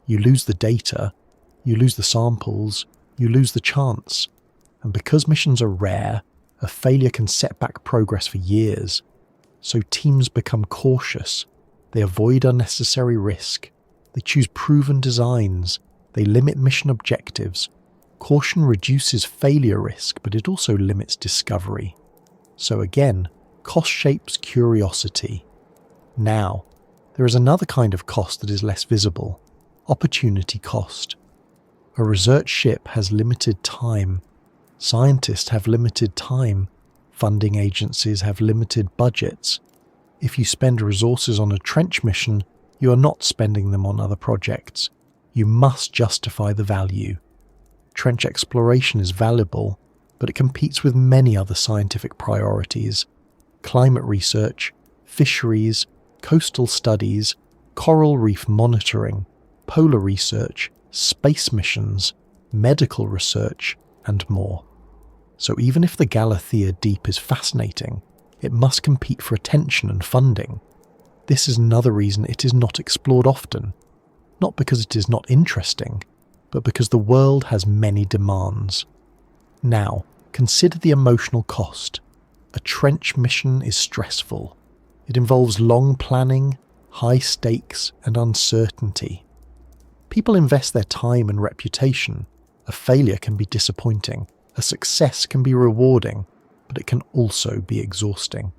You lose the data, you lose the samples, you lose the chance. And because missions are rare, a failure can set back progress for years. So teams become cautious. They avoid unnecessary risk. They choose proven designs. They limit mission objectives. Caution reduces failure risk, but it also limits discovery. So again, cost shapes curiosity. Now, there is another kind of cost that is less visible: opportunity cost. A research ship has limited time. Scientists have limited time. Funding agencies have limited budgets. If you spend resources on a trench mission, you are not spending them on other projects. You must justify the value. Trench exploration is valuable, but it competes with many other scientific priorities: climate research, fisheries, coastal studies, coral reef monitoring, polar research, space missions, medical research, and more. So even if the Galathea Deep is fascinating, it must compete for attention and funding. This is another reason it is not explored often, not because it is not interesting, but because the world has many demands. Now, consider the emotional cost. A trench mission is stressful. It involves long planning, high stakes, and uncertainty. People invest their time and reputation. A failure can be disappointing. A success can be rewarding, but it can also be exhausting.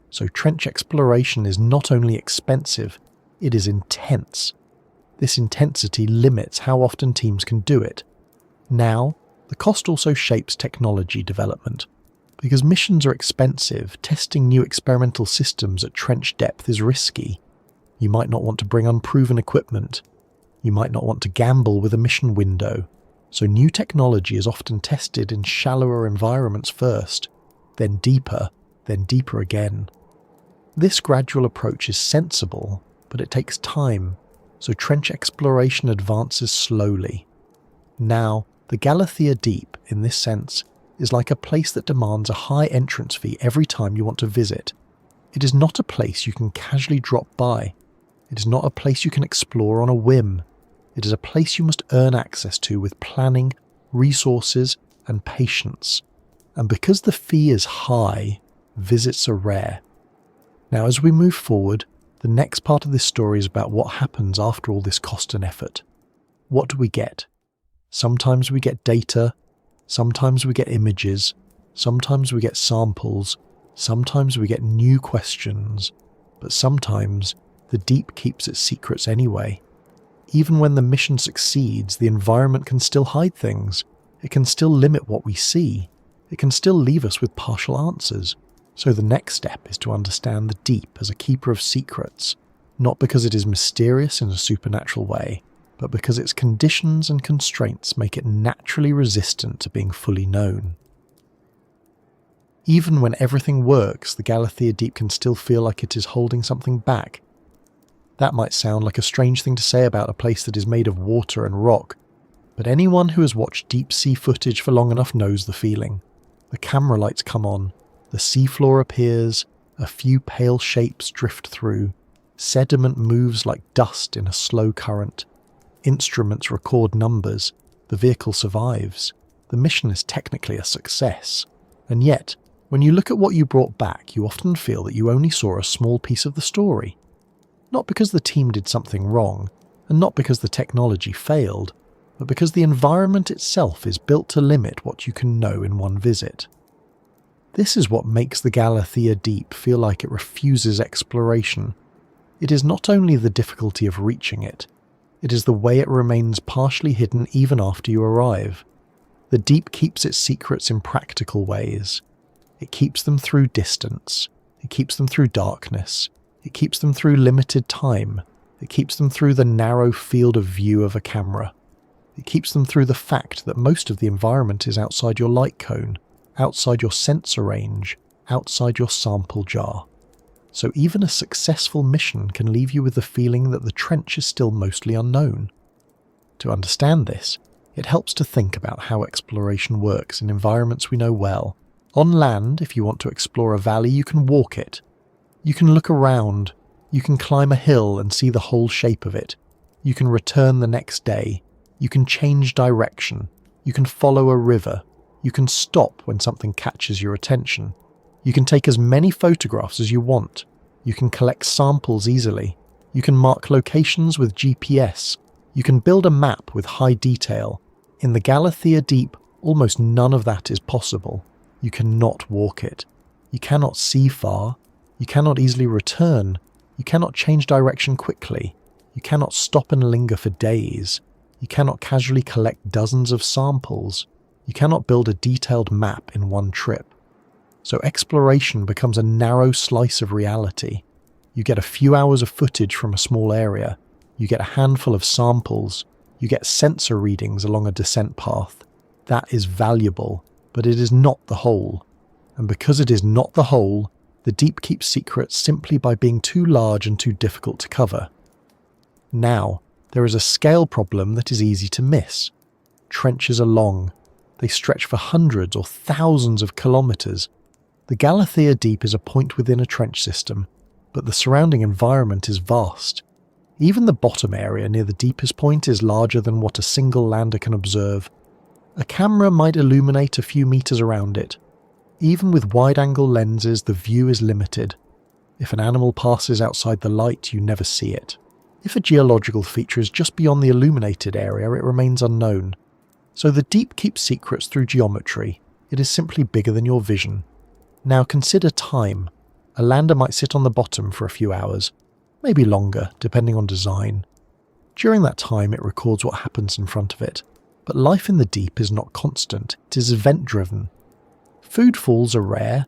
So trench exploration is not only expensive, it is intense. This intensity limits how often teams can do it. Now, the cost also shapes technology development. Because missions are expensive, testing new experimental systems at trench depth is risky. You might not want to bring unproven equipment. You might not want to gamble with a mission window. So new technology is often tested in shallower environments first, then deeper again. This gradual approach is sensible, but it takes time, so trench exploration advances slowly. Now, the Galathea Deep, in this sense, is like a place that demands a high entrance fee every time you want to visit. It is not a place you can casually drop by. It is not a place you can explore on a whim. It is a place you must earn access to with planning, resources, and patience. And because the fee is high, visits are rare. Now, as we move forward, the next part of this story is about what happens after all this cost and effort. What do we get? Sometimes we get data, sometimes we get images, sometimes we get samples, sometimes we get new questions, but sometimes the deep keeps its secrets anyway. Even when the mission succeeds, the environment can still hide things. It can still limit what we see. It can still leave us with partial answers. So the next step is to understand the deep as a keeper of secrets, not because it is mysterious in a supernatural way, but because its conditions and constraints make it naturally resistant to being fully known. Even when everything works, the Galathea Deep can still feel like it is holding something back. That might sound like a strange thing to say about a place that is made of water and rock, but anyone who has watched deep sea footage for long enough knows the feeling. The camera lights come on, the seafloor appears, a few pale shapes drift through, sediment moves like dust in a slow current, instruments record numbers, the vehicle survives, the mission is technically a success, and yet, when you look at what you brought back, you often feel that you only saw a small piece of the story. Not because the team did something wrong, and not because the technology failed, but because the environment itself is built to limit what you can know in one visit. This is what makes the Galathea Deep feel like it refuses exploration. It is not only the difficulty of reaching it, it is the way it remains partially hidden even after you arrive. The deep keeps its secrets in practical ways. It keeps them through distance, it keeps them through darkness, it keeps them through limited time, it keeps them through the narrow field of view of a camera. It keeps them through the fact that most of the environment is outside your light cone, outside your sensor range, outside your sample jar. So even a successful mission can leave you with the feeling that the trench is still mostly unknown. To understand this, it helps to think about how exploration works in environments we know well, On land, if you want to explore a valley, you can walk it. You can look around. You can climb a hill and see the whole shape of it. You can return the next day. You can change direction. You can follow a river. You can stop when something catches your attention. You can take as many photographs as you want. You can collect samples easily. You can mark locations with GPS. You can build a map with high detail. In the Galathea Deep, almost none of that is possible. You cannot walk it. You cannot see far. You cannot easily return. You cannot change direction quickly. You cannot stop and linger for days. You cannot casually collect dozens of samples. You cannot build a detailed map in one trip. So exploration becomes a narrow slice of reality. You get a few hours of footage from a small area. You get a handful of samples. You get sensor readings along a descent path. That is valuable, but it is not the whole. And because it is not the whole, the deep keeps secrets simply by being too large and too difficult to cover. Now, there is a scale problem that is easy to miss. Trenches are long. They stretch for hundreds or thousands of kilometres. The Galathea Deep is a point within a trench system, but the surrounding environment is vast. Even the bottom area near the deepest point is larger than what a single lander can observe. A camera might illuminate a few metres around it. Even with wide-angle lenses, the view is limited. If an animal passes outside the light, you never see it. If a geological feature is just beyond the illuminated area, it remains unknown. So the deep keeps secrets through geometry. It is simply bigger than your vision. Now consider time. A lander might sit on the bottom for a few hours, maybe longer, depending on design. During that time, it records what happens in front of it. But life in the deep is not constant, it is event-driven. Food falls are rare,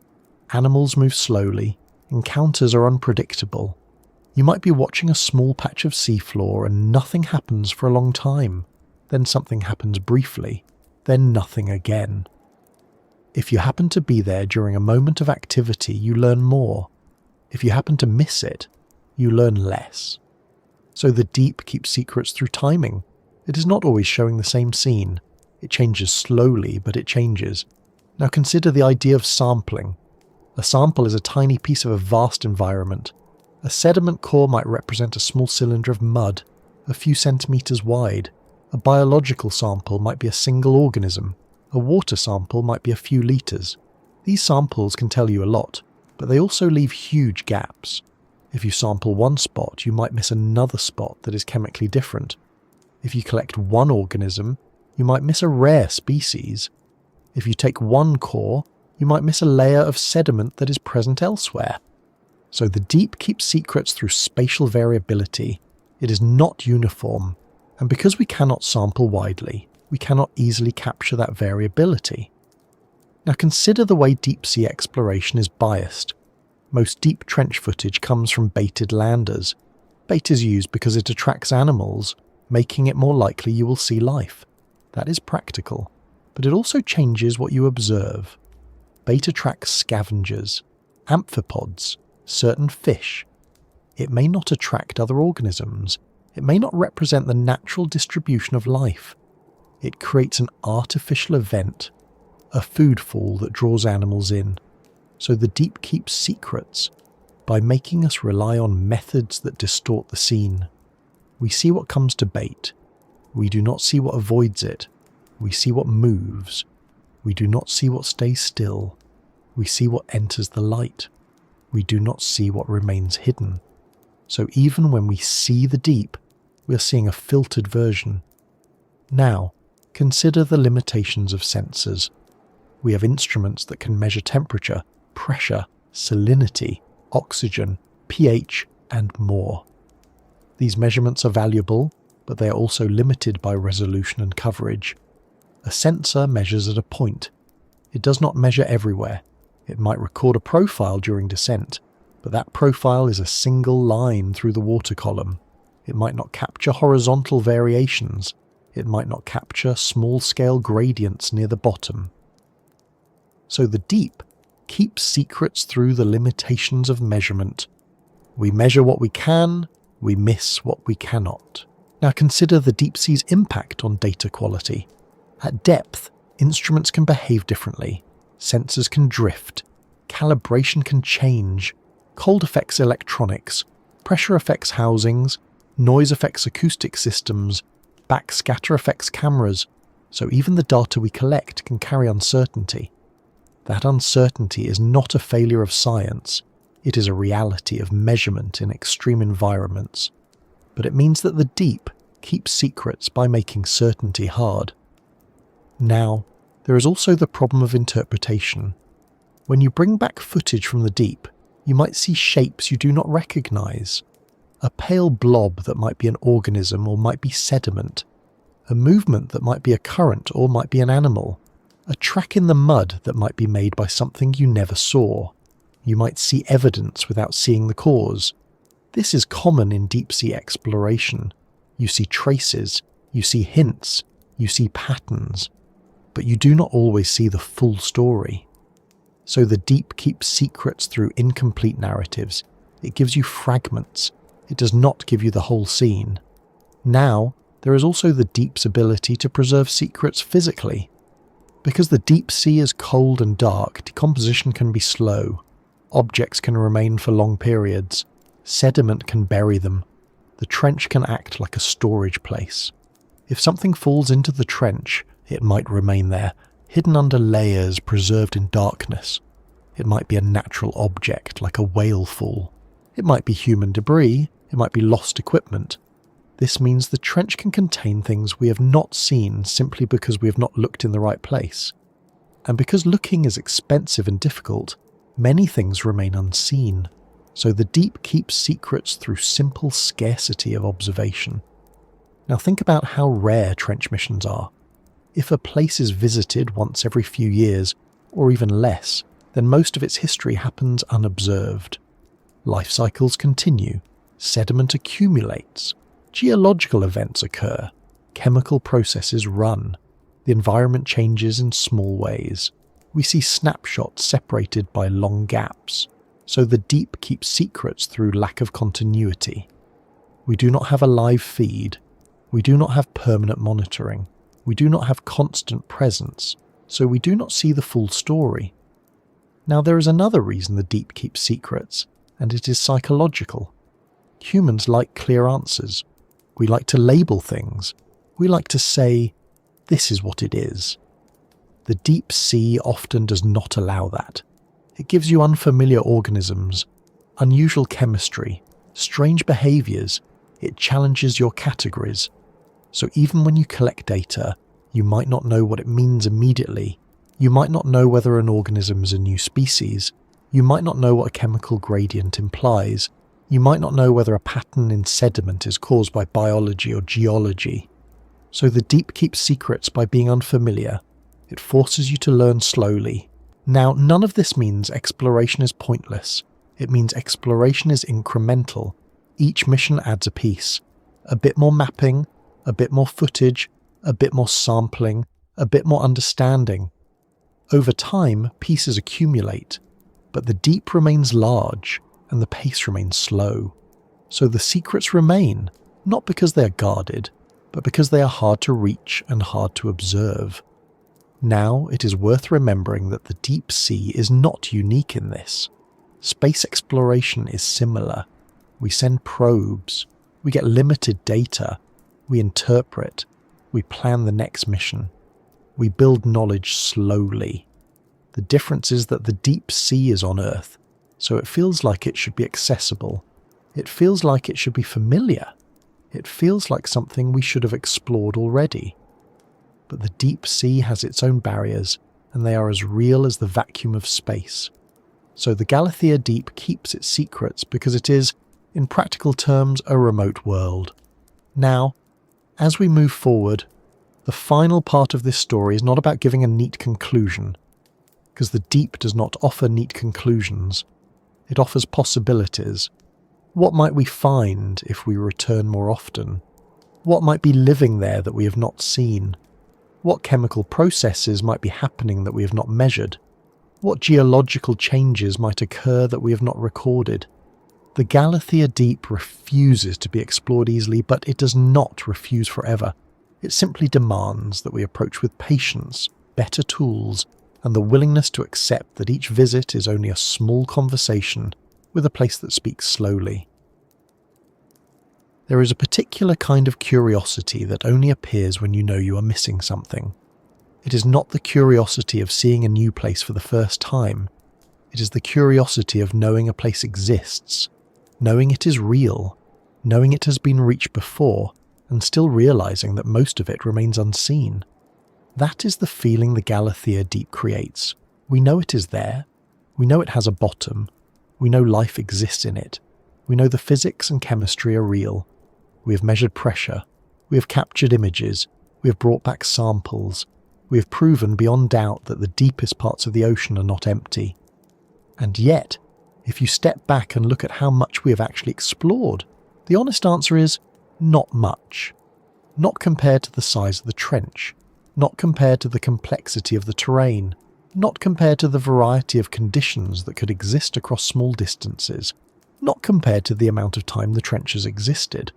animals move slowly, encounters are unpredictable. You might be watching a small patch of seafloor and nothing happens for a long time. Then something happens briefly, then nothing again. If you happen to be there during a moment of activity, you learn more. If you happen to miss it, you learn less. So the deep keeps secrets through timing. It is not always showing the same scene. It changes slowly, but it changes. Now consider the idea of sampling. A sample is a tiny piece of a vast environment. A sediment core might represent a small cylinder of mud, a few centimetres wide. A biological sample might be a single organism. A water sample might be a few litres. These samples can tell you a lot, but they also leave huge gaps. If you sample one spot, you might miss another spot that is chemically different. If you collect one organism, you might miss a rare species. If you take one core, you might miss a layer of sediment that is present elsewhere. So the deep keeps secrets through spatial variability. It is not uniform, and because we cannot sample widely, we cannot easily capture that variability. Now consider the way deep-sea exploration is biased. Most deep trench footage comes from baited landers. Bait is used because it attracts animals, making it more likely you will see life. That is practical, but it also changes what you observe. Bait attracts scavengers, amphipods, certain fish. It may not attract other organisms. It may not represent the natural distribution of life. It creates an artificial event, a food fall that draws animals in. So the deep keeps secrets by making us rely on methods that distort the scene. We see what comes to bait. We do not see what avoids it. We see what moves. We do not see what stays still. We see what enters the light. We do not see what remains hidden. So even when we see the deep, we are seeing a filtered version. Now, consider the limitations of sensors. We have instruments that can measure temperature, pressure, salinity, oxygen, pH, and more. These measurements are valuable, but they are also limited by resolution and coverage. A sensor measures at a point. It does not measure everywhere. It might record a profile during descent, but that profile is a single line through the water column. It might not capture horizontal variations. It might not capture small-scale gradients near the bottom. So the deep keeps secrets through the limitations of measurement. We measure what we can, we miss what we cannot. Now consider the deep sea's impact on data quality. At depth, instruments can behave differently. Sensors can drift, calibration can change, cold affects electronics, pressure affects housings, noise affects acoustic systems, backscatter affects cameras, so even the data we collect can carry uncertainty. That uncertainty is not a failure of science, it is a reality of measurement in extreme environments. But it means that the deep keeps secrets by making certainty hard. Now, there is also the problem of interpretation. When you bring back footage from the deep, you might see shapes you do not recognize. A pale blob that might be an organism or might be sediment. A movement that might be a current or might be an animal. A track in the mud that might be made by something you never saw. You might see evidence without seeing the cause. This is common in deep-sea exploration. You see traces, you see hints, you see patterns, but you do not always see the full story. So the deep keeps secrets through incomplete narratives. It gives you fragments. It does not give you the whole scene. Now, there is also the deep's ability to preserve secrets physically. Because the deep sea is cold and dark, decomposition can be slow. Objects can remain for long periods. Sediment can bury them. The trench can act like a storage place. If something falls into the trench, it might remain there, hidden under layers preserved in darkness. It might be a natural object like a whale fall. It might be human debris. It might be lost equipment. This means the trench can contain things we have not seen simply because we have not looked in the right place. And because looking is expensive and difficult, many things remain unseen. So the deep keeps secrets through simple scarcity of observation. Now think about how rare trench missions are. If a place is visited once every few years, or even less, then most of its history happens unobserved. Life cycles continue, sediment accumulates, geological events occur, chemical processes run, the environment changes in small ways. We see snapshots separated by long gaps, so the deep keeps secrets through lack of continuity. We do not have a live feed, we do not have permanent monitoring, we do not have constant presence, so we do not see the full story. Now there is another reason the deep keeps secrets, and it is psychological. Humans like clear answers. We like to label things. We like to say, this is what it is. The deep sea often does not allow that. It gives you unfamiliar organisms, unusual chemistry, strange behaviours. It challenges your categories. So even when you collect data, you might not know what it means immediately. You might not know whether an organism is a new species. You might not know what a chemical gradient implies. You might not know whether a pattern in sediment is caused by biology or geology. So the deep keeps secrets by being unfamiliar. It forces you to learn slowly. Now, none of this means exploration is pointless. It means exploration is incremental. Each mission adds a piece. A bit more mapping, a bit more footage, a bit more sampling, a bit more understanding. Over time, pieces accumulate, but the deep remains large and the pace remains slow. So the secrets remain, not because they are guarded, but because they are hard to reach and hard to observe. Now it is worth remembering that the deep sea is not unique in this. Space exploration is similar. We send probes, we get limited data, we interpret, we plan the next mission. We build knowledge slowly. The difference is that the deep sea is on Earth, so it feels like it should be accessible. It feels like it should be familiar. It feels like something we should have explored already. But the deep sea has its own barriers, and they are as real as the vacuum of space. So the Galathea Deep keeps its secrets because it is, in practical terms, a remote world. Now, as we move forward, the final part of this story is not about giving a neat conclusion, because the deep does not offer neat conclusions. It offers possibilities. What might we find if we return more often? What might be living there that we have not seen? What chemical processes might be happening that we have not measured? What geological changes might occur that we have not recorded? The Galathea Deep refuses to be explored easily, but it does not refuse forever. It simply demands that we approach with patience, better tools, and the willingness to accept that each visit is only a small conversation with a place that speaks slowly. There is a particular kind of curiosity that only appears when you know you are missing something. It is not the curiosity of seeing a new place for the first time. It is the curiosity of knowing a place exists, knowing it is real, knowing it has been reached before, and still realizing that most of it remains unseen. That is the feeling the Galathea Deep creates. We know it is there. We know it has a bottom. We know life exists in it. We know the physics and chemistry are real. We have measured pressure. We have captured images. We have brought back samples. We have proven beyond doubt that the deepest parts of the ocean are not empty. And yet, if you step back and look at how much we have actually explored, the honest answer is not much. Not compared to the size of the trench, not compared to the complexity of the terrain, not compared to the variety of conditions that could exist across small distances, not compared to the amount of time the trench has existed.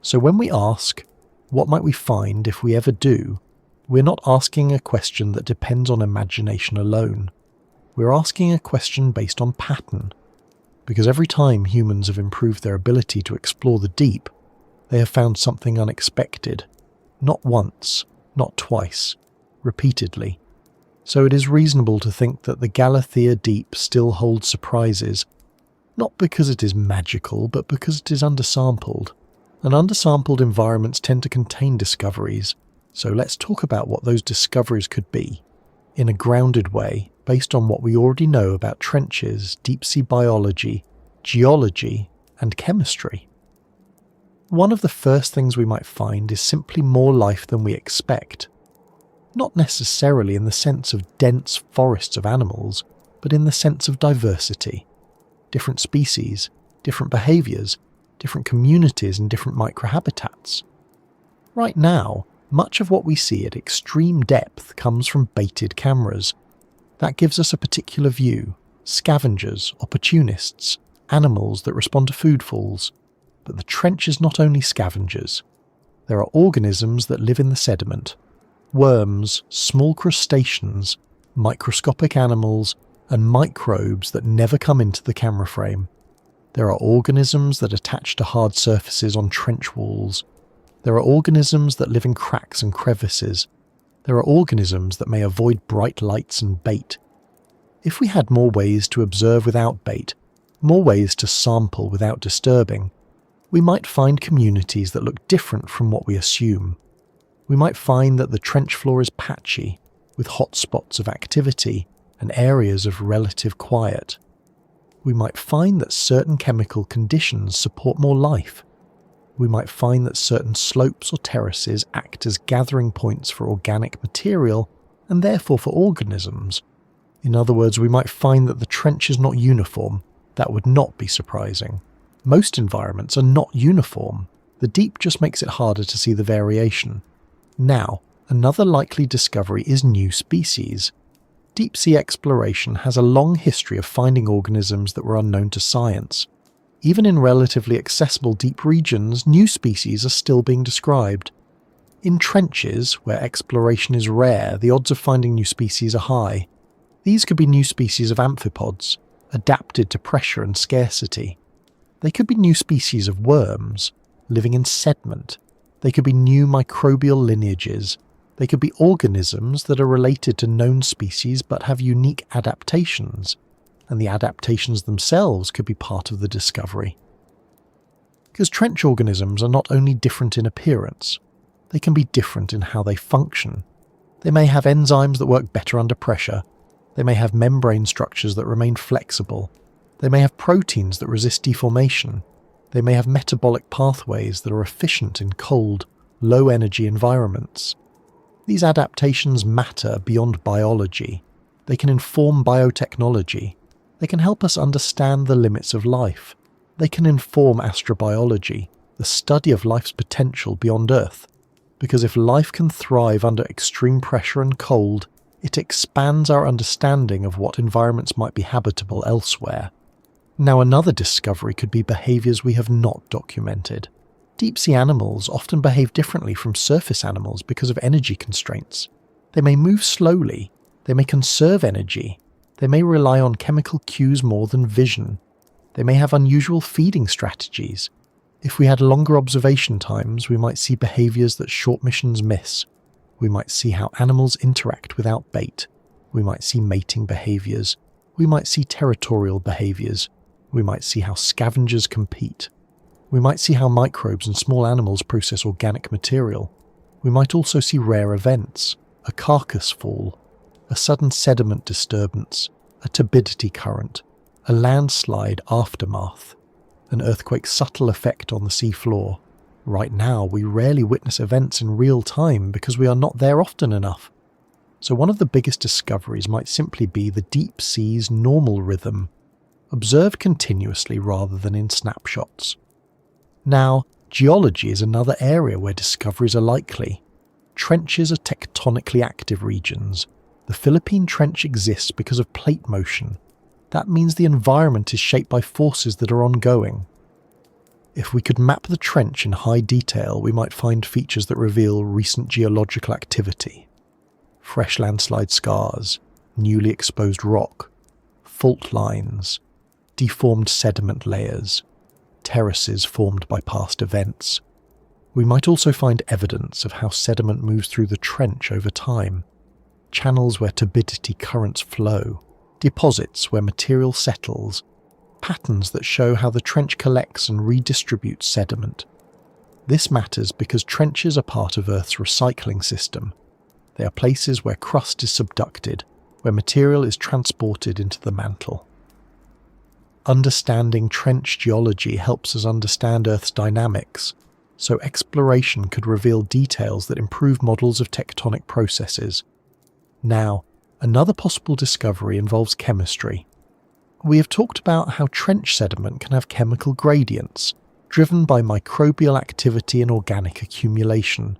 So when we ask, what might we find if we ever do, we're not asking a question that depends on imagination alone. We're asking a question based on pattern, because every time humans have improved their ability to explore the deep, they have found something unexpected, not once, not twice, repeatedly. So it is reasonable to think that the Galathea Deep still holds surprises, not because it is magical, but because it is undersampled. And undersampled environments tend to contain discoveries, so let's talk about what those discoveries could be, in a grounded way, based on what we already know about trenches, deep-sea biology, geology, and chemistry. One of the first things we might find is simply more life than we expect. Not necessarily in the sense of dense forests of animals, but in the sense of diversity. Different species, different behaviours, different communities and different microhabitats. Right now, much of what we see at extreme depth comes from baited cameras. That gives us a particular view, scavengers, opportunists, animals that respond to food falls. But the trench is not only scavengers. There are organisms that live in the sediment, worms, small crustaceans, microscopic animals, and microbes that never come into the camera frame. There are organisms that attach to hard surfaces on trench walls. There are organisms that live in cracks and crevices. There are organisms that may avoid bright lights and bait. If we had more ways to observe without bait, more ways to sample without disturbing, we might find communities that look different from what we assume. We might find that the trench floor is patchy, with hot spots of activity and areas of relative quiet. We might find that certain chemical conditions support more life. We might find that certain slopes or terraces act as gathering points for organic material and therefore for organisms. In other words, we might find that the trench is not uniform. That would not be surprising. Most environments are not uniform. The deep just makes it harder to see the variation. Now, another likely discovery is new species. Deep-sea exploration has a long history of finding organisms that were unknown to science. Even in relatively accessible deep regions, new species are still being described. In trenches, where exploration is rare, the odds of finding new species are high. These could be new species of amphipods, adapted to pressure and scarcity. They could be new species of worms, living in sediment. They could be new microbial lineages. They could be organisms that are related to known species but have unique adaptations, and the adaptations themselves could be part of the discovery. Because trench organisms are not only different in appearance, they can be different in how they function. They may have enzymes that work better under pressure. They may have membrane structures that remain flexible. They may have proteins that resist deformation. They may have metabolic pathways that are efficient in cold, low-energy environments. These adaptations matter beyond biology. They can inform biotechnology. They can help us understand the limits of life. They can inform astrobiology, the study of life's potential beyond Earth. Because if life can thrive under extreme pressure and cold, it expands our understanding of what environments might be habitable elsewhere. Now, another discovery could be behaviours we have not documented. Deep-sea animals often behave differently from surface animals because of energy constraints. They may move slowly, They may conserve energy. They may rely on chemical cues more than vision. They may have unusual feeding strategies. If we had longer observation times, we might see behaviours that short missions miss. We might see how animals interact without bait. We might see mating behaviours. We might see territorial behaviours. We might see how scavengers compete. We might see how microbes and small animals process organic material. We might also see rare events, a carcass fall, a sudden sediment disturbance, a turbidity current, a landslide aftermath, an earthquake's subtle effect on the seafloor. Right now, we rarely witness events in real time because we are not there often enough. So one of the biggest discoveries might simply be the deep sea's normal rhythm, observed continuously rather than in snapshots. Now, geology is another area where discoveries are likely. Trenches are tectonically active regions. The Philippine Trench exists because of plate motion. That means the environment is shaped by forces that are ongoing. If we could map the trench in high detail, we might find features that reveal recent geological activity. Fresh landslide scars, newly exposed rock, fault lines, deformed sediment layers, terraces formed by past events. We might also find evidence of how sediment moves through the trench over time, channels where turbidity currents flow, deposits where material settles, patterns that show how the trench collects and redistributes sediment. This matters because trenches are part of Earth's recycling system. They are places where crust is subducted, where material is transported into the mantle. Understanding trench geology helps us understand Earth's dynamics, so exploration could reveal details that improve models of tectonic processes. Now, another possible discovery involves chemistry. We have talked about how trench sediment can have chemical gradients, driven by microbial activity and organic accumulation.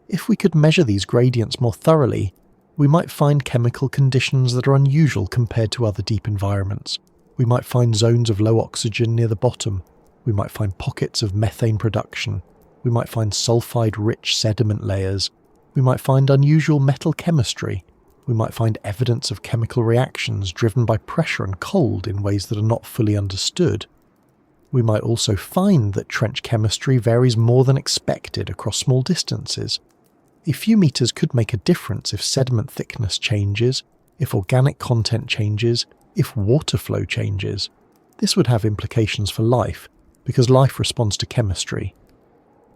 If we could measure these gradients more thoroughly, we might find chemical conditions that are unusual compared to other deep environments. We might find zones of low oxygen near the bottom. We might find pockets of methane production. We might find sulfide-rich sediment layers. We might find unusual metal chemistry. We might find evidence of chemical reactions driven by pressure and cold in ways that are not fully understood. We might also find that trench chemistry varies more than expected across small distances. A few meters could make a difference if sediment thickness changes, if organic content changes, if water flow changes. This would have implications for life, because life responds to chemistry.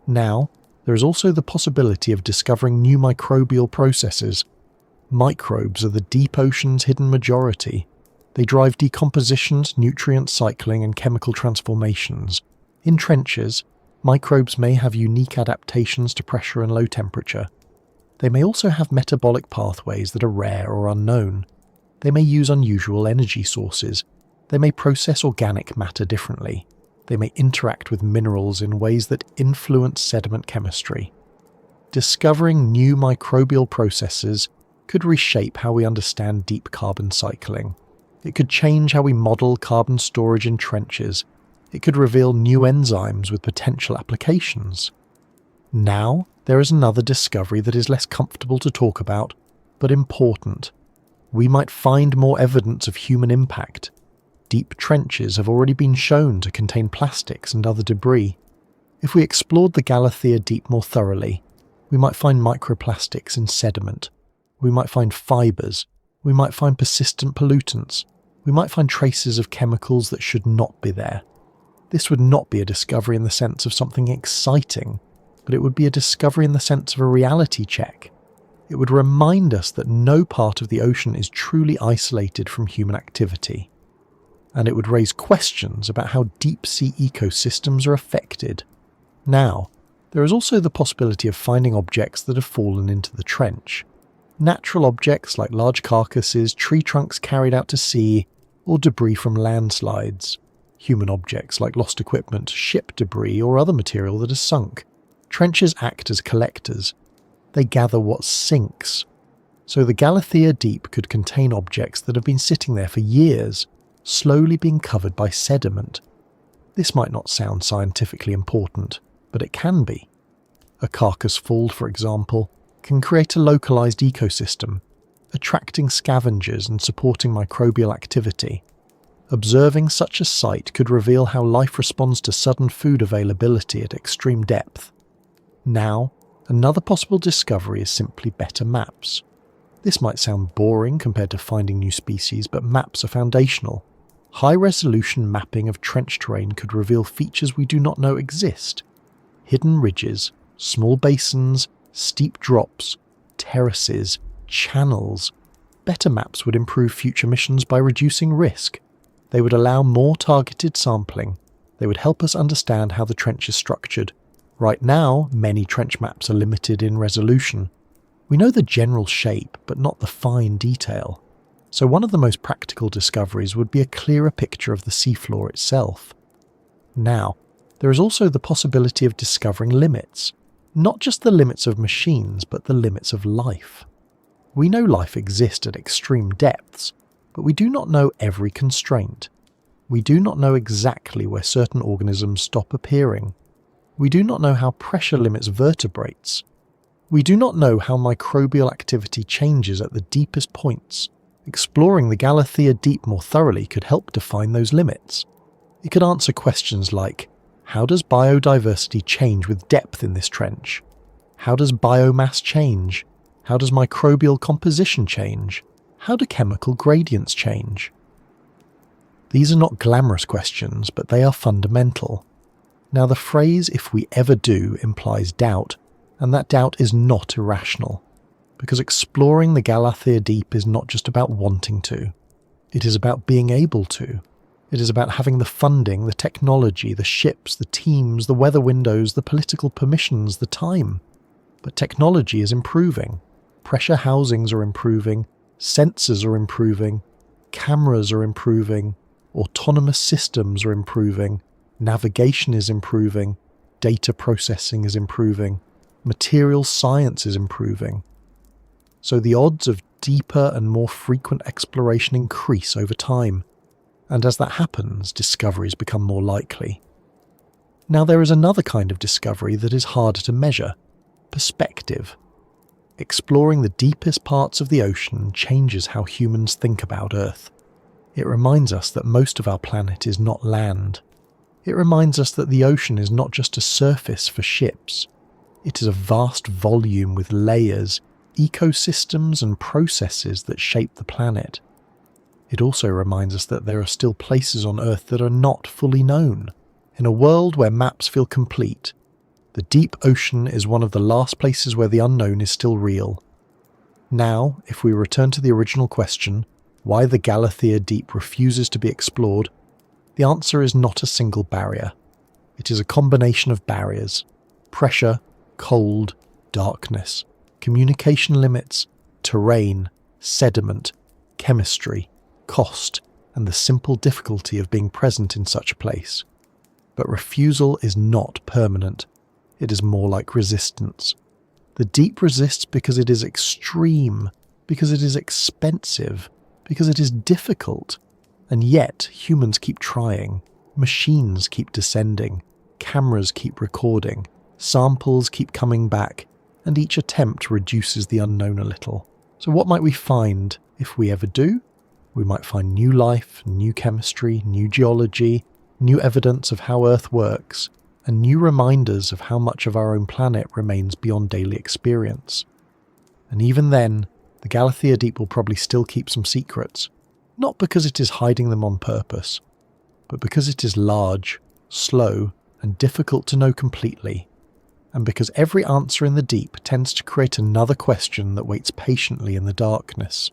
Now, there is also the possibility of discovering new microbial processes. Microbes are the deep ocean's hidden majority. They drive decompositions, nutrient cycling, and chemical transformations. In trenches, microbes may have unique adaptations to pressure and low temperature. They may also have metabolic pathways that are rare or unknown. They may use unusual energy sources. They may process organic matter differently. They may interact with minerals in ways that influence sediment chemistry. Discovering new microbial processes could reshape how we understand deep carbon cycling. It could change how we model carbon storage in trenches. It could reveal new enzymes with potential applications. Now, there is another discovery that is less comfortable to talk about, but important. We might find more evidence of human impact. Deep trenches have already been shown to contain plastics and other debris. If we explored the Galathea Deep more thoroughly, we might find microplastics in sediment. We might find fibres. We might find persistent pollutants. We might find traces of chemicals that should not be there. This would not be a discovery in the sense of something exciting, but it would be a discovery in the sense of a reality check. It would remind us that no part of the ocean is truly isolated from human activity. And it would raise questions about how deep-sea ecosystems are affected. Now, there is also the possibility of finding objects that have fallen into the trench. Natural objects like large carcasses, tree trunks carried out to sea, or debris from landslides. Human objects like lost equipment, ship debris, or other material that has sunk. Trenches act as collectors. They gather what sinks. So the Galathea Deep could contain objects that have been sitting there for years, slowly being covered by sediment. This might not sound scientifically important, but it can be. A carcass fall, for example, can create a localized ecosystem. attracting scavengers and supporting microbial activity. Observing such a site could reveal how life responds to sudden food availability at extreme depth. Now, another possible discovery is simply better maps. This might sound boring compared to finding new species, but maps are foundational. High-resolution mapping of trench terrain could reveal features we do not know exist. Hidden ridges, small basins, steep drops, terraces, channels. Better maps would improve future missions by reducing risk. They would allow more targeted sampling. They would help us understand how the trench is structured. Right now, many trench maps are limited in resolution. We know the general shape, but not the fine detail. So one of the most practical discoveries would be a clearer picture of the seafloor itself. Now, there is also the possibility of discovering limits. Not just the limits of machines, but the limits of life. We know life exists at extreme depths, but we do not know every constraint. We do not know exactly where certain organisms stop appearing. We do not know how pressure limits vertebrates. We do not know how microbial activity changes at the deepest points. Exploring the Galathea Deep more thoroughly could help define those limits. It could answer questions like, how does biodiversity change with depth in this trench? How does biomass change? How does microbial composition change? How do chemical gradients change? These are not glamorous questions, but they are fundamental. Now the phrase "if we ever do" implies doubt, and that doubt is not irrational, because exploring the Galathea Deep is not just about wanting to. It is about being able to. It is about having the funding, the technology, the ships, the teams, the weather windows, the political permissions, the time. But technology is improving. Pressure housings are improving. Sensors are improving, cameras are improving, autonomous systems are improving, navigation is improving, data processing is improving, material science is improving. So the odds of deeper and more frequent exploration increase over time, and as that happens, discoveries become more likely. Now there is another kind of discovery that is harder to measure: perspective. Exploring the deepest parts of the ocean changes how humans think about Earth. It reminds us that most of our planet is not land. It reminds us that the ocean is not just a surface for ships. It is a vast volume with layers, ecosystems and processes that shape the planet. It also reminds us that there are still places on Earth that are not fully known. In a world where maps feel complete, the deep ocean is one of the last places where the unknown is still real. Now, if we return to the original question, why the Galathea Deep refuses to be explored, the answer is not a single barrier. It is a combination of barriers: pressure, cold, darkness, communication limits, terrain, sediment, chemistry, cost, and the simple difficulty of being present in such a place. But refusal is not permanent. It is more like resistance. The deep resists because it is extreme, because it is expensive, because it is difficult. And yet, humans keep trying. Machines keep descending. Cameras keep recording. Samples keep coming back. And each attempt reduces the unknown a little. So what might we find if we ever do? We might find new life, new chemistry, new geology, new evidence of how Earth works, and new reminders of how much of our own planet remains beyond daily experience. And even then, the Galathea Deep will probably still keep some secrets, not because it is hiding them on purpose, but because it is large, slow, and difficult to know completely, and because every answer in the deep tends to create another question that waits patiently in the darkness.